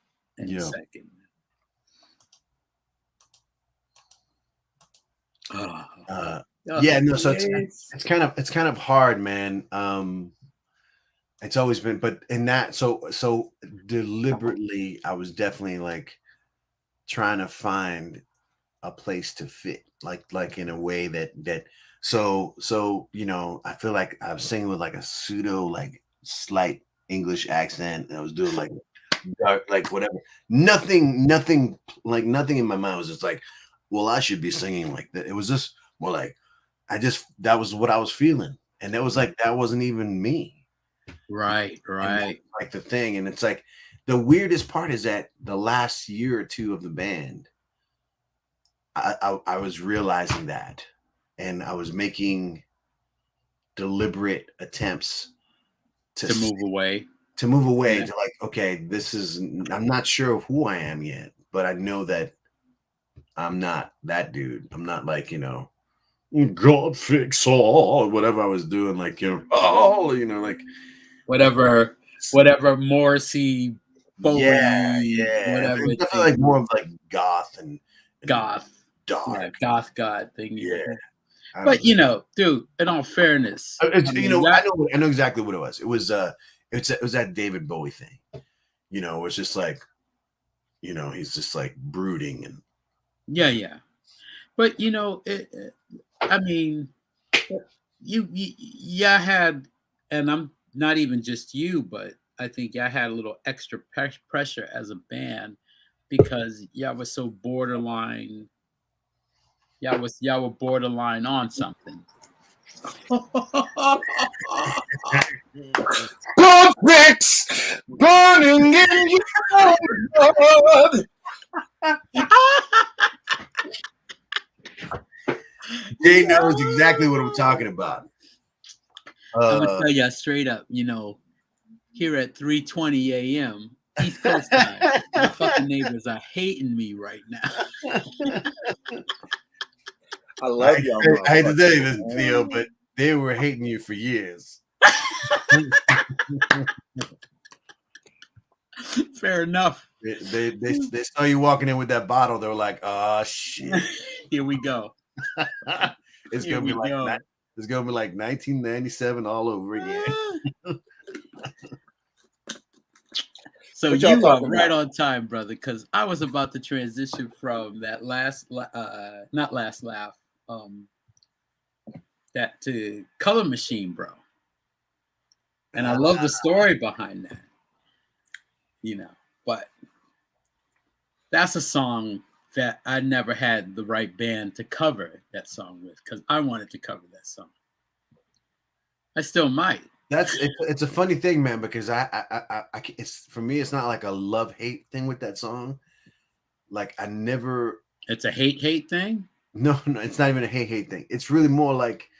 Yeah, no, so it's kind of hard, man. It's always been, but in that, so deliberately, I was definitely like trying to find a place to fit, like in a way that so I feel like I was singing with like a pseudo like slight English accent, and I was doing like dark, like whatever, nothing like nothing in my mind was just like, well, I should be singing like that. It was just more like that was what I was feeling, and that was like that wasn't even me. Right. Like the thing, and it's like the weirdest part is that the last year or two of the band, I was realizing that, and I was making deliberate attempts to move away. To like, okay, I'm not sure of who I am yet, but I know that I'm not that dude. I'm not like, God fix all, whatever I was doing, like, like whatever Morrissey, Bowie, whatever. It's definitely like more of like goth and goth, dark, goth god thing. Yeah, but dude, in all fairness, I know exactly what it was. It was that David Bowie thing. It was just like, he's just like brooding and yeah. But I mean, you had, and I'm not even just you, but I think y'all had a little extra pressure as a band because y'all was so borderline. Y'all were borderline on something. Conflicts burning in your blood. Jay knows exactly what I'm talking about. I'm gonna tell you straight up, here at 3:20 a.m. East Coast time, my fucking neighbors are hating me right now. I love y'all. I hate to tell you this, Theo, but they were hating you for years. Fair enough. They saw you walking in with that bottle. They were like, "Oh shit, here we go." It's gonna be like 1997 all over again. So you are right on time, brother, because I was about to transition from that not last laugh, that to Color Machine, bro. And I love the story behind that, but that's a song that I never had the right band to cover that song with, because I wanted to cover that song. I still might. It's a funny thing, man, because it's for me, it's not like a love-hate thing with that song. Like it's a hate thing. No, it's not even a hate thing. It's really more like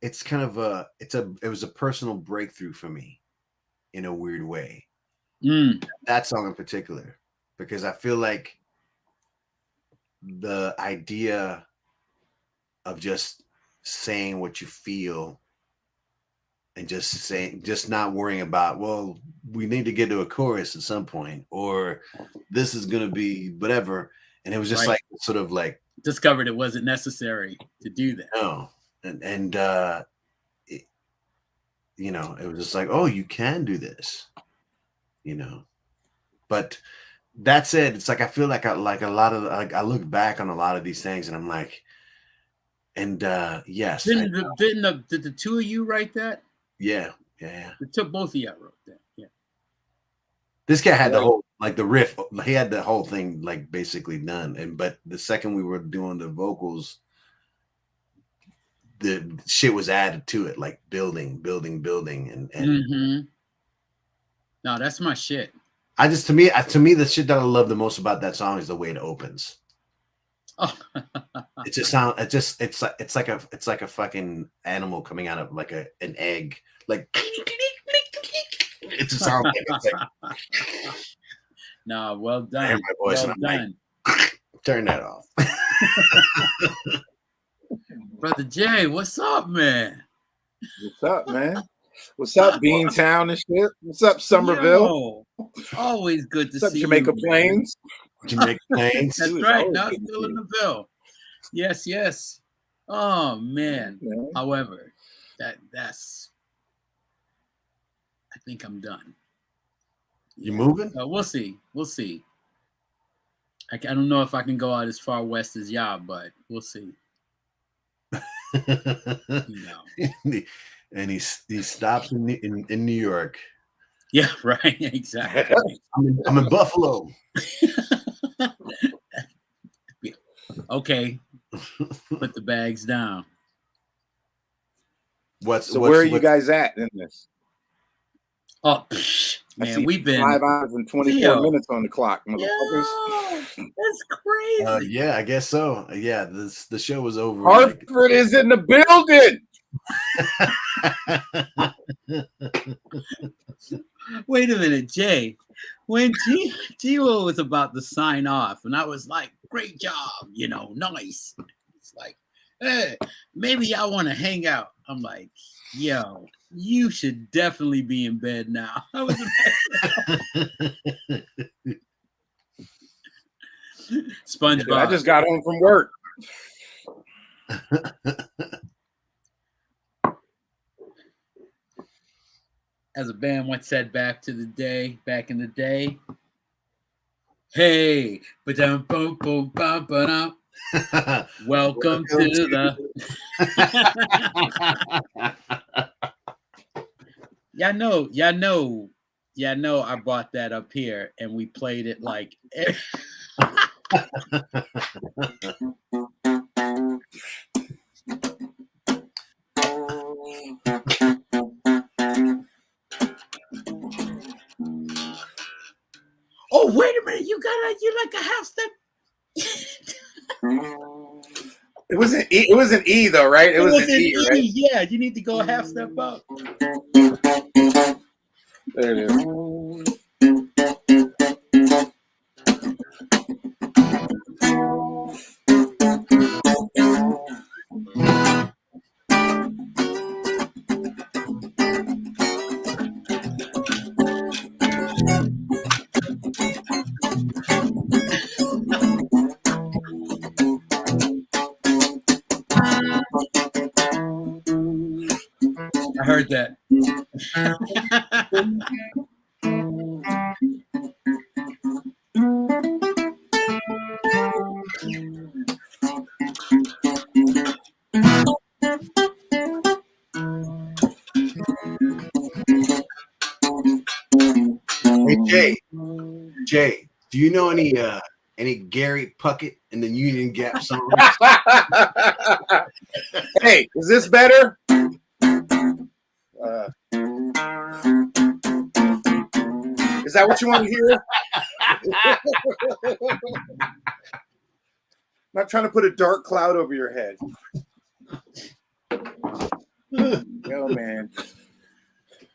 it's kind of it was a personal breakthrough for me in a weird way. That song in particular, because I feel like the idea of just saying what you feel and just not worrying about, well, we need to get to a chorus at some point, or this is going to be whatever. And it was just like, sort of like discovered it wasn't necessary to do that. No. And it was just like, oh, you can do this, but that said, it's like, I feel like I look back on a lot of these things and I'm like, and yes. Did the two of you write that? Yeah. It took both of y'all wrote that. Yeah. This guy had the whole, like the riff, he had the whole thing like basically done. But the second we were doing the vocals, the shit was added to it, like building. And mm-hmm. No, that's my shit. To me, the shit that I love the most about that song is the way it opens. Oh. It's like a fucking animal coming out of like an egg. Like it's a sound. It's like, no, well done. I hear my voice, well done. Like, turn that off. Brother Jay, what's up, man? What's up, man? What's up, Beantown and shit? What's up, Somerville? Yo, always good to What's see up, Jamaica you, Plains? Jamaica Plains. That's right. Now still in the Ville. Yes. Oh man. However, that's. I think I'm done. You moving? We'll see. We'll see. I don't know if I can go out as far west as y'all, but we'll see. And he stops in New York. Yeah, right. Exactly. I'm in Buffalo. Okay. Put the bags down. Where are you guys at in this? Oh, man, we've been 5 hours and 24 minutes on the clock, motherfuckers. That's crazy. Yeah, I guess so. Yeah, the show was over. Hartford is in the building. Wait a minute, Jay. When G-Will was about to sign off, and I was like, "Great job, nice." It's like, hey, maybe y'all want to hang out. I'm like, yo, you should definitely be in bed now. I was SpongeBob. I just got home from work. As a band once said back in the day, hey, ba-dum-bum-bum-bum-ba-dum. Welcome to the Y'all know I brought that up here and we played it like Oh, wait a minute, you like a half step. It was an E though, right? It was an E, right? Yeah, you need to go a half step up. There it is. I heard that. Hey Jay, do you know any Gary Puckett in the Union Gap songs? Hey, is this better? Is that what you want to hear? Not trying to put a dark cloud over your head. Yo, man.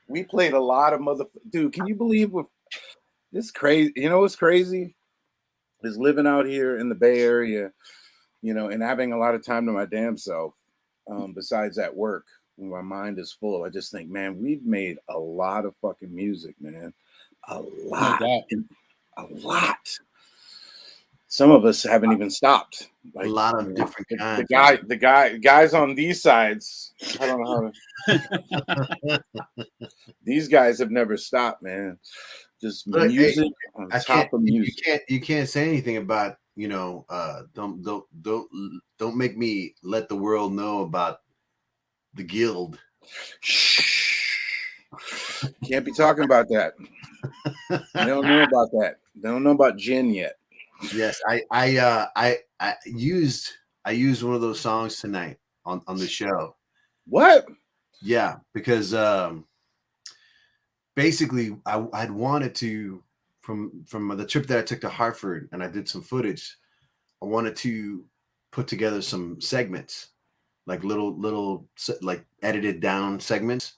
We played a lot of dude, can you believe this crazy? You know what's crazy? Is living out here in the Bay Area, and having a lot of time to my damn self. Besides at work, when my mind is full, I just think, man, we've made a lot of fucking music, man. A lot. A lot. Some of us haven't even stopped. Like, a lot of different kinds. The guys on these sides, I don't know how to. These guys have never stopped, man. Just music on top of music. You can't say anything about don't make me let the world know about the Guild. Can't be talking about that. They don't know about that. They don't know about gin yet. Yes, I used one of those songs tonight on the show. What? Yeah, because basically I'd wanted to from the trip that I took to Hartford and I did some footage. I wanted to put together some segments, like little like edited down segments.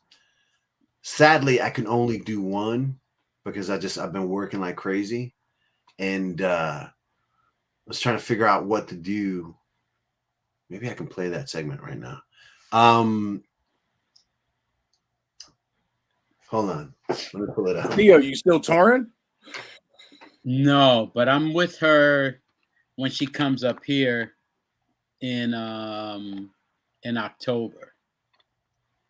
Sadly, I can only do one because I've been working like crazy, and I was trying to figure out what to do. Maybe I can play that segment right now. Hold on, let me pull it up. Theo, you still touring? No, but I'm with her when she comes up here in in October,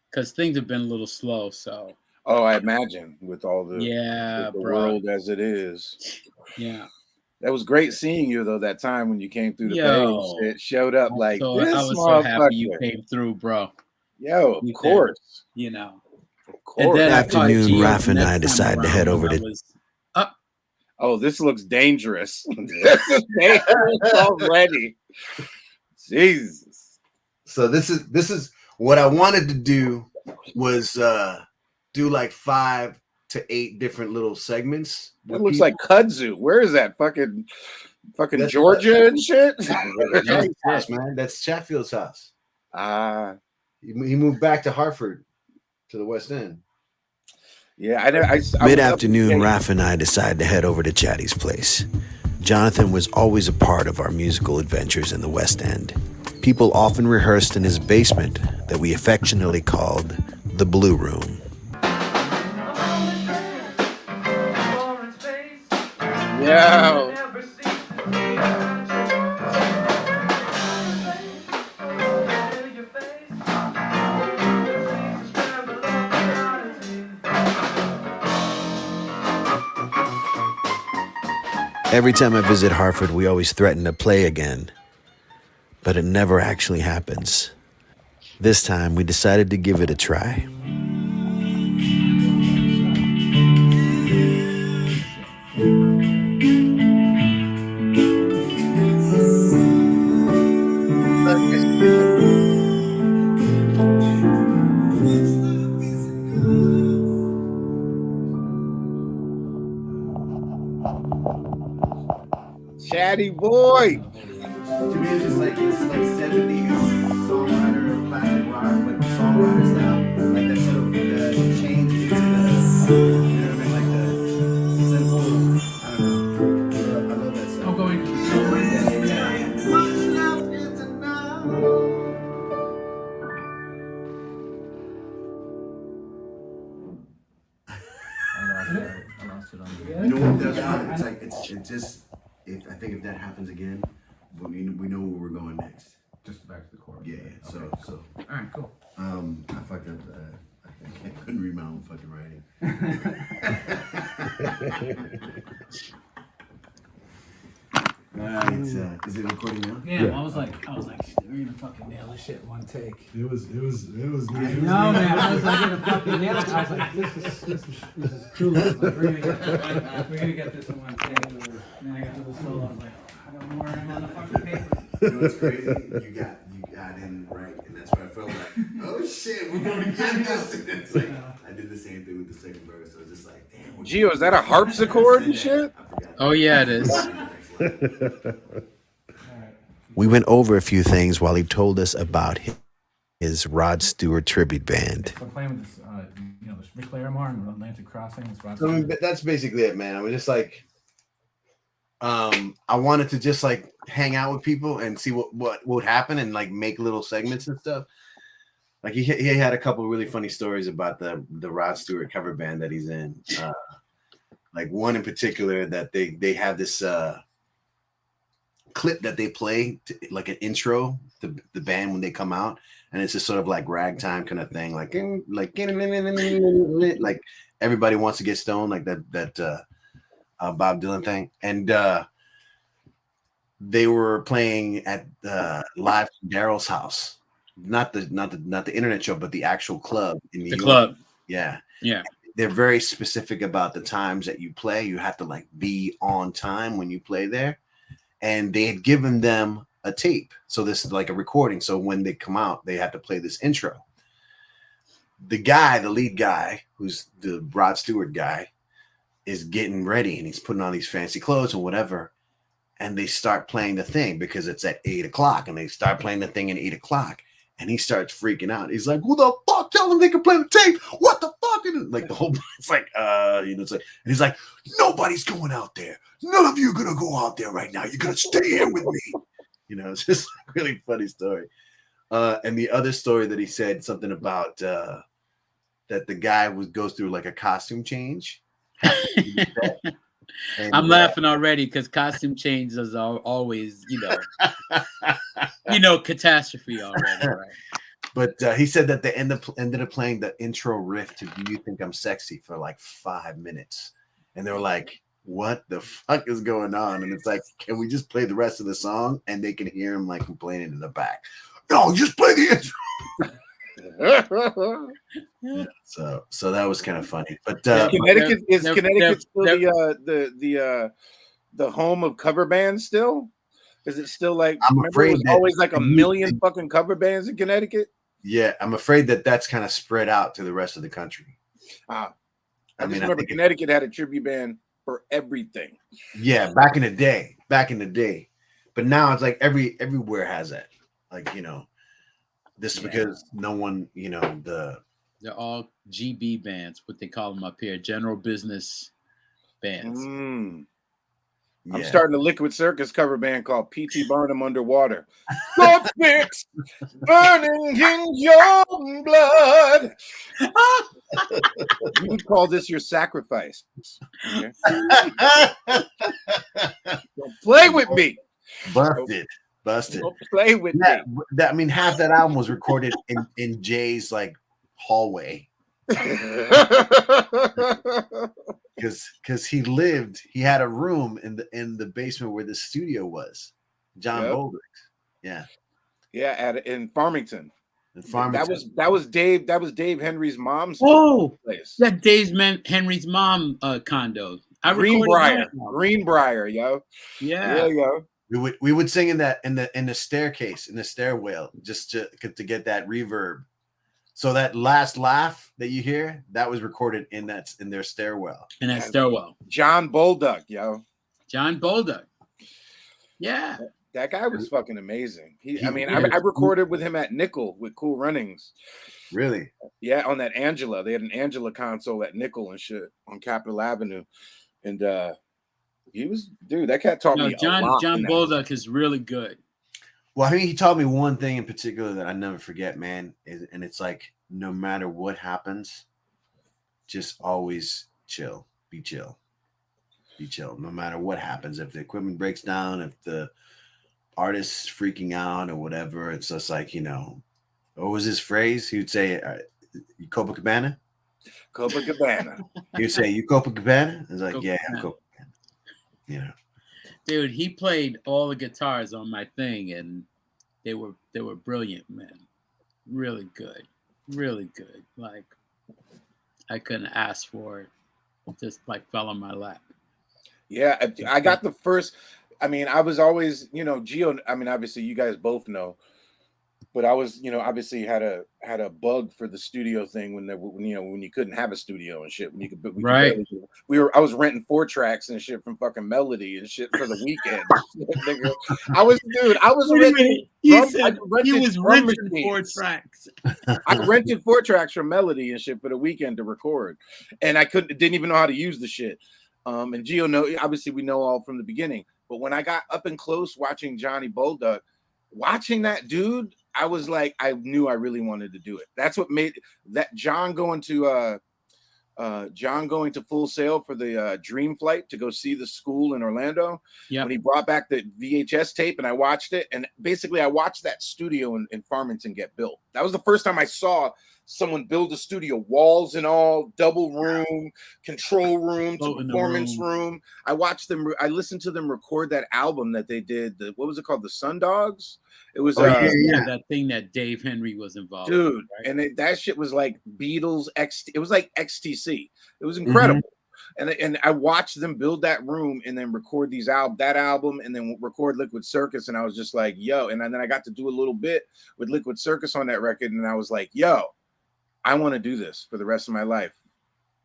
because things have been a little slow. So. Oh, I imagine with all the Yeah, the bro. world as it is. Yeah. That was great seeing you though. That time when you came through the bay and Yo, shit, showed up like so this I was so happy you motherfucker. came through, bro. Yo, of You course. said, you know. Of course. And then I caught Afternoon, Gio Raph the and next I time decided to head around over when I to. was Oh, this looks dangerous. This is dangerous already. Jesus. So this is what I wanted to do was do like 5 to 8 different little segments. That looks like kudzu. Where is that? Fucking Georgia and shit. That's house, man. That's Chatfield's house. He moved back to Hartford, to the West End. Yeah, I Mid-afternoon, Raph and I decided to head over to Chatty's place. Jonathan was always a part of our musical adventures in the West End. People often rehearsed in his basement that we affectionately called the Blue Room. Yo. Every time I visit Hartford, we always threaten to play again, but it never actually happens. This time, we decided to give it a try. Chatty boy. To me, it's just like this is like 70s songwriter or classic rock, but songwriter style. Like that sort of the change into the, you know what I mean? Like the simple, I don't know. I love that stuff. I'm going to the soul You know what that's fine. It's like it's just I think if that happens again, we know where we're going next. Just back to the chorus. Yeah. Okay. So. All right, cool. I fucked up. I couldn't read my own fucking writing. Is it recording now? Yeah. I was like, we're gonna fucking nail this shit in one take. It was. No, man, I was like, gonna fucking nail it. I was like, this is cool. Like, we're gonna get this in one take. And then I got to the solo. I was like, I don't know where I'm on the fucking paper. You know what's crazy? You got in right, and that's where I felt like, oh shit, we're gonna get this. It's like I did the same thing with the second verse. I was just like, damn. Gio, is that a harpsichord and shit? Oh yeah, it is. We went over a few things while he told us about his Rod Stewart tribute band. So playing with this, the Rick Larimore and Atlantic Crossing. I mean, that's basically it, man. I was just like, I wanted to just like hang out with people and see what would happen and like make little segments and stuff. Like he had a couple of really funny stories about the Rod Stewart cover band that he's in. Like one in particular that they have this clip that they play like an intro to the band when they come out, and it's just sort of like ragtime kind of thing, like everybody wants to get stoned, like that Bob Dylan thing. And they were playing at live from Daryl's house, not the internet show, but the actual club in New York. Club. Yeah. They're very specific about the times that you play. You have to like be on time when you play there. And they had given them a tape. So this is like a recording. So when they come out, they have to play this intro. The lead guy, who's the Rod Stewart guy, is getting ready and he's putting on these fancy clothes and whatever. And they start playing the thing because it's at 8:00, and they start playing the thing at 8:00. And he starts freaking out. He's like, who the fuck? Tell them they can play the tape. What the fuck? And like the whole, it's like, it's like, and he's like, nobody's going out there. None of you are going to go out there right now. You're going to stay here with me. It's just a really funny story. And the other story that he said something about that the guy goes through like a costume change. And, I'm laughing already because costume changes are always, catastrophe already, right? But he said that they ended up playing the intro riff to "Do You Think I'm Sexy" for like 5 minutes, and they were like, "What the fuck is going on?" And it's like, "Can we just play the rest of the song?" And they can hear him like complaining in the back. No, just play the intro. Yeah, so that was kind of funny. But is Connecticut still the home of cover bands still? Is it still like I'm afraid there's always like a million fucking cover bands in Connecticut? Yeah, I'm afraid that that's kind of spread out to the rest of the country. I mean, remember Connecticut had a tribute band for everything. Yeah, back in the day. But now it's like everywhere has that. Like, this because no one, they're all GB bands, what they call them up here, general business bands. I'm starting a Liquid Circus cover band called P.T. Barnum Underwater. The fix burning in your blood. You would call this your sacrifice. Okay? Don't play with me. Busted. Don't play with me. I mean, half that album was recorded in Jay's like hallway. Because he had a room in the basement where the studio was. John Boldrick. Yeah. Yeah, in Farmington. That was Dave Henry's mom's place. That Dave Henry's mom condo. Greenbrier, yo. Yeah, yo. We would sing in the staircase, in the stairwell, just to get that reverb. So that last laugh that you hear, that was recorded in their stairwell. In that stairwell. John Bolduc, yo. John Bolduc. Yeah. That guy was fucking amazing. I recorded with him at Nickel with Cool Runnings. Really? Yeah, on that Angela. They had an Angela console at Nickel and shit on Capitol Avenue. And that cat taught me a lot. John Bolduc is really good. Well, I mean, he taught me one thing in particular that I never forget, man. And it's like, no matter what happens, just always chill. Be chill. Be chill. No matter what happens. If the equipment breaks down, if the artist's freaking out or whatever, it's just like, what was his phrase? He would say, Copacabana? Copacabana. He would say, you Copacabana? It's like, yeah, I'm Copacabana. Dude, he played all the guitars on my thing, and they were brilliant, man. Really good, really good. Like, I couldn't ask for it. It just like fell on my lap. Yeah, I got the first. I mean, I was always, Gio. I mean, obviously, you guys both know, but I was, obviously had a bug for the studio thing when you couldn't have a studio and shit. When you could, I was renting 4-tracks and shit from fucking Melody and shit for the weekend. I was renting. He was renting 4 tracks. I rented 4 tracks from Melody and shit for the weekend to record, and I didn't even know how to use the shit. And Gio obviously we know all from the beginning, but when I got up and close watching Johnny Bolduc, watching that dude, I was like, I knew I really wanted to do it. That's what made that John going to Full Sail for the Dream Flight to go see the school in Orlando. Yeah. When he brought back the VHS tape and I watched it, and basically I watched that studio in Farmington get built. That was the first time I saw someone build a studio, walls and all, double room, control room to performance room. I watched them. I listened to them record that album that they did. What was it called? The Sun Dogs. It was that thing that Dave Henry was involved dude, in, right? And that shit was like Beatles XT. It was like XTC. It was incredible. And I watched them build that room and then record that album and then record Liquid Circus, and I was just like, yo. And then I got to do a little bit with Liquid Circus on that record, and I was like, yo, I want to do this for the rest of my life.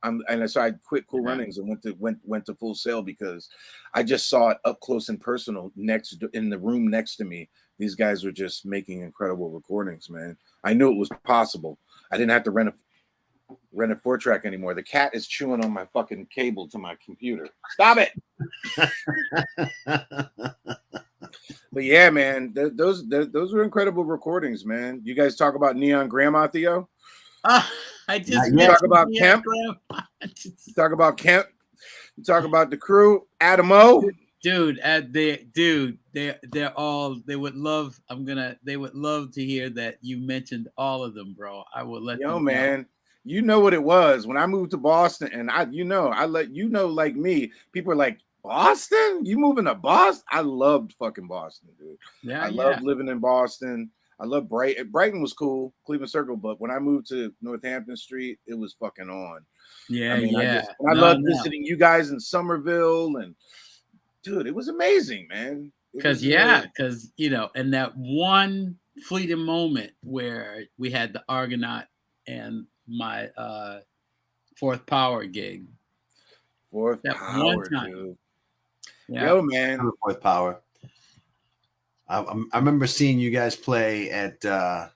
And so I quit Cool Runnings and went to Full Sail because I just saw it up close and personal in the room next to me. These guys were just making incredible recordings, man. I knew it was possible. I didn't have to rent a 4-track anymore. The cat is chewing on my fucking cable to my computer. Stop it. But yeah, man, those were incredible recordings, man. You guys talk about Neon Grandma, Theo? I just talk about Kemp. You talk about Kemp. You talk about the crew. Adam O. Dude, they're all, they would love, they would love to hear that you mentioned all of them, bro. I will let Yo, them know. man, you know what it was when I moved to Boston, and I let you know, like me, people are like, Boston? You moving to Boston? I loved fucking Boston, dude. Yeah, I loved living in Boston. I love Brighton. Brighton was cool, Cleveland Circle, but when I moved to Northampton Street, it was fucking on. Yeah, I mean, yeah. I loved visiting you guys in Somerville, and dude, it was amazing, man. Because you know, and that one fleeting moment where we had the Argonaut and my Fourth Power gig. Fourth that Power, one time. dude. Yeah. Yo, man. Fourth Power. I remember seeing you guys play at that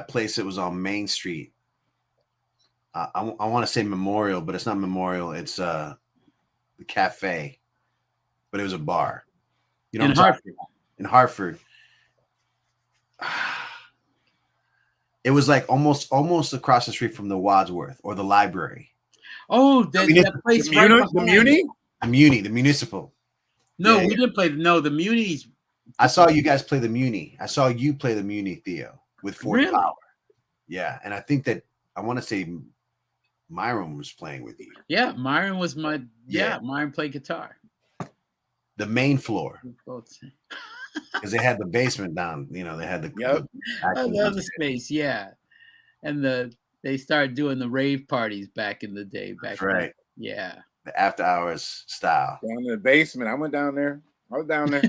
place that was on Main Street. I want to say Memorial, but it's not Memorial. It's the cafe, but it was a bar. You know, in Hartford. In Hartford. It was like almost across the street from the Wadsworth or the library. Oh, that place right behind. The municipal. No, we didn't play. No, the Munis. I saw you guys play the Muni. I saw you play the Muni, Theo, with Fourth Power. Yeah, and I think that I want to say Myron was playing with you. Yeah, Myron was Myron played guitar. The main floor. Because they had the basement down, you know, they had the other space, yeah. And they started doing the rave parties back in the day. Right. Yeah. The after hours style. Down in the basement. I went down there. I was down there.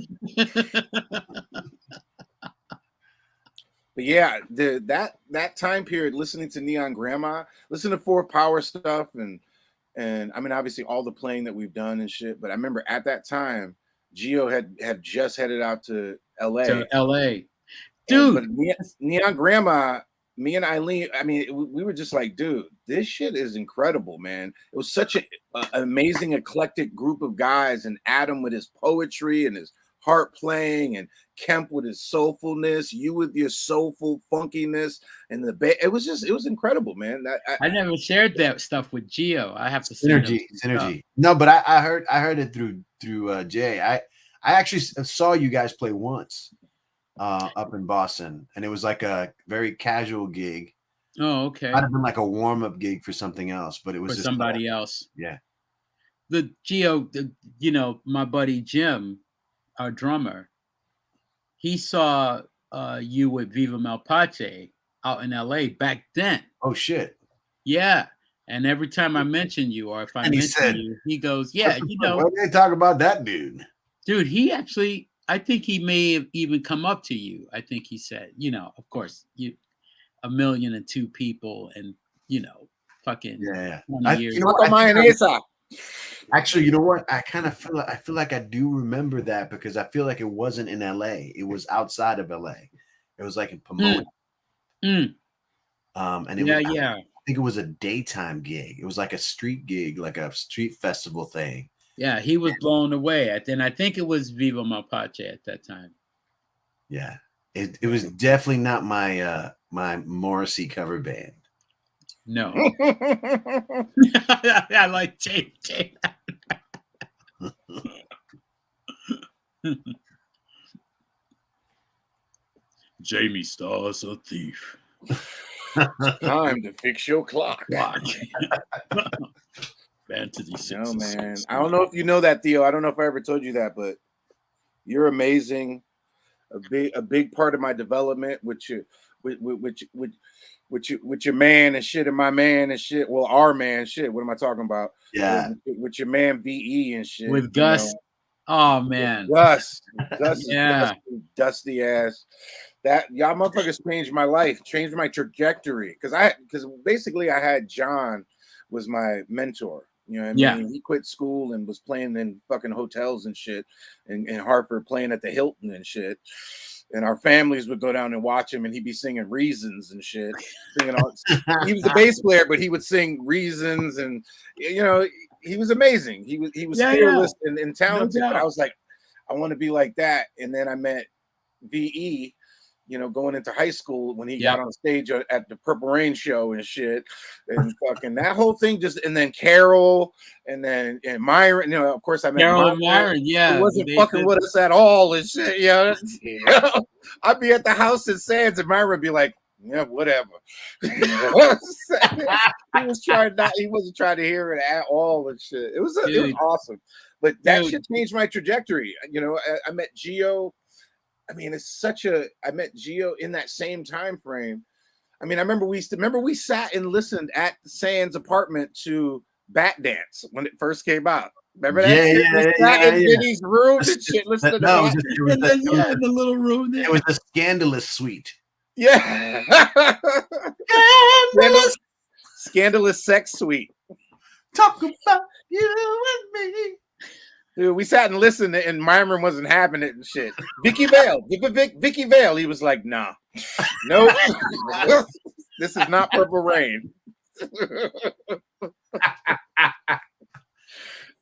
But yeah, that time period, listening to Neon Grandma, listening to Fourth Power stuff, and I mean, obviously all the playing that we've done and shit. But I remember at that time, Gio had just headed out to LA. Dude. But Neon Grandma, me and Eileen, I mean, we were just like, dude, this shit is incredible, man. It was such an amazing, eclectic group of guys, and Adam with his poetry and his harp playing, and Kemp with his soulfulness, you with your soulful funkiness, and it was incredible, man. I never shared that stuff with Gio. I have to synergy. No, but I heard it through Jay. I actually saw you guys play once up in Boston, and it was like a very casual gig. Oh, okay. Might have been like a warm-up gig for something else, but it was for just somebody else. Yeah. The Gio, you know, my buddy Jim, our drummer, he saw you with Viva Malpace out in LA back then. Oh shit. Yeah. And every time I mention you, or if I mention you, he goes, yeah, you know. Why they talk about that dude? Dude, he actually, I think he may have even come up to you. I think he said, you know, of course, 1,002,000 people, and you know, fucking 20 years. You know what? Actually, you know what? I kind of feel like I do remember that, because I feel like it wasn't in LA. It was outside of LA. It was like in Pomona. And it was, I think it was a daytime gig. It was like a street gig, like a street festival thing. Yeah, he was blown away. And I think it was Viva Malpace at that time. Yeah. It was definitely not my my Morrissey cover band. No. I like Jay. Jme Strchld's a thief. Time to fix your clock. Fantasy 6. No, man. I don't know if you know that, Theo. I don't know if I ever told you that, but you're amazing. A big part of my development with your man and shit, and my man and shit. Well, our man shit. What am I talking about? Yeah. With your man VE and shit. With Gus. Oh man. Gus yeah. Dusty ass. That y'all motherfuckers changed my life, changed my trajectory. Because basically I had John was my mentor. You know what I mean? He quit school and was playing in fucking hotels and shit in Hartford, playing at the Hilton and shit. And our families would go down and watch him, and he'd be singing Reasons and shit. He was a bass player, but he would sing Reasons, and you know, he was amazing. He was fearless and talented. But I was like, I want to be like that. And then I met VE, you know, going into high school when he got on stage at the Purple Rain show and shit, and fucking that whole thing just, and then Carol, and then Myron, you know, of course I met Carol and Myron, He wasn't fucking with us at all and shit, you know. I'd be at the house in Sands and Myron would be like, yeah, whatever. He wasn't trying to hear it at all and shit. It was awesome. But that shit changed my trajectory. You know, I met Gio. I mean, I met Gio in that same time frame. I mean, I remember we sat and listened at Sands' apartment to Bat Dance when it first came out. Remember that? In Vinny's room and shit. Listen to that. In the little room there. It was the Scandalous suite. Yeah. Scandalous sex suite. Talk about you and me. Dude, we sat and listened, and Myron wasn't having it and shit. Vicky Vale, Vicky Vale, he was like, nah, nope, this is not Purple Rain.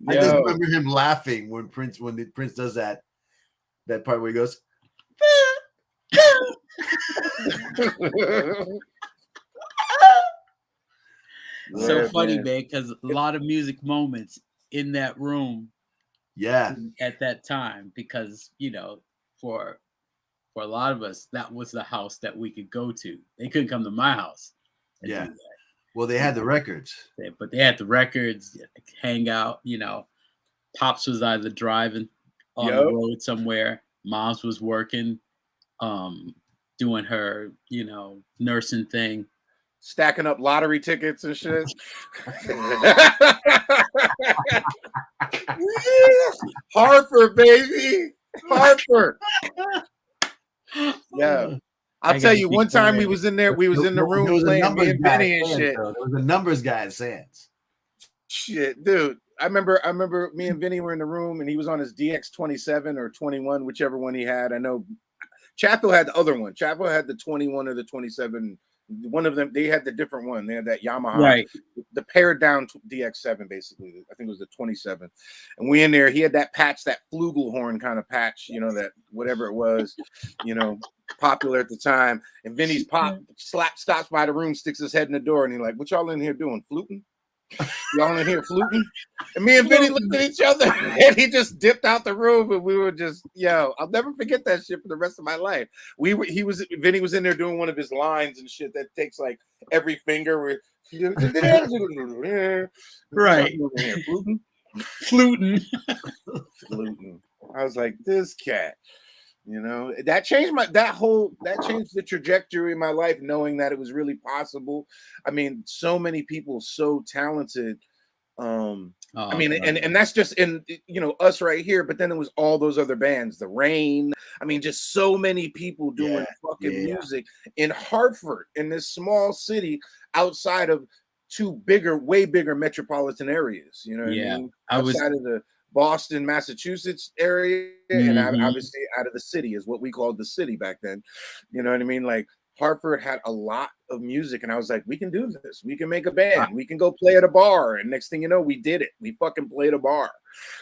I just remember him laughing when Prince does that part where he goes, so funny, man, because a lot of music moments in that room. Yeah. At that time, because you know, for a lot of us, that was the house that we could go to. They couldn't come to my house. Yeah. Well, they had the records. But they had the records, hang out, you know. Pops was either driving on the road somewhere. Mom's was working, doing her, you know, nursing thing. Stacking up lottery tickets and shit. Hartford, baby. Hartford. Yeah. I'll tell you, one time we was in there, we was in the room playing me and Benny and shit. There was a numbers guy at Sands. Shit, dude. I remember me and Vinny were in the room and he was on his DX27 or 21, whichever one he had. I know Chatfield had the other one. Chatfield had the 21 or the 27. One of them, they had the different one. They had that Yamaha, right? The pared down DX7, basically. I think it was the 27. And we in there, he had that patch, that flugelhorn kind of patch, you know, that whatever it was, you know, popular at the time. And Vinny's stops by the room, sticks his head in the door, and he's like, "What y'all in here doing? Fluting? Y'all in here fluting?" And me and Vinny looked at each other, and he just dipped out the room, and we were just, I'll never forget that shit for the rest of my life. Vinny was in there doing one of his lines and shit that takes like every finger. Right. Fluting. I was like, this cat. You know, that changed the trajectory of my life, knowing that it was really possible. I mean, so many people so talented. I mean, and that's just in, you know, us right here, but then it was all those other bands, The Rain. I mean, just so many people doing fucking music in Hartford, in this small city outside of way bigger metropolitan areas. You know what I mean? Outside of the Boston, Massachusetts area, and obviously out of the city is what we called the city back then. You know what I mean? Like Hartford had a lot of music, and I was like, we can do this. We can make a band. We can go play at a bar. And next thing you know, we did it. We fucking played a bar.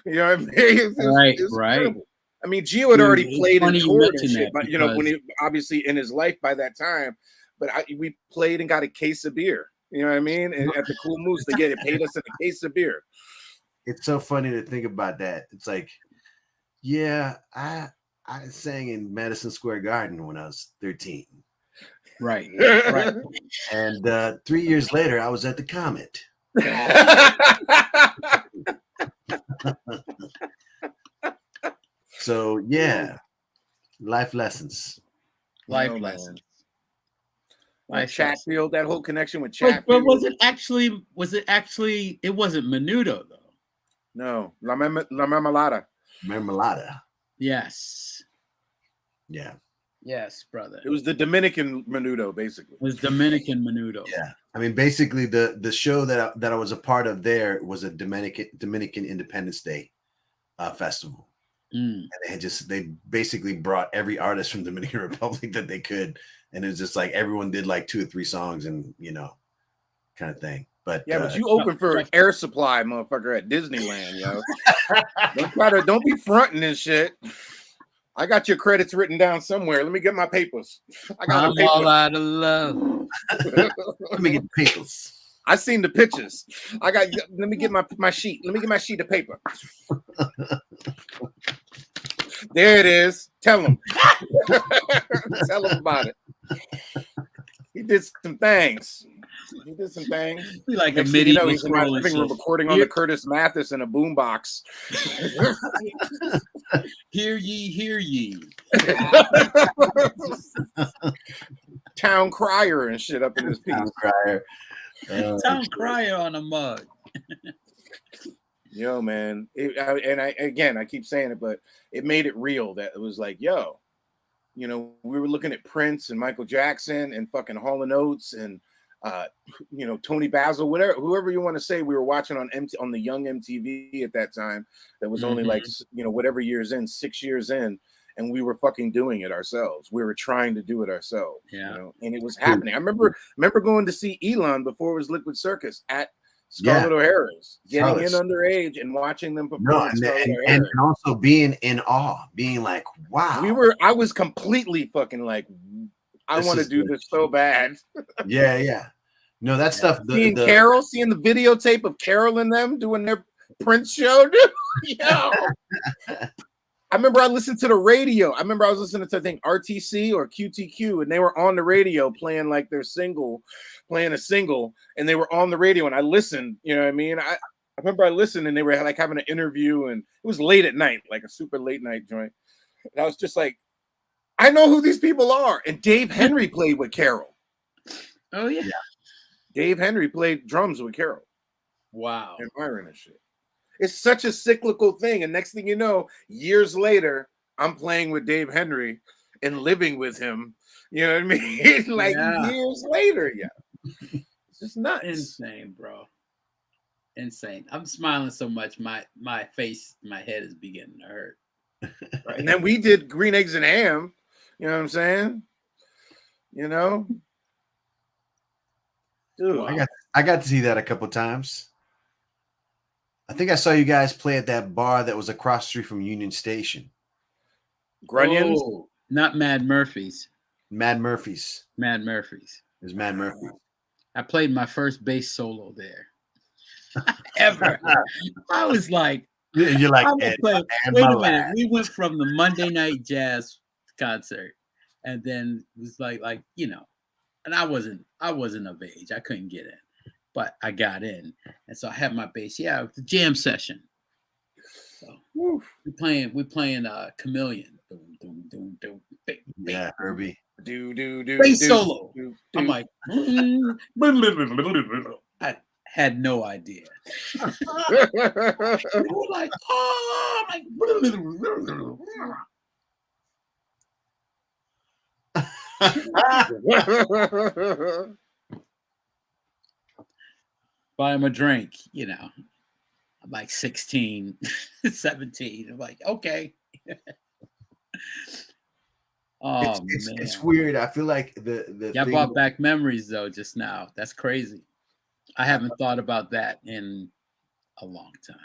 You know what I mean? It was right. incredible. I mean, Gio had already played and toured and shit, but you know, when he obviously in his life by that time, but we played and got a case of beer. You know what I mean? And at the Cool Moose, they paid us in a case of beer. It's so funny to think about that. It's like, yeah, I sang in Madison Square Garden when I was 13. Right. And 3 years later, I was at the Comet. So yeah, life lessons. Life lessons. Chatfield, that whole connection with Chatfield. But was it actually? It wasn't Menudo though. No, La Marmalada. Marmalada. Yes. Yeah. Yes, brother. It was the Dominican Menudo, basically. It was Dominican Menudo. Yeah. I mean, basically, the show that I was a part of there was a Dominican Independence Day festival. And they basically brought every artist from Dominican Republic that they could, and it was just like everyone did like 2 or 3 songs, and you know, kind of thing. But yeah, but you open for Air Supply, motherfucker, at Disneyland, yo. Don't be fronting this shit. I got your credits written down somewhere. Let me get my papers. I got I'm all out of love. Let me get the papers. I seen the pictures. Let me get my sheet. Let me get my sheet of paper. There it is. Tell him. Tell him about it. He did some things. He did some things. Be like Next a thing you know, medieval he's in my scroll and living room shit. recording on the Curtis Mathis in a boombox. Hear ye, hear ye. Town crier and shit up in this piece. Town crier. Town crier on a mug. Yo, man. I keep saying it, but it made it real that it was like, yo, you know, we were looking at Prince and Michael Jackson and fucking Hall & Oates and you know, Tony Basil, whoever you want to say. We were watching on the young MTV at that time. That was only like, you know, whatever years in, 6 years in, and we were fucking doing it ourselves. We were trying to do it ourselves. Yeah, you know, and it was happening. I remember going to see Elon before it was Liquid Circus at Scarlett O'Hara's, getting in underage and watching them perform. No, and also being in awe, being like, wow. I was completely fucking like, I want to do this so bad. Yeah. No, that stuff. Seeing the videotape of Carol and them doing their Prince show, dude. Yo. I remember I listened to the radio. I remember I was listening to, I think, RTC or QTQ, and they were on the radio playing like their single, and they were on the radio, and I listened. You know what I mean? I remember I listened, and they were like having an interview, and it was late at night, like a super late night joint. And I was just like, I know who these people are. And Dave Henry played with Carol. Oh, yeah. Dave Henry played drums with Carol. Wow. And Myron and shit. It's such a cyclical thing. And next thing you know, years later, I'm playing with Dave Henry and living with him. You know what I mean? Like years later, It's just nuts. Insane, bro. Insane. I'm smiling so much, my head is beginning to hurt. Right. And then we did Green Eggs and Ham. You know what I'm saying? You know? Dude. I got to see that a couple times. I think I saw you guys play at that bar that was across the street from Union Station. Grunions? Oh, not Mad Murphy's. Mad Murphy's. Mad Murphy's. It was Mad Murphy. I played my first bass solo there. Ever. I was like, you're like, wait a minute. We went from the Monday night jazz concert, and then it was like, you know, and I wasn't of age. I couldn't get in, but I got in, and so I had my bass. Yeah, the jam session. So we're playing Chameleon. Yeah, Herbie. Bass solo. I'm like, I had no idea. We're like, oh, like, buy him a drink, you know. I'm like 16, 17. I'm like, okay. It's weird. I feel like I brought back memories though just now. That's crazy. I haven't thought about that in a long time.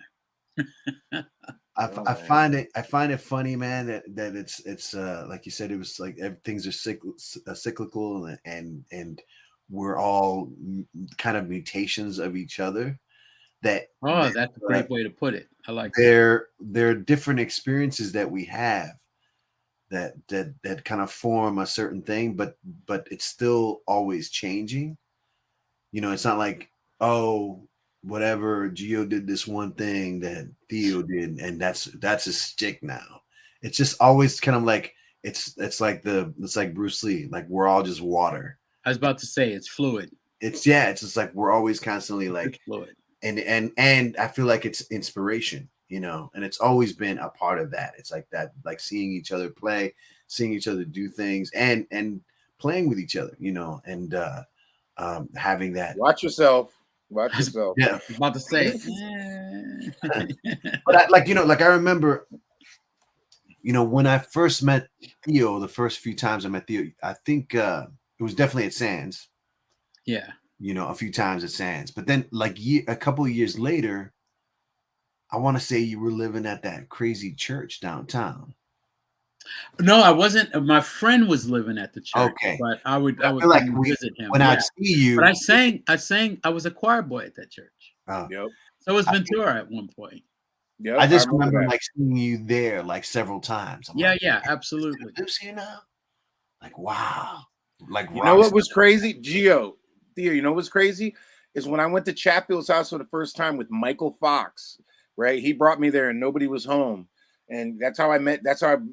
I find it funny, man, that it's like you said, it was like things are cyclical and we're all kind of mutations of each other. That's a great way to put it. I like there are different experiences that we have that kind of form a certain thing, but it's still always changing. You know, it's not like, oh, whatever, Gio did this one thing that Theo did, and that's a stick now. It's just always kind of like it's like Bruce Lee, like we're all just water. I was about to say it's fluid. It's just like we're always constantly like fluid. And I feel like it's inspiration, you know, and it's always been a part of that. It's like that, like seeing each other play, seeing each other do things, and playing with each other, you know, and having that. Watch yourself. Yeah, I was about to say. But I remember, you know, when I first met Theo, the first few times I met Theo, I think it was definitely at Sands. Yeah. You know, a few times at Sands. But then like a couple of years later, I want to say you were living at that crazy church downtown. No, I wasn't. My friend was living at the church, Okay. but I would I come feel like and visit him. when I'd see you, but I sang. I was a choir boy at that church. oh, Yep. So was Ventura at one point. Yep. I just remember remember that. like seeing you there like several times. I'm like, Yeah, absolutely. lives here now. Like, wow. Like, You know what was crazy, Theo, you know what's crazy is when I went to Chatfield's house for the first time with Michael Fox, right? He brought me there and nobody was home. And that's how I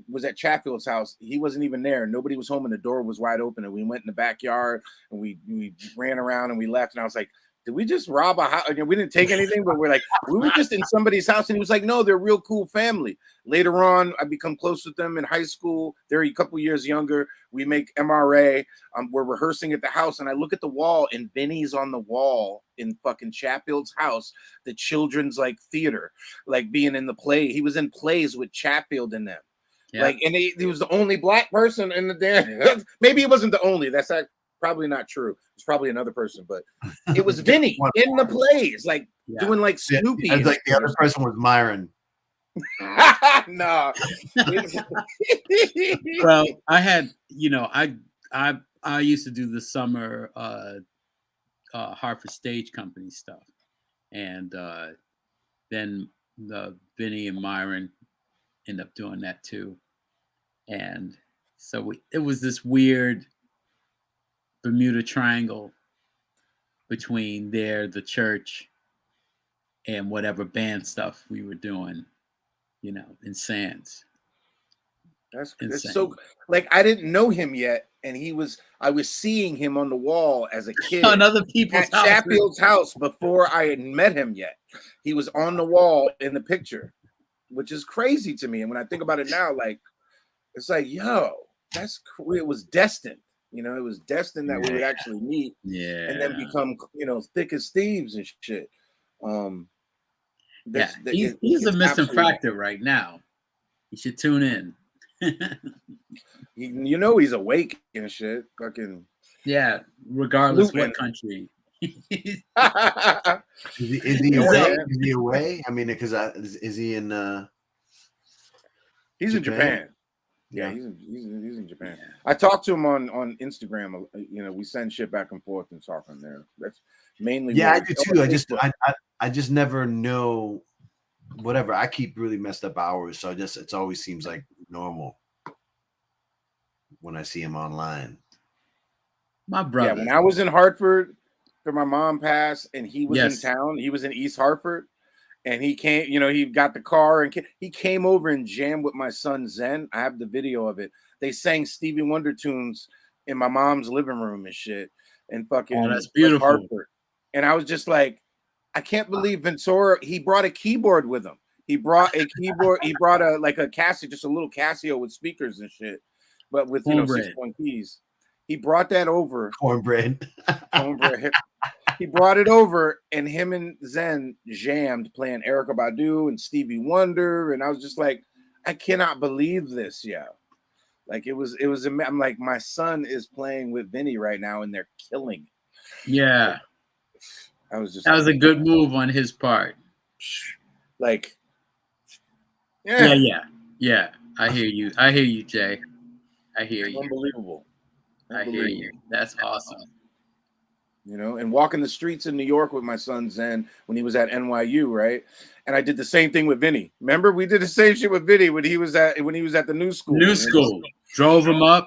was at Chatfield's house. He wasn't even there. Nobody was home and the door was wide open. And we went in the backyard and we ran around and we left. And I was like, did we just rob a house? We didn't take anything, but we're like, we were just in somebody's house. And he was like, no, they're a real cool family. Later on, I become close with them in high school. They're a couple years younger. We make MRA. We're rehearsing at the house. And I look at the wall and Vinny's on the wall in fucking Chatfield's house, the children's like theater, like being in the play. He was in plays with Chatfield in them. Yeah. Like, and he was the only black person in the damn. Maybe he wasn't the only. That's probably not true. It's probably another person, but it was Vinny in the plays, like doing like Snoopy. Yeah, like the other person was Myron. No. Well, I had, I used to do the summer Hartford Stage Company stuff, and then Vinny and Myron end up doing that too, and so it was this weird Bermuda Triangle between the church, and whatever band stuff we were doing, in Sands. That's so, like, I didn't know him yet, and I was seeing him on the wall as a kid on other people's at Chatfield's house before I had met him yet. He was on the wall in the picture, which is crazy to me. And when I think about it now, like, it's like, yo, it was destined. It was destined that we would actually meet, and then become, thick as thieves and shit. He's a missing factor right now. You should tune in. He's awake and shit. Fucking regardless what country. Is he away? Is he away? I mean, because is he in? He's in Japan. Yeah, he's in Japan. I talked to him on Instagram. We send shit back and forth and talk on there. That's mainly. Yeah, I do too. I just never know. Whatever. I keep really messed up hours, so it always seems like normal when I see him online. My brother. Yeah, when I was in Hartford, after my mom passed, and he was in town. He was in East Hartford. And he came, he got the car and he came over and jammed with my son Zen. I have the video of it. They sang Stevie Wonder tunes in my mom's living room and shit. And fucking, oh, that's beautiful. Hartford. And I was just like, I can't believe Ventura. He brought a keyboard with him. He brought a keyboard. He brought a Casio, just a little Casio with speakers and shit, but with 6-point keys. He brought that over. Cornbread. He brought it over, and him and Zen jammed playing Erykah Badu and Stevie Wonder, and I was just like, I cannot believe this, Like it was. I'm like, my son is playing with Vinny right now, and they're killing it. Yeah, that was a good move on his part. Like, yeah. I hear you, Jay. I hear you. Unbelievable. I hear you. That's awesome. And walking the streets in New York with my son Zen when he was at NYU, right? And I did the same thing with Vinny. Remember, we did the same shit with Vinny when he was at the new school. Drove him up.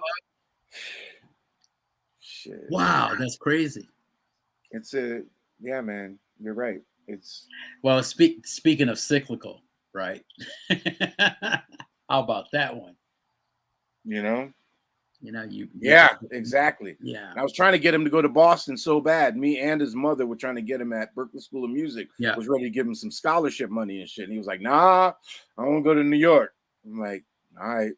Shit. Wow, that's crazy. Yeah, man. You're right. Well, speaking of cyclical, right? How about that one? Exactly. Yeah. I was trying to get him to go to Boston so bad. Me and his mother were trying to get him at Berklee School of Music. Yeah. Was ready to give him some scholarship money and shit. And he was like, nah, I want to go to New York. I'm like, all right.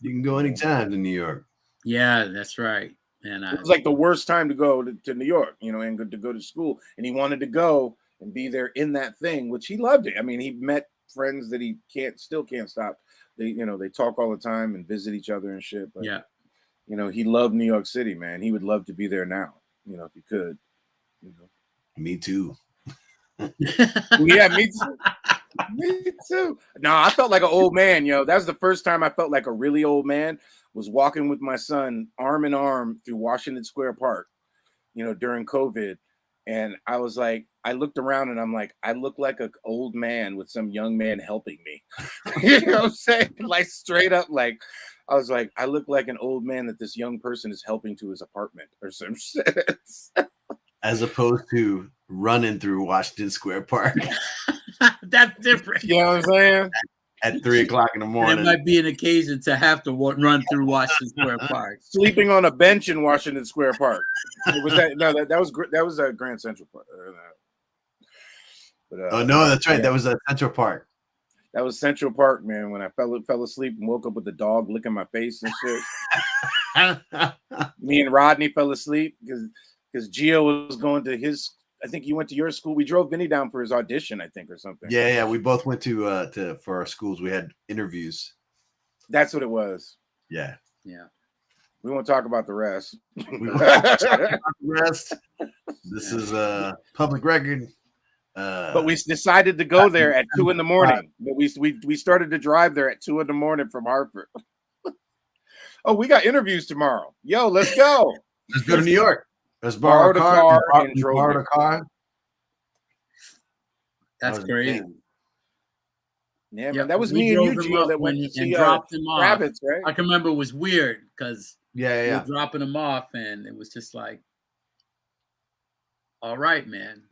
You can go anytime to New York. Yeah, that's right. And it was like the worst time to go to New York, and to go to school. And he wanted to go and be there in that thing, which he loved it. I mean, he met friends that he still can't stop. They talk all the time and visit each other and shit. But he loved New York City, man. He would love to be there now, if he could. Me too. Yeah, me too. Me too. No, I felt like an old man, yo. That was the first time I felt like a really old man. Was walking with my son arm in arm through Washington Square Park, during COVID. And I was like, I looked around and I'm like, I look like an old man with some young man helping me. You know what I'm saying? Like straight up, like I was like, I look like an old man that this young person is helping to his apartment or some shit. As opposed to running through Washington Square Park. That's different. You know what I'm saying? At 3 o'clock in the morning. It might be an occasion to have to run through Washington Square Park. Sleeping on a bench in Washington Square Park. Was that no? That was a Grand Central Park. Oh no, that's right. Yeah. That was a Central Park. That was Central Park, man. When I fell asleep and woke up with the dog licking my face and shit. Me and Rodney fell asleep because Gio was going to his. I think you went to your school. We drove Vinny down for his audition, I think, or something. Yeah. We both went to for our schools. We had interviews. That's what it was. Yeah. We won't talk about the rest. This is a public record. But we decided to go there at 2 a.m. But we started to drive there at 2 a.m. from Hartford. Oh, we got interviews tomorrow. Yo, let's go. Let's go to New York. Let's borrow a car. Borrow a car. That's great. Yeah, man, that was me and you, Gio, that went and dropped him off. Rabbits, right? I can remember it was weird because we were dropping him off, and it was just like, all right, man.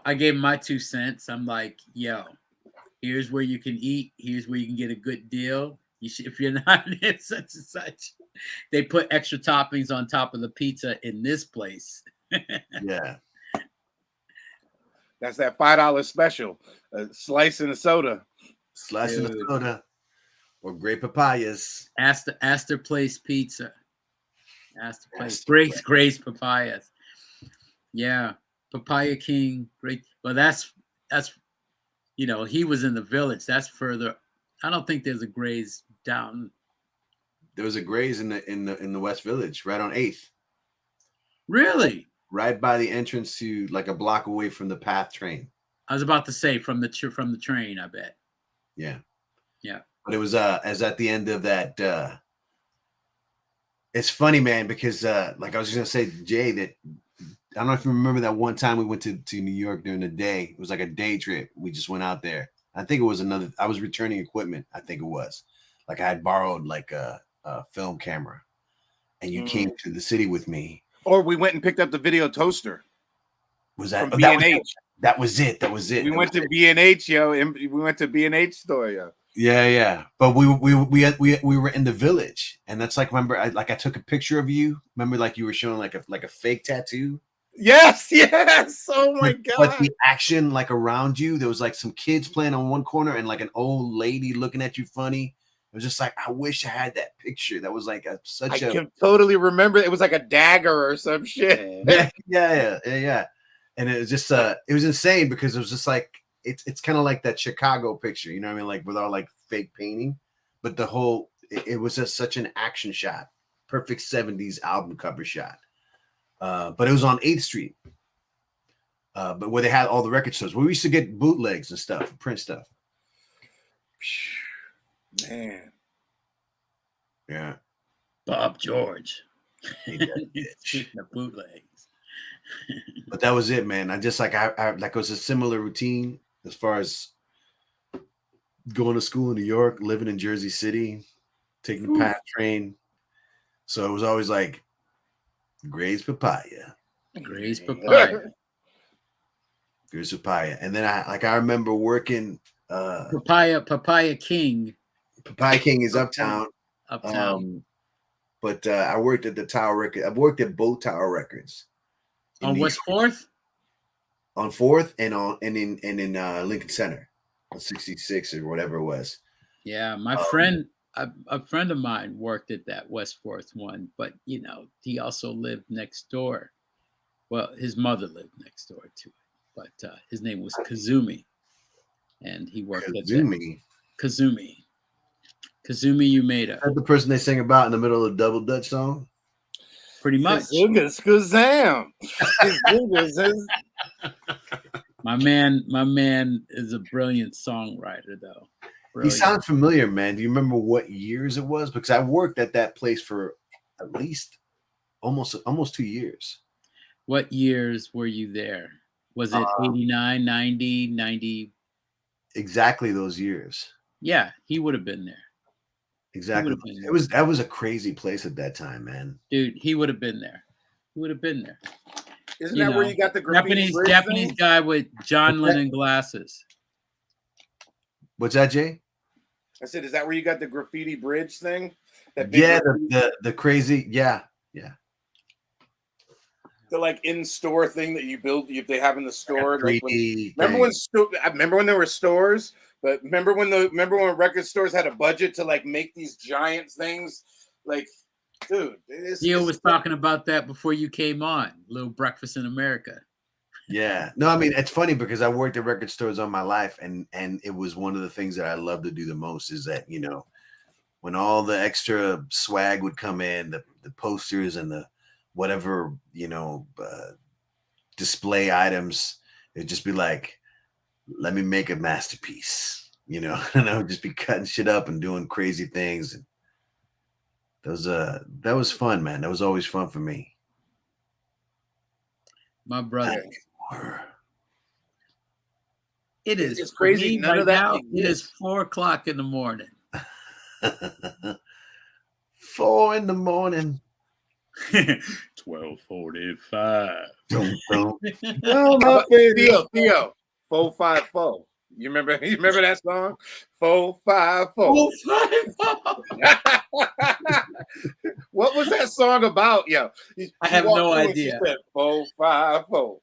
I gave him my 2 cents. I'm like, yo, here's where you can eat. Here's where you can get a good deal. If you're not in such and such, they put extra toppings on top of the pizza in this place. Yeah. That's that $5 special. A slice and a soda. Slice and a soda. Or great papayas. Astor Place Pizza. Astor Place. Grace papayas. Yeah. Papaya King. Great. Well, that's he was in the Village. That's further. I don't think there's a Grays down. There was a Grays in the West Village, right on 8th. Really? Right by the entrance to like a block away from the PATH train. I was about to say from the train, I bet. Yeah. Yeah. But it was as at the end of that it's funny, man, because like I was just gonna say, Jay, that I don't know if you remember that one time we went to New York during the day. It was like a day trip. We just went out there. I think it was I was returning equipment. I think it was like I had borrowed like a film camera and you came to the city with me. Or we went and picked up the video toaster. Was that from B&H? That was it. We went to B&H, yo. And we went to B&H store, yo. Yeah. But we were in the Village, and that's like, remember, I took a picture of you. Remember, like you were showing like a fake tattoo. Yes. Oh my god! But the action like around you, there was like some kids playing on one corner and like an old lady looking at you funny. It was just like, I wish I had that picture. That was like I can totally remember. It was like a dagger or some shit. Yeah. And it was just it was insane because it was just like it's kind of like that Chicago picture, you know what I mean? Like with all like fake painting, but the whole it was just such an action shot, perfect 70s album cover shot. But it was on 8th Street. But where they had all the record stores, where we used to get bootlegs and stuff, print stuff. Man. Yeah. Bob George. Speaking of bootlegs. But that was it, man. I just like it was a similar routine as far as going to school in New York, living in Jersey City, taking the PATH train. So it was always like Gray's papaya. Gray's papaya. Gray's papaya. And then I remember working Papaya King. Papaya King is uptown. But I worked at the Tower Records. I've worked at both Tower Records. On West 4th? On 4th and in Lincoln Center on 66 or whatever it was. Yeah, my friend, a friend of mine worked at that West 4th one, but he also lived next door. Well, his mother lived next door to it, but his name was Kazumi, and he worked at that. Kazumi Umeda. That's the person they sing about in the middle of the Double Dutch song. Pretty much. My man is a brilliant songwriter, though. He Brilliant. sounds familiar, man. Do you remember what years it was? Because I worked at that place for at least almost 2 years. What years were you there? Was it 89, 90, 90? Exactly those years. Yeah, he would have been there. Exactly. That was a crazy place at that time, man. Dude, he would have been there. He would have been there. Isn't that where you got the graffiti Japanese thing? guy with John Lennon glasses. What's that, Jay? I said, is that where you got the graffiti bridge thing? Yeah, the crazy, yeah. The like in-store thing that you build, they have in the store. Like remember when there were stores, but remember when record stores had a budget to like make these giant things? Like, dude, Neil was talking about that before you came on. Little Breakfast in America. Yeah. No, I mean, it's funny because I worked at record stores all my life, and it was one of the things that I love to do the most is that, you know, when all the extra swag would come in, the posters and the whatever, you know, display items, it'd just be like, let me make a masterpiece, you know, and I would just be cutting shit up and doing crazy things. And that was fun, man. That was always fun for me. My brother. It's crazy. None of that now, it is 4 o'clock in the morning. 4 in the morning. 12:45. Oh, my baby. Theo, 454. You remember that song? 454. 454. What was that song about? Yo, I have no idea. 454.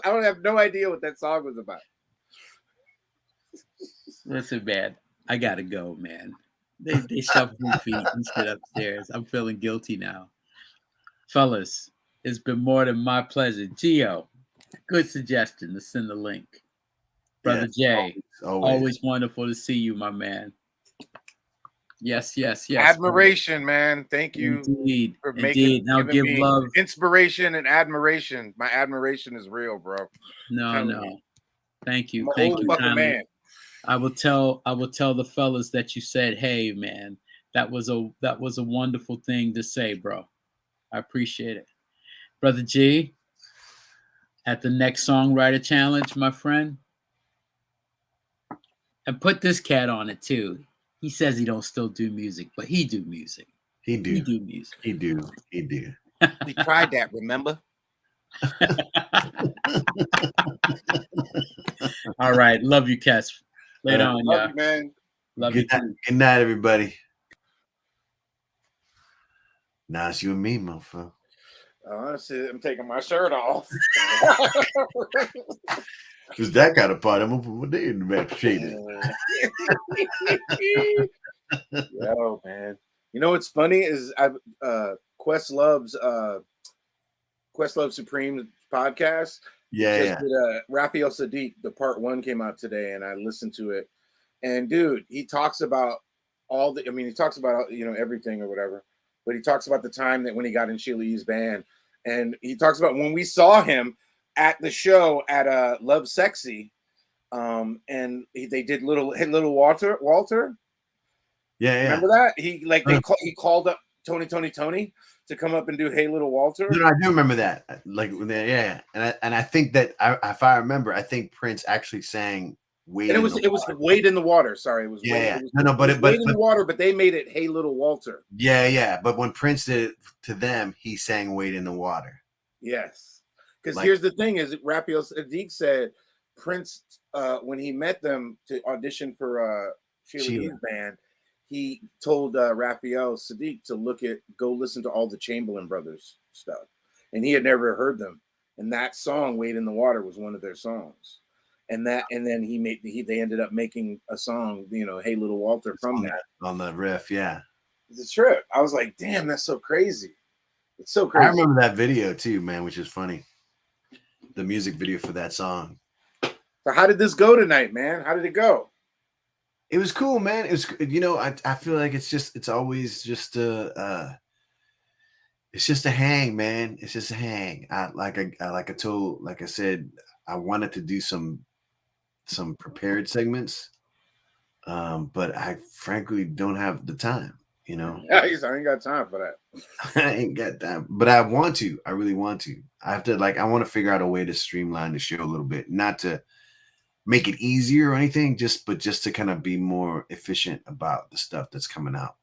I don't have no idea what that song was about. Listen, man, I gotta go, man. They shuffle my feet and shit upstairs. I'm feeling guilty now. Fellas, it's been more than my pleasure. Gio, good suggestion to send the link. Brother Jay, always wonderful to see you, my man. Yes. Admiration, man. Thank you for making Now give me love, inspiration and admiration. My admiration is real, bro. No. Thank you. I'm an Thank old you fucking kindly. man. I will tell the fellas that you said, hey man, that was a wonderful thing to say, bro. I appreciate it. Brother G, at the next songwriter challenge, my friend. And put this cat on it too. He says he don't still do music, but he do music. He do music. He do. We tried that, remember? All right. Love you, Kes. Later on, love you, man. Love you. Good night, everybody. Now it's you and me, motherfucker. I'm taking my shirt off. It's that kind of party. I'm gonna put my day in the back shaded. Yo, man. You know what's funny is Questlove's Supreme podcast. Yeah. Did, Raphael Sadiq, the part 1 came out today, and I listened to it. And dude, he talks about he talks about everything or whatever, but he talks about the time that when he got in Sheila E's band, and he talks about when we saw him at the show at Love Sexy, and they did little Walter. Yeah. Remember that? He called up Tony to come up and do Hey Little Walter. No, I do remember that. Yeah. And I think that if I remember, I think Prince actually sang Wade. And it was Wade in the Water. Sorry, it was Wade. Wade In the Water, but they made it Hey Little Walter. Yeah. But when Prince did it to them, he sang Wade in the Water. Yes. Because here's the thing: is Raphael Sadiq said Prince when he met them to audition for Sheila's band, he told Raphael Sadiq to go listen to all the Chamberlain Brothers stuff, and he had never heard them. And that song, "Wade in the Water," was one of their songs. And then they ended up making a song, "Hey Little Walter" from that on the riff. Yeah, it's a trip. I was like, damn, that's so crazy. It's so crazy. I remember that video too, man, which is funny. The music video for that song. So how did this go tonight, man? How did it go? It was cool, man. It was, I feel like it's always just It's just a hang, man. It's just a hang. Like I said, I wanted to do some prepared segments, but I frankly don't have the time. You know, Yeah, I ain't got time for that. I ain't got time, but I want to. I really want to. I have to I want to figure out a way to streamline the show a little bit, not to make it easier or anything, just to kind of be more efficient about the stuff that's coming out.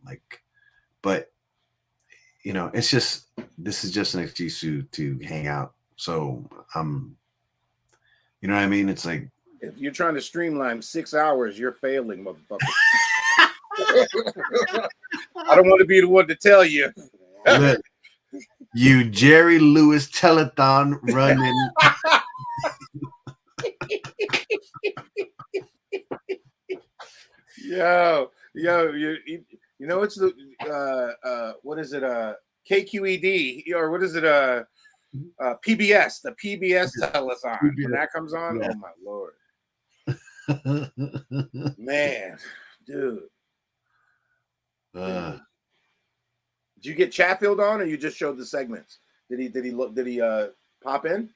But it's just this is just an excuse to hang out. So you know what I mean? It's like if you're trying to streamline 6 hours, you're failing, motherfucker. I don't want to be the one to tell you. Look, you Jerry Lewis telethon running. yo, you know it's the what is it? KQED or what is it? PBS, the PBS telethon. When that comes on, yeah. Oh my lord, man, dude. Did you get Chatfield on, or you just showed the segments? Did he pop in?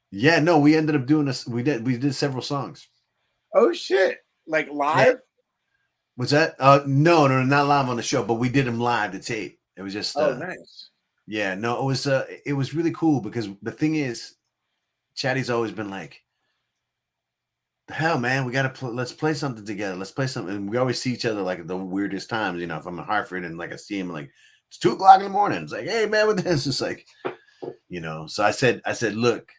Yeah, no, we ended up doing this. We did several songs. Oh shit! Like live? Yeah. What's that? No, not live on the show, but we did them live to tape. It was just nice. Yeah, no, it was really cool because the thing is, Chatty's always been like, the hell, man, we gotta let's play something together. Let's play something. And we always see each other like at the weirdest times. If I'm in Hartford and I see him like it's 2 o'clock in the morning. It's like, hey man, with this, it's like, So I said, look,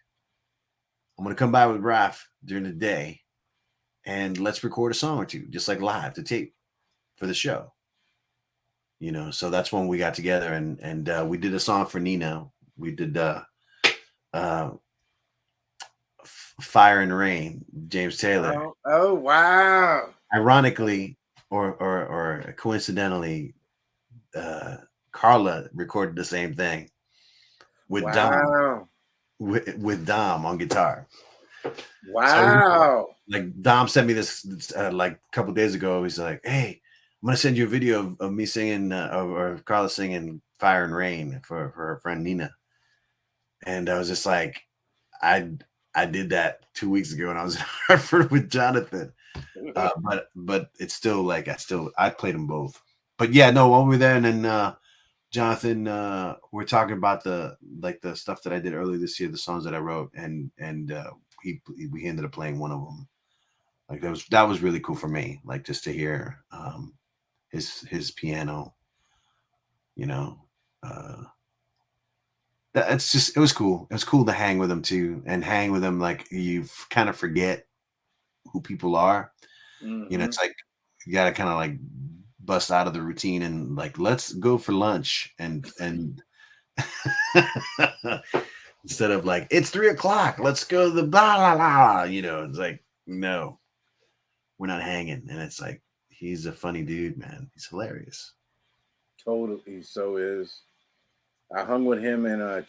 I'm gonna come by with Raph during the day, and let's record a song or two, just like live to tape for the show. So that's when we got together and we did a song for Nina. We did Fire and Rain, Jme Strchld. Oh wow. Ironically or coincidentally, Carla recorded the same thing with Dom with Dom on guitar. Wow. So, Dom sent me this a couple days ago. He's like, hey, I'm gonna send you a video of me singing or Carla singing Fire and Rain for her friend Nina. And I was just like, I did that 2 weeks ago when I was in Hartford with Jonathan. But it's still I played them both. But yeah, no, when we were there, and then Jonathan, we're talking about the stuff that I did earlier this year, the songs that I wrote, and we ended up playing one of them. That was really cool for me, just to hear his piano, it was cool. It was cool to hang with him too, and hang with him you kind of forget who people are. Mm-hmm. It's like you gotta kind of bust out of the routine and let's go for lunch and instead of it's 3 o'clock, let's go to the blah blah blah. It's like, no, we're not hanging. And it's like, he's a funny dude, man. He's hilarious. Totally, so is. I hung with him and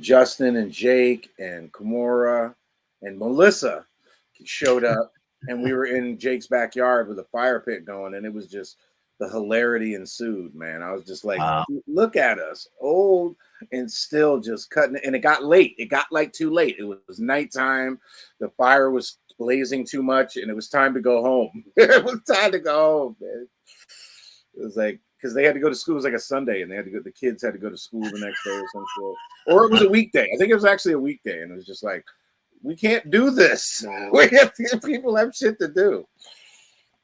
Justin and Jake and Kamora and Melissa showed up, and we were in Jake's backyard with a fire pit going, and it was just the hilarity ensued, man. I was just like, wow. Look at us, old and still just cutting it. And it got late. It got too late. It was nighttime. The fire was blazing too much, and it was time to go home. It was time to go home, man. It was because they had to go to school. It was a Sunday, and the kids had to go to school the next day or some shit. Or it was a weekday. I think it was actually a weekday, and it was just like, we can't do this. People have shit to do.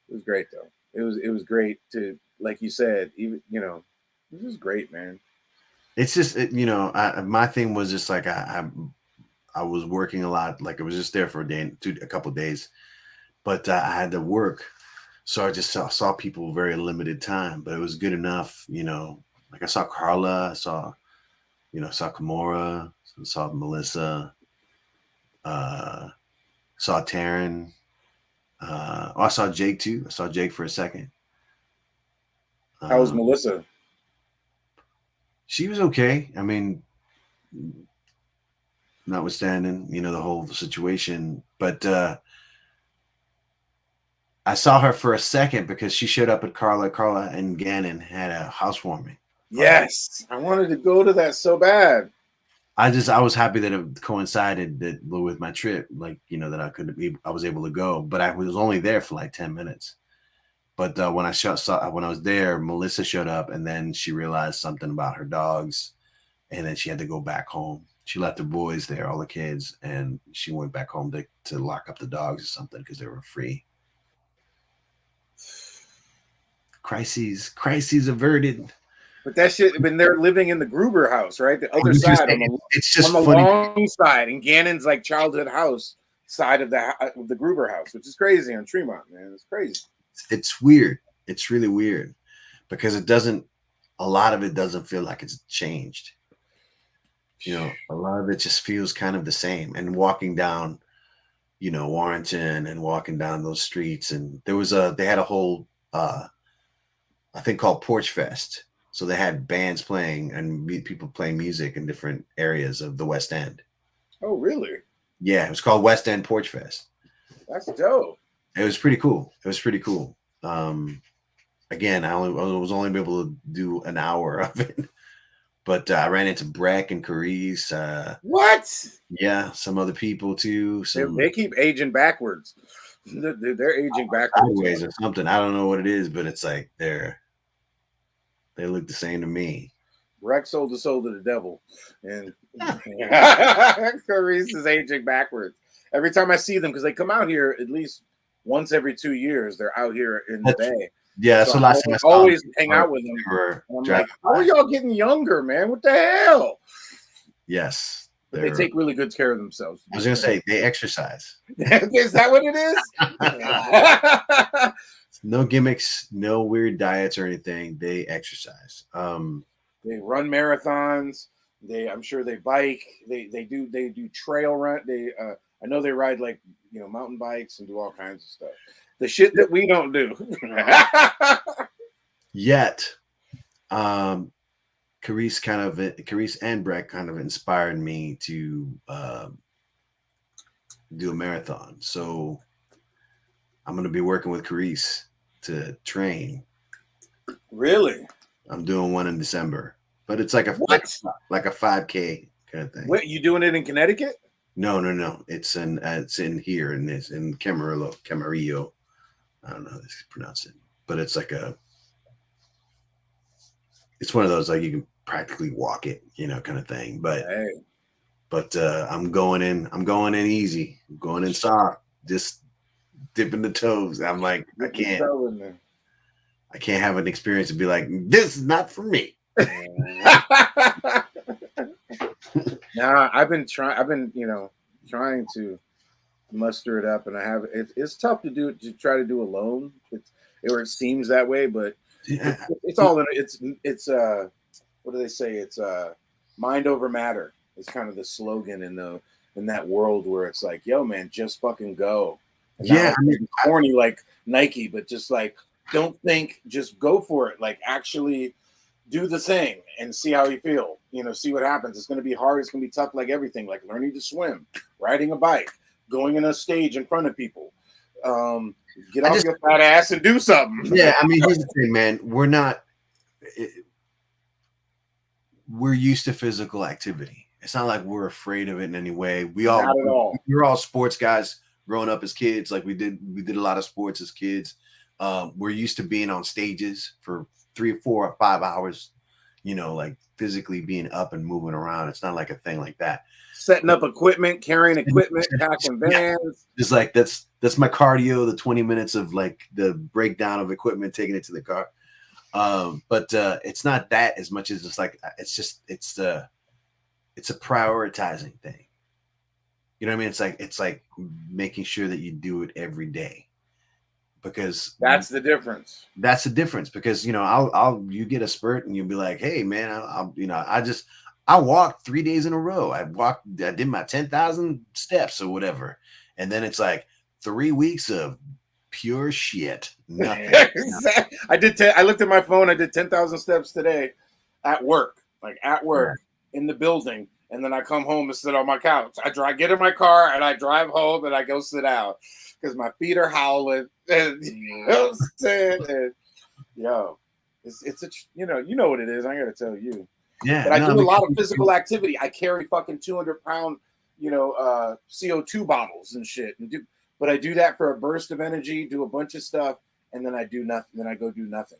It was great though. It was great to, like you said, even it was great, man. It's just my thing was just I was working a lot. I was just there for a couple of days, but I had to work. So I just saw people very limited time, but it was good enough, I saw Carla, I saw Kamora, saw Melissa, saw Taryn. I saw Jake too. I saw Jake for a second. How was Melissa? She was okay. I mean, notwithstanding, the whole situation, but I saw her for a second because she showed up at Carla and Gannon had a housewarming. Yes, I wanted to go to that so bad. I was happy that it coincided that with my trip, like, you know, that I was able to go, but I was only there for like 10 minutes. But when I was there, Melissa showed up, and then she realized something about her dogs, and then she had to go back home. She left the boys there, all the kids, and she went back home to lock up the dogs or something because they were free. Crises averted. But that shit, when they're living in the Gruber house, right? The other side, it's just on the funny. long side, and Gannon's like childhood house side of the Gruber house, which is crazy on Tremont, man. It's crazy. It's weird. It's really weird because a lot of it doesn't feel like it's changed. You know, a lot of it just feels kind of the same. And walking down, you know, Warrenton and walking down those streets, and they had a whole I think called Porch Fest. So they had bands playing and people playing music in different areas of the West End. Oh, really? Yeah, it was called West End Porch Fest. That's dope. It was pretty cool. Again, I was only able to do an hour of it, but I ran into Breck and Carice. What? Yeah, some other people too. They keep aging backwards. They're aging backwards. Sideways or something. I don't know what it is, but it's like they look the same to me. Breck sold the soul to the devil, and Carice is aging backwards. Every time I see them, because they come out here at least once every 2 years, they're out here in the Bay. Yeah, that's so the last time I saw always them. hang out with them. I'm like, how are y'all getting younger, man? What the hell? Yes. But they take really good care of themselves. I was going to say, they exercise. Is that what it is? No gimmicks, no weird diets or anything. They exercise. They run marathons. I'm sure they bike. They do trail run. I know they ride like, you know, mountain bikes and do all kinds of stuff. The shit that we don't do. Yet, Carice and Breck kind of inspired me to do a marathon. So I'm going to be working with Carice to train. Really? I'm doing one in December, but it's like a 5K kind of thing. What, you doing it in Connecticut? No. It's in here in Camarillo. I don't know how to pronounce it, but it's like it's one of those, like, you can practically walk it, you know, kind of thing. But I'm going in easy. I'm going in soft, just dipping the toes. I'm like, I can't have an experience to be like, this is not for me. Nah, I've been trying to muster it up, and it's tough to try to do alone. It seems that way, but it's all in it's what do they say? It's mind over matter. It's kind of the slogan in that world where it's like, yo, man, just fucking go. And yeah, I mean, corny like Nike, but just like, don't think, just go for it. Like, actually do the thing and see how you feel. You know, see what happens. It's going to be hard. It's going to be tough, like everything, like learning to swim, riding a bike, going in a stage in front of people. Get off your fat ass and do something. Yeah, I mean, here's the thing, man. We're used to physical activity. It's not like we're afraid of it in any way. Not at all. We're all sports guys growing up as kids. Like we did a lot of sports as kids. We're used to being on stages for 3 or 4 or 5 hours, you know, like physically being up and moving around. It's not like a thing like that. Setting up equipment, carrying equipment, packing vans. It's like that's my cardio, the 20 minutes of like the breakdown of equipment, taking it to the car. But it's not that as much as it's like it's a prioritizing thing. You know what I mean? It's like making sure that you do it every day. Because that's the difference. That's the difference. Because, you know, you get a spurt and you'll be like, hey man, I walked 3 days in a row. I did my 10,000 steps or whatever. And then it's like 3 weeks of pure shit. Nothing. I looked at my phone. I did 10,000 steps today at work, in the building. And then I come home and sit on my couch. Get in my car and I drive home and I go sit down because my feet are howling. And, you know what I'm saying? And, yo, It's a you know what it is. I gotta tell you. Yeah, But I no, do I mean, a lot of physical activity. I carry fucking 200-pound, CO2 bottles and shit. But I do that for a burst of energy, do a bunch of stuff, and then I do nothing. Then I go do nothing.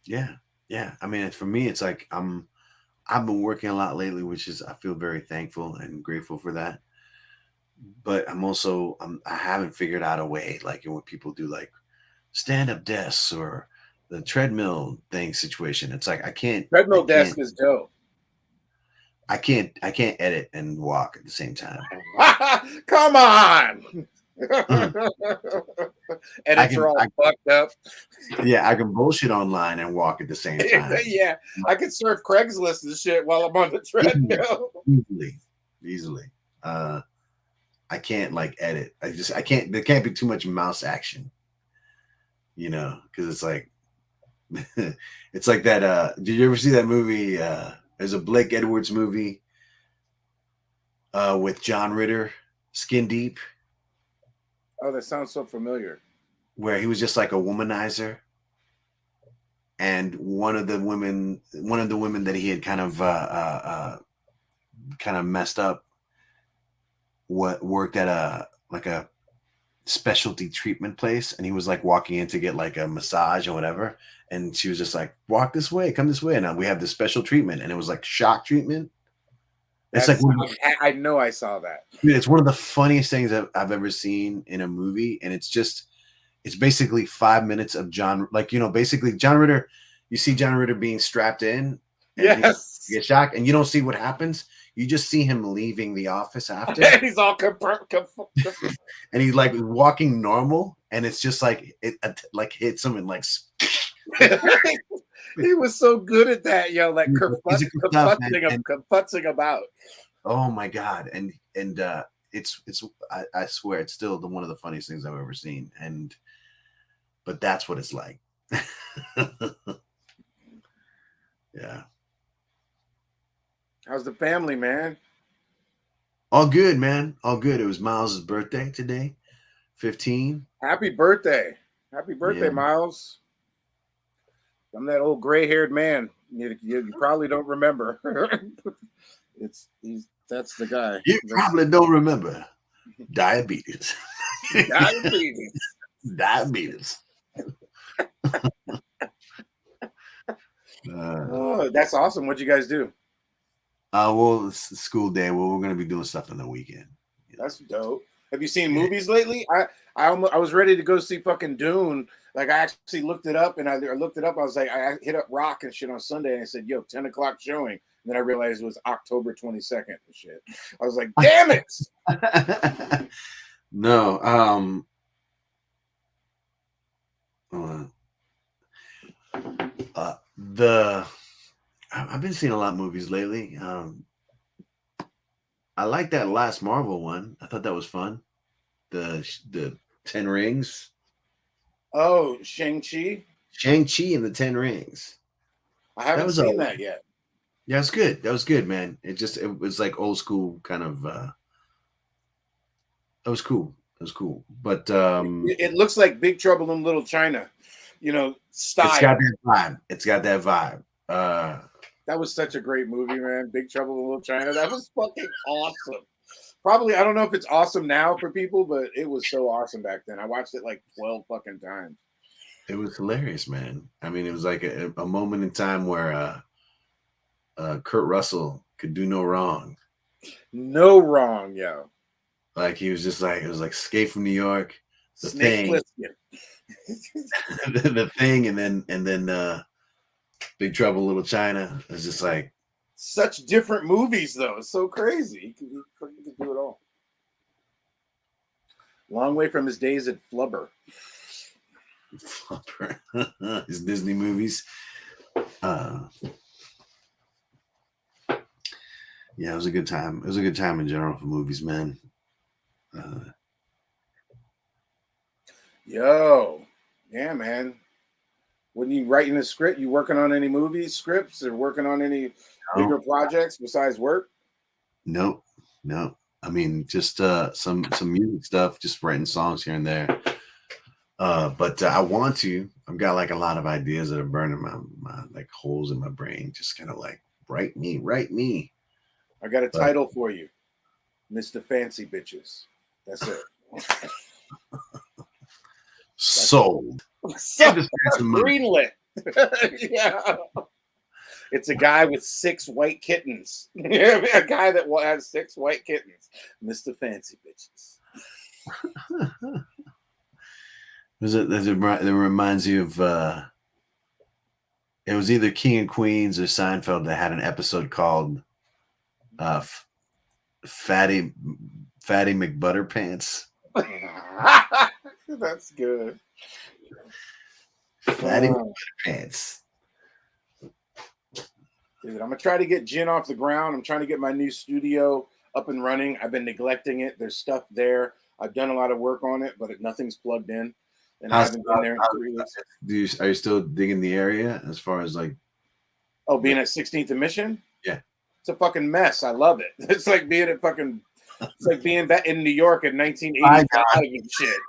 Yeah, yeah. I mean, for me, it's like I've been working a lot lately, which is I feel very thankful and grateful for that. But I haven't figured out a way, like when people do like stand-up desks or the treadmill thing situation. It's like I can't. Treadmill desk is dope. I can't edit and walk at the same time. Come on. Edits are all fucked up. Yeah, I can bullshit online and walk at the same time. Yeah, I can surf Craigslist and shit while I'm on the treadmill. Easily. I can't like edit. I can't. There can't be too much mouse action. Because it's like it's like that. Did you ever see that movie? There's a Blake Edwards movie with John Ritter, Skin Deep. Oh, that sounds so familiar. Where he was just like a womanizer, and one of the women that he had kind of messed up, worked at a specialty treatment place, and he was like walking in to get like a massage or whatever, and she was just like, "Walk this way, come this way," and we have this special treatment, and it was like shock treatment. It's I know I saw that. Dude, it's one of the funniest things I've ever seen in a movie, and it's basically 5 minutes of basically John Ritter. You see John Ritter being strapped in, and he gets shocked, and you don't see what happens. You just see him leaving the office after. He's all and he's like walking normal, and it's just like it like hits him and like. He was so good at that, like kerfutzing about. Oh my god, and it's I swear it's still one of the funniest things I've ever seen, but that's what it's like. Yeah. How's the family, man? All good, man. All good. It was Miles' birthday today, 15. Happy birthday, yeah. Miles. I'm that old gray-haired man. You probably don't remember. That's the guy. You probably don't remember. Diabetes. Diabetes. Oh, that's awesome. What'd you guys do? Well, it's the school day. Well, we're gonna be doing stuff on the weekend. That's dope. Have you seen movies lately? I was ready to go see fucking Dune. Like I actually looked it up, and I looked it up. I was like, I hit up Rock and shit on Sunday, and I said, "Yo, 10 o'clock showing." And then I realized it was October 22nd and shit. I was like, "Damn it!" No, I've been seeing a lot of movies lately. I like that last Marvel one. I thought that was fun. The 10 Rings. Oh, Shang-Chi? Shang-Chi and the 10 Rings. I haven't seen that yet. Yeah, it's good. That was good, man. It was like old school kind of. It was cool. It was cool. But it looks like Big Trouble in Little China, style. It's got that vibe. That was such a great movie, man. Big Trouble in Little China. That was fucking awesome. Probably, I don't know if it's awesome now for people, but it was so awesome back then. I watched it like 12 fucking times. It was hilarious, man. I mean, it was like a moment in time where Kurt Russell could do no wrong. No wrong, yo. Like he was just like, it was like Escape from New York, The Snake Thing, the Thing, and then Big Trouble in Little China. It was just like such different movies, though. It's so crazy. He could do it all. Long way from his days at Flubber. His Disney movies. Yeah, it was a good time. It was a good time in general for movies, man. Yo, yeah, man. When you writing a script, you working on any movies, scripts, or working on any bigger projects besides work? No. I mean, just some music stuff, just writing songs here and there. But I want to. I've got like a lot of ideas that are burning my like holes in my brain. Just kind of like write me. I got a title for you, Mr. Fancy Bitches. That's it. Sold. Greenlit. Yeah. It's a guy with 6 white kittens. A guy that has 6 white kittens. Mr. Fancy Bitches. That reminds you of it was either King and Queens or Seinfeld that had an episode called Fatty McButterpants. That's good. Fatty McButterpants. Dude, I'm gonna try to get Jin off the ground. I'm trying to get my new studio up and running. I've been neglecting it. There's stuff there. I've done a lot of work on it, but nothing's plugged in. And I haven't been there in 3 weeks. Are you still digging the area as far as like? Oh, being at 16th and Mission? Yeah. It's a fucking mess. I love it. It's like being at it's like being back in New York in 1985 and shit.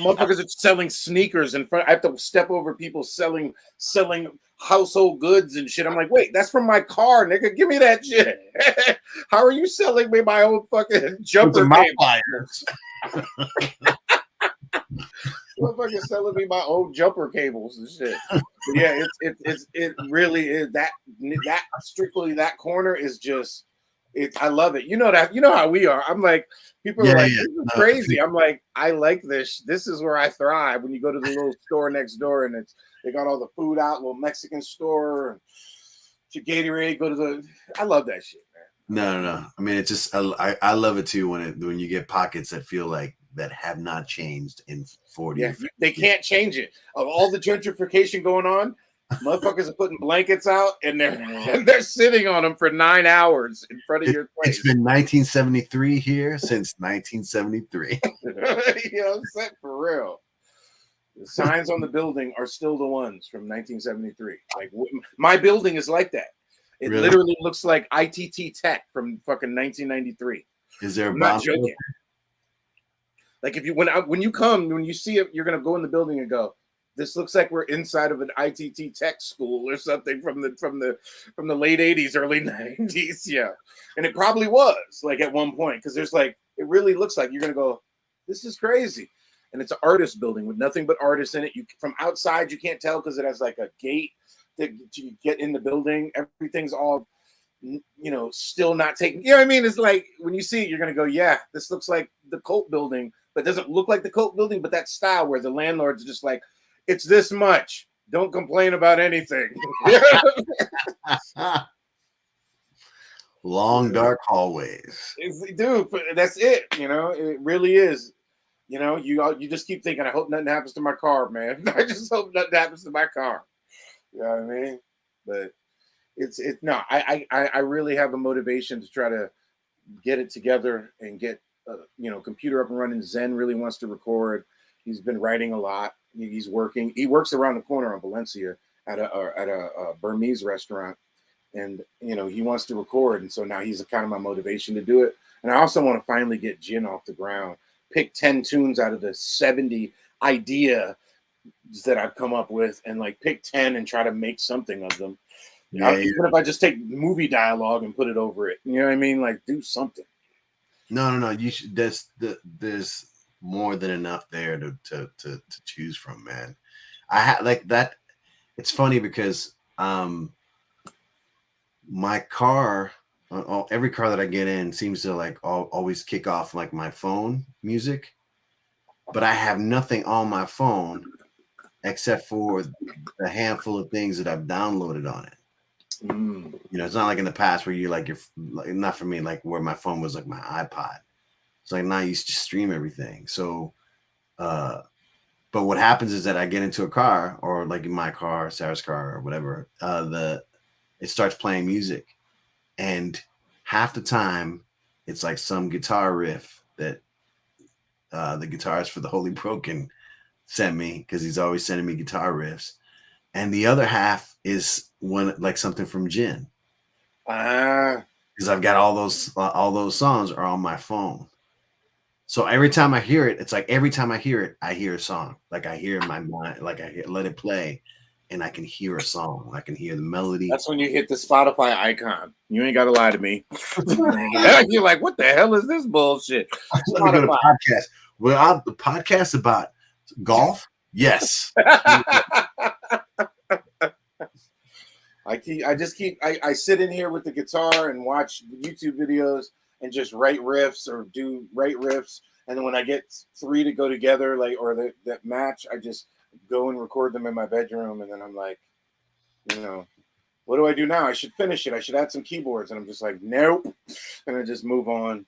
Motherfuckers are selling sneakers in front. I have to step over people selling household goods and shit. I'm like, wait, that's from my car, nigga. Give me that shit. How are you selling me my own fucking jumper cables? Motherfuckers selling me my old jumper cables and shit. But yeah, it really is that strictly that corner is just I love it. You know how we are. I'm like, people are like, this is crazy. I'm like, I like this. This is where I thrive. When you go to the little store next door and they got all the food out, little Mexican store, and your Gatorade, I love that shit, man. No. I mean, it's just I love it too when you get pockets that feel like that have not changed in 40 years. Yeah, they can't change it. Of all the gentrification going on, motherfuckers are putting blankets out and they're sitting on them for 9 hours in front of your place. It's been 1973 here since 1973. You know what I'm saying? For real. The signs on the building are still the ones from 1973. Like my building is like that. It literally looks like ITT Tech from fucking 1993. Is there a I'm not joking. Like if you when you see it, you're gonna go in the building and go, this looks like we're inside of an ITT Tech school or something from the late 80s, early 90s. Yeah. And it probably was like at one point, because there's like it really looks like you're gonna go, this is crazy. And it's an artist building with nothing but artists in it. You from outside you can't tell because it has like a gate that you get in the building. Everything's all still not taken. You know what I mean? It's like when you see it, you're gonna go, yeah, this looks like the cult building, but it doesn't look like the cult building, but that style where the landlord's just like, it's this much. Don't complain about anything. Long dark hallways. Dude, that's it. It really is. You just keep thinking, I hope nothing happens to my car, man. I just hope nothing happens to my car. You know what I mean? But I really have a motivation to try to get it together and get computer up and running. Zen really wants to record. He's been writing a lot. He's working. He works around the corner on Valencia at a Burmese restaurant, and he wants to record. And so now he's kind of my motivation to do it. And I also want to finally get Jin off the ground. Pick 10 tunes out of the 70 idea that I've come up with, and like pick 10 and try to make something of them. Even if I just take movie dialogue and put it over it, you know what I mean? Like do something. No. You should. There's more than enough there to choose from, man. I had like that. It's funny because my car, every car that I get in seems to like always kick off like my phone music, but I have nothing on my phone except for the handful of things that I've downloaded on it. It's not like in the past where you're not for me, like where my phone was like my iPod. It's like now you just stream everything. So, but what happens is that I get into a car, or like in my car, Sarah's car, or whatever, it starts playing music, and half the time it's like some guitar riff that the guitarist for the Holy Broken sent me, because he's always sending me guitar riffs, and the other half is like something from Jin. Because I've got all those songs are on my phone. So every time I hear it, it's like every time I hear it, I hear a song. Like I hear in my mind, like let it play, and I can hear a song. I can hear the melody. That's when you hit the Spotify icon. You ain't gotta lie to me. You're like, what the hell is this bullshit? Let me go to podcast. Well, the podcast about golf. Yes. I sit in here with the guitar and watch YouTube videos and just write riffs, and then when I get 3 to go together, like or that match, I just go and record them in my bedroom, and then I'm like, what do I do now? I should finish it. I should add some keyboards, and I'm just like, nope, and I just move on,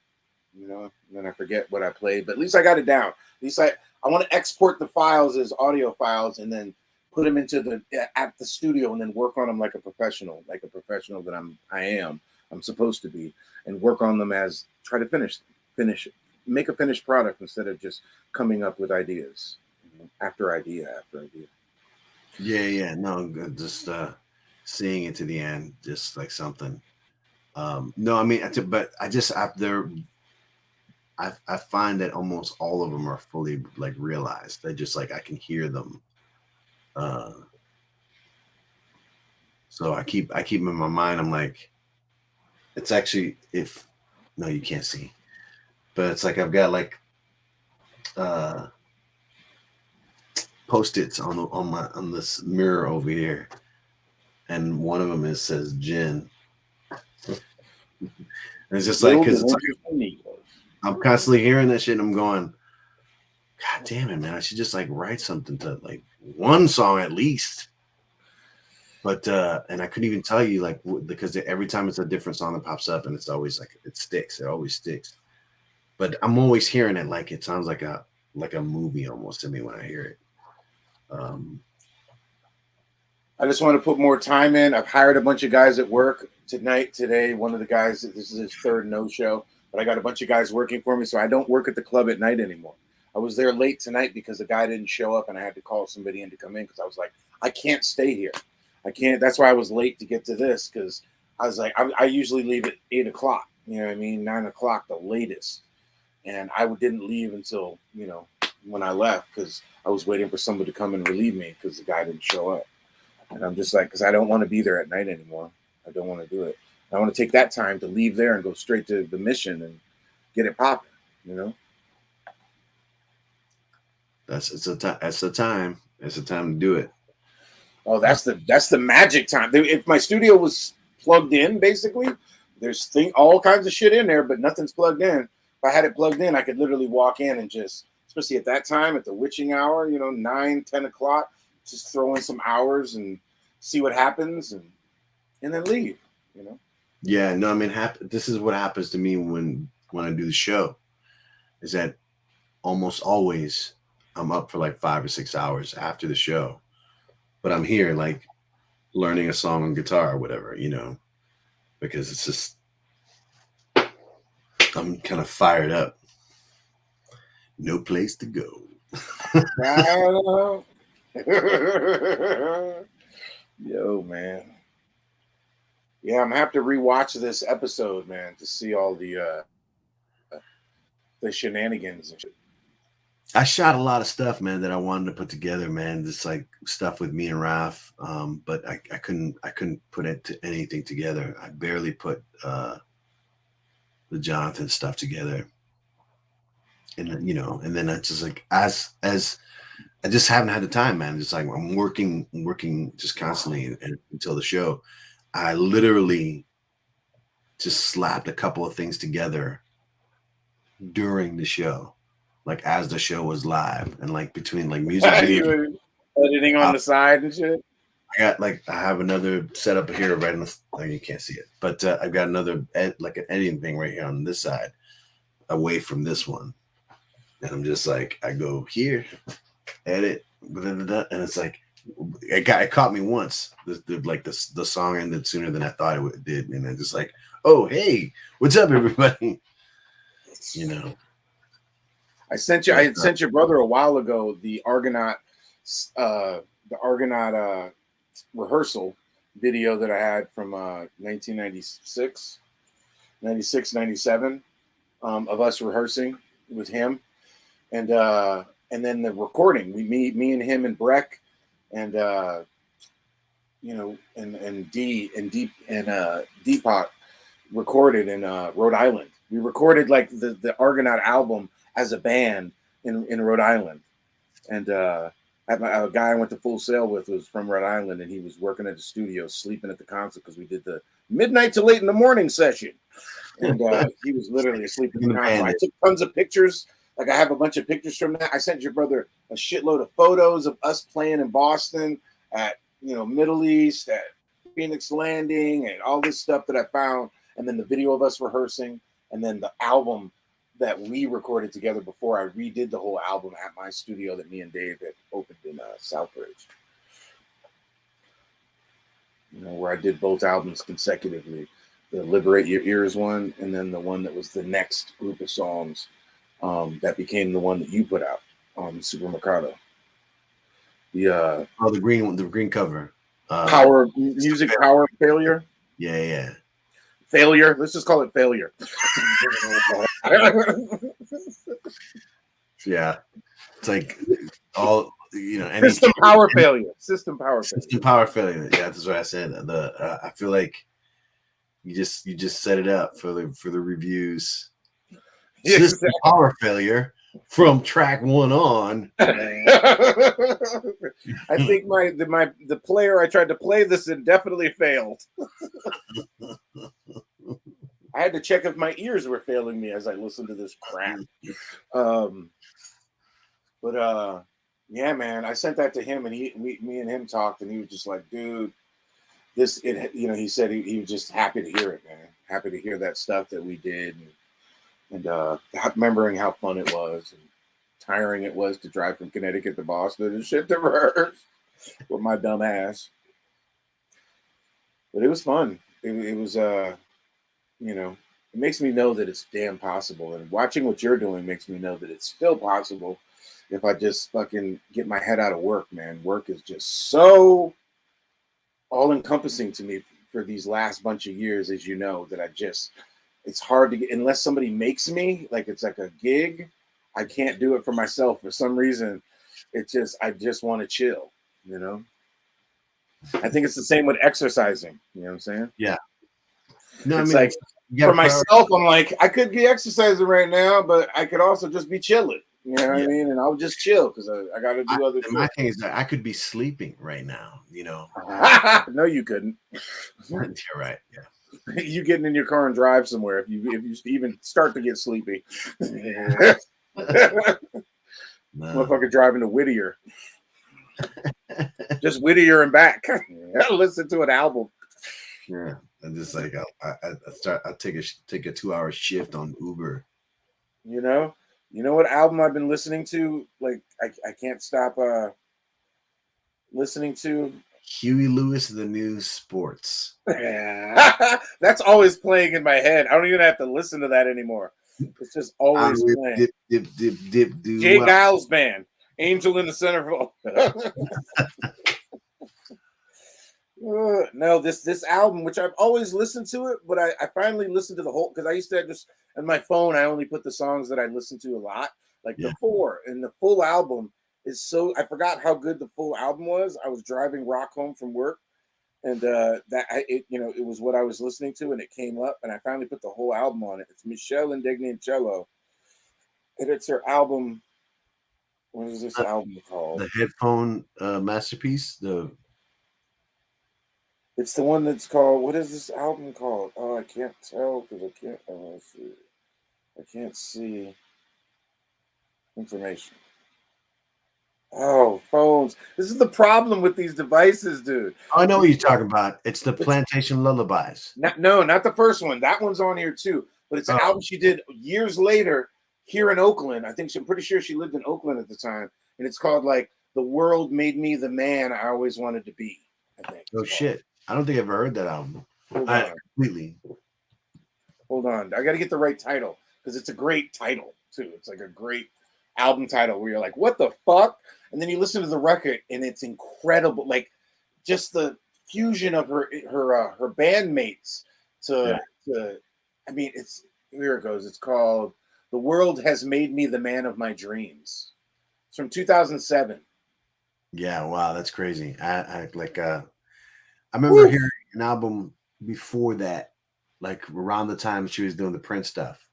and then I forget what I played, but at least I got it down. At least I want to export the files as audio files, and then put them into at the studio, and then work on them like a professional that I'm supposed to be, and work on them as try to make a finished product instead of just coming up with ideas after idea after idea. Yeah, no, just seeing it to the end, just like something. No, I mean, but I just after I find that almost all of them are fully like realized. They just like I can hear them. So I keep in my mind. I'm like, it's actually no, you can't see, but it's like I've got like Post-its on this mirror over here, and one of them says gin. And it's just like because I'm constantly hearing that shit, and I'm going, God damn it, man! I should just like write something to like one song at least. But and I couldn't even tell you like because every time it's a different song that pops up, and it's always like it sticks. It always sticks. But I'm always hearing it like it sounds like a movie almost to me when I hear it. I just want to put more time in. I've hired a bunch of guys at work today. One of the guys, this is his 3rd no-show, but I got a bunch of guys working for me, so I don't work at the club at night anymore. I was there late tonight because the guy didn't show up, and I had to call somebody in to come in because I was like, I can't stay here. I can't. That's why I was late to get to this, because I was like, I usually leave at 8 o'clock, 9 o'clock the latest. And I didn't leave until, when I left, because I was waiting for somebody to come and relieve me because the guy didn't show up. And I'm just like, because I don't want to be there at night anymore. I don't want to do it. I want to take that time to leave there and go straight to the mission and get it popping, That's the time. It's the time to do it. Oh, that's the magic time. If my studio was plugged in, basically, there's all kinds of shit in there, but nothing's plugged in. If I had it plugged in, I could literally walk in and just, especially at that time, at the witching hour, 9, 10 o'clock, just throw in some hours and see what happens and then leave, Yeah, no, I mean, this is what happens to me when I do the show, is that almost always I'm up for like 5 or 6 hours after the show, but I'm here like learning a song on guitar or whatever, because it's just, I'm kind of fired up. No place to go. Yo, man. Yeah, I'm gonna have to rewatch this episode, man, to see all the shenanigans and shit. I shot a lot of stuff, man, that I wanted to put together, man. Just like stuff with me and Ralph, but I couldn't put anything together. I barely put the Jonathan stuff together, and and then I just like as I just haven't had the time, man. Just like I'm working just constantly until the show. I literally just slapped a couple of things together during the show, like as the show was live, and like between like music videos, editing on the side and shit. I have another setup here right in the. Oh, you can't see it, but I've got another like an editing thing right here on this side, away from this one, and I'm just like I go here, edit, and it's like it caught me once. The song ended sooner than I thought it did, and I'm just like, oh hey, what's up, everybody? I sent your brother a while ago the Argonaut rehearsal video that I had from 1996, 96, 97 of us rehearsing. with him, and then the recording. Me and him and Breck, and you know, and Deepak recorded in Rhode Island. We recorded like the Argonaut album as a band in Rhode Island, and a guy I went to Full Sail with was from Rhode Island, and he was working at the studio, sleeping at the concert because we did the midnight to late in the morning session, and he was literally asleep at the concert. I took tons of pictures. Like I have a bunch of pictures from that. I sent your brother a shitload of photos of us playing in Boston, at Middle East, at Phoenix Landing, and all this stuff that I found, and then the video of us rehearsing, and then the album that we recorded together before I redid the whole album at my studio that me and Dave had opened in Southbridge. Where I did both albums consecutively, the Liberate Your Ears one, and then the one that was the next group of songs that became the one that you put out on Super Mercado. The green cover. Power Music, Power Failure. Yeah. Failure. Let's just call it Failure. Yeah, it's like all System power failure. System power failure. Yeah, that's what I said. I feel like you just set it up for the reviews. Yeah, System power failure from track 1 on. I think the player I tried to play this in definitely failed. I had to check if my ears were failing me as I listened to this crap. Yeah, man, I sent that to him, and me and him talked, and he was just like, dude, he said he was just happy to hear it, man. Happy to hear that stuff that we did, and remembering how fun it was and tiring it was to drive from Connecticut to Boston and shit to rehearse with my dumb ass. But it was fun. It was it makes me know that it's damn possible, and watching what you're doing makes me know that it's still possible if I just fucking get my head out of work, man. Work is just so all-encompassing to me for these last bunch of years, as you know, that it's hard to get, unless somebody makes me, like it's like a gig, I can't do it for myself for some reason. I just want to chill, I think it's the same with exercising, you know what I'm saying? Yeah. No, it's like, for myself, I'm like, I could be exercising right now, but I could also just be chilling. You know what I mean? And I'll just chill because I got to do other shit. My thing is that I could be sleeping right now, No, you couldn't. You're right. Yeah. You getting in your car and drive somewhere if you even start to get sleepy. Motherfucker driving to Whittier. Just Whittier and back. Listen to an album. Yeah. And just like I take a 2-hour shift on Uber. You know what album I've been listening to? Like I can't stop listening to Huey Lewis, The New Sports. That's always playing in my head. I don't even have to listen to that anymore. It's just always playing. Dip, Jay Giles Band, Angel in the Centerfold. No, this album, which I've always listened to it, but I finally listened to the whole, because I used to just on my phone, I only put the songs that I listened to a lot, like the 4, and the full album is so, I forgot how good the full album was. I was driving rock home from work, and it was what I was listening to, and it came up, and I finally put the whole album on it. It's Michelle Indigni and Cello, and it's her album. What is this album called? The headphone masterpiece. It's the one that's called, what is this album called? Oh, I can't tell because I can't. Let's see. I can't see information. Oh, phones. This is the problem with these devices, dude. I know what you're talking about. It's the Plantation Lullabies. No, not the first one. That one's on here too. But it's an album she did years later here in Oakland. I'm pretty sure she lived in Oakland at the time. And it's called like The World Made Me the Man I Always Wanted to Be, I think. Oh, shit. I don't think I've ever heard that album. Completely. Hold on. I got to get the right title because it's a great title too. It's like a great album title where you're like, what the fuck? And then you listen to the record and it's incredible. Like just the fusion of her bandmates I mean, here it goes. It's called The World Has Made Me the Man of My Dreams. It's from 2007. Yeah, wow, that's crazy. I remember hearing an album before that, like around the time she was doing the Prince stuff.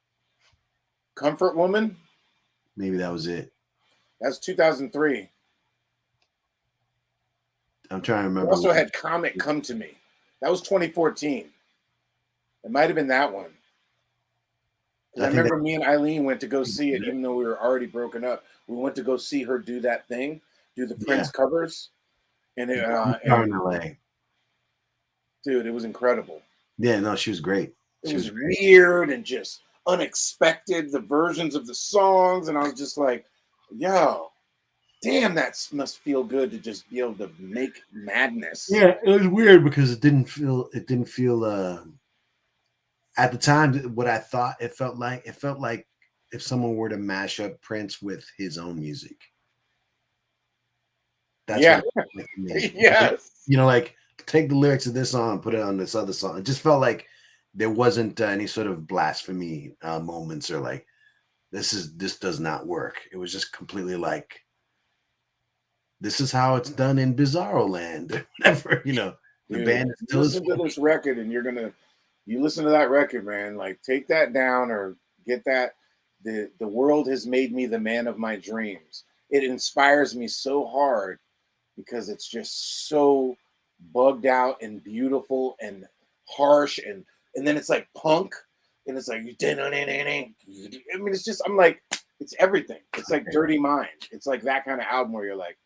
Comfort Woman? Maybe that was it. That's 2003. I'm trying to We remember. also had Comet Come to Me. That was 2014. It might have been that one. Because I remember me and Eileen went to go see it, even though we were already broken up. We went to go see her do that thing, do the Prince covers, and it. in LA. Dude, it was incredible. Yeah, no, she was great. It was weird and just unexpected. The versions of the songs, and I was just like, "Yo, damn, that must feel good to just be able to make madness." Yeah, it was weird because it didn't feel at the time what I thought it felt like if someone were to mash up Prince with his own music. That's what it made. Yes. You know, like take the lyrics of this song and put it on this other song. It just felt like there wasn't any sort of blasphemy moments or like this does not work. It was just completely like this is how it's done in Bizarro Land or whatever, you know. The Dude, band is you still listen to this record and you listen to that record, man, like take that down or get that. The World Has Made Me the Man of My Dreams. It inspires me so hard because it's just so bugged out and beautiful and harsh and then it's like punk and it's like I mean it's just I'm like it's everything. It's like Dirty Mind. It's like that kind of album where you're like,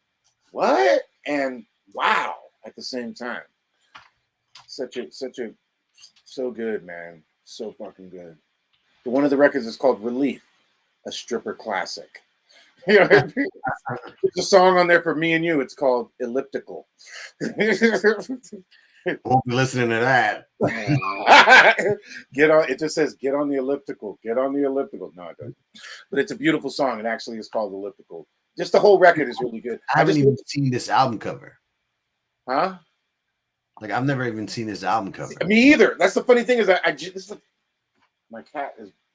what? And wow at the same time. So good, man. So fucking good. But one of the records is called Relief, a stripper classic. You know, there's a song on there for me and you. It's called Elliptical. Won't be listening to that. Get on. It just says get on the elliptical. Get on the elliptical. No, it doesn't. But it's a beautiful song. It actually is called Elliptical. Just the whole record is really good. I haven't even seen this album cover. Huh? Like I've never even seen this album cover. Me either. That's the funny thing is that my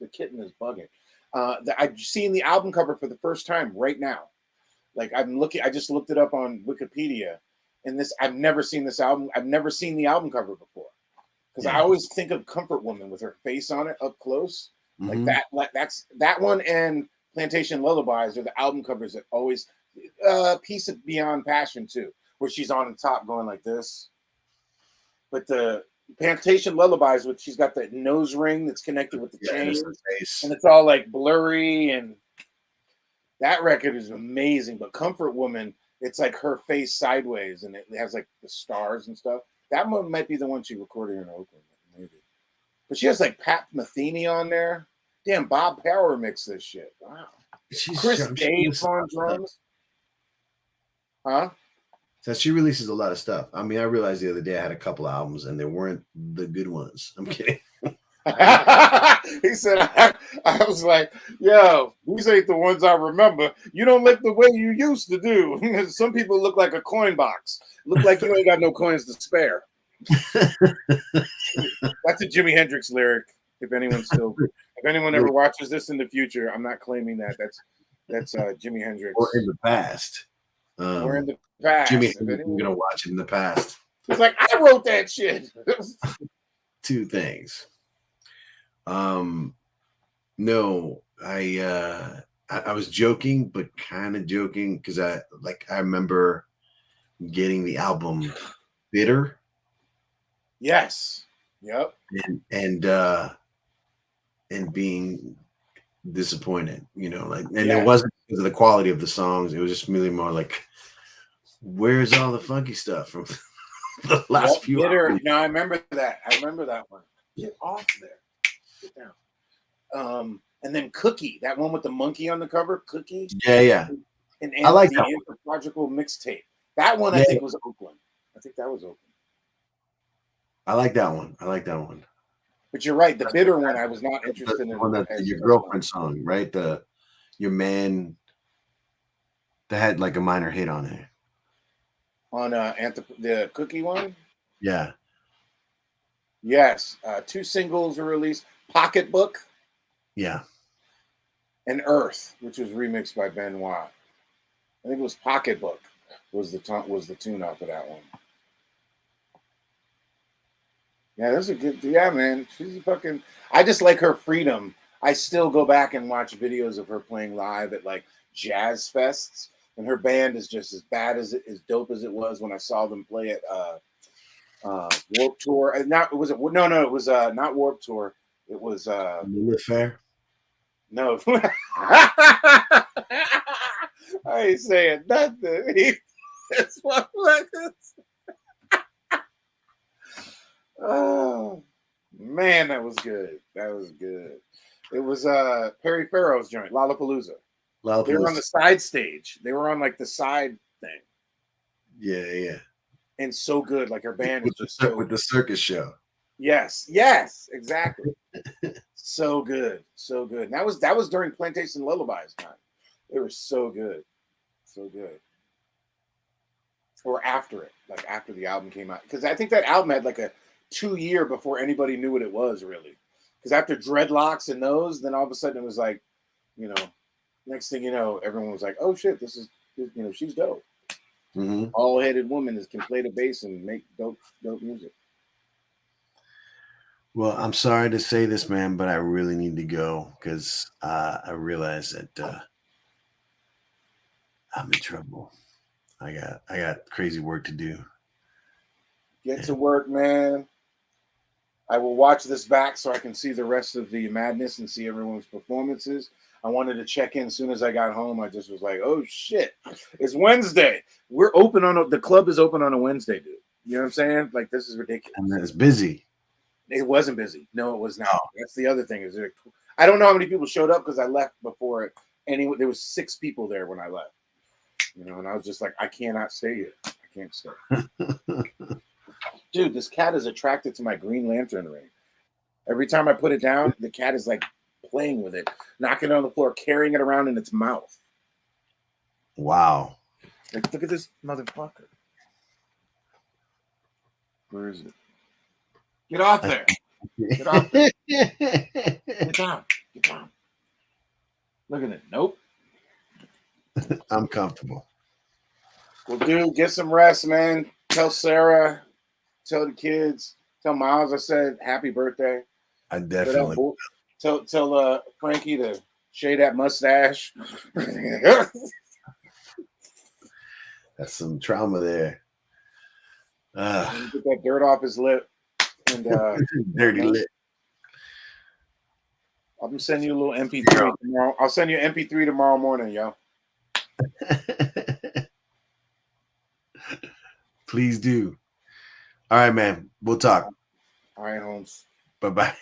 the kitten is bugging. I've seen the album cover for the first time right now. Like I just looked it up on Wikipedia, and I've never seen this album. I've never seen the album cover before because I always think of Comfort Woman with her face on it up close, like that. That's that one and Plantation Lullabies are the album covers that always. Piece of Beyond Passion too, where she's on the top going like this. But the Plantation Lullabies, which she's got that nose ring that's connected with the chain, and it's all like blurry, and that record is amazing. But Comfort Woman, it's like her face sideways, and it has like the stars and stuff. That one might be the one she recorded in Oakland, maybe. But she has like Pat Metheny on there. Damn, Bob Power mixed this shit. Wow. Chris Dave on drums. Huh? So she releases a lot of stuff. I mean, I realized the other day I had a couple of albums and they weren't the good ones. I'm kidding. He said, I was like, yo, these ain't the ones I remember. You don't look the way you used to do. Some people look like a coin box. Look like you ain't got no coins to spare. That's a Jimi Hendrix lyric. If anyone ever watches this in the future, I'm not claiming that. That's Jimi Hendrix. Or in the past. Or in the past. Jimmy is gonna watch it in the past. It's like I wrote that shit. Two things. No, I was joking, but kind of joking because I remember getting the album Bitter. Yes. Yep. And being disappointed, you know, like, and Yeah. it wasn't because of the quality of the songs. It was just really more like, where's all the funky stuff from the last few Bitter. albums? No, I remember that. I remember that one. Get off there. Get down. And then Cookie, that one with the monkey on the cover, Cookie. Yeah. And I like the that one. Anthropological Mixtape. That one I Yeah. think was Oakland. I think that was Oakland. I like that one. But you're right. The Bitter one, I was not interested in. The one that your girlfriend song, right? Your man that had like a minor hit on it. On the Cookie one? Yeah. Yes. 2 singles were released. Pocketbook. Yeah. and Earth, which was remixed by Benoit. I think it was Pocketbook was the tune off of that one. Yeah, that's a good. Yeah, man, she's a fucking. I just like her freedom. I still go back and watch videos of her playing live at like jazz fests, and her band is just as bad as dope as it was when I saw them play at Warped Tour. Not was it? No, it was not Warped Tour. It was Lilith Fair. No. I ain't saying nothing. That's what Oh man, that was good. That was good. It was Perry Farrell's joint, Lollapalooza. They were on the side stage. They were on like the side thing. Yeah. And so good. Like her band is just with the circus show. Yes, exactly. So good. And that was during Plantation Lullabies time. They were so good. Or after it, like after the album came out. Because I think that album had like a 2-year before anybody knew what it was really. Because after Dreadlocks and those, then all of a sudden it was like, next thing you know, everyone was like, oh shit, this is, she's dope. Mm-hmm. All-headed woman can play the bass and make dope music. Well, I'm sorry to say this, man, but I really need to go because I realize that I'm in trouble. I got crazy work to do. Get to work, man. I will watch this back so I can see the rest of the madness and see everyone's performances. I wanted to check in as soon as I got home. I just was like, oh shit, it's Wednesday. We're open the club is open on a Wednesday, dude. You know what I'm saying? Like, this is ridiculous. And it's busy. It wasn't busy. No, it was not. That's the other thing. I don't know how many people showed up because I left before it. There was 6 people there when I left. And I was just like, I cannot stay here. I can't stay. Dude, this cat is attracted to my Green Lantern ring. Every time I put it down, the cat is like playing with it, knocking it on the floor, carrying it around in its mouth. Wow. Like, look at this motherfucker. Where is it? Get off there. Get off there. Get down. Look at it. Nope. I'm comfortable. Well, dude, get some rest, man. Tell Sarah, tell the kids, tell Miles I said happy birthday. I definitely tell Frankie to shave that mustache. That's some trauma there. Get that dirt off his lip. And dirty lip. I'm sending you a little MP3 tomorrow. I'll send you an MP3 tomorrow morning, yo. Please do. All right, man. We'll talk. All right, Holmes. Bye-bye.